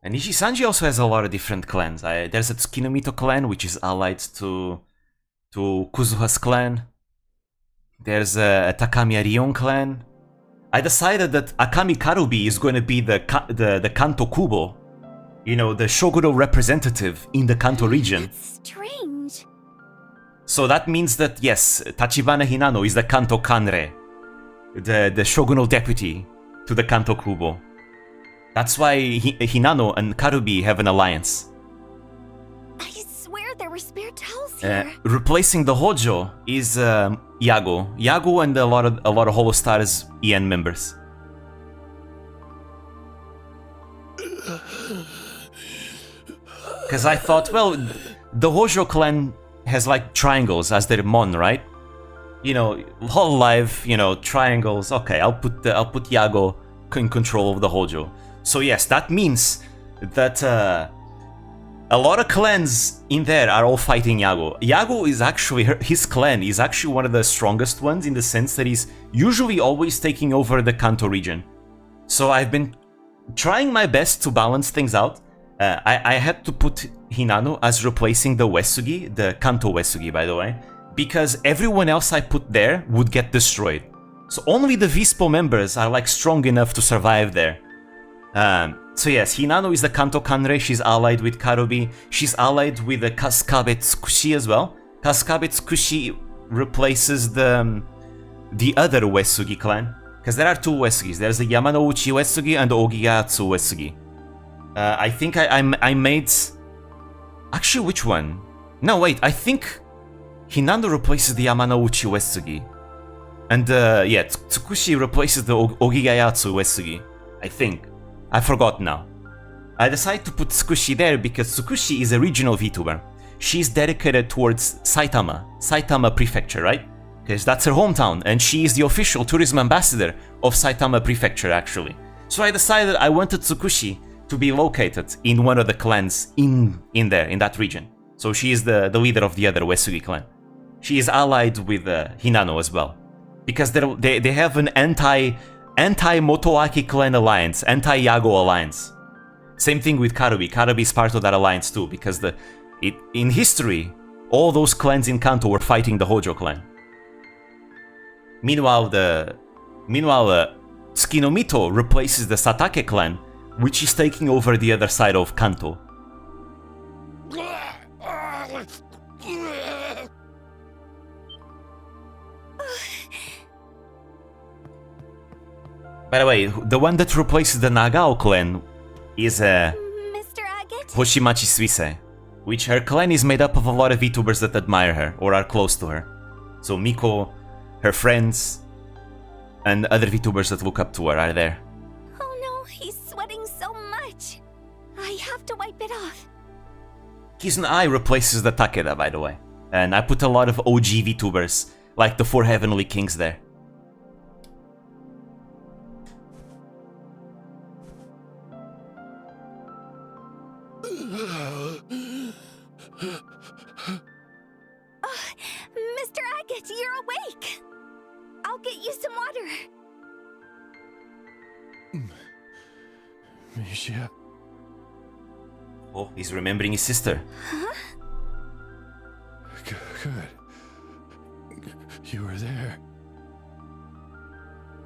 A: And Nishisanji also has a lot of different clans. There's a Tsukinomito clan, which is allied to Kuzuha's clan. There's a Takami Arion clan. I decided that Akami Karubi is going to be the Kanto Kubo. You know, the shogunal representative in the Kanto region.
F: That's strange.
A: So that means that, yes, Tachibana Hinano is the Kanto Kanre. The shogunal deputy to the Kanto Kubo. That's why Hinano and Karubi have an alliance.
F: I swear there were spare towels here.
A: Replacing the Hojo is Yago. Yago and a lot of Holostars EN members. Because I thought, well, the Hojo clan has like triangles as their mon, right? You know, whole life, you know, triangles. Okay, I'll put Yago in control of the Hojo. So yes, that means that a lot of clans in there are all fighting Yago. Yago is actually, his clan is actually one of the strongest ones in the sense that he's usually always taking over the Kanto region. So I've been trying my best to balance things out. I had to put Hinano as replacing the Uesugi, the Kanto Uesugi, by the way, because everyone else I put there would get destroyed. So only the Vispo members are like strong enough to survive there. So yes, Hinano is the Kanto Kanrei, she's allied with Karubi, she's allied with the Kasukabe Tsukushi as well. Kasukabe Tsukushi replaces the other Uesugi clan, because there are two Uesugis, there's the Yamanouchi Uesugi and the Ogigatsu Uesugi. I think I made... Actually, which one? No, wait, I think Hinano replaces the Yamanouchi Uesugi. And yeah, Tsukushi replaces the Ogigayatsu Uesugi, I think. I forgot now. I decided to put Tsukushi there because Tsukushi is a regional VTuber. She's dedicated towards Saitama Prefecture, right? Because that's her hometown, and she is the official tourism ambassador of Saitama Prefecture, actually. So I decided I wanted Tsukushi to be located in one of the clans in that region. So she is the leader of the other Uesugi clan. She is allied with Hinano as well. Because they have an anti-Motoaki clan alliance, anti-Yago alliance. Same thing with Karubi. Karubi is part of that alliance too, because in history, all those clans in Kanto were fighting the Hojo clan. Meanwhile, Tsukinomito replaces the Satake clan, which is taking over the other side of Kanto. By the way, the one that replaces the Nagao clan is
F: Mr. Agate?
A: Hoshimachi Suise, which her clan is made up of a lot of VTubers that admire her or are close to her. So Miko, her friends, and other VTubers that look up to her are there.
F: Oh no, he's sweating so much. I have to wipe it off.
A: Kizuna Ai replaces the Takeda, by the way. And I put a lot of OG VTubers, like the 4 Heavenly Kings there.
F: Mr. Agate, you're awake! I'll get you some water.
P: Misha.
A: Oh, he's remembering his sister.
F: Huh?
P: Good. You were there.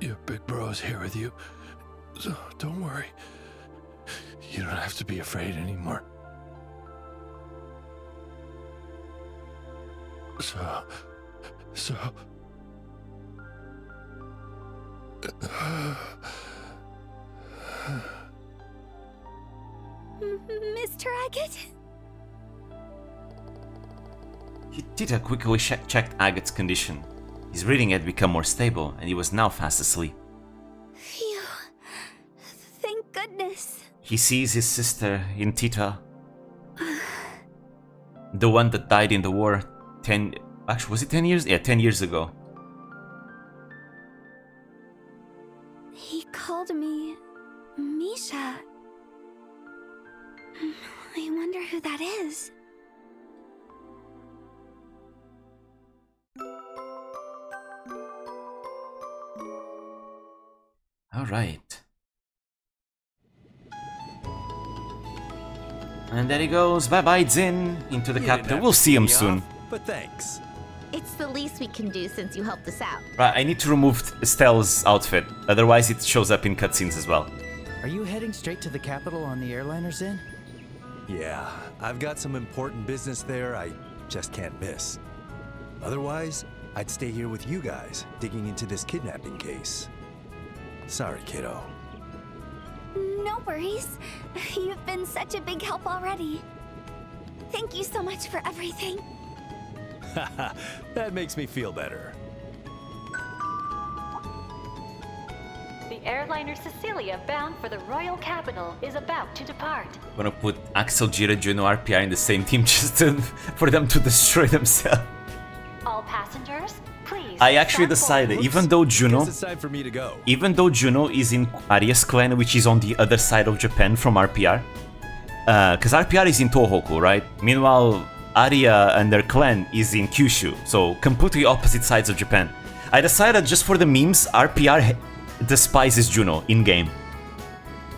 P: Your big bro's here with you. So don't worry. You don't have to be afraid anymore. So...
F: Mr. Agate?
A: Tita quickly checked Agate's condition. His breathing had become more stable, and he was now fast asleep.
F: Phew. Thank goodness.
A: He sees his sister in Tita. The one that died in the war actually, was it 10 years? Yeah, 10 years ago.
F: He called me Misha. I wonder who that is.
A: All right. And there he goes. Bye-bye, Zin. Into the capital. We'll see him soon.
P: But thanks.
E: It's the least we can do since you helped us out.
A: Right, I need to remove Estelle's outfit. Otherwise, it shows up in cutscenes as well.
B: Are you heading straight to the capital on the airliner, Zin?
P: Yeah, I've got some important business there I just can't miss. Otherwise, I'd stay here with you guys, digging into this kidnapping case. Sorry, kiddo.
F: No worries. You've been such a big help already. Thank you so much for everything.
P: Haha, that makes me feel better.
Q: The airliner Cecilia, bound for the royal capital, is about to depart.
A: I'm gonna put Axel, Jira, Juno, RPR in the same team just for them to destroy themselves.
Q: All passengers, please.
A: I actually decided, even though Juno is in Aria's clan, which is on the other side of Japan from RPR, because RPR is in Tohoku, right? Meanwhile, Aria and their clan is in Kyushu, so completely opposite sides of Japan. I decided just for the memes, RPR despises Juno in-game.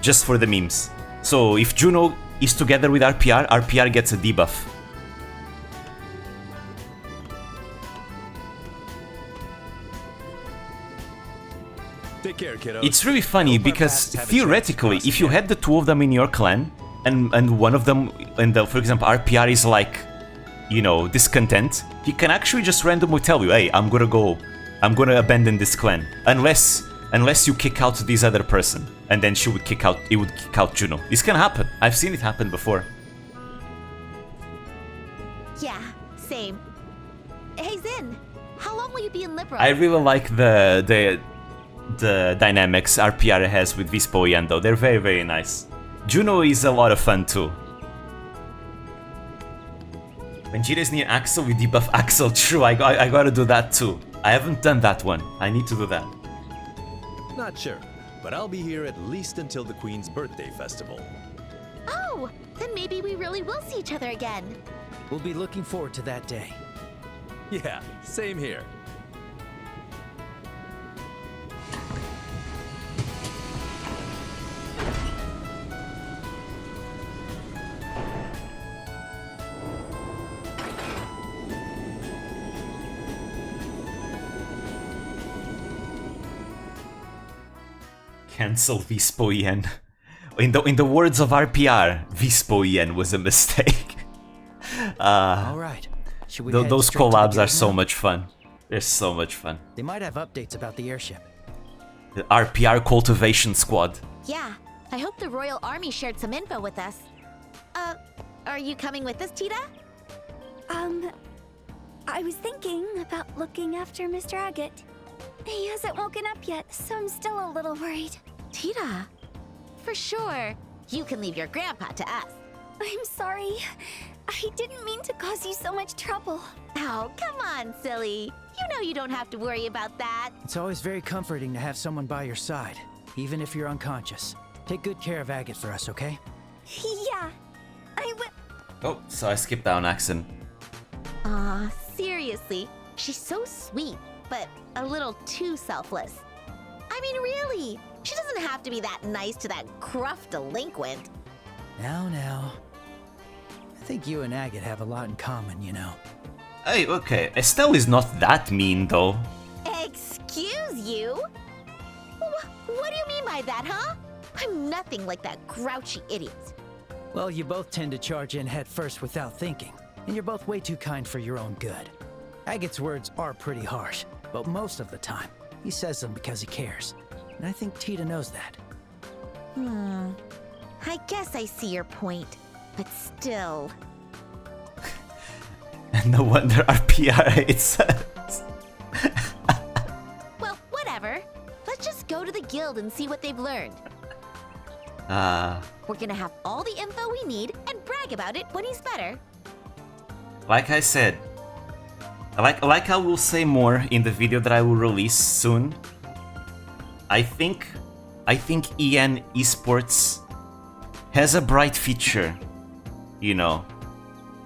A: Just for the memes. So if Juno is together with RPR, RPR gets a debuff.
P: Take care, kiddos.
A: It's really funny because theoretically, if you had the two of them in your clan, and one of them, for example, RPR is like, you know, discontent, he can actually just randomly tell you, hey, I'm gonna abandon this clan, unless you kick out this other person, and then he would kick out Juno. This can happen. I've seen it happen before.
E: Yeah, same. Hey Zin, how long will you be in Liberal?
A: I really like the dynamics RPR has with Vispo Yen though. They're very, very nice. Juno is a lot of fun too. When Jira is near Axel, we debuff Axel. True, I gotta do that too. I haven't done that one. I need to do that.
P: Not sure, but I'll be here at least until the Queen's birthday festival.
E: Oh, then maybe we really will see each other again.
B: We'll be looking forward to that day.
P: Yeah, same here.
A: Cancel Vispo Yen. In the words of RPR, Vispo Yen was a mistake.
B: Alright.
A: Those collabs are so much fun. They're so much fun.
B: They might have updates about the airship.
A: The RPR Cultivation Squad.
E: Yeah, I hope the Royal Army shared some info with us. Are you coming with us, Tita?
F: I was thinking about looking after Mr. Agate. He hasn't woken up yet, so I'm still a little worried.
E: Tita, for sure. You can leave your grandpa to us.
F: I'm sorry. I didn't mean to cause you so much trouble.
E: Oh, come on, silly. You know you don't have to worry about that.
B: It's always very comforting to have someone by your side, even if you're unconscious. Take good care of Agate for us, okay?
F: Yeah, I will.
A: Oh, so I skipped down accent.
E: Aw, seriously. She's so sweet, but a little too selfless. I mean, really. She doesn't have to be that nice to that gruff delinquent.
B: Now. I think you and Agate have a lot in common, you know.
A: Hey, okay. Estelle is not that mean, though.
E: Excuse you? What do you mean by that, huh? I'm nothing like that grouchy idiot.
B: Well, you both tend to charge in head first without thinking, and you're both way too kind for your own good. Agate's words are pretty harsh, but most of the time, he says them because he cares. And I think Tita knows that.
E: I guess I see your point, but still.
A: No wonder RPR hates us.
E: Well, whatever. Let's just go to the guild and see what they've learned. We're gonna have all the info we need and brag about it when he's better.
A: Like I said, like I will say more in the video that I will release soon. I think EN Esports has a bright future, you know.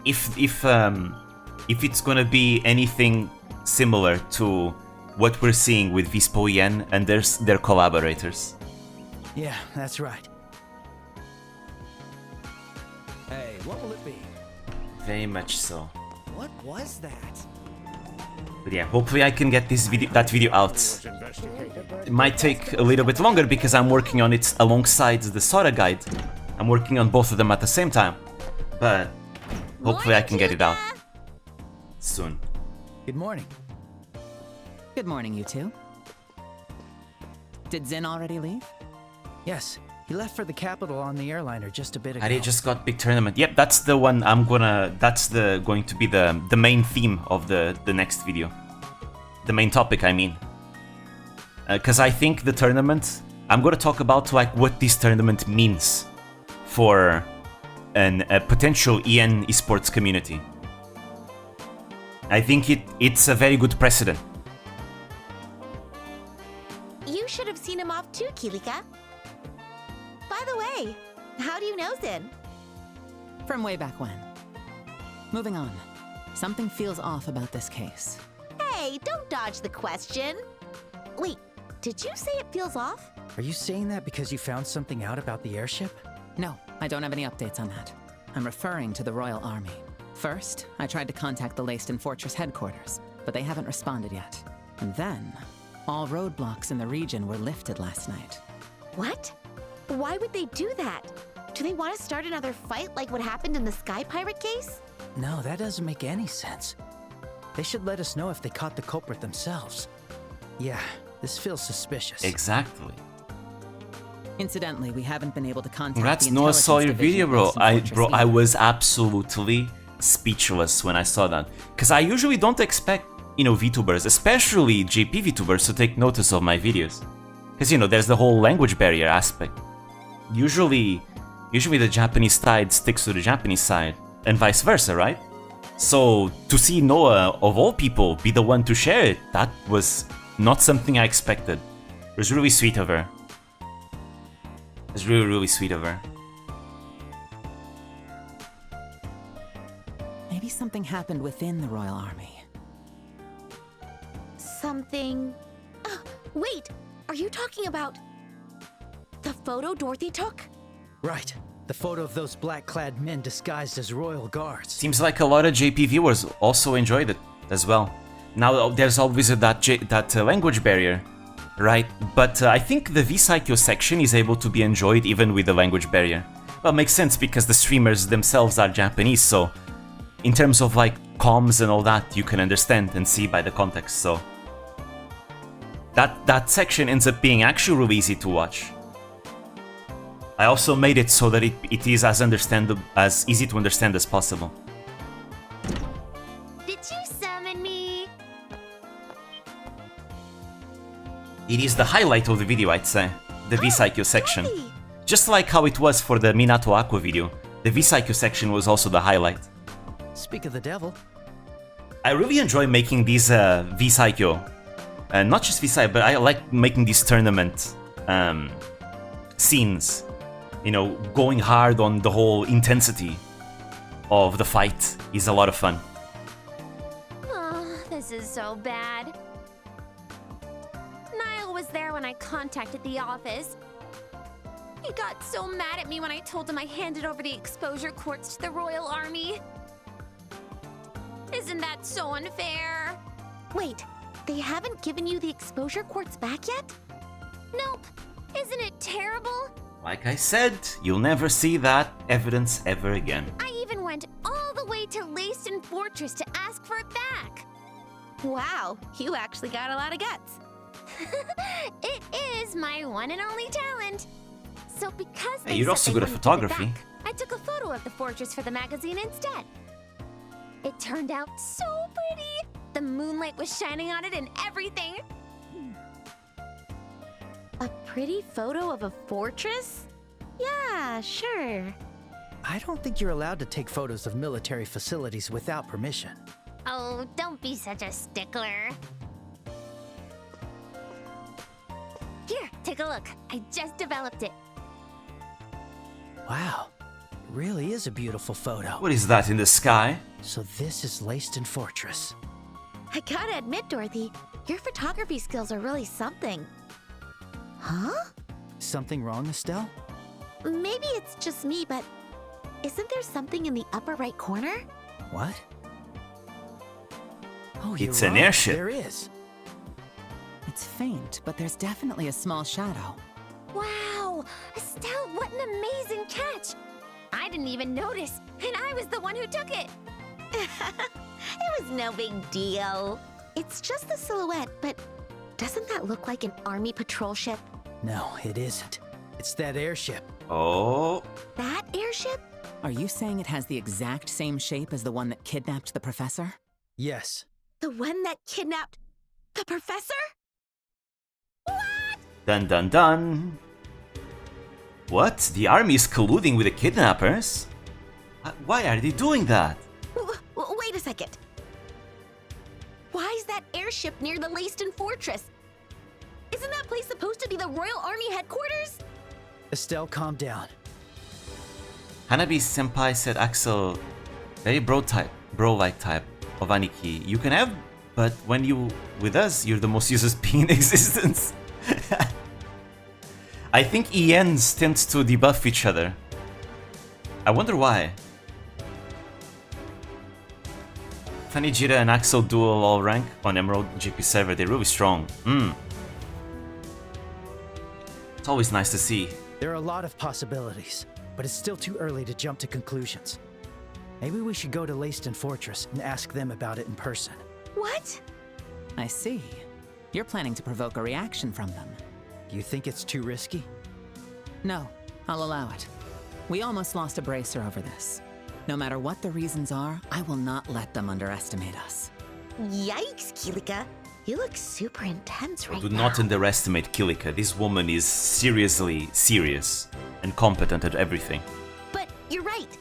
A: If it's gonna be anything similar to what we're seeing with Vispo EN and their collaborators.
B: Yeah, that's right. Hey, what will it be?
A: Very much so.
O: What was that?
A: But yeah, hopefully I can get that video out. It might take a little bit longer because I'm working on it alongside the Sora guide. I'm working on both of them at the same time. But hopefully I can get it out soon.
B: Good morning.
M: Good morning, you two. Did Zin already leave?
B: Yes, he He left for the capital on the airliner just a bit ago.
A: And he just got big tournament. Yep, that's the one that's going to be the main theme of the next video. The main topic, I mean. Because I think the tournament, I'm gonna talk about like what this tournament means for a potential EN esports community. I think it's a very good precedent.
E: You should have seen him off too, Kilika. By the way, how do you know Zin?
M: From way back when. Moving on. Something feels off about this case.
E: Hey, don't dodge the question. Wait, did you say it feels off?
B: Are you saying that because you found something out about the airship?
M: No, I don't have any updates on that. I'm referring to the Royal Army. First, I tried to contact the Leiston Fortress headquarters, but they haven't responded yet. And then, all roadblocks in the region were lifted last night.
E: What? Why would they do that? Do they want to start another fight like what happened in the Sky Pirate case?
B: No, that doesn't make any sense. They should let us know if they caught the culprit themselves. Yeah, this feels suspicious.
A: Exactly.
M: Incidentally, we haven't been able to contact
A: That's
M: the
A: no, I saw your
M: intelligence
A: video,
M: division
A: bro.
M: of Fortress
A: I
M: either.
A: was absolutely speechless when I saw that. Because I usually don't expect, VTubers, especially JP VTubers, to take notice of my videos. Because, there's the whole language barrier aspect. Usually the Japanese side sticks to the Japanese side, and vice versa, right? So, to see Noah, of all people, be the one to share it, that was not something I expected. It was really sweet of her. It was really, really sweet of her.
M: Maybe something happened within the Royal Army.
E: Something... Oh, wait! Are you talking about... the photo Dorothy took?
B: Right. The photo of those black-clad men disguised as royal guards.
A: Seems like a lot of JP viewers also enjoyed it as well. Now, there's always that language barrier, right? But I think the V-Psycho section is able to be enjoyed even with the language barrier. Well, makes sense because the streamers themselves are Japanese, so in terms of like comms and all that, you can understand and see by the context, so that section ends up being actually really easy to watch. I also made it so that it is as easy to understand as possible.
C: Did you summon me?
A: It is the highlight of the video, I'd say. The V-Psycho section. Just like how it was for the Minato Aqua video, the V-Psycho section was also the highlight.
B: Speak of the devil.
A: I really enjoy making these V-Psycho. Not just V-Psycho, but I like making these tournament scenes. Going hard on the whole intensity of the fight is a lot of fun.
C: Oh, this is so bad. Niall was there when I contacted the office. He got so mad at me when I told him I handed over the exposure quartz to the Royal Army. Isn't that so unfair?
E: Wait, they haven't given you the exposure quartz back yet?
C: Nope. Isn't it terrible?
A: Like I said, you'll never see that evidence ever again.
C: I even went all the way to Leiston Fortress to ask for it back.
E: Wow, you actually got a lot of guts.
C: It is my one and only talent. So because
A: Hey, you're also good at photography.
C: I took a photo of the fortress for the magazine instead. It turned out so pretty. The moonlight was shining on it and everything.
E: A pretty photo of a fortress? Yeah, sure.
B: I don't think you're allowed to take photos of military facilities without permission.
C: Oh, don't be such a stickler. Here, take a look. I just developed it.
B: Wow, it really is a beautiful photo.
A: What is that in the sky?
B: So this is Leiston Fortress.
E: I gotta admit, Dorothy, your photography skills are really something. Huh?
B: Something wrong, Estelle?
E: Maybe it's just me, but isn't there something in the upper right corner?
B: What? Oh,
A: It's
B: you're
A: an
B: right.
A: airship.
B: There is.
M: It's faint, but there's definitely a small shadow.
C: Wow! Estelle, what an amazing catch! I didn't even notice, and I was the one who took it!
E: It was no big deal. It's just the silhouette, but doesn't that look like an army patrol ship?
B: No, it isn't. It's that airship.
A: Oh.
E: That airship?
M: Are you saying it has the exact same shape as the one that kidnapped the professor?
B: Yes.
E: The one that kidnapped the professor? What?
A: Dun dun dun. What? The army is colluding with the kidnappers? Why are they doing that?
E: Wait a second. Why is that airship near the Leiston Fortress? Isn't that place supposed to be the Royal Army headquarters?
B: Estelle, calm down.
A: Hanabi-senpai said Axel, very bro-like type of Aniki. You can have, but when you with us, you're the most useless being in existence. I think ENs tend to debuff each other. I wonder why. Tanijira and Axel duel all rank on Emerald GP server. They're really strong. It's always nice to see.
B: There are a lot of possibilities, but it's still too early to jump to conclusions. Maybe we should go to Leiston Fortress and ask them about it in person.
E: What?
M: I see. You're planning to provoke a reaction from them.
B: You think it's too risky?
M: No, I'll allow it. We almost lost a bracer over this. No matter what the reasons are, I will not let them underestimate us.
E: Yikes, Kilika. You look super intense right now.
A: Do not underestimate Kilika. This woman is seriously serious and competent at everything.
E: But you're right.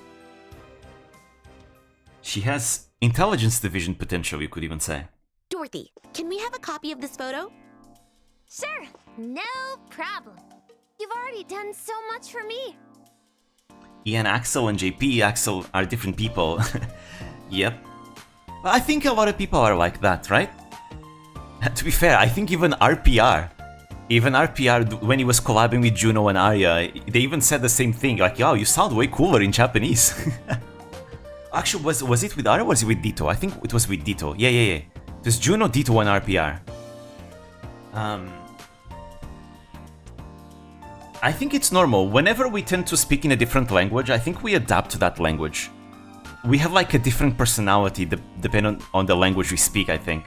A: She has intelligence division potential, you could even say.
E: Dorothy, can we have a copy of this photo?
C: Sure, no problem. You've already done so much for me.
A: Ian, Axel and JP, Axel are different people. Yep. I think a lot of people are like that, right? To be fair, I think even RPR, when he was collabing with Juno and Arya, they even said the same thing, like, yo, you sound way cooler in Japanese. Actually, was it with Arya or was it with Ditto? I think it was with Ditto. Yeah. It was Juno, Ditto, and RPR. I think it's normal. Whenever we tend to speak in a different language, I think we adapt to that language. We have like a different personality depending on the language we speak, I think.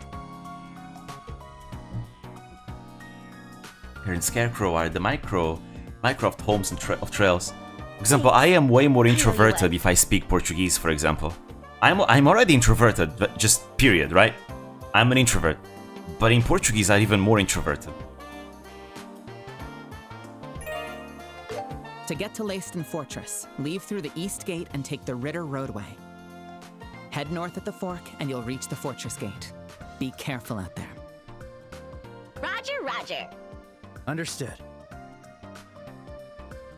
A: Here in Scarecrow are the Mycroft homes and of trails. For example, I am way more introverted if I speak Portuguese, for example. I'm already introverted, but just period, right? I'm an introvert. But in Portuguese, I'm even more introverted.
M: To get to Leiston Fortress, leave through the East Gate and take the Ritter Roadway. Head north at the fork and you'll reach the fortress gate. Be careful out there.
E: Roger.
B: Understood.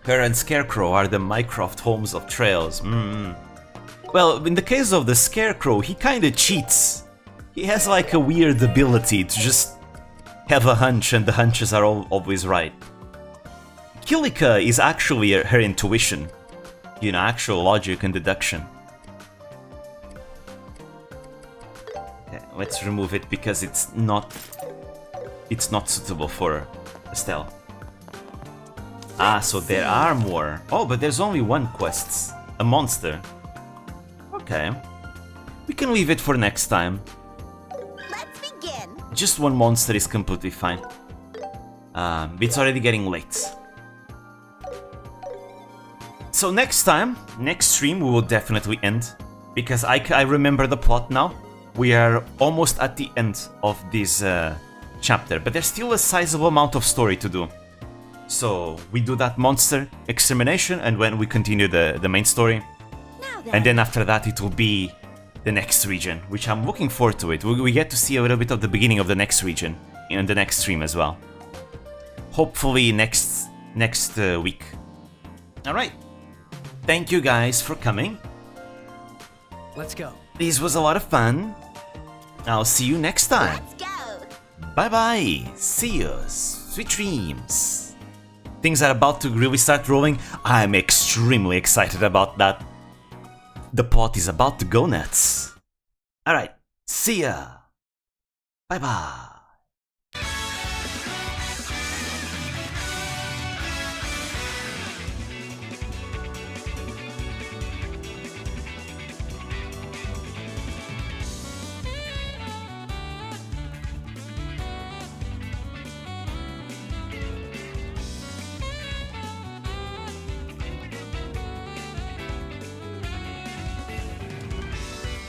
A: Her and Scarecrow are the Mycroft homes of trails. Well, in the case of the Scarecrow, he kinda cheats. He has like a weird ability to just have a hunch and the hunches are always right. Kilika is actually her intuition. You know, actual logic and deduction. Okay, let's remove it because it's not suitable for Estelle. Ah, so there are more. Oh, but there's only one quest. A monster. Okay. We can leave it for next time.
E: Let's begin.
A: Just one monster is completely fine. It's already getting late. So next stream, we will definitely end. Because I remember the plot now. We are almost at the end of this chapter. But there's still a sizable amount of story to do. So we do that monster extermination and when we continue the main story. And then after that it will be the next region, which I'm looking forward to it. We get to see a little bit of the beginning of the next region in the next stream as well. Hopefully next week. Alright. Thank you guys for coming.
B: Let's go.
A: This was a lot of fun. I'll see you next time.
E: Let's go.
A: Bye bye. See you. Sweet dreams. Things are about to really start rolling. I'm extremely excited about that. The plot is about to go nuts. Alright, see ya. Bye bye.